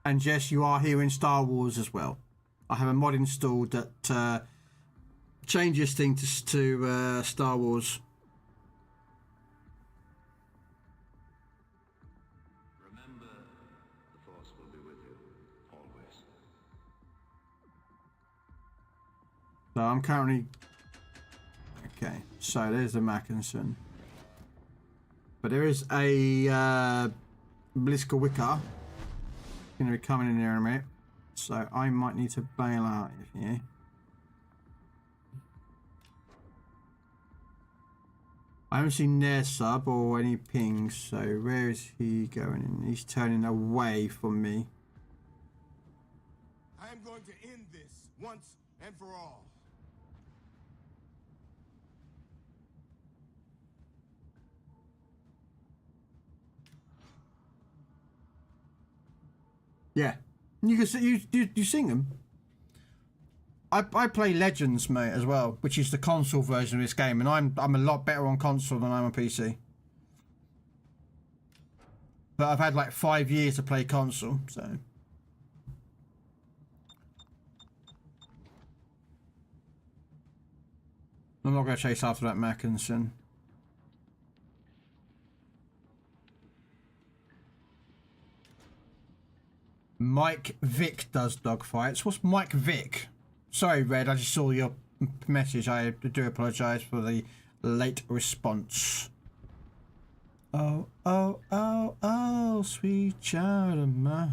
And yes, you are hearing Star Wars as well. I have a mod installed that change this thing to Star Wars. Remember, the Force will be with you, always. So I'm currently... Okay, so there's the Mackinson. But there is a Blisker Wicker going to be coming in there in a minute. So I might need to bail out of here. I haven't seen their sub or any pings, so where is he going in? He's turning away from me. I am going to end this once and for all. Yeah, you can see you sing them. I play Legends, mate, as well, which is the console version of this game, and I'm a lot better on console than I'm on PC. But I've had like 5 years to play console, so. I'm not going to chase after that Mackinson. Mike Vick does dogfights. What's Mike Vick? Sorry, Red, I just saw your message. I do apologise for the late response. Oh, oh, oh, oh, sweet child of mine.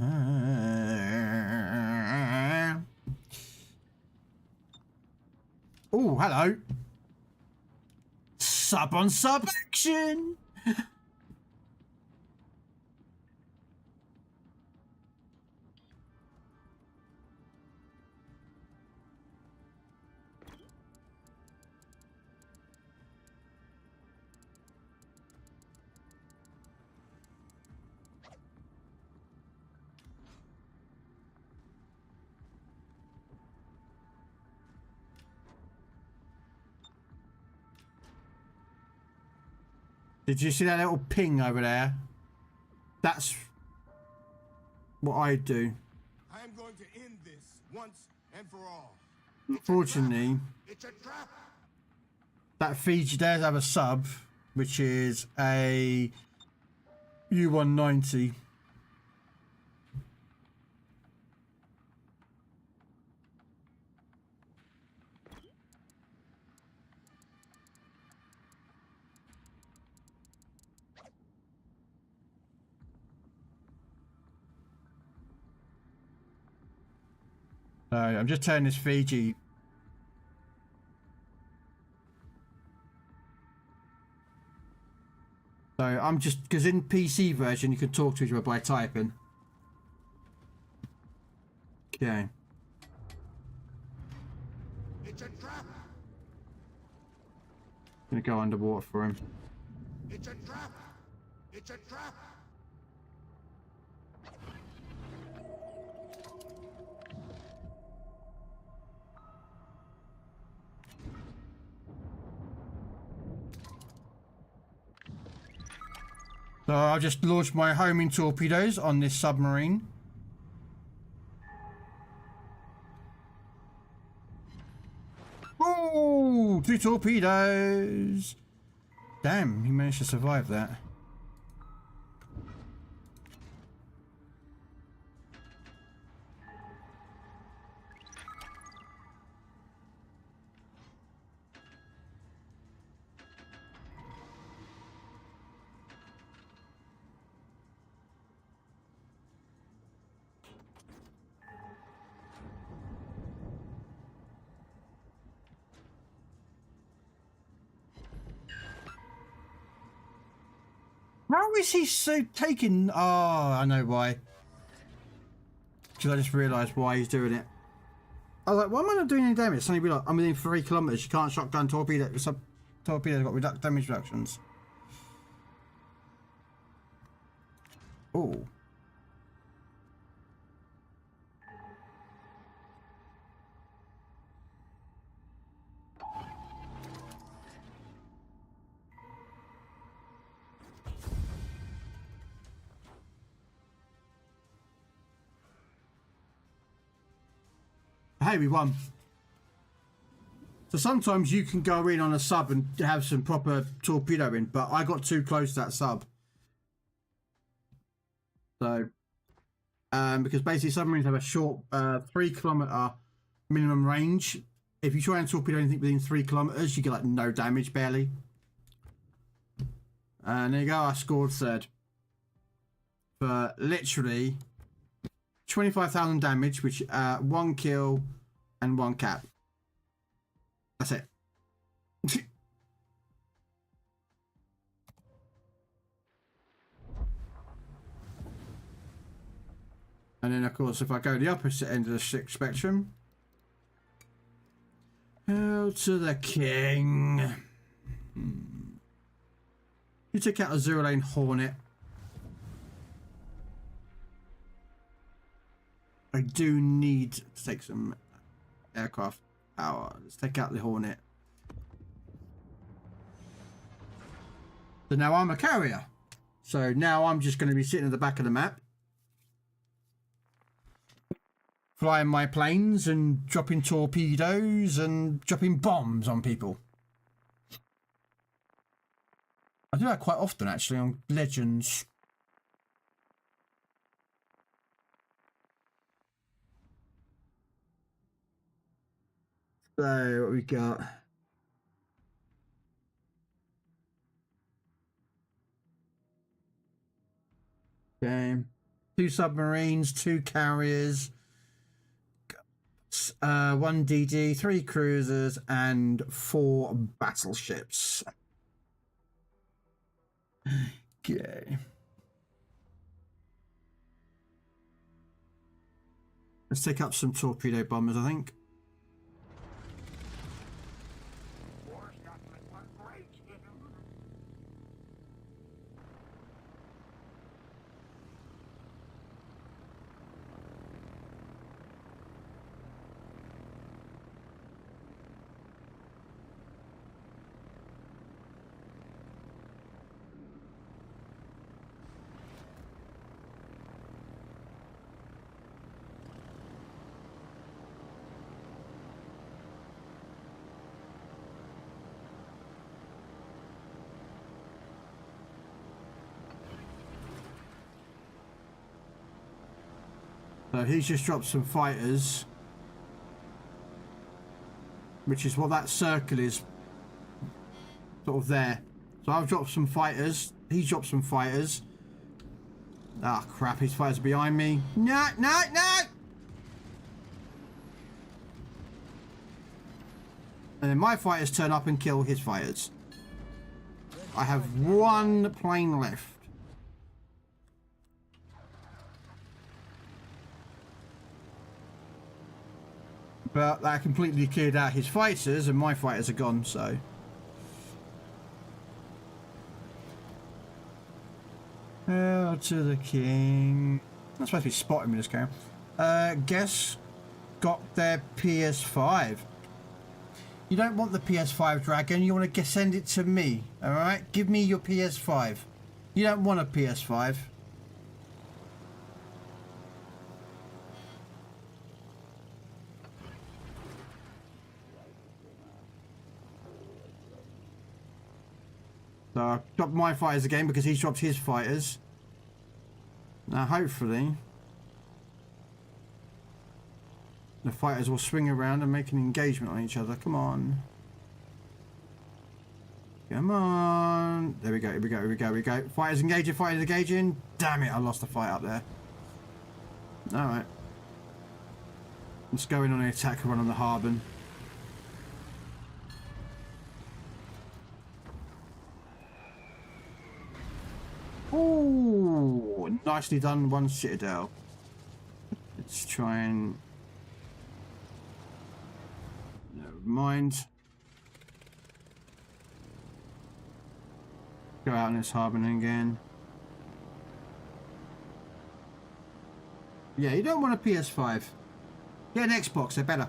Oh, hello. Sub on sub action. Did you see that little ping over there? That's what I do. I am going to end this once and for all. Unfortunately, It's a trap. that feature does have a sub, which is a U190. So I'm just turning this Fiji. So I'm just, because in PC version you can talk to each other by typing. Okay. It's a trap. Gonna go underwater for him. It's a trap. It's a trap. So I'll just launch my homing torpedoes on this submarine. Oh, 2 torpedoes. Damn, he managed to survive that. How is he so taking... Oh, I know why. Because I just realised why he's doing it. I was like, why am I not doing any damage? Suddenly be like, I'm within 3 kilometres. You can't shotgun torpedo. Torpedo's got damage reductions. Oh. Hey, we won. So sometimes you can go in on a sub and have some proper torpedo in, but I got too close to that sub. So, because basically submarines have a short 3 kilometer minimum range. If you try and torpedo anything within 3 kilometers, you get like no damage, barely. And there you go, I scored third. For literally 25,000 damage, which 1 kill and 1 cap. That's it. And then, of course, if I go the opposite end of the spectrum, hail to the king. You took out a zero-lane Hornet. I do need to take some aircraft power. Let's take out the Hornet. So now I'm a carrier. So now I'm just going to be sitting at the back of the map, flying my planes and dropping torpedoes and dropping bombs on people. I do that quite often, actually, on Legends. So, what we got? Okay. 2 submarines, 2 carriers, 1 DD, 3 cruisers, and 4 battleships. Okay. Let's take up some torpedo bombers, I think. So he's just dropped some fighters, which is what that circle is, sort of there. So I've dropped some fighters, he's dropped some fighters. Ah, crap, his fighters are behind me. No, no, no! And then my fighters turn up and kill his fighters. I have 1 plane left. But that completely cleared out his fighters, and my fighters are gone, so. Hail to the king. I'm supposed to be spotting me this game. Guess got their PS5. You don't want the PS5, Dragon. You want to send it to me, alright? Give me your PS5. You don't want a PS5. So I dropped my fighters again because he's dropped his fighters. Now hopefully the fighters will swing around and make an engagement on each other. Come on. Come on. There we go, here we go, here we go, here we go. Fighters engaging, fighters engaging. Damn it, I lost the fight up there. Alright. Let's go in on the attack run on the Harbin. Ooh, nicely done, 1 citadel. Let's try and... Never mind. Go out in this Harbin again. Yeah, you don't want a PS5. Get an Xbox, they're better.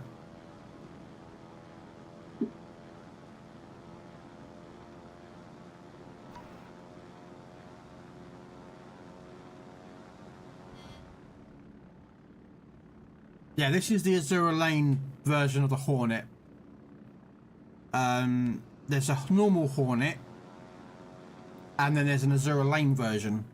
Yeah, this is the Azura Lane version of the Hornet. There's a normal Hornet, and then there's an Azura Lane version.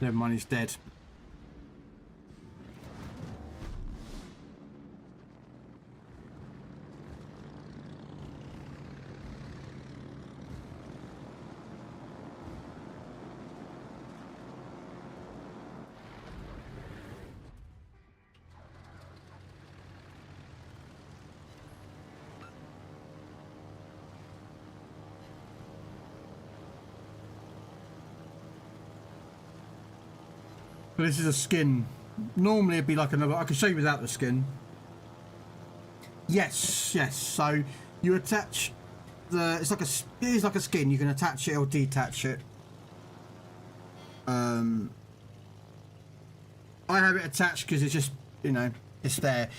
Never mind, he's dead. But this is a skin. Normally it'd be like another. I can show you without the skin. Yes, yes. So you attach the. It is like a skin. You can attach it or detach it. I have it attached because it's just, you know, it's there.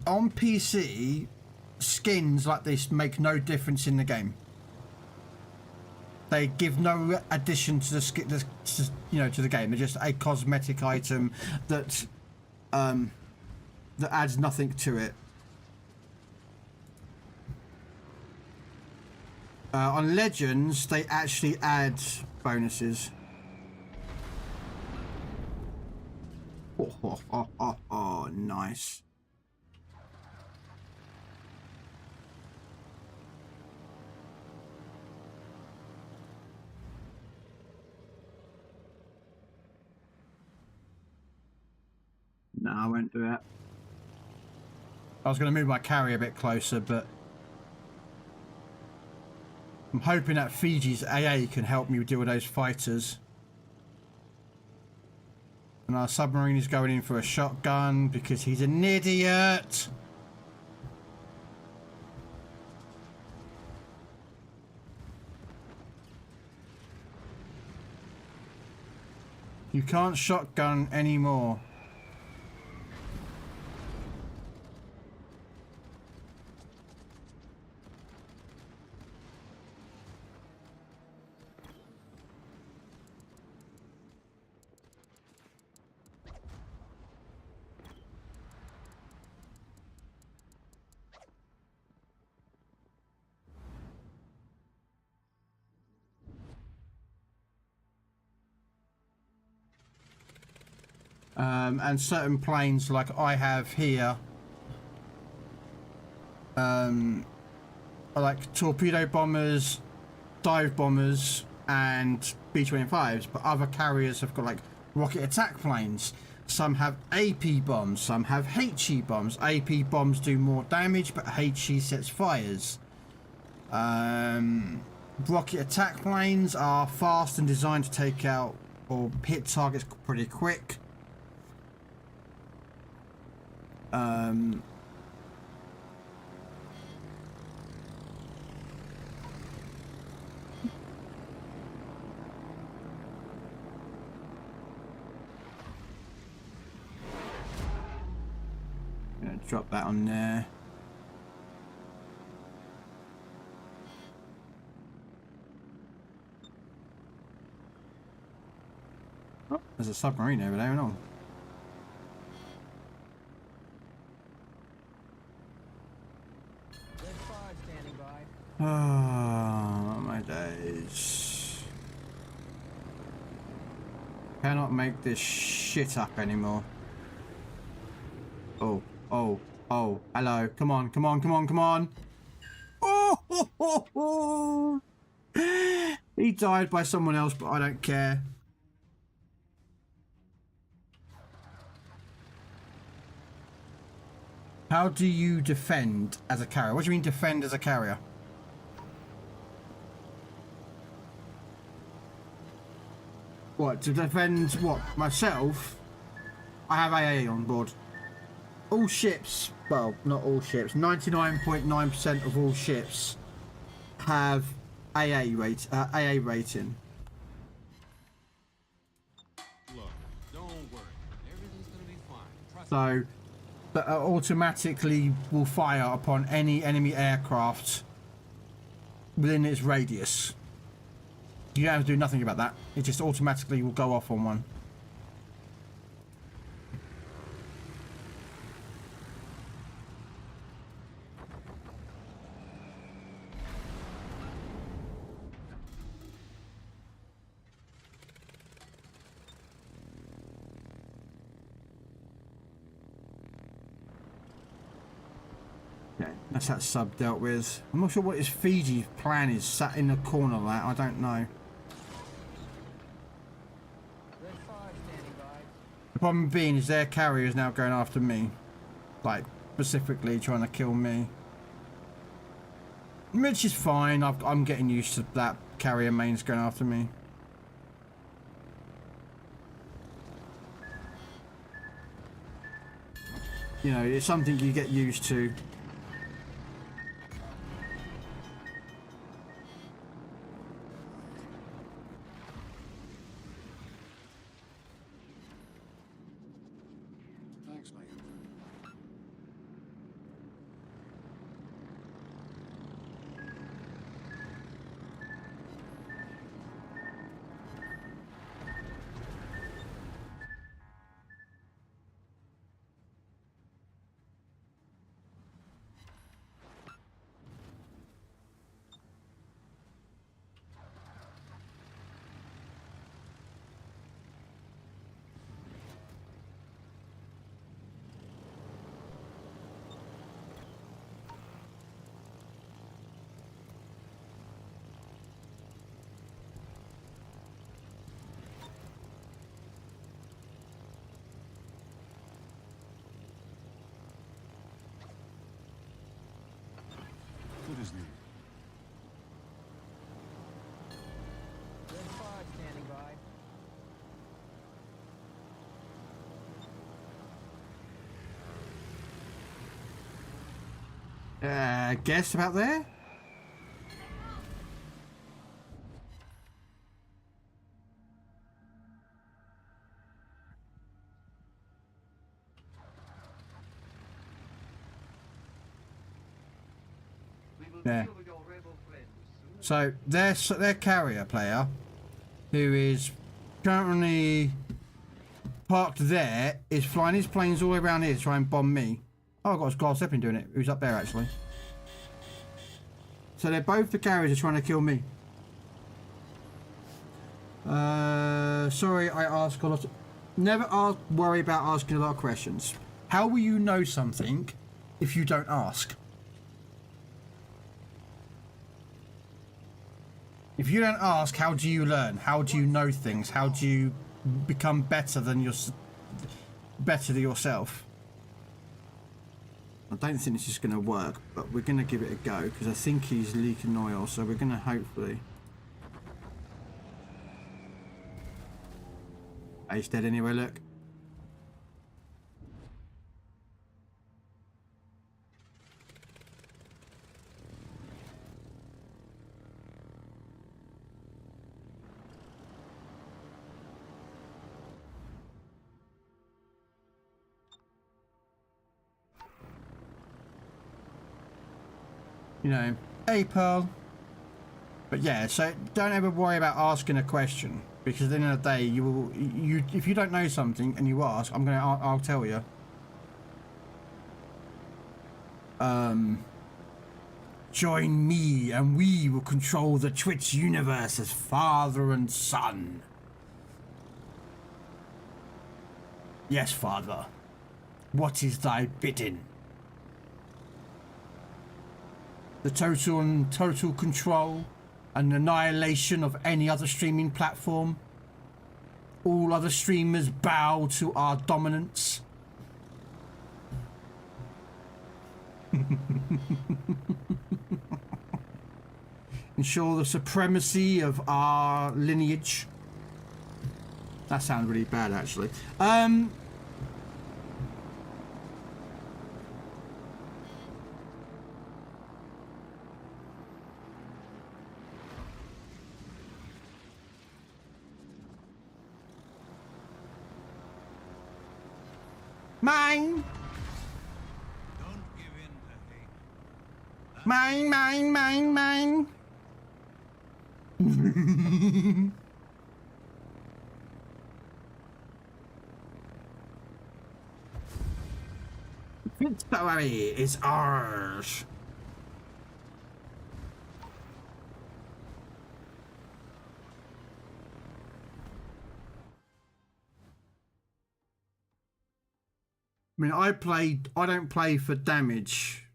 On PC, skins like this make no difference in the game. They give no addition to the skin, you know, to the game. They're just a cosmetic item that that adds nothing to it. On Legends, they actually add bonuses. Oh, nice. No, I won't do that. I was going to move my carry a bit closer, but I'm hoping that Fiji's AA can help me deal with those fighters. And our submarine is going in for a shotgun because he's an idiot. You can't shotgun anymore. And certain planes like I have here are like torpedo bombers, dive bombers and B-25s, but other carriers have got like rocket attack planes. Some have AP bombs, some have HE bombs. AP bombs do more damage, but HE sets fires. Rocket attack planes are fast and designed to take out or hit targets pretty quick. Gonna drop that on there. Oh, there's a submarine over there, no? Oh, my days. Cannot make this shit up anymore. Oh, oh, oh, hello. Come on, come on, come on, come on. Oh, ho, ho, ho. He died by someone else, but I don't care. How do you defend as a carrier? What do you mean defend as a carrier? What, to defend what? Myself? I have AA on board. All ships, well, not all ships, 99.9% of all ships have AA rating. Look, don't worry. Everything's gonna be fine. Trust me. So that automatically will fire upon any enemy aircraft within its radius. You don't have to do nothing about that. It just automatically will go off on one. That's that sub dealt with. I'm not sure what his Fiji plan is, sat in the corner of that. I don't know. The problem being is their carrier is now going after me. Like, specifically trying to kill me. Which is fine. I'm getting used to that carrier mains going after me. You know, it's something you get used to. Thanks, mate. Good as new. Guess about there? There. So their carrier player, who is currently parked there, is flying his planes all the way around here to try and bomb me. Oh, I've got a Carl Stepping doing it, who's up there actually. So they're both the carriers are trying to kill me. Sorry, I ask a lot of... Never worry about asking a lot of questions. How will you know something if you don't ask? If you don't ask, how do you learn? How do you know things? How do you become better than yourself? I don't think this is going to work, but we're going to give it a go because I think he's leaking oil, so we're going to hopefully... He's dead anyway, look. You know, hey Pearl. But yeah, so don't ever worry about asking a question because at the end of the day, if you don't know something and you ask, I'll tell you. Join me and we will control the Twitch universe as father and son. Yes, father. What is thy bidding? The total control and annihilation of any other streaming platform. All other streamers bow to our dominance. Ensure the supremacy of our lineage. That sounds really bad, actually. Mine. Mine, mine, mine, mine. Victory is ours. I mean, I don't play for damage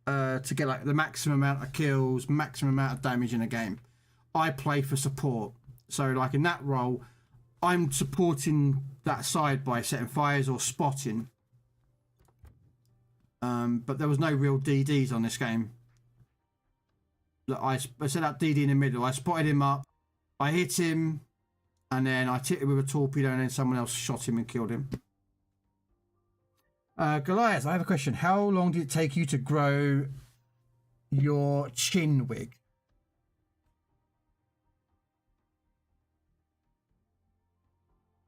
to get like the maximum amount of kills, maximum amount of damage in a game. I play for support. So like in that role, I'm supporting that side by setting fires or spotting. But there was no real DDs on this game. Look, I set up DD in the middle. I spotted him up. I hit him. And then I tipped him with a torpedo and then someone else shot him and killed him. Goliath, I have a question. How long did it take you to grow your chin wig?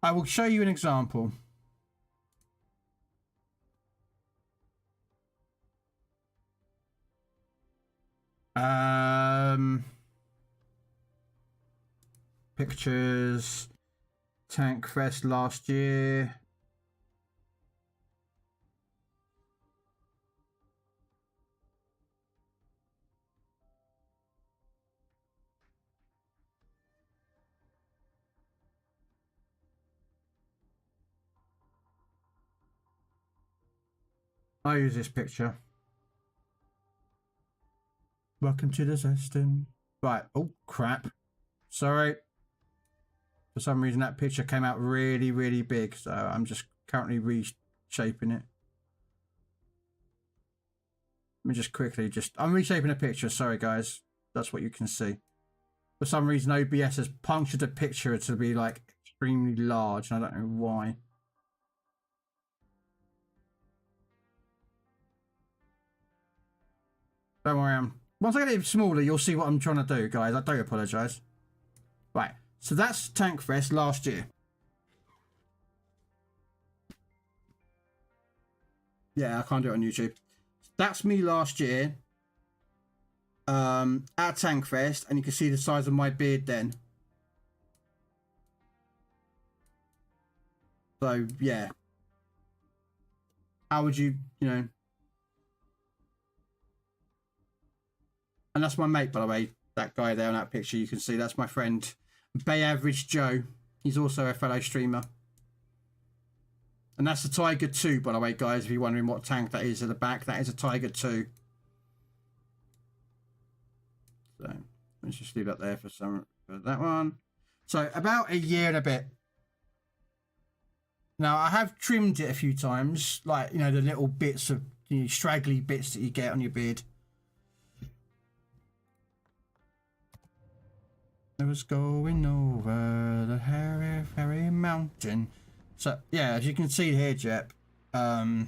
I will show you an example. Pictures. Tank Fest last year. I use this picture. Welcome to the Zeston. Right. Oh, crap. Sorry. For some reason, that picture came out really, really big. So I'm just currently reshaping it. Let me just quickly I'm reshaping a picture. Sorry, guys. That's what you can see. For some reason, OBS has punctured the picture to be like extremely large. And I don't know why. Don't worry, once I get it smaller, you'll see what I'm trying to do, guys. I do apologise. Right, so that's Tank Fest last year. Yeah, I can't do it on YouTube. That's me last year. At Tank Fest, and you can see the size of my beard then. So, yeah. How would you know... And that's my mate, by the way. That guy there in that picture, you can see that's my friend, Bay Average Joe. He's also a fellow streamer. And that's the Tiger 2, by the way, guys, if you're wondering what tank that is at the back. That is a Tiger 2. So, let's just leave that there for that one. So, about a year and a bit. Now, I have trimmed it a few times. Like, the little bits of, straggly bits that you get on your beard. I was going over the hairy mountain. So, yeah, as you can see here, Jep, there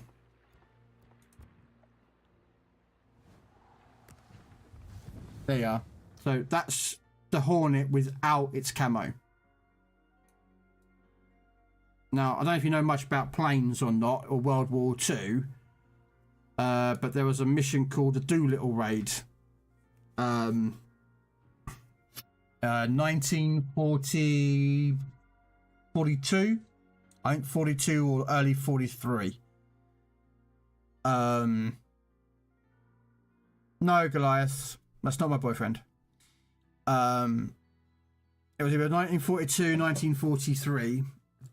you are. So that's the Hornet without its camo. Now, I don't know if you know much about planes or not, or World War II, but there was a mission called the Doolittle Raid. 1942, I think 42 or early 43. No, Goliath, that's not my boyfriend. It was either 1942, 1943,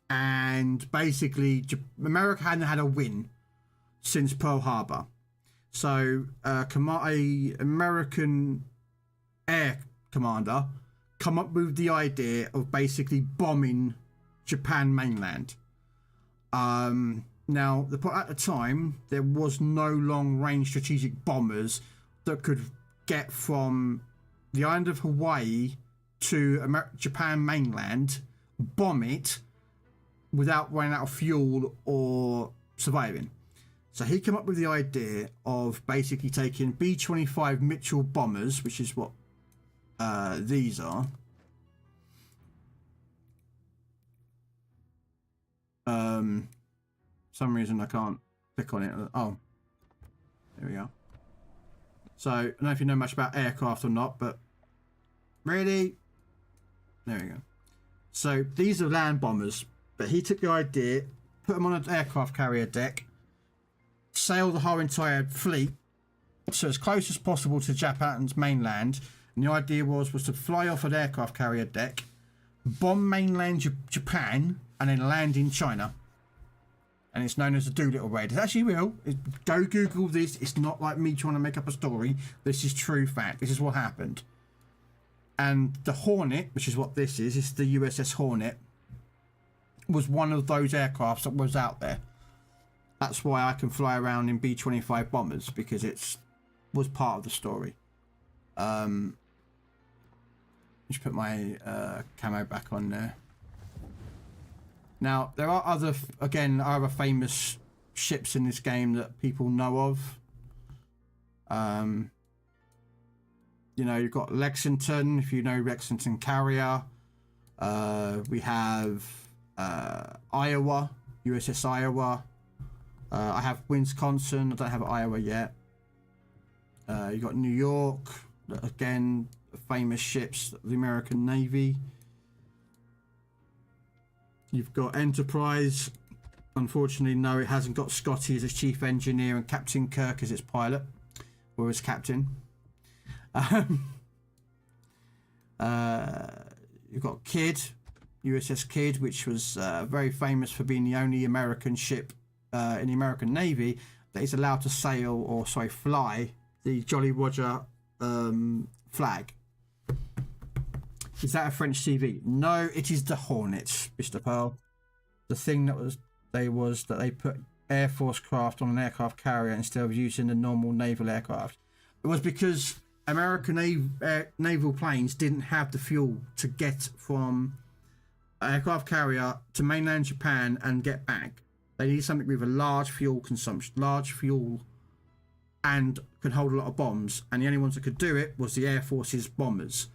and basically America hadn't had a win since Pearl Harbor. So a American air commander come up with the idea of basically bombing Japan mainland. Now, at the time, there was no long-range strategic bombers that could get from the island of Hawaii to Japan mainland, bomb it without running out of fuel or surviving. So he came up with the idea of basically taking B-25 Mitchell bombers, which is what these are. Some reason I can't click on it. Oh, there we go. So I don't know if you know much about aircraft or not, but really, there we go. So these are land bombers, but he took the idea, put them on an aircraft carrier deck, sail the whole entire fleet so as close as possible to Japan's mainland. And the idea was to fly off an aircraft carrier deck, bomb mainland Japan, and then land in China. And it's known as the Doolittle Raid. It's actually real. Go Google this. It's not like me trying to make up a story. This is true fact. This is what happened. And the Hornet, which is what this is the USS Hornet, was one of those aircrafts that was out there. That's why I can fly around in B-25 bombers, because it was part of the story. Just put my camo back on there. Now, there are other famous ships in this game that people know of. You know, you've got Lexington, if you know Lexington Carrier. We have Iowa, USS Iowa. I have Wisconsin. I don't have Iowa yet. You got New York, again, famous ships of the American Navy. You've got Enterprise. Unfortunately, no, it hasn't got Scotty as its chief engineer and Captain Kirk as its pilot, or as captain. You've got Kidd, USS Kidd, which was very famous for being the only American ship in the American Navy that is allowed to sail, or sorry, fly the Jolly Roger flag. Is that a French TV? No, it is the Hornet, Mr. Pearl. The thing that they put Air Force craft on an aircraft carrier instead of using the normal naval aircraft. It was because American naval planes didn't have the fuel to get from aircraft carrier to mainland Japan and get back. They needed something with a large fuel consumption, and could hold a lot of bombs. And the only ones that could do it was the Air Force's bombers.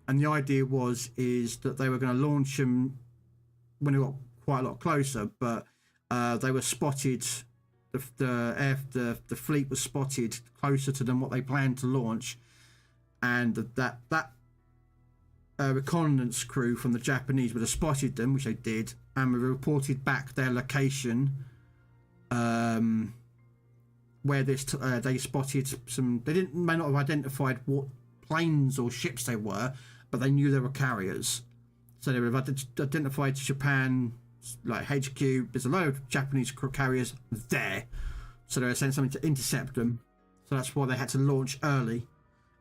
And the idea is that they were going to launch them when they got quite a lot closer, but they were spotted. The fleet was spotted closer to them what they planned to launch, and that reconnaissance crew from the Japanese would have spotted them, which they did, and reported back their location, where they spotted some. They may not have identified what planes or ships they were, but they knew they were carriers. So they would have identified Japan, like HQ. There's a lot of Japanese carriers there, so they were sending something to intercept them. So that's why they had to launch early.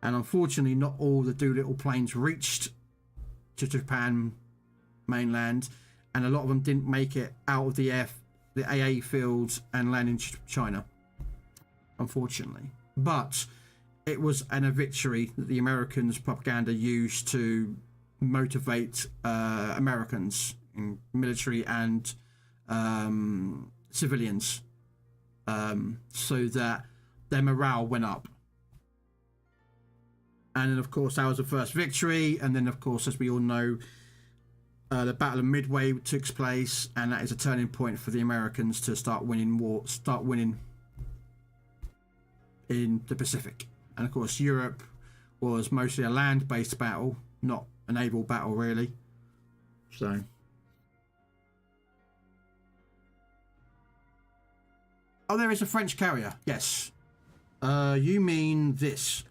And unfortunately, not all the Doolittle planes reached to Japan mainland, and a lot of them didn't make it out of the AA fields and land in China, unfortunately. But it was a victory that the Americans' propaganda used to motivate Americans in military and civilians, so that their morale went up. And then, of course, that was the first victory. And then, of course, as we all know, the Battle of Midway took place, and that is a turning point for the Americans to start winning in the Pacific. And of course, Europe was mostly a land-based battle, not a naval battle, really. So, oh, there is a French carrier. Yes. You mean this?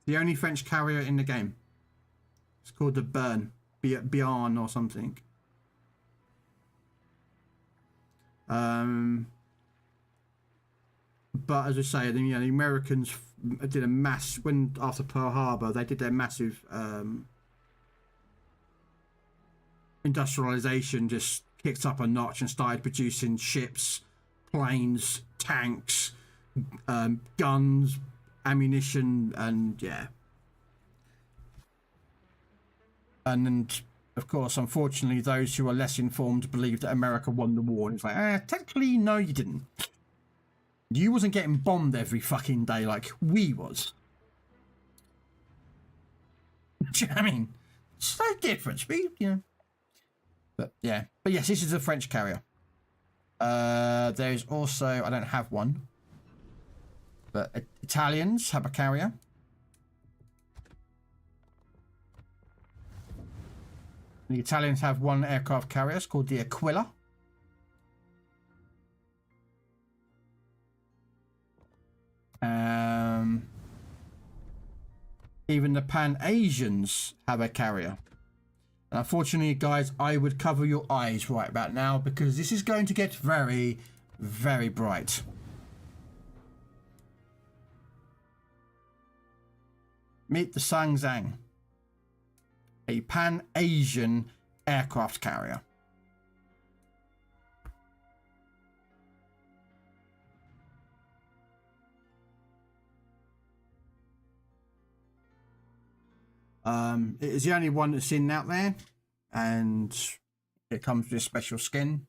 The only French carrier in the game. It's called the Bjorn or something. But as I say, the Americans did a after Pearl Harbor, they did their massive industrialization, just kicked up a notch and started producing ships, planes, tanks, guns, ammunition, and yeah. And of course, unfortunately, those who are less informed believe that America won the war. And it's like, technically, no, you didn't. You wasn't getting bombed every fucking day like we was. Do you know what I mean? It's no difference. We, But yeah, but yes, this is a French carrier. There is also, I don't have one, but Italians have a carrier. The Italians have one aircraft carrier. It's called the Aquila. Even the Pan-Asians have a carrier. And unfortunately, guys, I would cover your eyes right about now because this is going to get very, very bright. Meet the Sangzang, a Pan-Asian aircraft carrier. It is the only one that's in out there, and it comes with a special skin.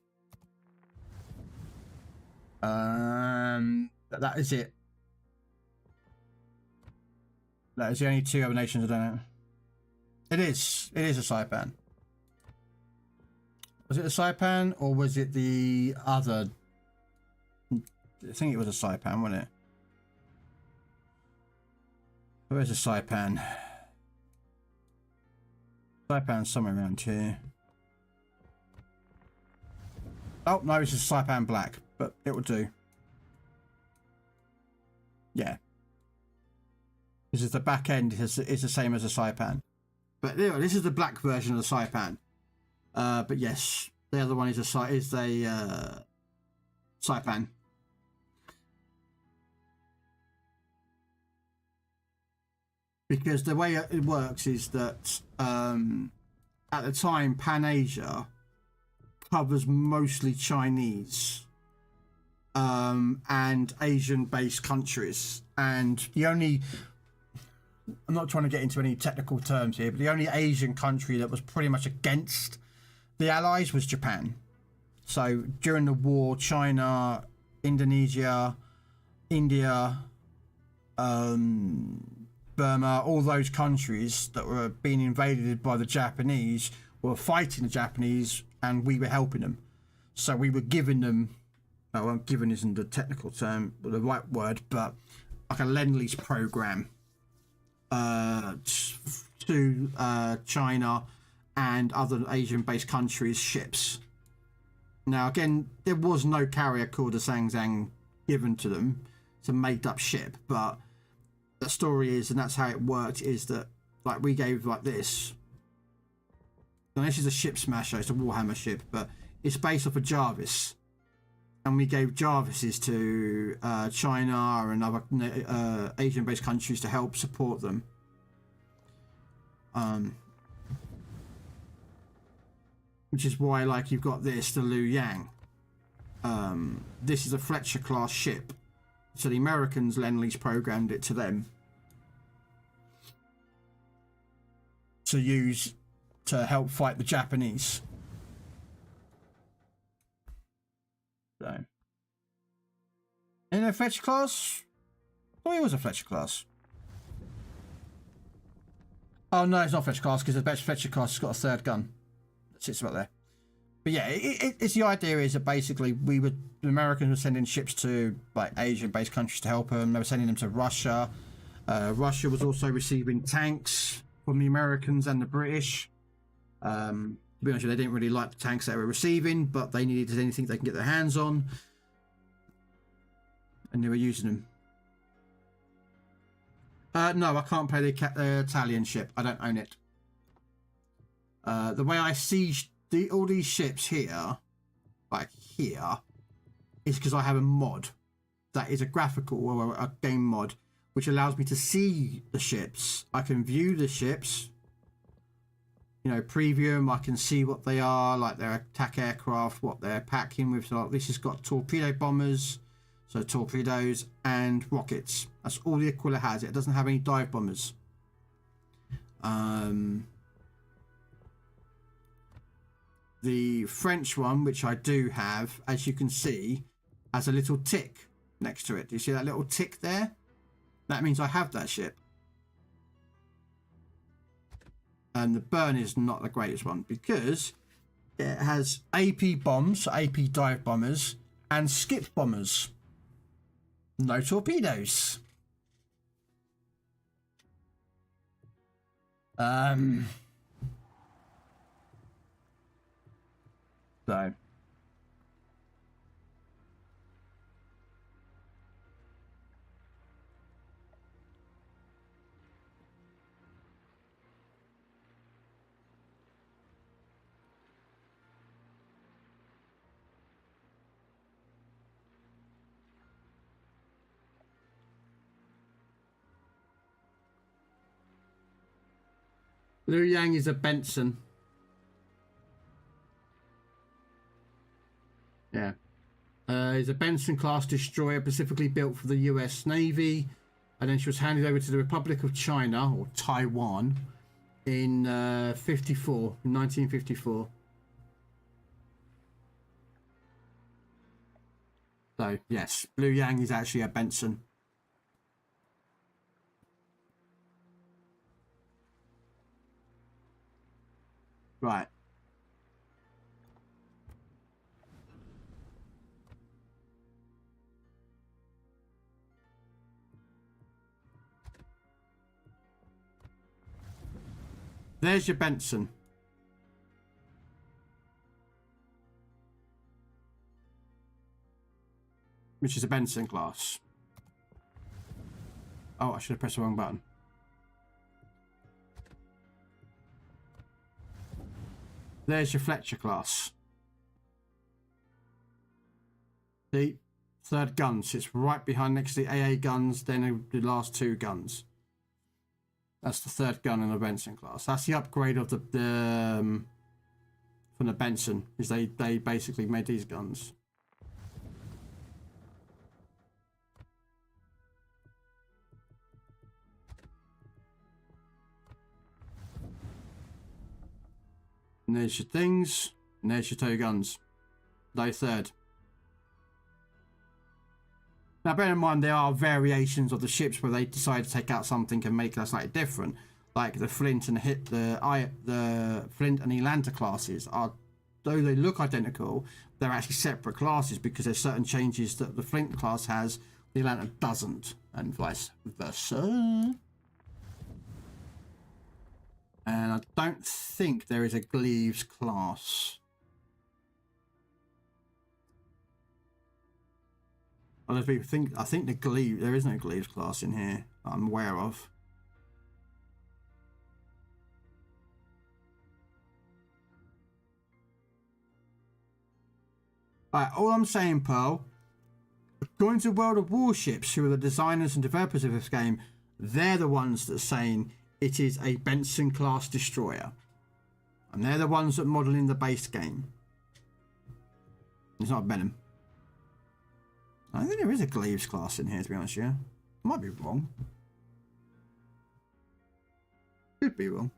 That is it. That is the only two other nations I don't know. It is a Saipan. Was it a Saipan or was it the other? I think it was a Saipan, wasn't it? Where's a Saipan? Saipan somewhere around here. Oh no, it's a Saipan black, but it will do. Yeah. This is the back end is the same as a Saipan. But anyway, this is the black version of the Saipan. But yes, the other one is a Saipan. Because the way it works is that at the time, Pan-Asia covers mostly Chinese and Asian-based countries. And the only, I'm not trying to get into any technical terms here, but the only Asian country that was pretty much against the Allies was Japan. So during the war, China, Indonesia, India, Burma, all those countries that were being invaded by the Japanese were fighting the Japanese, and we were helping them. So we were giving them, well, given isn't the technical term, but the right word, but like a Lend-Lease program to China and other Asian-based countries' ships. Now, again, there was no carrier called the Sangzang given to them. It's a made-up ship, but the story is, and that's how it worked, is that like we gave like this. And this is a ship smasher, it's a Warhammer ship, but it's based off of Jarvis. And we gave Jarvises to China and other Asian-based countries to help support them. Which is why, like, you've got this, the Liu Yang. This is a Fletcher class ship. So the Americans Lend-Lease programmed it to them to use to help fight the Japanese. So, in a Fletcher class? Oh, it was a Fletcher class. Oh no, it's not Fletcher class because the best Fletcher class has got a third gun that sits right there. But yeah, it's the idea is that basically the Americans were sending ships to like Asian-based countries to help them. They were sending them to Russia. Russia was also receiving tanks from the Americans and the British. To be honest, they didn't really like the tanks they were receiving, but they needed anything they can get their hands on, and they were using them. No, I can't play the Italian ship. I don't own it. The way I see all these ships here, like here, is because I have a mod that is a graphical or a game mod which allows me to see the ships. I can view the ships, you know, preview them. I can see what they are, like their attack aircraft, what they're packing with. So this has got torpedo bombers, so torpedoes, and rockets. That's all the Aquila has. It doesn't have any dive bombers. The French one, which I do have, as you can see, has a little tick next to it. Do you see that little tick there? That means I have that ship. And the burn is not the greatest one because it has AP bombs, AP dive bombers, and skip bombers. No torpedoes. So. Liu Yang is a Benson. Yeah. Is a Benson class destroyer specifically built for the US Navy. And then she was handed over to the Republic of China, or Taiwan, in 1954. So, yes, Liu Yang is actually a Benson. Right. There's your Benson. Which is a Benson class. Oh, I should have pressed the wrong button. There's your Fletcher class. The third gun sits right behind next to the AA guns, then the last two guns. That's the third gun in the Benson class. That's the upgrade of the from the Benson, is they basically made these guns. And there's your things, and there's your two guns. No third. Now, bear in mind, there are variations of the ships where they decide to take out something and make it slightly different. Like the Flint and the Flint and Elanta classes are, though they look identical, they're actually separate classes because there's certain changes that the Flint class has, the Elanta doesn't, and vice versa. And I don't think there is a Gleaves class. I think the Gleaves, there is no Gleaves class in here that I'm aware of. Alright, all I'm saying, Pearl, according to World of Warships, who are the designers and developers of this game, they're the ones that are saying it is a Benson class destroyer. And they're the ones that model in the base game. It's not Venom. I think there is a Gleaves class in here, to be honest, yeah. I might be wrong. Could be wrong.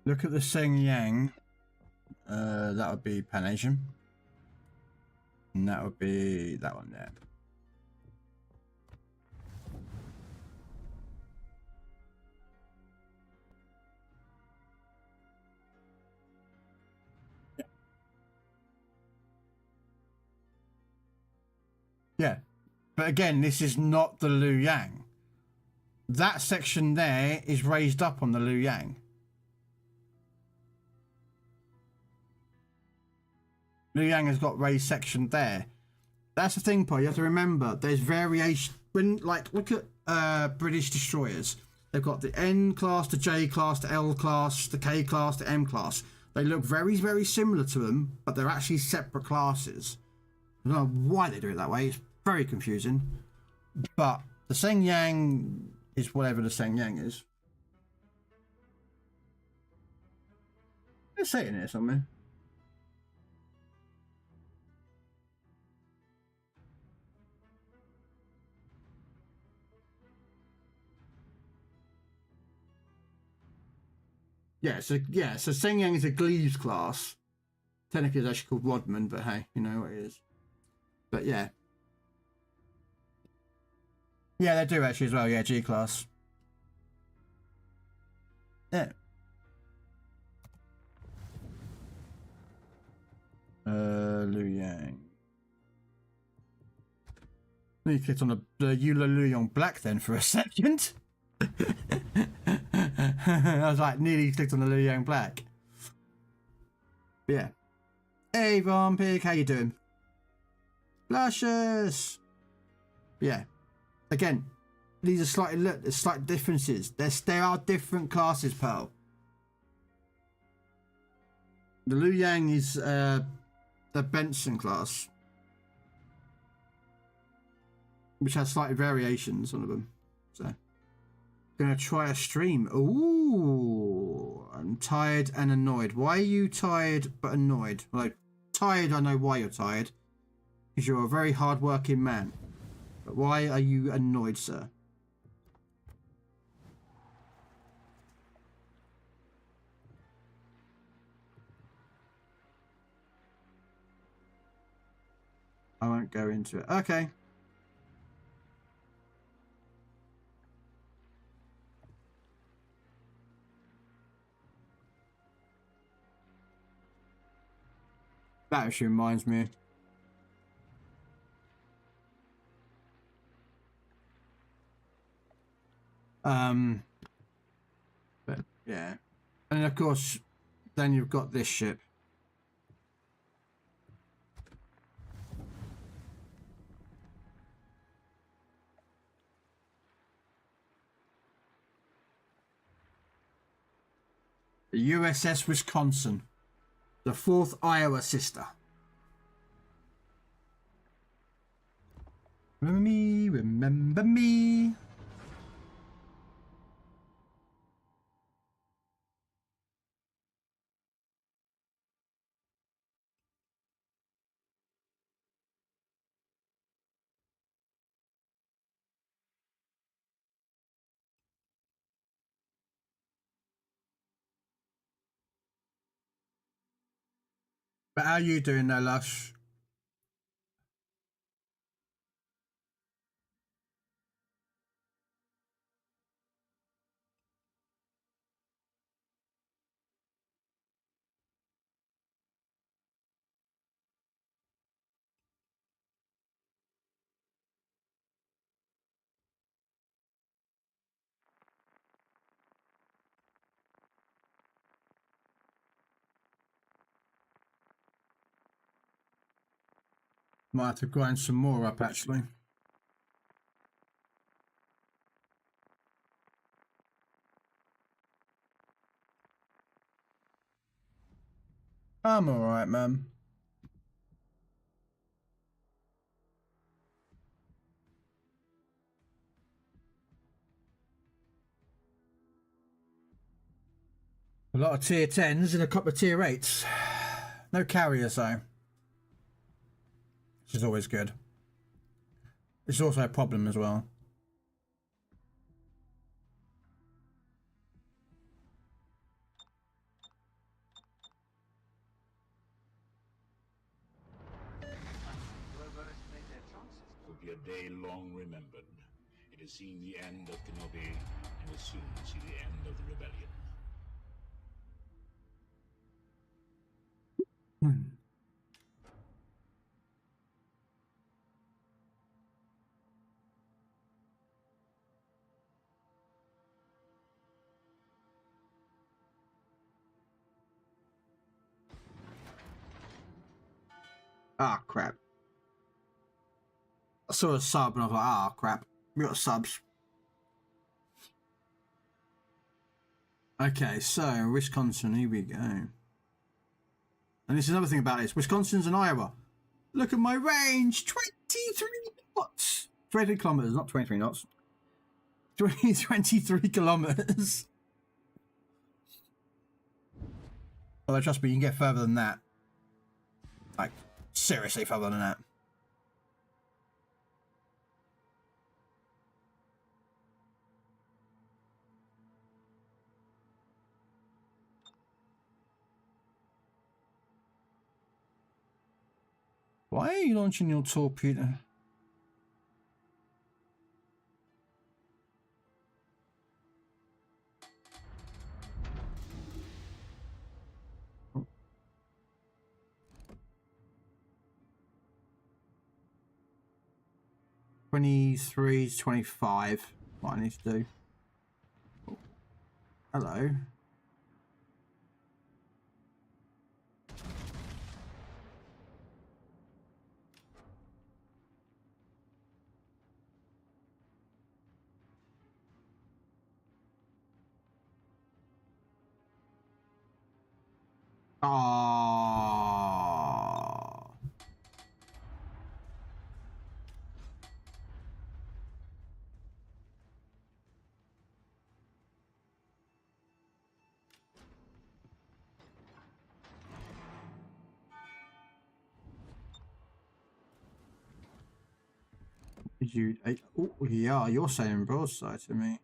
Look at the Seng Yang. That would be Pan Asian. And that would be that one there. Yeah. But again, this is not the Liu Yang. That section there is raised up on the Liu Yang. Liu Yang has got raised section there. That's the thing, Paul. You have to remember, there's variation. When, like, look at British destroyers. They've got the N class, the J class, the L class, the K class, the M class. They look very, very similar to them, but they're actually separate classes. I don't know why they do it that way. It's very confusing. But the Seng Yang is whatever the Seng Yang is. Let's say it in here somewhere. Yeah, so Sengyang is a Gleaves class. Technically it's actually called Rodman, but hey, you know what it is. But yeah. Yeah, they do actually as well, yeah, G class. Yeah. Liu Yang. You clicked on the Eula Liu Yang Black then for a second. I was like, nearly clicked on the Liu Yang Black. But yeah. Hey, Von Pig, how you doing? Luscious. Yeah. Again, these are slight differences. There are different classes, Pearl. The Liu Yang is the Benson class, which has slight variations on them. So, gonna try a stream. Ooh, I'm tired and annoyed. Why are you tired but annoyed? Like, tired, I know why you're tired. Because you're a very hard-working man. But why are you annoyed, sir? I won't go into it. Okay. That actually reminds me. But yeah. And of course, then you've got this ship. The USS Wisconsin. The 4th Iowa sister. Remember me, remember me. But how are you doing though, Lush? Might have to grind some more up actually. I'm alright, man. A lot of tier 10s and a couple of tier 8s. No carriers though. Which is always good. It's also a problem as well. Will be a day long remembered. It has seen the end of Kenobi, and will soon see the end of the rebellion. Ah, crap. I saw a sub and I was like, ah, crap. We got subs. Okay, so Wisconsin, here we go. And this is another thing about this. Wisconsin's and Iowa. Look at my range. 23 knots. 23 kilometers, not 23 knots. 23 kilometers. Although trust me, you can get further than that. Like, seriously further than that. Why are you launching your torpedo? (23 to 25). What I need to do. Oh. Hello. Ah. Did you? Oh, yeah, you're saying broadside to me.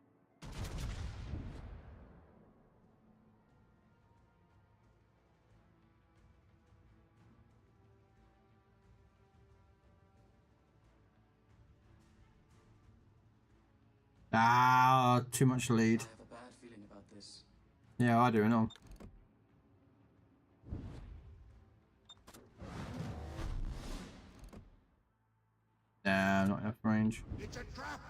Ah, too much lead. I have a bad feeling about this. Yeah, I do, I know. Nah, not enough range. It's a trap!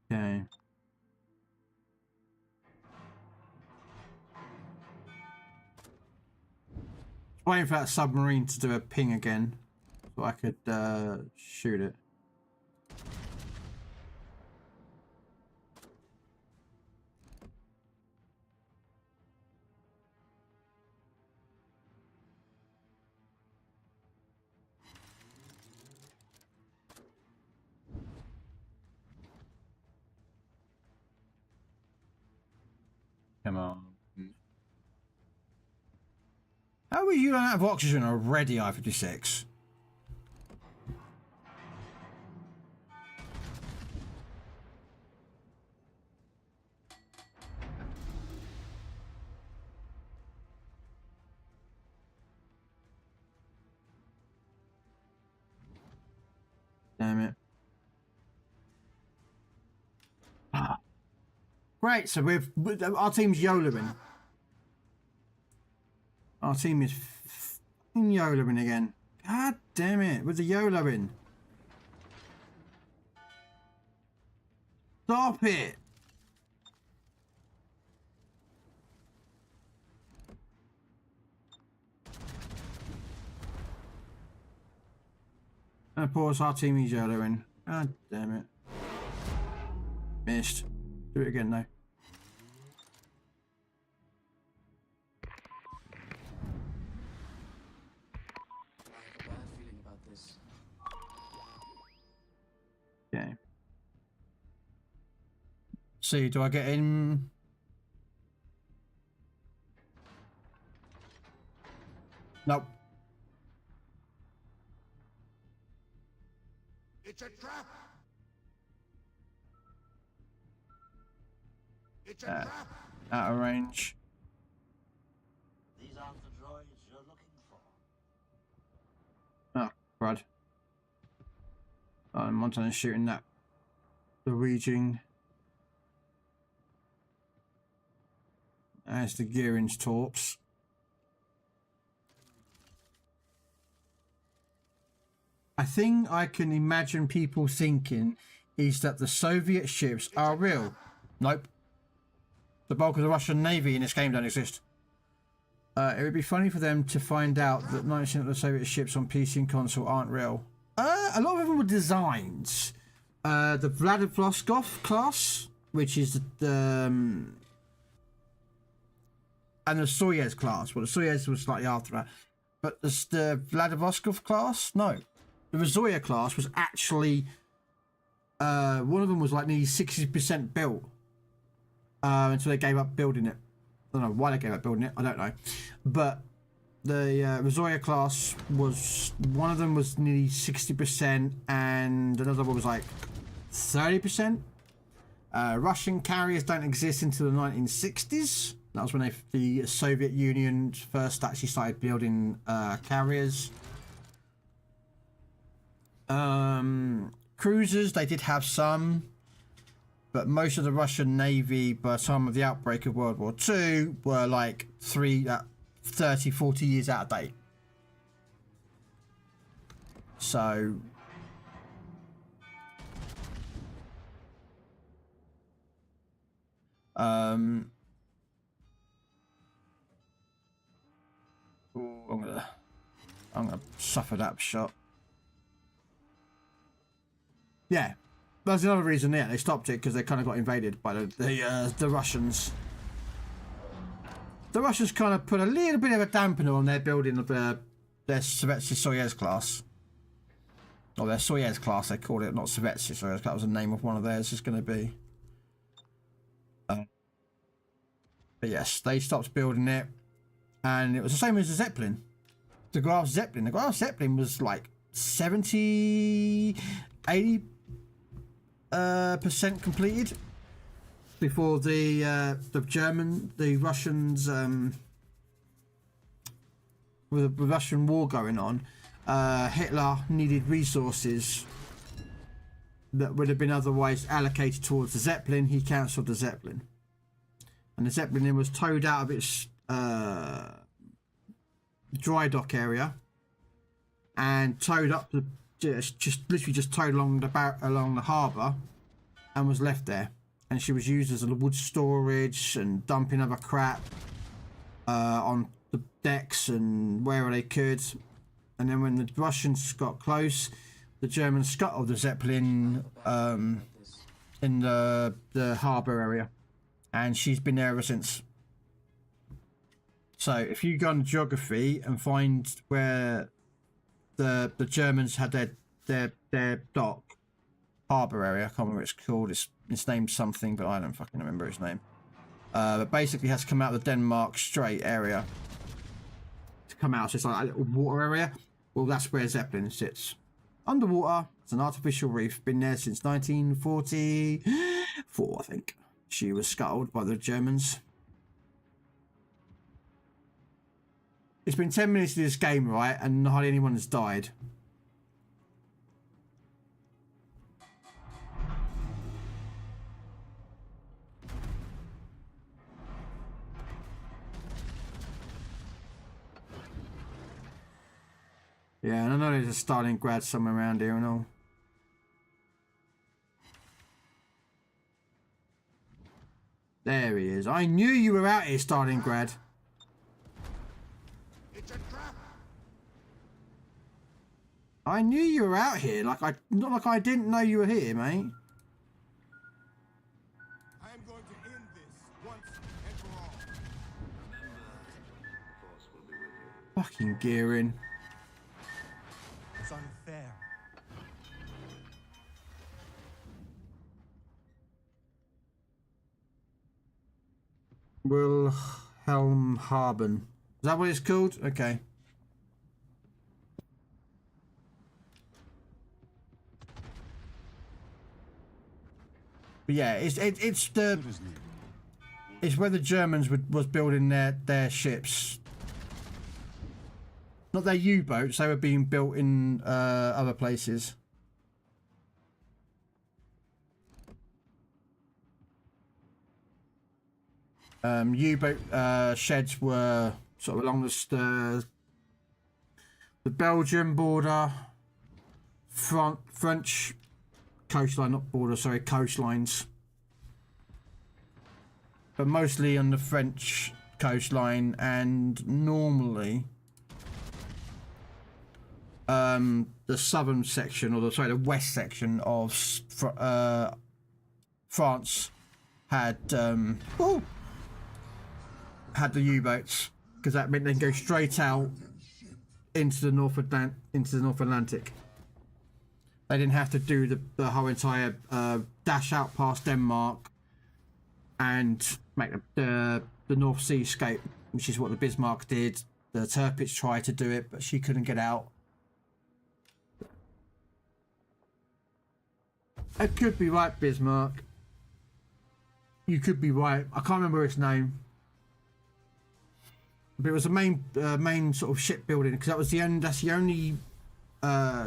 Okay. Waiting for that submarine to do a ping again, so I could shoot it. Come on. How are you out of oxygen already, I-56? Damn it. Ah. Great, so our team's YOLOing. Our team is YOLOing again. God damn it, with the YOLOing. Stop it! And of course our team is YOLOing. God damn it. Missed. Do it again though. Okay. See, do I get in? Nope. It's a trap! It's a trap! Out of range. These aren't the droids you're looking for. Oh, crud. Montana's shooting that. The region. As the gearing's torps. I think I can imagine people thinking is that the Soviet ships are real. Nope. The bulk of the Russian Navy in this game don't exist. It would be funny for them to find out that 90% of the Soviet ships on PC and console aren't real. A lot of them were designs. The Vladivostok class, which is the and the Soyuz class. Well, the Soyuz was slightly after that, but the Vladivostok class, no, the Rozoya class was actually one of them was like nearly 60% built until they gave up building it. I don't know why they gave up building it. I don't know, but the Rozoya class was one of them was nearly 60%, and another one was like 30%. Russian carriers don't exist until the 1960s. That was when the Soviet Union first actually started building carriers. Cruisers, they did have some, but most of the Russian Navy, by the time of the outbreak of World War II, were like 30, 40 years out of date. So I'm gonna suffer that shot. Yeah, that's another reason. Yeah, they stopped it because they kind of got invaded by the Russians. The Russians kind of put a little bit of a dampener on their building of their Sovietsky Soyuz class, or their Soyuz class. They called it, not Sovietsky Soyuz. That was the name of one of theirs. Is going to be. But yes, they stopped building it, and it was the same as the Zeppelin. The Graf Zeppelin. The Graf Zeppelin was like 70, 80% completed before the Russians, with the Russian war going on. Hitler needed resources that would have been otherwise allocated towards the Zeppelin. He cancelled the Zeppelin, and the Zeppelin was towed out of its dry dock area and towed up the literally towed along the harbour and was left there, and she was used as a wood storage and dumping other crap on the decks and wherever they could. And then when the Russians got close, the Germans scuttled the Zeppelin in the harbour area, and she's been there ever since. So if you go on geography and find where the Germans had their dock harbour area, I can't remember what it's called. It's named something, but I don't fucking remember its name. But basically, it has to come out of the Denmark Strait area to come out. So it's like a little water area. Well, that's where Zeppelin sits. Underwater. It's an artificial reef. Been there since 1944, I think. She was scuttled by the Germans. It's been 10 minutes of this game, right? And hardly anyone has died. Yeah, and I know there's a Stalingrad somewhere around here and all. There he is. I knew you were out here, Stalingrad. I knew you were out here. Not like I didn't know you were here, mate. I am going to end this once and for all. Fucking gearing. It's unfair. Wilhelmshaven. Is that what it's called? Okay. But yeah, it's where the Germans was building their ships. Not their U-boats, they were being built in other places. U-boat sheds were sort of along the Belgian border, French coastline, not border, sorry, coastlines. But mostly on the French coastline, and normally the southern section, or the west section of France had the U-boats, because that meant they can go straight out into the North Atlantic. They didn't have to do the whole entire dash out past Denmark and make the North Sea escape, which is what the Bismarck did. The Tirpitz tried to do it, but she couldn't get out. I could be right, Bismarck. You could be right. I can't remember its name, but it was the main sort of shipbuilding, because that's the only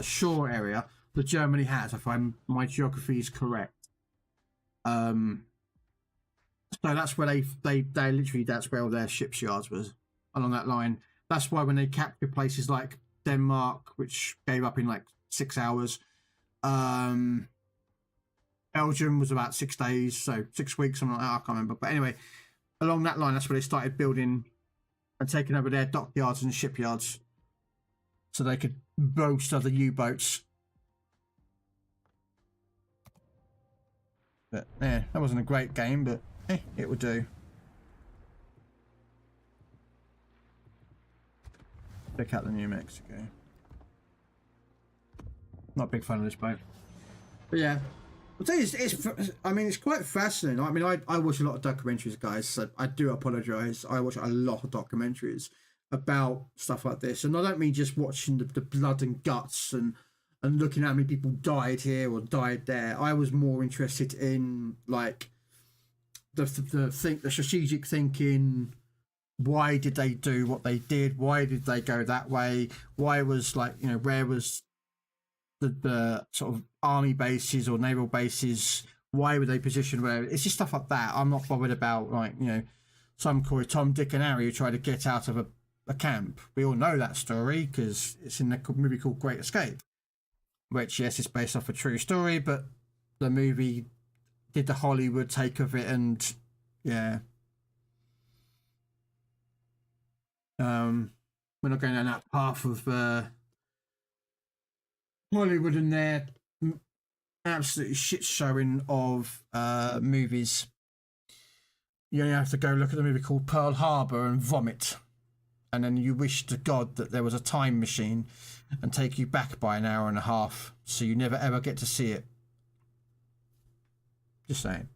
shore area that Germany has, if my geography is correct. So that's where they literally, that's where all their ship's yards was, along that line. That's why when they captured places like Denmark, which gave up in like 6 hours, Belgium was about 6 days, so 6 weeks, something like that, I can't remember. But anyway, along that line, that's where they started building and taking over their dockyards and shipyards, so they could boast other U-boats. But yeah, that wasn't a great game, but it would do. Check out the New Mexico. Not a big fan of this boat, but yeah. I'll tell you, it's quite fascinating. I mean, I watch a lot of documentaries, guys, so I do apologise. I watch a lot of documentaries about stuff like this, and I don't mean just watching the blood and guts and looking at how many people died here or died there. I was more interested in like the strategic thinking. Why did they do what they did? Why did they go that way? Why was, like, you know, where was the sort of army bases or naval bases? Why were they positioned where? It's just stuff like that. I'm not bothered about, like, you know, some call it Tom, Dick and Harry who try to get out of a camp. We all know that story because it's in the movie called Great Escape, which, yes, is based off a true story, but the movie did the Hollywood take of it, and yeah. We're not going down that path of Hollywood and their absolutely shit showing of movies. You only have to go look at the movie called Pearl Harbor and vomit, and then you wish to God that there was a time machine and take you back by an hour and a half, so you never ever get to see it. Just saying.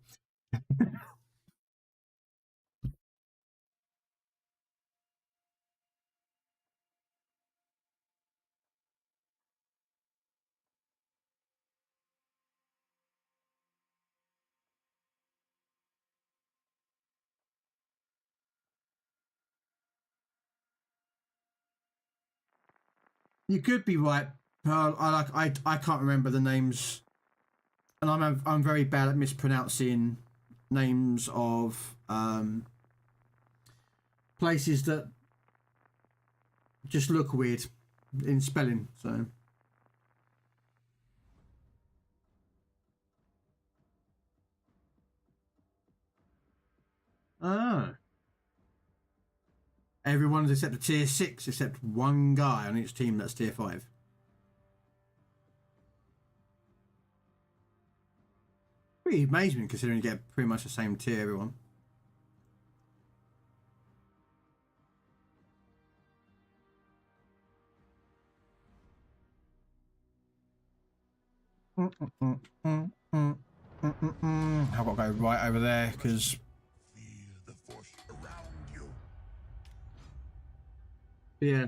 You could be right, Pearl. I can't remember the names, and I'm very bad at mispronouncing names of places that just look weird in spelling. So everyone's except a tier 6, except one guy on each team that's tier 5. Pretty amazing considering you get pretty much the same tier, everyone. I've got to go right over there because yeah,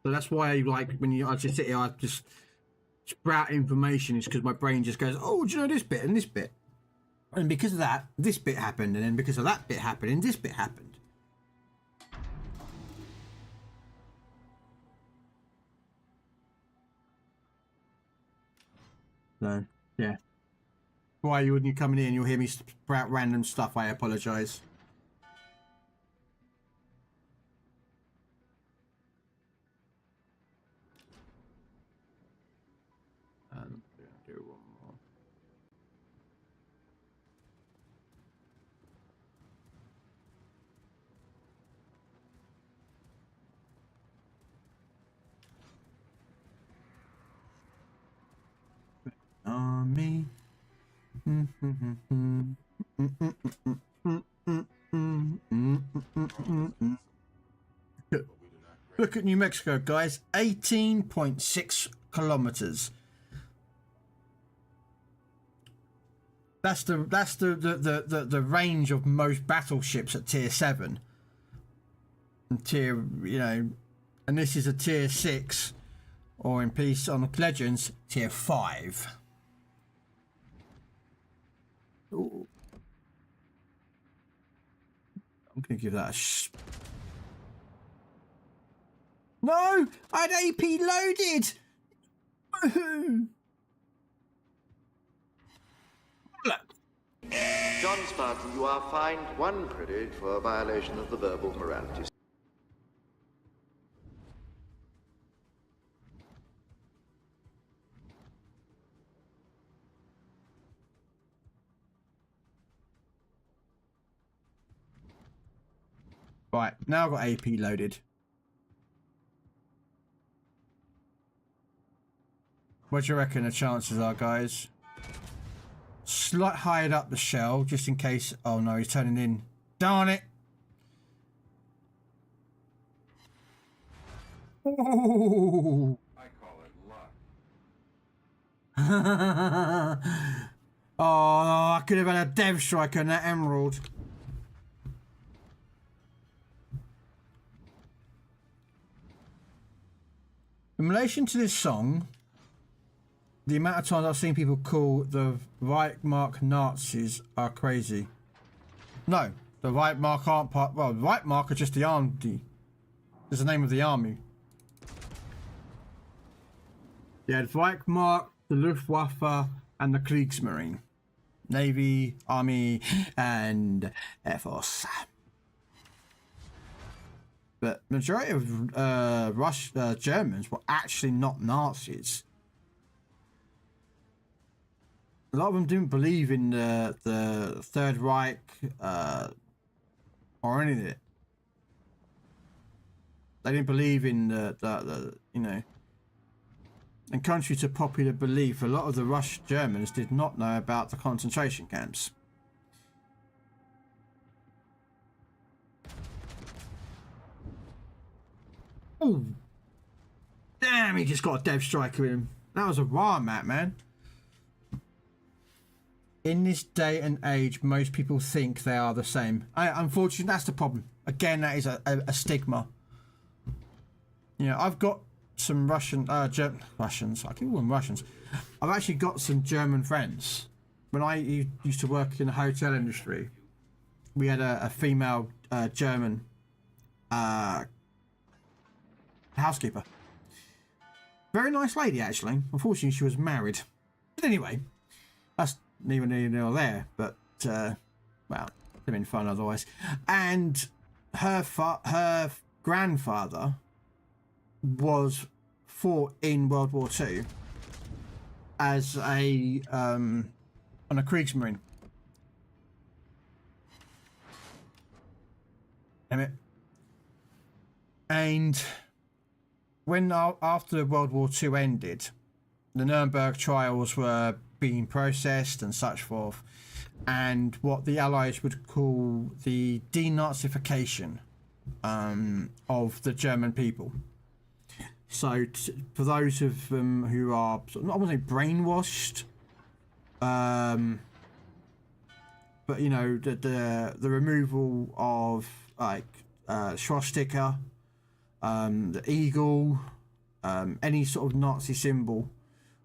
so that's why, like, when I just sit here, I just sprout information, is because my brain just goes, oh, do you know this bit and this bit, and because of that, this bit happened, and then because of that bit happened, and this bit happened. So yeah, why you wouldn't you come in here and you'll hear me sprout random stuff? I apologise. Do one more. Look at New Mexico, guys. 18.6 kilometers. That's the range of most battleships at tier 7. And tier, you know, and this is a tier 6, or in Peace on Legends, tier 5. Ooh. I'm gonna give that a No! I had AP loaded! Woohoo! John Spartan, you are fined 1 credit for violation of the verbal morality. Right, now I've got AP loaded. What do you reckon the chances are, guys? Slight hide up the shell, just in case. Oh no, he's turning in. Darn it! Oh! I call it luck. Oh, I could have had a dev strike on that emerald. In relation to this song, the amount of times I've seen people call the Wehrmacht Nazis are crazy. No, the Wehrmacht aren't part. Well, the Wehrmacht are just the army. It's the name of the army. Yeah, the Wehrmacht, the Luftwaffe, and the Kriegsmarine. Navy, Army, and Air Force. But majority of Germans were actually not Nazis. A lot of them didn't believe in the Third Reich or any of it. They didn't believe in the you know. And contrary to popular belief, a lot of the Russian Germans did not know about the concentration camps. Oh, damn! He just got a dev strike with him. That was a raw mat, man. In this day and age, most people think they are the same. Unfortunately, that's the problem. Again, that is a stigma. You know, I've got some Russians. I keep calling them Russians. I've actually got some German friends. When I used to work in the hotel industry, we had a female German housekeeper. Very nice lady, actually. Unfortunately, she was married. But anyway, that's neither near nor there. But well, it'd have been fun otherwise. And her grandfather fought in World War II as a on a Kriegsmarine. Damn it. And when after World War II ended, the Nuremberg trials were being processed and such forth, and what the Allies would call the denazification of the German people. So for those of them who are, I wouldn't say brainwashed, but you know, the removal of like swastika, the eagle, any sort of Nazi symbol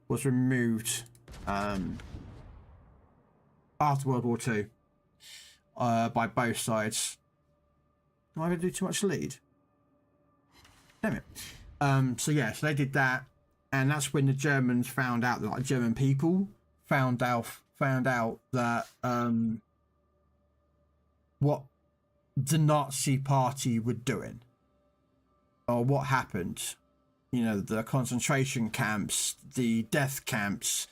was removed after World War II by both sides. Am I going to do too much lead? Damn it. So yeah, so they did that, and that's when the Germans found out, like German people found out that what the Nazi party were doing, or what happened. You know, the concentration camps, the death camps,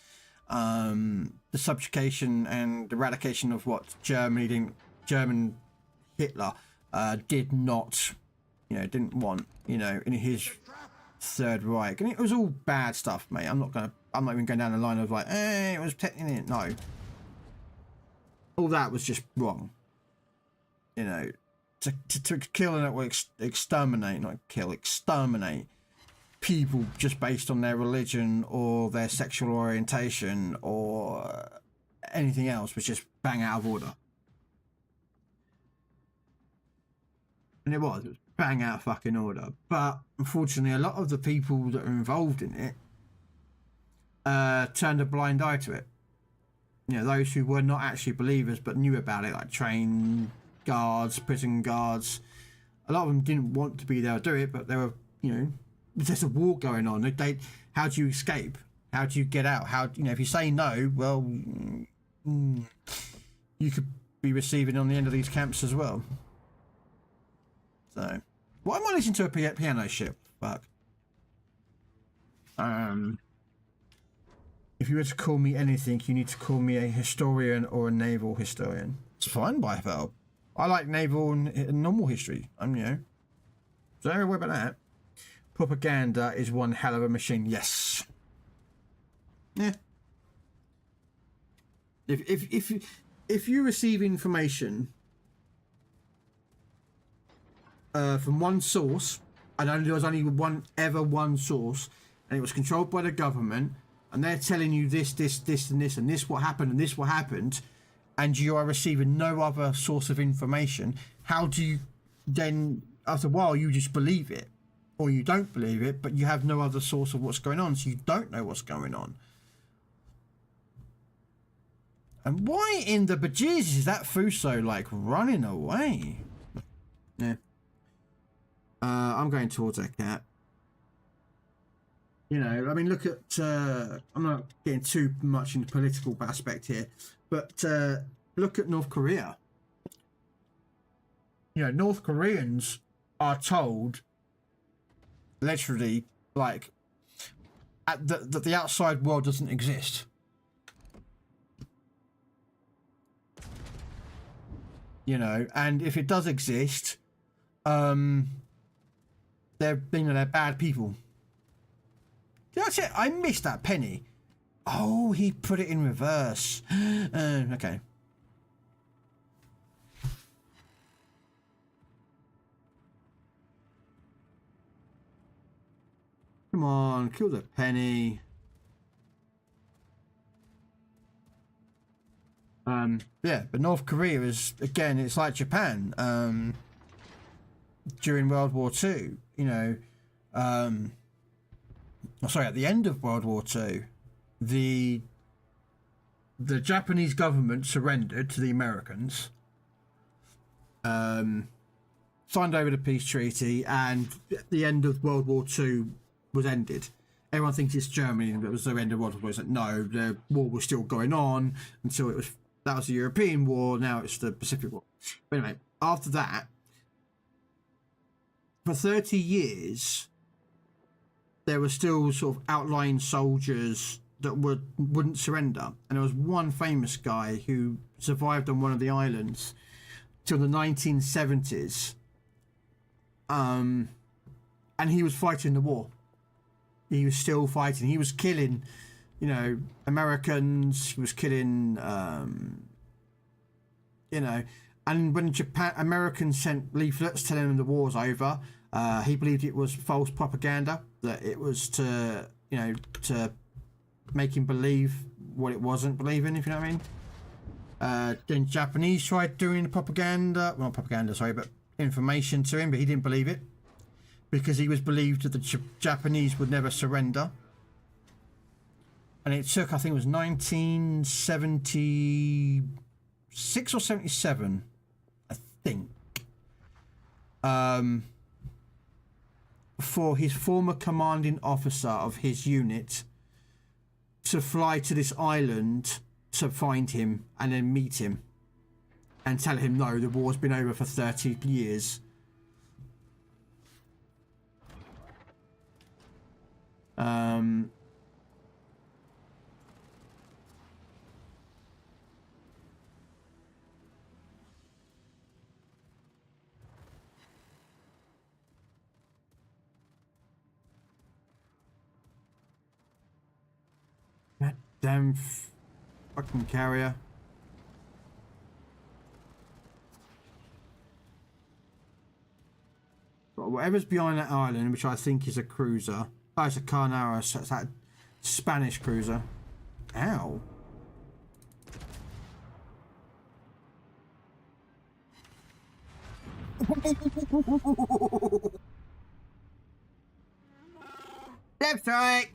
the subjugation and eradication of what German Hitler did not, you know, didn't want, you know, in his Third Reich. And it was all bad stuff, mate. I'm not even going down the line of like, it was protecting it. No. all that was just wrong. You know, to kill and exterminate, not kill, exterminate people just based on their religion or their sexual orientation or anything else was just bang out of order. And it was bang out of fucking order. But unfortunately, a lot of the people that are involved in it turned a blind eye to it. You know, those who were not actually believers but knew about it, like train guards, prison guards. A lot of them didn't want to be there to do it, but they were, you know, there's a war going on. How do you escape? How do you get out? How, you know, if you say no, well, you could be receiving on the end of these camps as well. So, why am I listening to a piano ship? Fuck. If you were to call me anything, you need to call me a historian or a naval historian. It's fine by Val. I like naval and normal history. You know, so don't worry about that. Propaganda is one hell of a machine. Yes. Yeah. If you receive information from one source, and there was only one source, and it was controlled by the government, and they're telling you this, and this what happened, and this what happened, and you are receiving no other source of information, how do you then, after a while, you just believe it? Or you don't believe it, but you have no other source of what's going on, so you don't know what's going on. And why in the bejesus is that Fuso, like, running away? Yeah. I'm going towards that cat. You know, I mean, look at... I'm not getting too much into political aspect here, but look at North Korea. You know, North Koreans are told, literally, like, that the outside world doesn't exist. You know, and if it does exist, they're bad people. That's it. I missed that penny. Oh, he put it in reverse. Okay. Come on, kill the penny. Yeah, but North Korea is, again, it's like Japan. During World War II, you know, at the end of World War II, the Japanese government surrendered to the Americans, signed over the peace treaty, and the end of World War II was ended. Everyone thinks it's Germany, but it was the end of World War II. It's like, no, the war was still going on until that was the European War. Now it's the Pacific War. But anyway, after that, for 30 years, there were still sort of outlying soldiers that wouldn't surrender. And there was one famous guy who survived on one of the islands till the 1970s. And he was fighting the war. He was still fighting. He was killing, you know, Americans. He was killing, you know. And when Americans sent leaflets telling him the war's over, he believed it was false propaganda, that it was to, you know, to make him believe what it wasn't believing, if you know what I mean. Then Japanese tried doing the propaganda, well, not propaganda, sorry, but information to him, but he didn't believe it because he was believed that the Japanese would never surrender. And it took, I think it was 1976 or 77, I think, for his former commanding officer of his unit to fly to this island to find him and then meet him and tell him, no, the war's been over for 30 years. Damn fucking carrier. whatever's behind that island, which I think is a cruiser. Oh, it's a Carnara, so it's that Spanish cruiser. Ow. Left strike.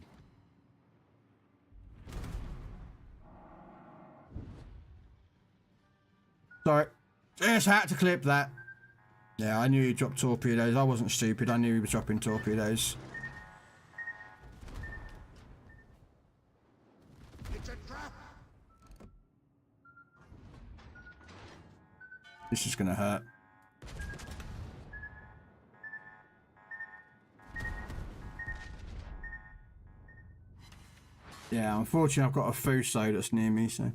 Sorry, just had to clip that. Yeah, I knew he dropped torpedoes. I wasn't stupid. I knew he was dropping torpedoes. It's a trap. This is gonna hurt. Yeah, unfortunately I've got a Fuso that's near me, so.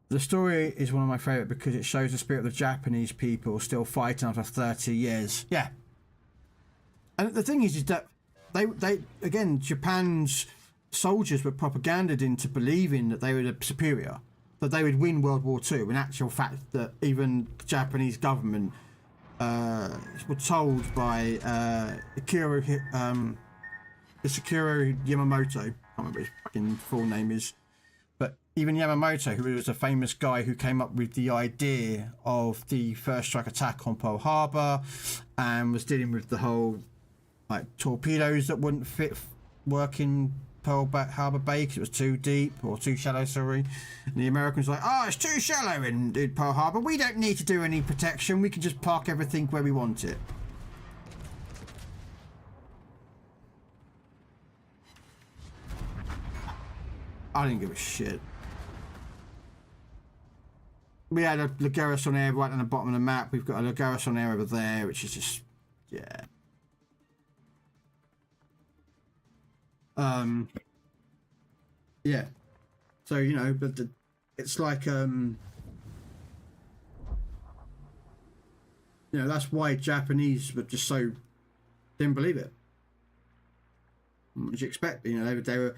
The story is one of my favourite because it shows the spirit of the Japanese people still fighting after 30 years. Yeah. And the thing is that they again, Japan's soldiers were propagandized into believing that they were the superior, that they would win World War II. In actual fact, that even the Japanese government were told by Ikuro Yamamoto, I can't remember his fucking full name is, but even Yamamoto, who was a famous guy who came up with the idea of the first strike attack on Pearl Harbor and was dealing with the whole like torpedoes that wouldn't fit working Pearl Harbor Bay because it was too deep or too shallow, sorry. And the Americans were like, oh, it's too shallow in Pearl Harbor. We don't need to do any protection. We can just park everything where we want it. I didn't give a shit. We had a Garrison Air right on the bottom of the map. We've got a Garrison Air over there, which is just, yeah. Yeah. So, you know, but it's like, you know, that's why Japanese were just so, didn't believe it. What did you expect? You know, they were,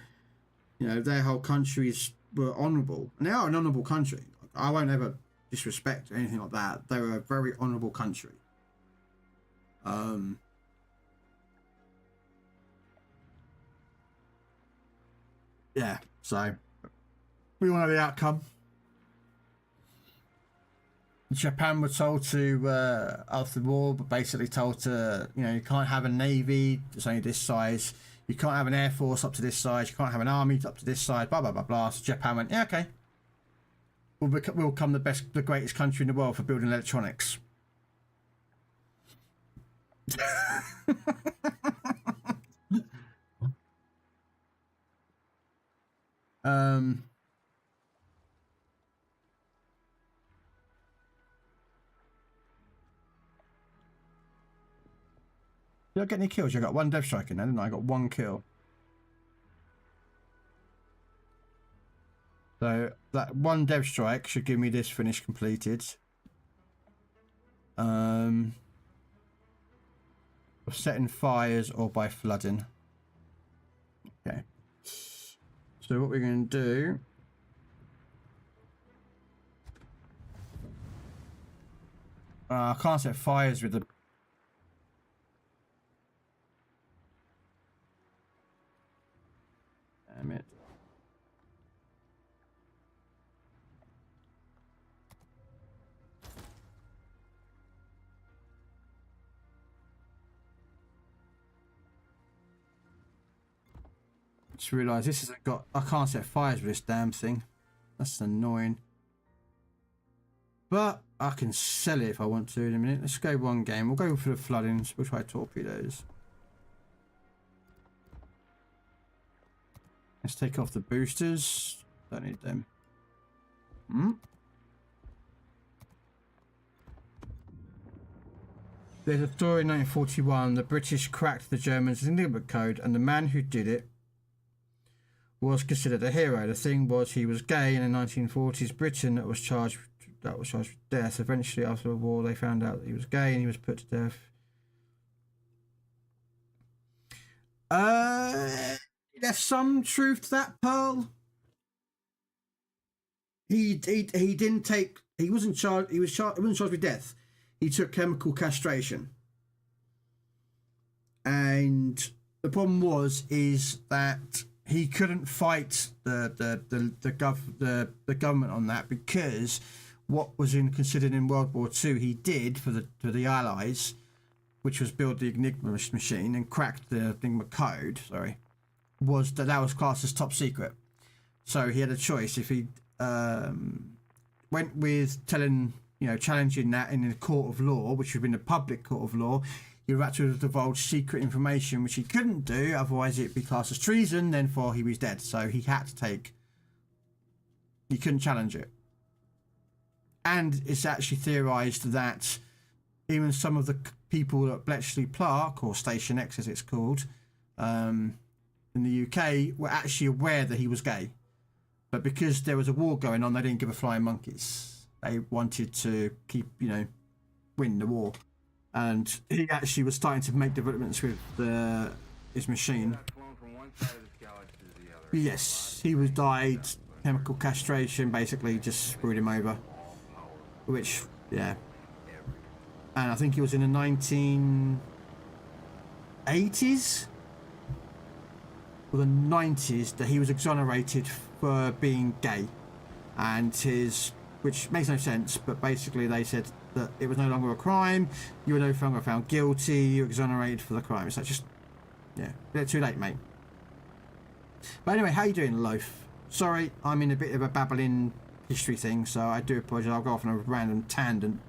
you know, their whole countries were honourable. And they are an honourable country. I won't ever disrespect or anything like that. They were a very honourable country. Yeah, so we want to know the outcome. Japan were told to, after the war, but basically told to, you know, you can't have a navy that's only this size. You can't have an air force up to this size. You can't have an army up to this size. Blah blah blah blah. So Japan went, yeah, okay. We'll become the greatest country in the world for building electronics. Did I get any kills? I got one dev strike in there, didn't I? I got one kill. So that one dev strike should give me this finish completed. Of setting fires or by flooding. Okay. So what we're going to do. I can't set fires with the. Damn it. Just realised this hasn't got. I can't set fires with this damn thing. That's annoying. But I can sell it if I want to in a minute. Let's go one game. We'll go for the floodings. We'll try torpedoes. Let's take off the boosters. Don't need them. There's a story in 1941. The British cracked the Germans' Enigma code, and the man who did it was considered a hero. The thing was, he was gay, and in the 1940s, Britain was charged with death. Eventually, after the war, they found out that he was gay, and he was put to death. There's some truth to that, Pearl. He didn't take. He wasn't charged. He wasn't charged with death. He took chemical castration. and the problem is that he couldn't fight the government on that, because what was considered in World War II he did for the Allies, which was build the Enigma machine and crack the Enigma code. Sorry, was that was classed as top secret. So he had a choice. If he went with challenging that in a court of law, which would have been a public court of law, he would have to divulge secret information, which he couldn't do, otherwise it'd be classed as treason, therefore he was dead. So he had to take, he couldn't challenge it. And it's actually theorised that even some of the people at Bletchley Park, or Station X as it's called, in the UK, were actually aware that he was gay. But because there was a war going on, they didn't give a flying monkeys. They wanted to keep, win the war. And he actually was starting to make developments with his machine. Yes, he was died. Chemical castration basically just screwed him over. Which, yeah. And I think it was in the 1980s or the 90s that he was exonerated for being gay. And which makes no sense, but basically they said that it was no longer a crime, you were no longer found guilty, you were exonerated for the crime. So just, yeah, a bit too late, mate. But anyway, how you doing, Loaf? Sorry, I'm in a bit of a babbling history thing, so I do apologise. I'll go off on a random tangent.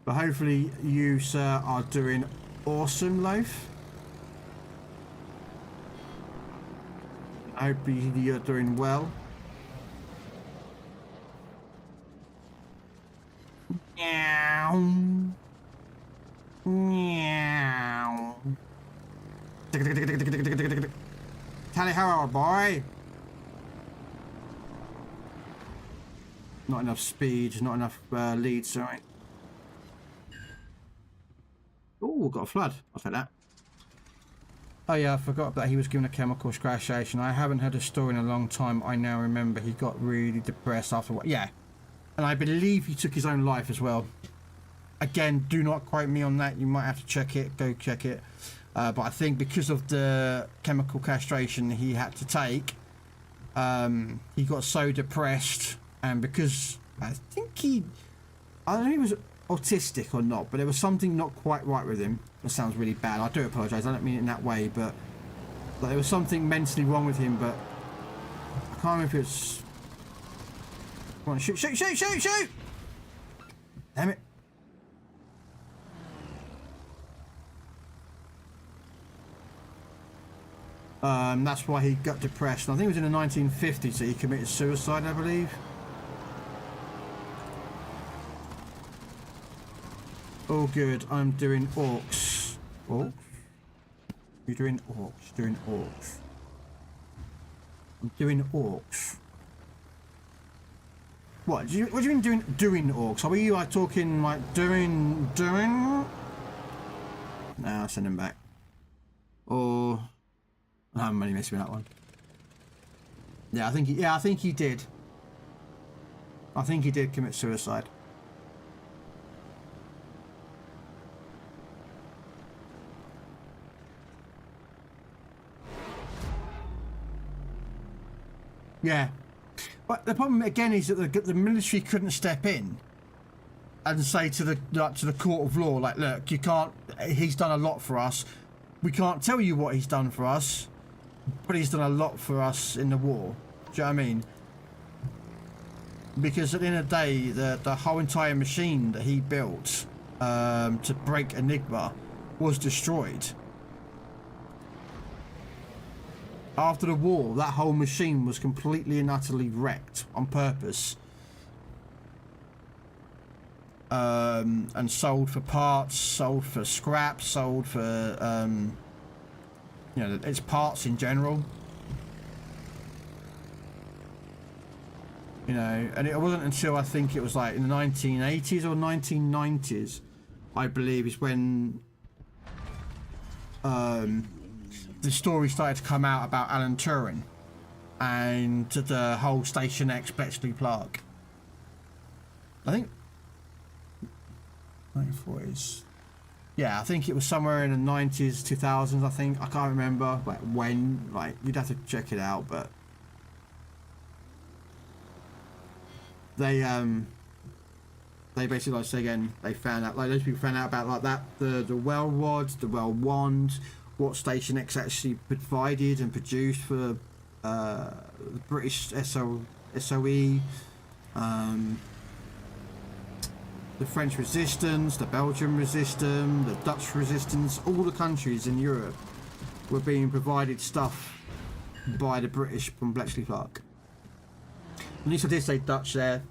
But hopefully you, sir, are doing awesome, Loaf. I hope you're doing well. Meow. Meow. Tally ho, boy. Not enough speed, not enough lead, sorry. Oh, got a flood. I'll take that. Oh yeah, I forgot that he was given a chemical scratchation. I haven't heard a story in a long time. I now remember he got really depressed after what? Yeah. And I believe he took his own life as well. Again, do not quote me on that. You might have to check it. Go check it. But I think because of the chemical castration he had to take, he got so depressed, and because I don't know if he was autistic or not, but there was something not quite right with him. That sounds really bad. I do apologise. I don't mean it in that way, but there was something mentally wrong with him. But I can't remember if it's. Come on, shoot, shoot, shoot, shoot, shoot! Damn it! That's why he got depressed. I think it was in the 1950s that he committed suicide, I believe. Oh, good. I'm doing orcs. Orcs? You're doing orcs. Doing orcs. I'm doing orcs. What do you mean doing orcs? Are we like talking like doing? No, I'll send him back. Or I'm only messing with that one. Yeah, I think he did. I think he did commit suicide. Yeah, but the problem again is that the military couldn't step in and say to the court of law, like, look, you can't. He's done a lot for us. We can't tell you what he's done for us, but he's done a lot for us in the war. Do you know what I mean? Because at the end of the day, the whole entire machine that he built to break Enigma was destroyed. After the war, that whole machine was completely and utterly wrecked on purpose. And sold for parts, sold for scrap, sold for, its parts in general. And it wasn't until I think it was like in the 1980s or 1990s, I believe, is when the story started to come out about Alan Turing and the whole Station X Bletchley Park. I think 1940s. Yeah, I think it was somewhere in the 90s, 2000s. I think I can't remember like when. Like you'd have to check it out, but they basically, like I say again, they found out, like those people found out about like that the well rods, the well wand, what Station X actually provided and produced for the British SOE, the French resistance, the Belgian resistance, the Dutch resistance. All the countries in Europe were being provided stuff by the British from Bletchley Park. At least I did say Dutch there.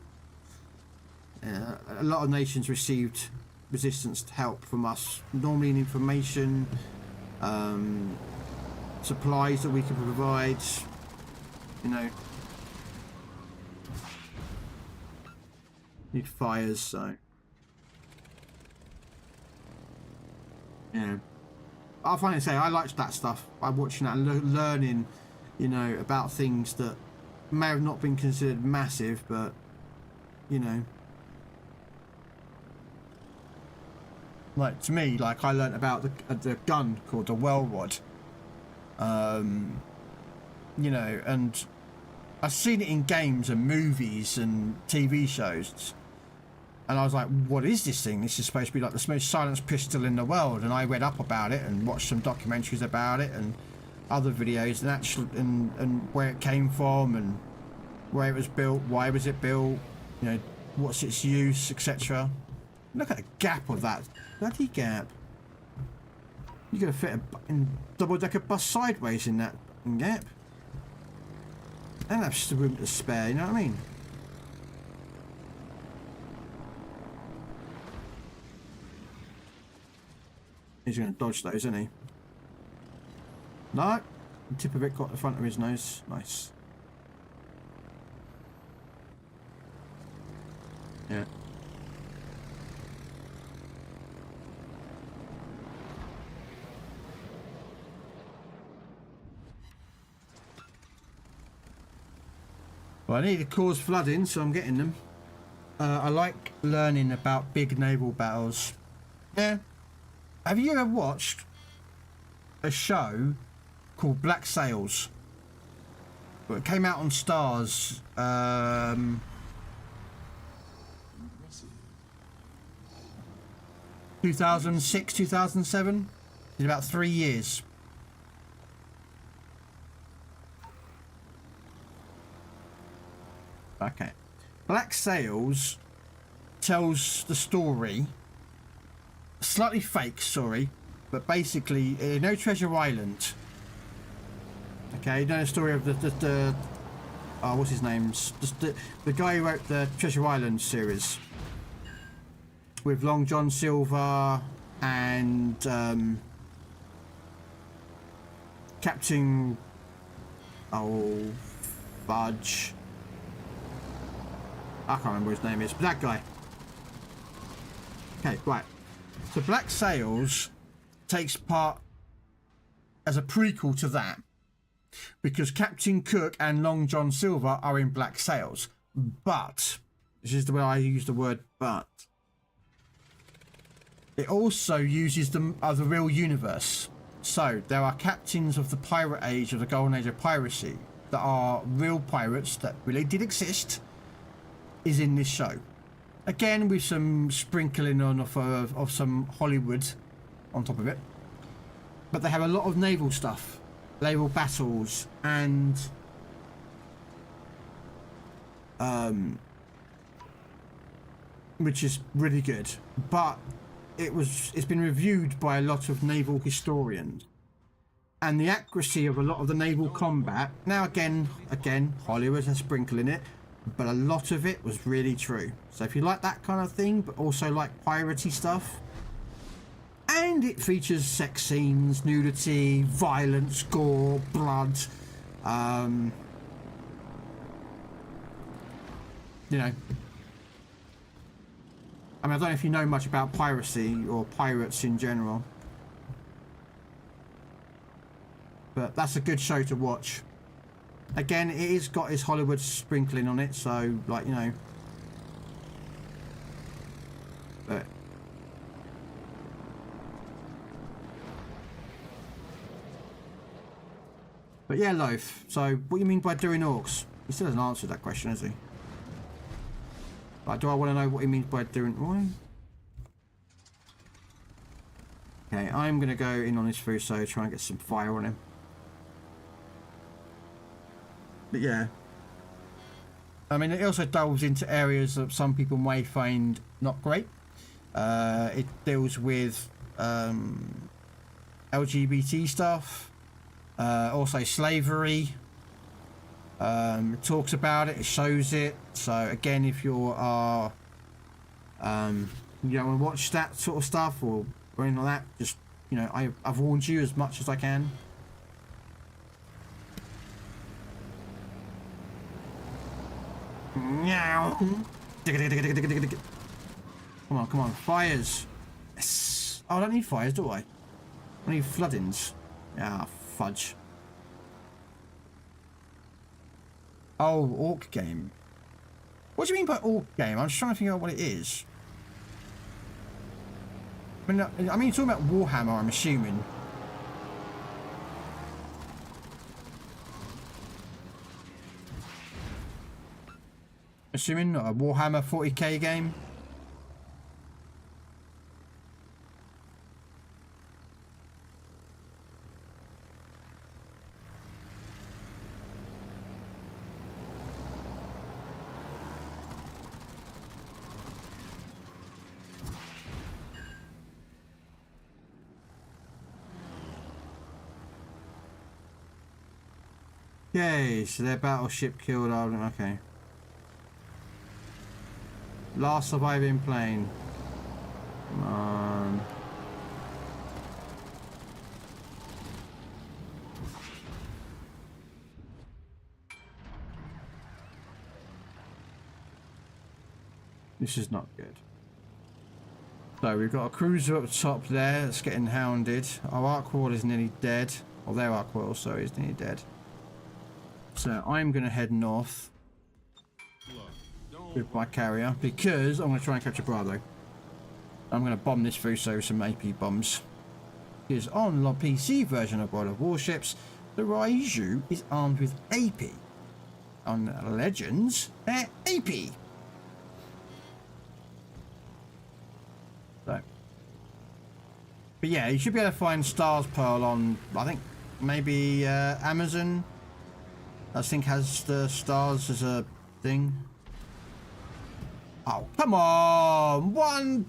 A lot of nations received resistance help from us, normally in information, supplies that we could provide, you know. Need fires, so yeah. I find it say I liked that stuff. I'm watching that and learning, you know, about things that may have not been considered massive, but you know, like to me, like I learned about the gun called the well rod, you know, and I've seen it in games and movies and TV shows, and I was like, what is this thing? This is supposed to be like the most silenced pistol in the world. And I read up about it and watched some documentaries about it and other videos and actually and where it came from and where it was built, why was it built, you know, what's its use, etc. Look at the gap of that bloody gap. You're gonna fit a double-decker bus sideways in that gap. And that's just a room to spare, you know what I mean? He's going to dodge those, isn't he? No. The tip of it got the front of his nose. Nice. Yeah. Well, I need to cause flooding, so I'm getting them. I like learning about big naval battles. Yeah. Have you ever watched a show called Black Sails? Well, it came out on Stars. 2006, 2007. In about 3 years. Okay. Black Sails tells the story, slightly fake story, but basically, you know Treasure Island. Okay, you know the story of the oh, what's his name? The guy who wrote the Treasure Island series with Long John Silver and Captain Fudge. I can't remember what his name is, but that guy. Okay, right. So Black Sails takes part as a prequel to that because Captain Cook and Long John Silver are in Black Sails. But, this is the way I use the word but, it also uses them as a real universe. So there are captains of the pirate age, of the golden age of piracy, that are real pirates that really did exist, is in this show. Again, with some sprinkling on of some Hollywood on top of it. But they have a lot of naval stuff, naval battles, and which is really good. But it's been reviewed by a lot of naval historians, and the accuracy of a lot of the naval combat. Now again, Hollywood has sprinkled in it, but a lot of it was really true. So if you like that kind of thing, but also like piratey stuff, and it features sex scenes, nudity, violence, gore, blood, you know. I mean, I don't know if you know much about piracy or pirates in general, but that's a good show to watch. Again, it has got its Hollywood sprinkling on it, so, like, you know, But yeah, Loaf. So, what do you mean by doing orcs? He still hasn't answered that question, has he? Like, do I want to know what he means by doing... What? Okay, I'm going to go in on this Fuso, try and get some fire on him. But yeah. I mean, it also delves into areas that some people may find not great. It deals with LGBT stuff, also slavery. It talks about it, it shows it. So again, if you are, you don't want to watch that sort of stuff or anything like that, just, you know, I've warned you as much as I can. Meow. Come on, fires. Yes. Oh, I don't need fires, do I? I need floodings. Ah, fudge. Oh, orc game. What do you mean by orc game? I'm just trying to figure out what it is. I mean, you're talking about Warhammer, I'm assuming. Assuming a Warhammer 40k game. Okay, so their battleship killed our... Okay. Last surviving plane. Come on. This is not good. So we've got a cruiser up top there that's getting hounded. Our arc wall is nearly dead. Or their arc wall, sorry, is nearly dead. So I'm going to head north with my carrier because I'm going to try and catch a Bravo. I'm going to bomb this Fuso with some AP bombs. Because on the PC version of World of Warships, the Raiju is armed with AP. On Legends, they're AP. So. But yeah, you should be able to find Stars Pearl on, I think, maybe Amazon. I think has the stars as a thing. Oh, come on! One...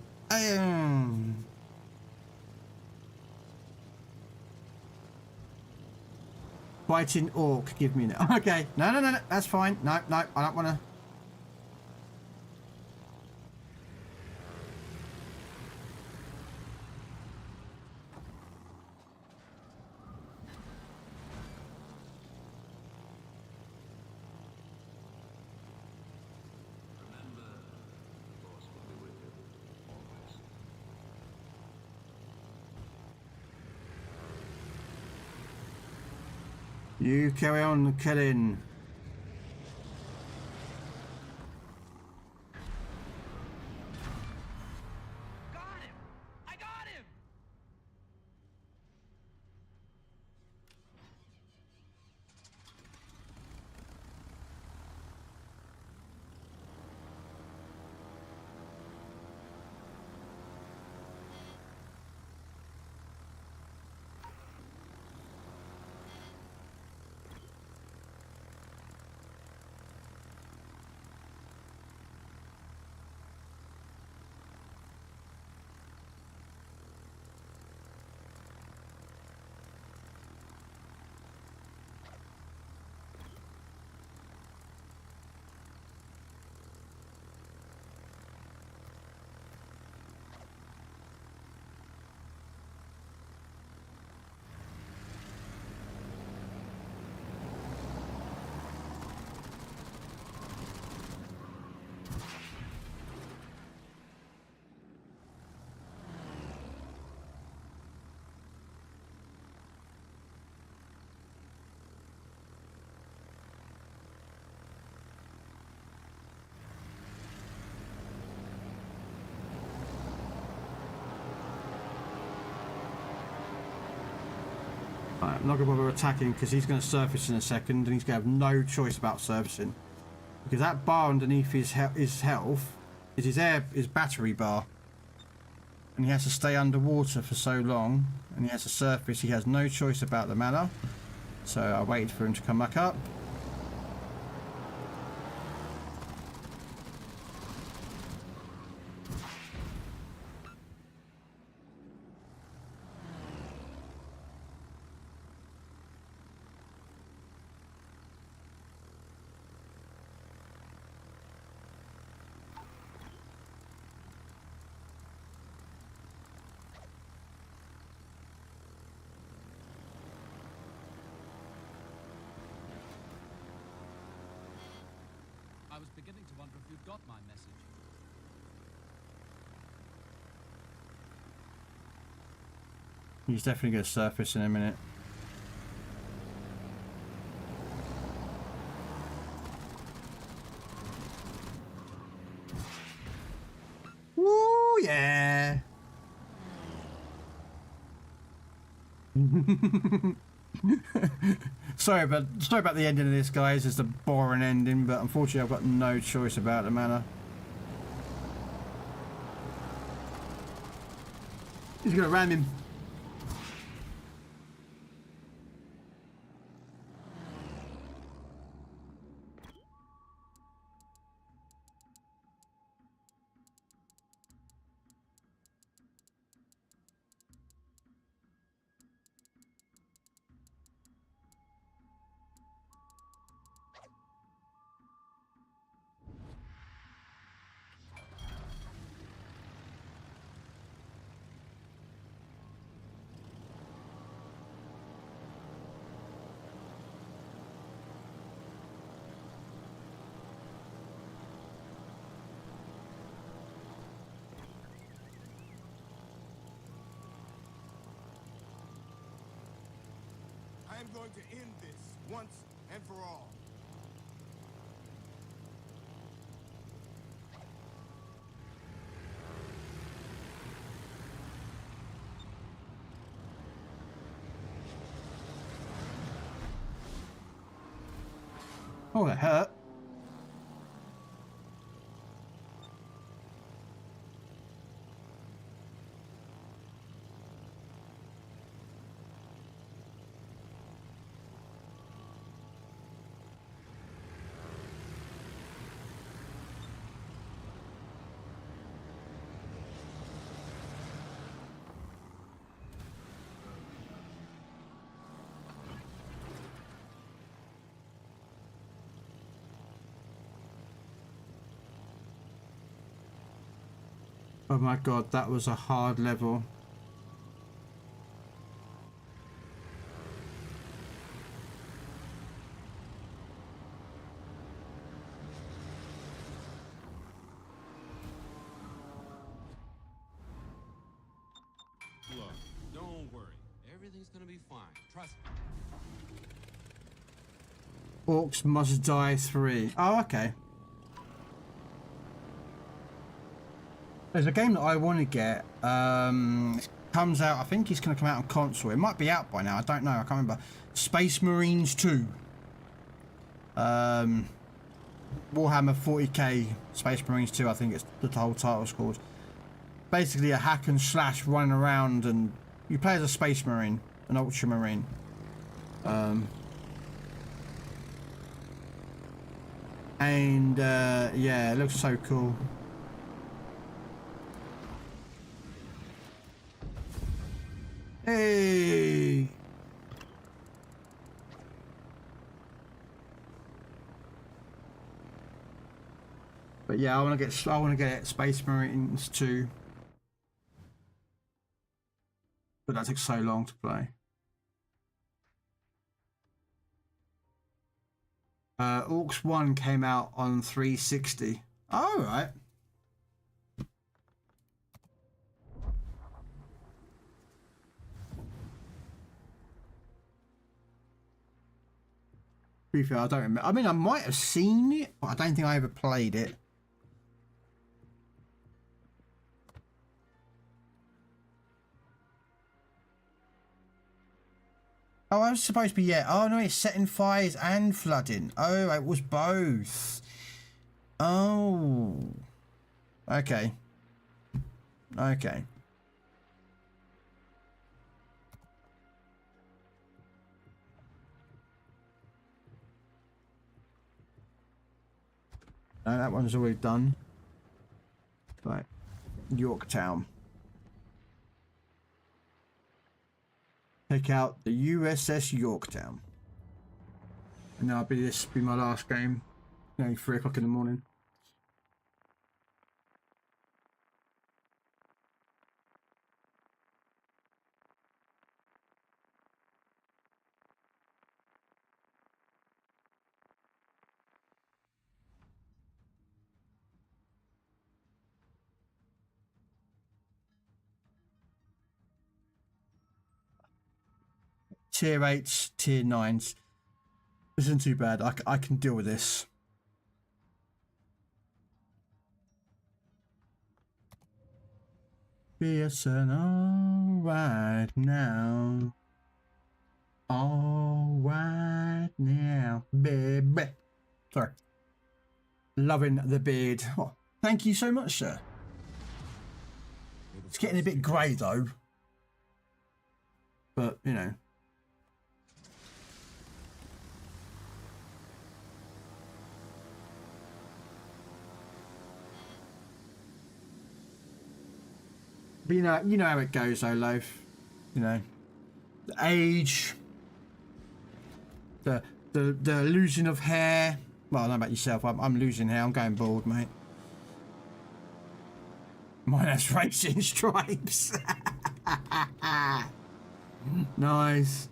Fighting orc, give me that. Okay, no, that's fine. No, I don't want to... You carry on killing. Right, I'm not going to bother attacking because he's going to surface in a second and he's going to have no choice about surfacing. Because that bar underneath his health is his battery bar. And he has to stay underwater for so long and he has to surface. He has no choice about the mana. So I waited for him to come back up. I was beginning to wonder if you'd got my message. He's definitely going to surface in a minute. Woo, yeah. sorry about the ending of this, guys. It's a boring ending, but unfortunately I've got no choice about the mana. He's gonna ram him. I am going to end this once and for all. Oh, that hurt. Oh my god, that was a hard level. Look, don't worry. Everything's gonna be fine. Trust me. Orcs must die 3. Oh, okay. There's a game that I want to get. It comes out, I think it's going to come out on console. It might be out by now, I don't know, I can't remember. Space Marines 2. Warhammer 40k Space Marines 2, I think it's the whole title's called. Basically a hack and slash running around, and you play as a Space Marine, an Ultramarine. Yeah, it looks so cool. Hey! But yeah, I want to get Space Marines 2. But that takes so long to play. Orcs 1 came out on 360. Oh, all right. To be fair, I don't remember. I mean, I might have seen it, but I don't think I ever played it. Oh, I was supposed to be, yeah. Oh, no, it's setting fires and flooding. Oh, it was both. Oh. Okay. Okay. No, that one's already done. Right. Yorktown. Take out the USS Yorktown. And that'll be this be my last game. 3 o'clock in the morning. Tier 8s, tier 9s. This isn't too bad. I can deal with this. BSN all right now. All right now, baby. Sorry. Loving the beard. Oh, thank you so much, sir. It's getting a bit grey though. But, you know. But you know how it goes though, Loaf. You know. The age. The losing of hair. Well, I don't know about yourself. I'm losing hair. I'm going bald, mate. Mine has racing stripes. Nice.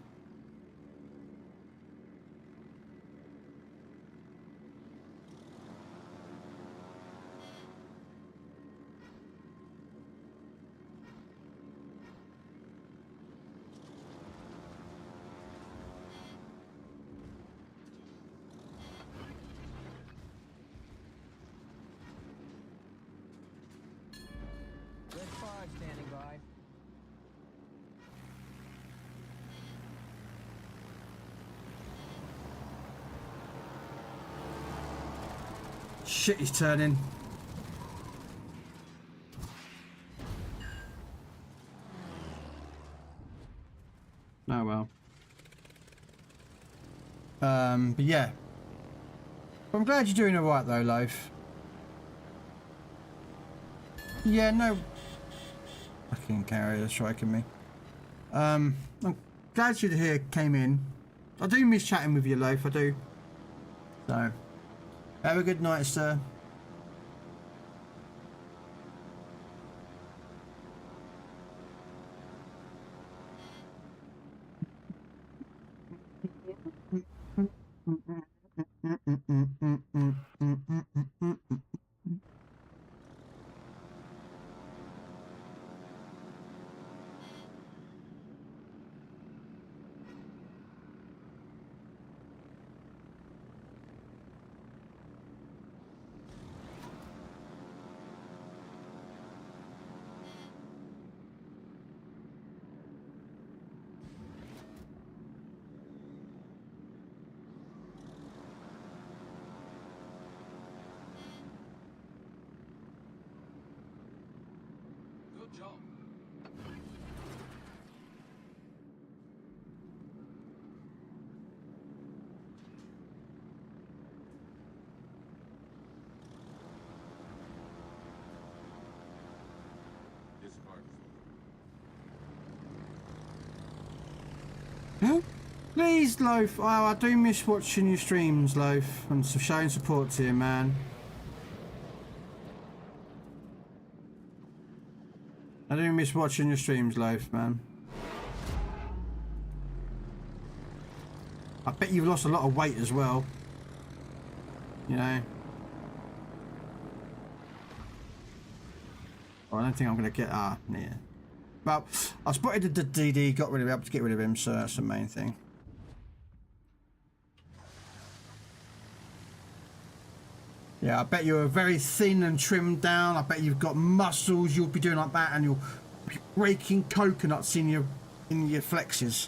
Standing by. Shit, he's turning. Oh well. But yeah. I'm glad you're doing alright though, Loaf. Yeah, no. Fucking carrier striking me. I'm glad you're here, came in. I do miss chatting with you, Loaf, I do. So, have a good night, sir. Good job. Please, Loaf. Oh, I do miss watching your streams, Loaf, and showing support to you, man. I do miss watching your streams, Loaf, man. I bet you've lost a lot of weight as well. You know. Oh, I don't think I'm going to get... yeah. Well, I spotted the DD, got rid of it, able to get rid of him, so that's the main thing. Yeah, I bet you're very thin and trimmed down. I bet you've got muscles. You'll be doing like that, and you'll be breaking coconuts in your flexes.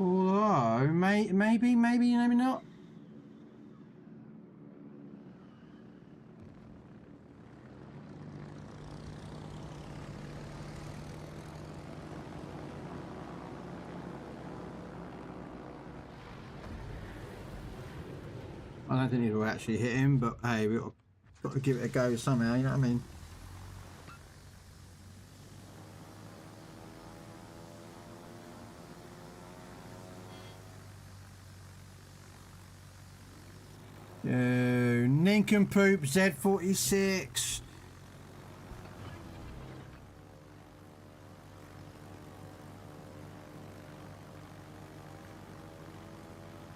Although, maybe not. I don't think it will actually hit him, but hey, we've got to give it a go somehow, you know what I mean? Nincompoop Z46.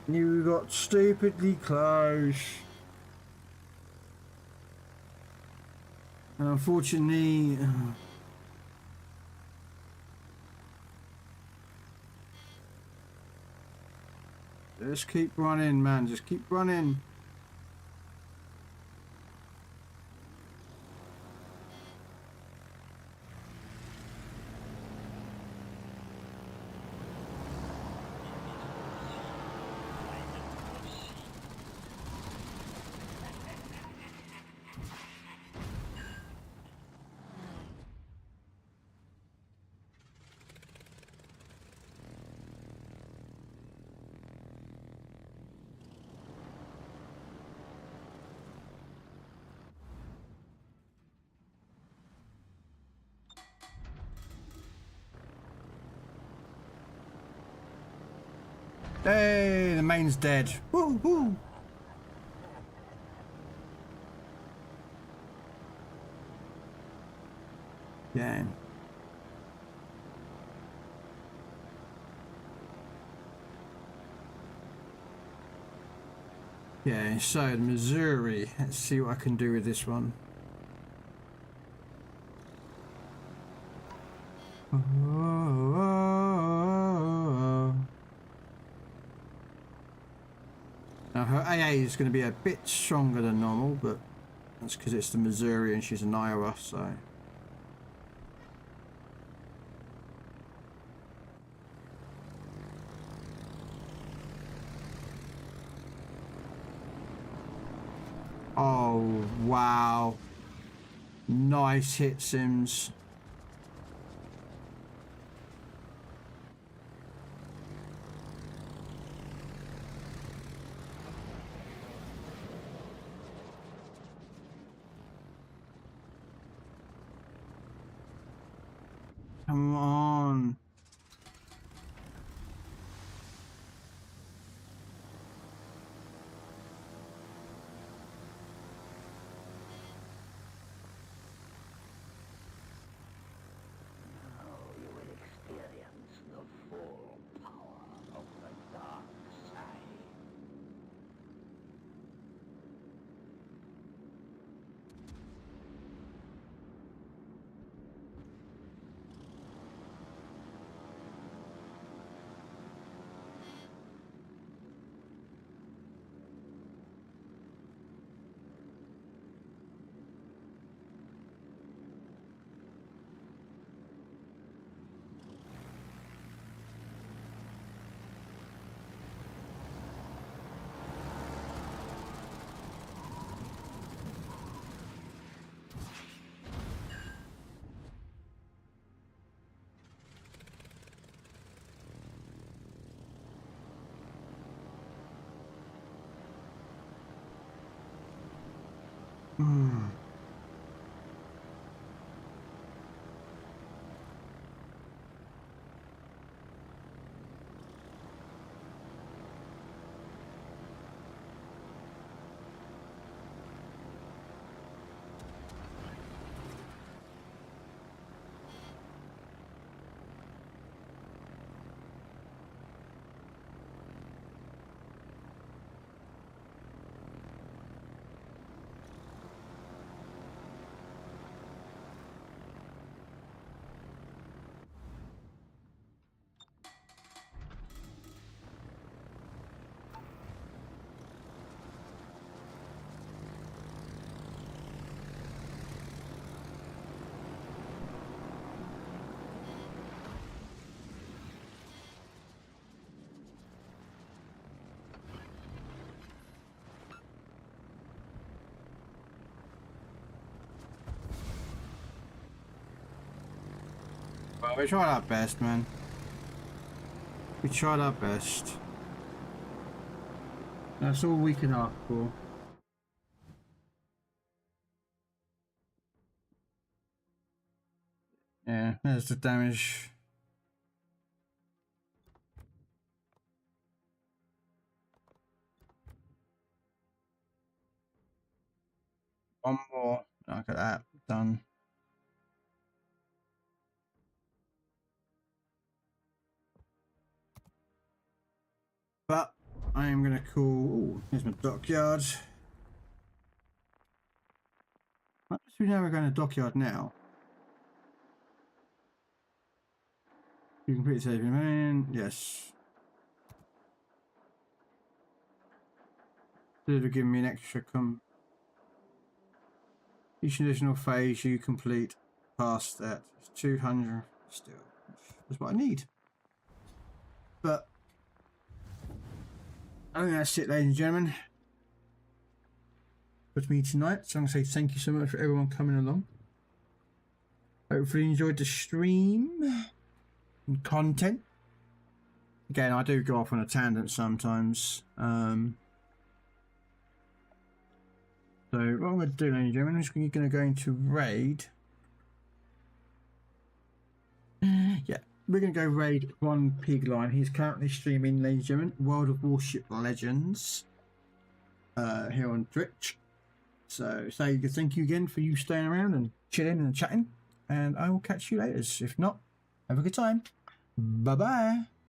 You got stupidly close. And unfortunately... just keep running, man. Just keep running. Hey, the main's dead. Woo, woo. Yeah. Yeah, so the Missouri. Let's see what I can do with this one. Now her AA is going to be a bit stronger than normal, but that's because it's the Missouri and she's an Iowa, so... Oh, wow. Nice hit, Sims. Come on. Well, we tried our best, man. We tried our best. That's all we can ask for. Yeah, there's the damage. One more. Look at that. Done. But I am going to call... Ooh, here's my dockyard. What do we know we're going to dockyard now? You complete saving man. Yes. It'll give me an extra each additional phase you complete past that. It's 200 still. That's what I need. But I think that's it, ladies and gentlemen. With me tonight. So I'm going to say thank you so much for everyone coming along. Hopefully you enjoyed the stream and content. Again, I do go off on a tangent sometimes. So what I'm going to do, ladies and gentlemen, is we're going to go into raid. Yeah, we're going to go raid one pig line. He's currently streaming, ladies and gentlemen, World of Warship Legends here on Twitch. So thank you again for you staying around and chilling and chatting. And I will catch you later. If not, have a good time. Bye-bye.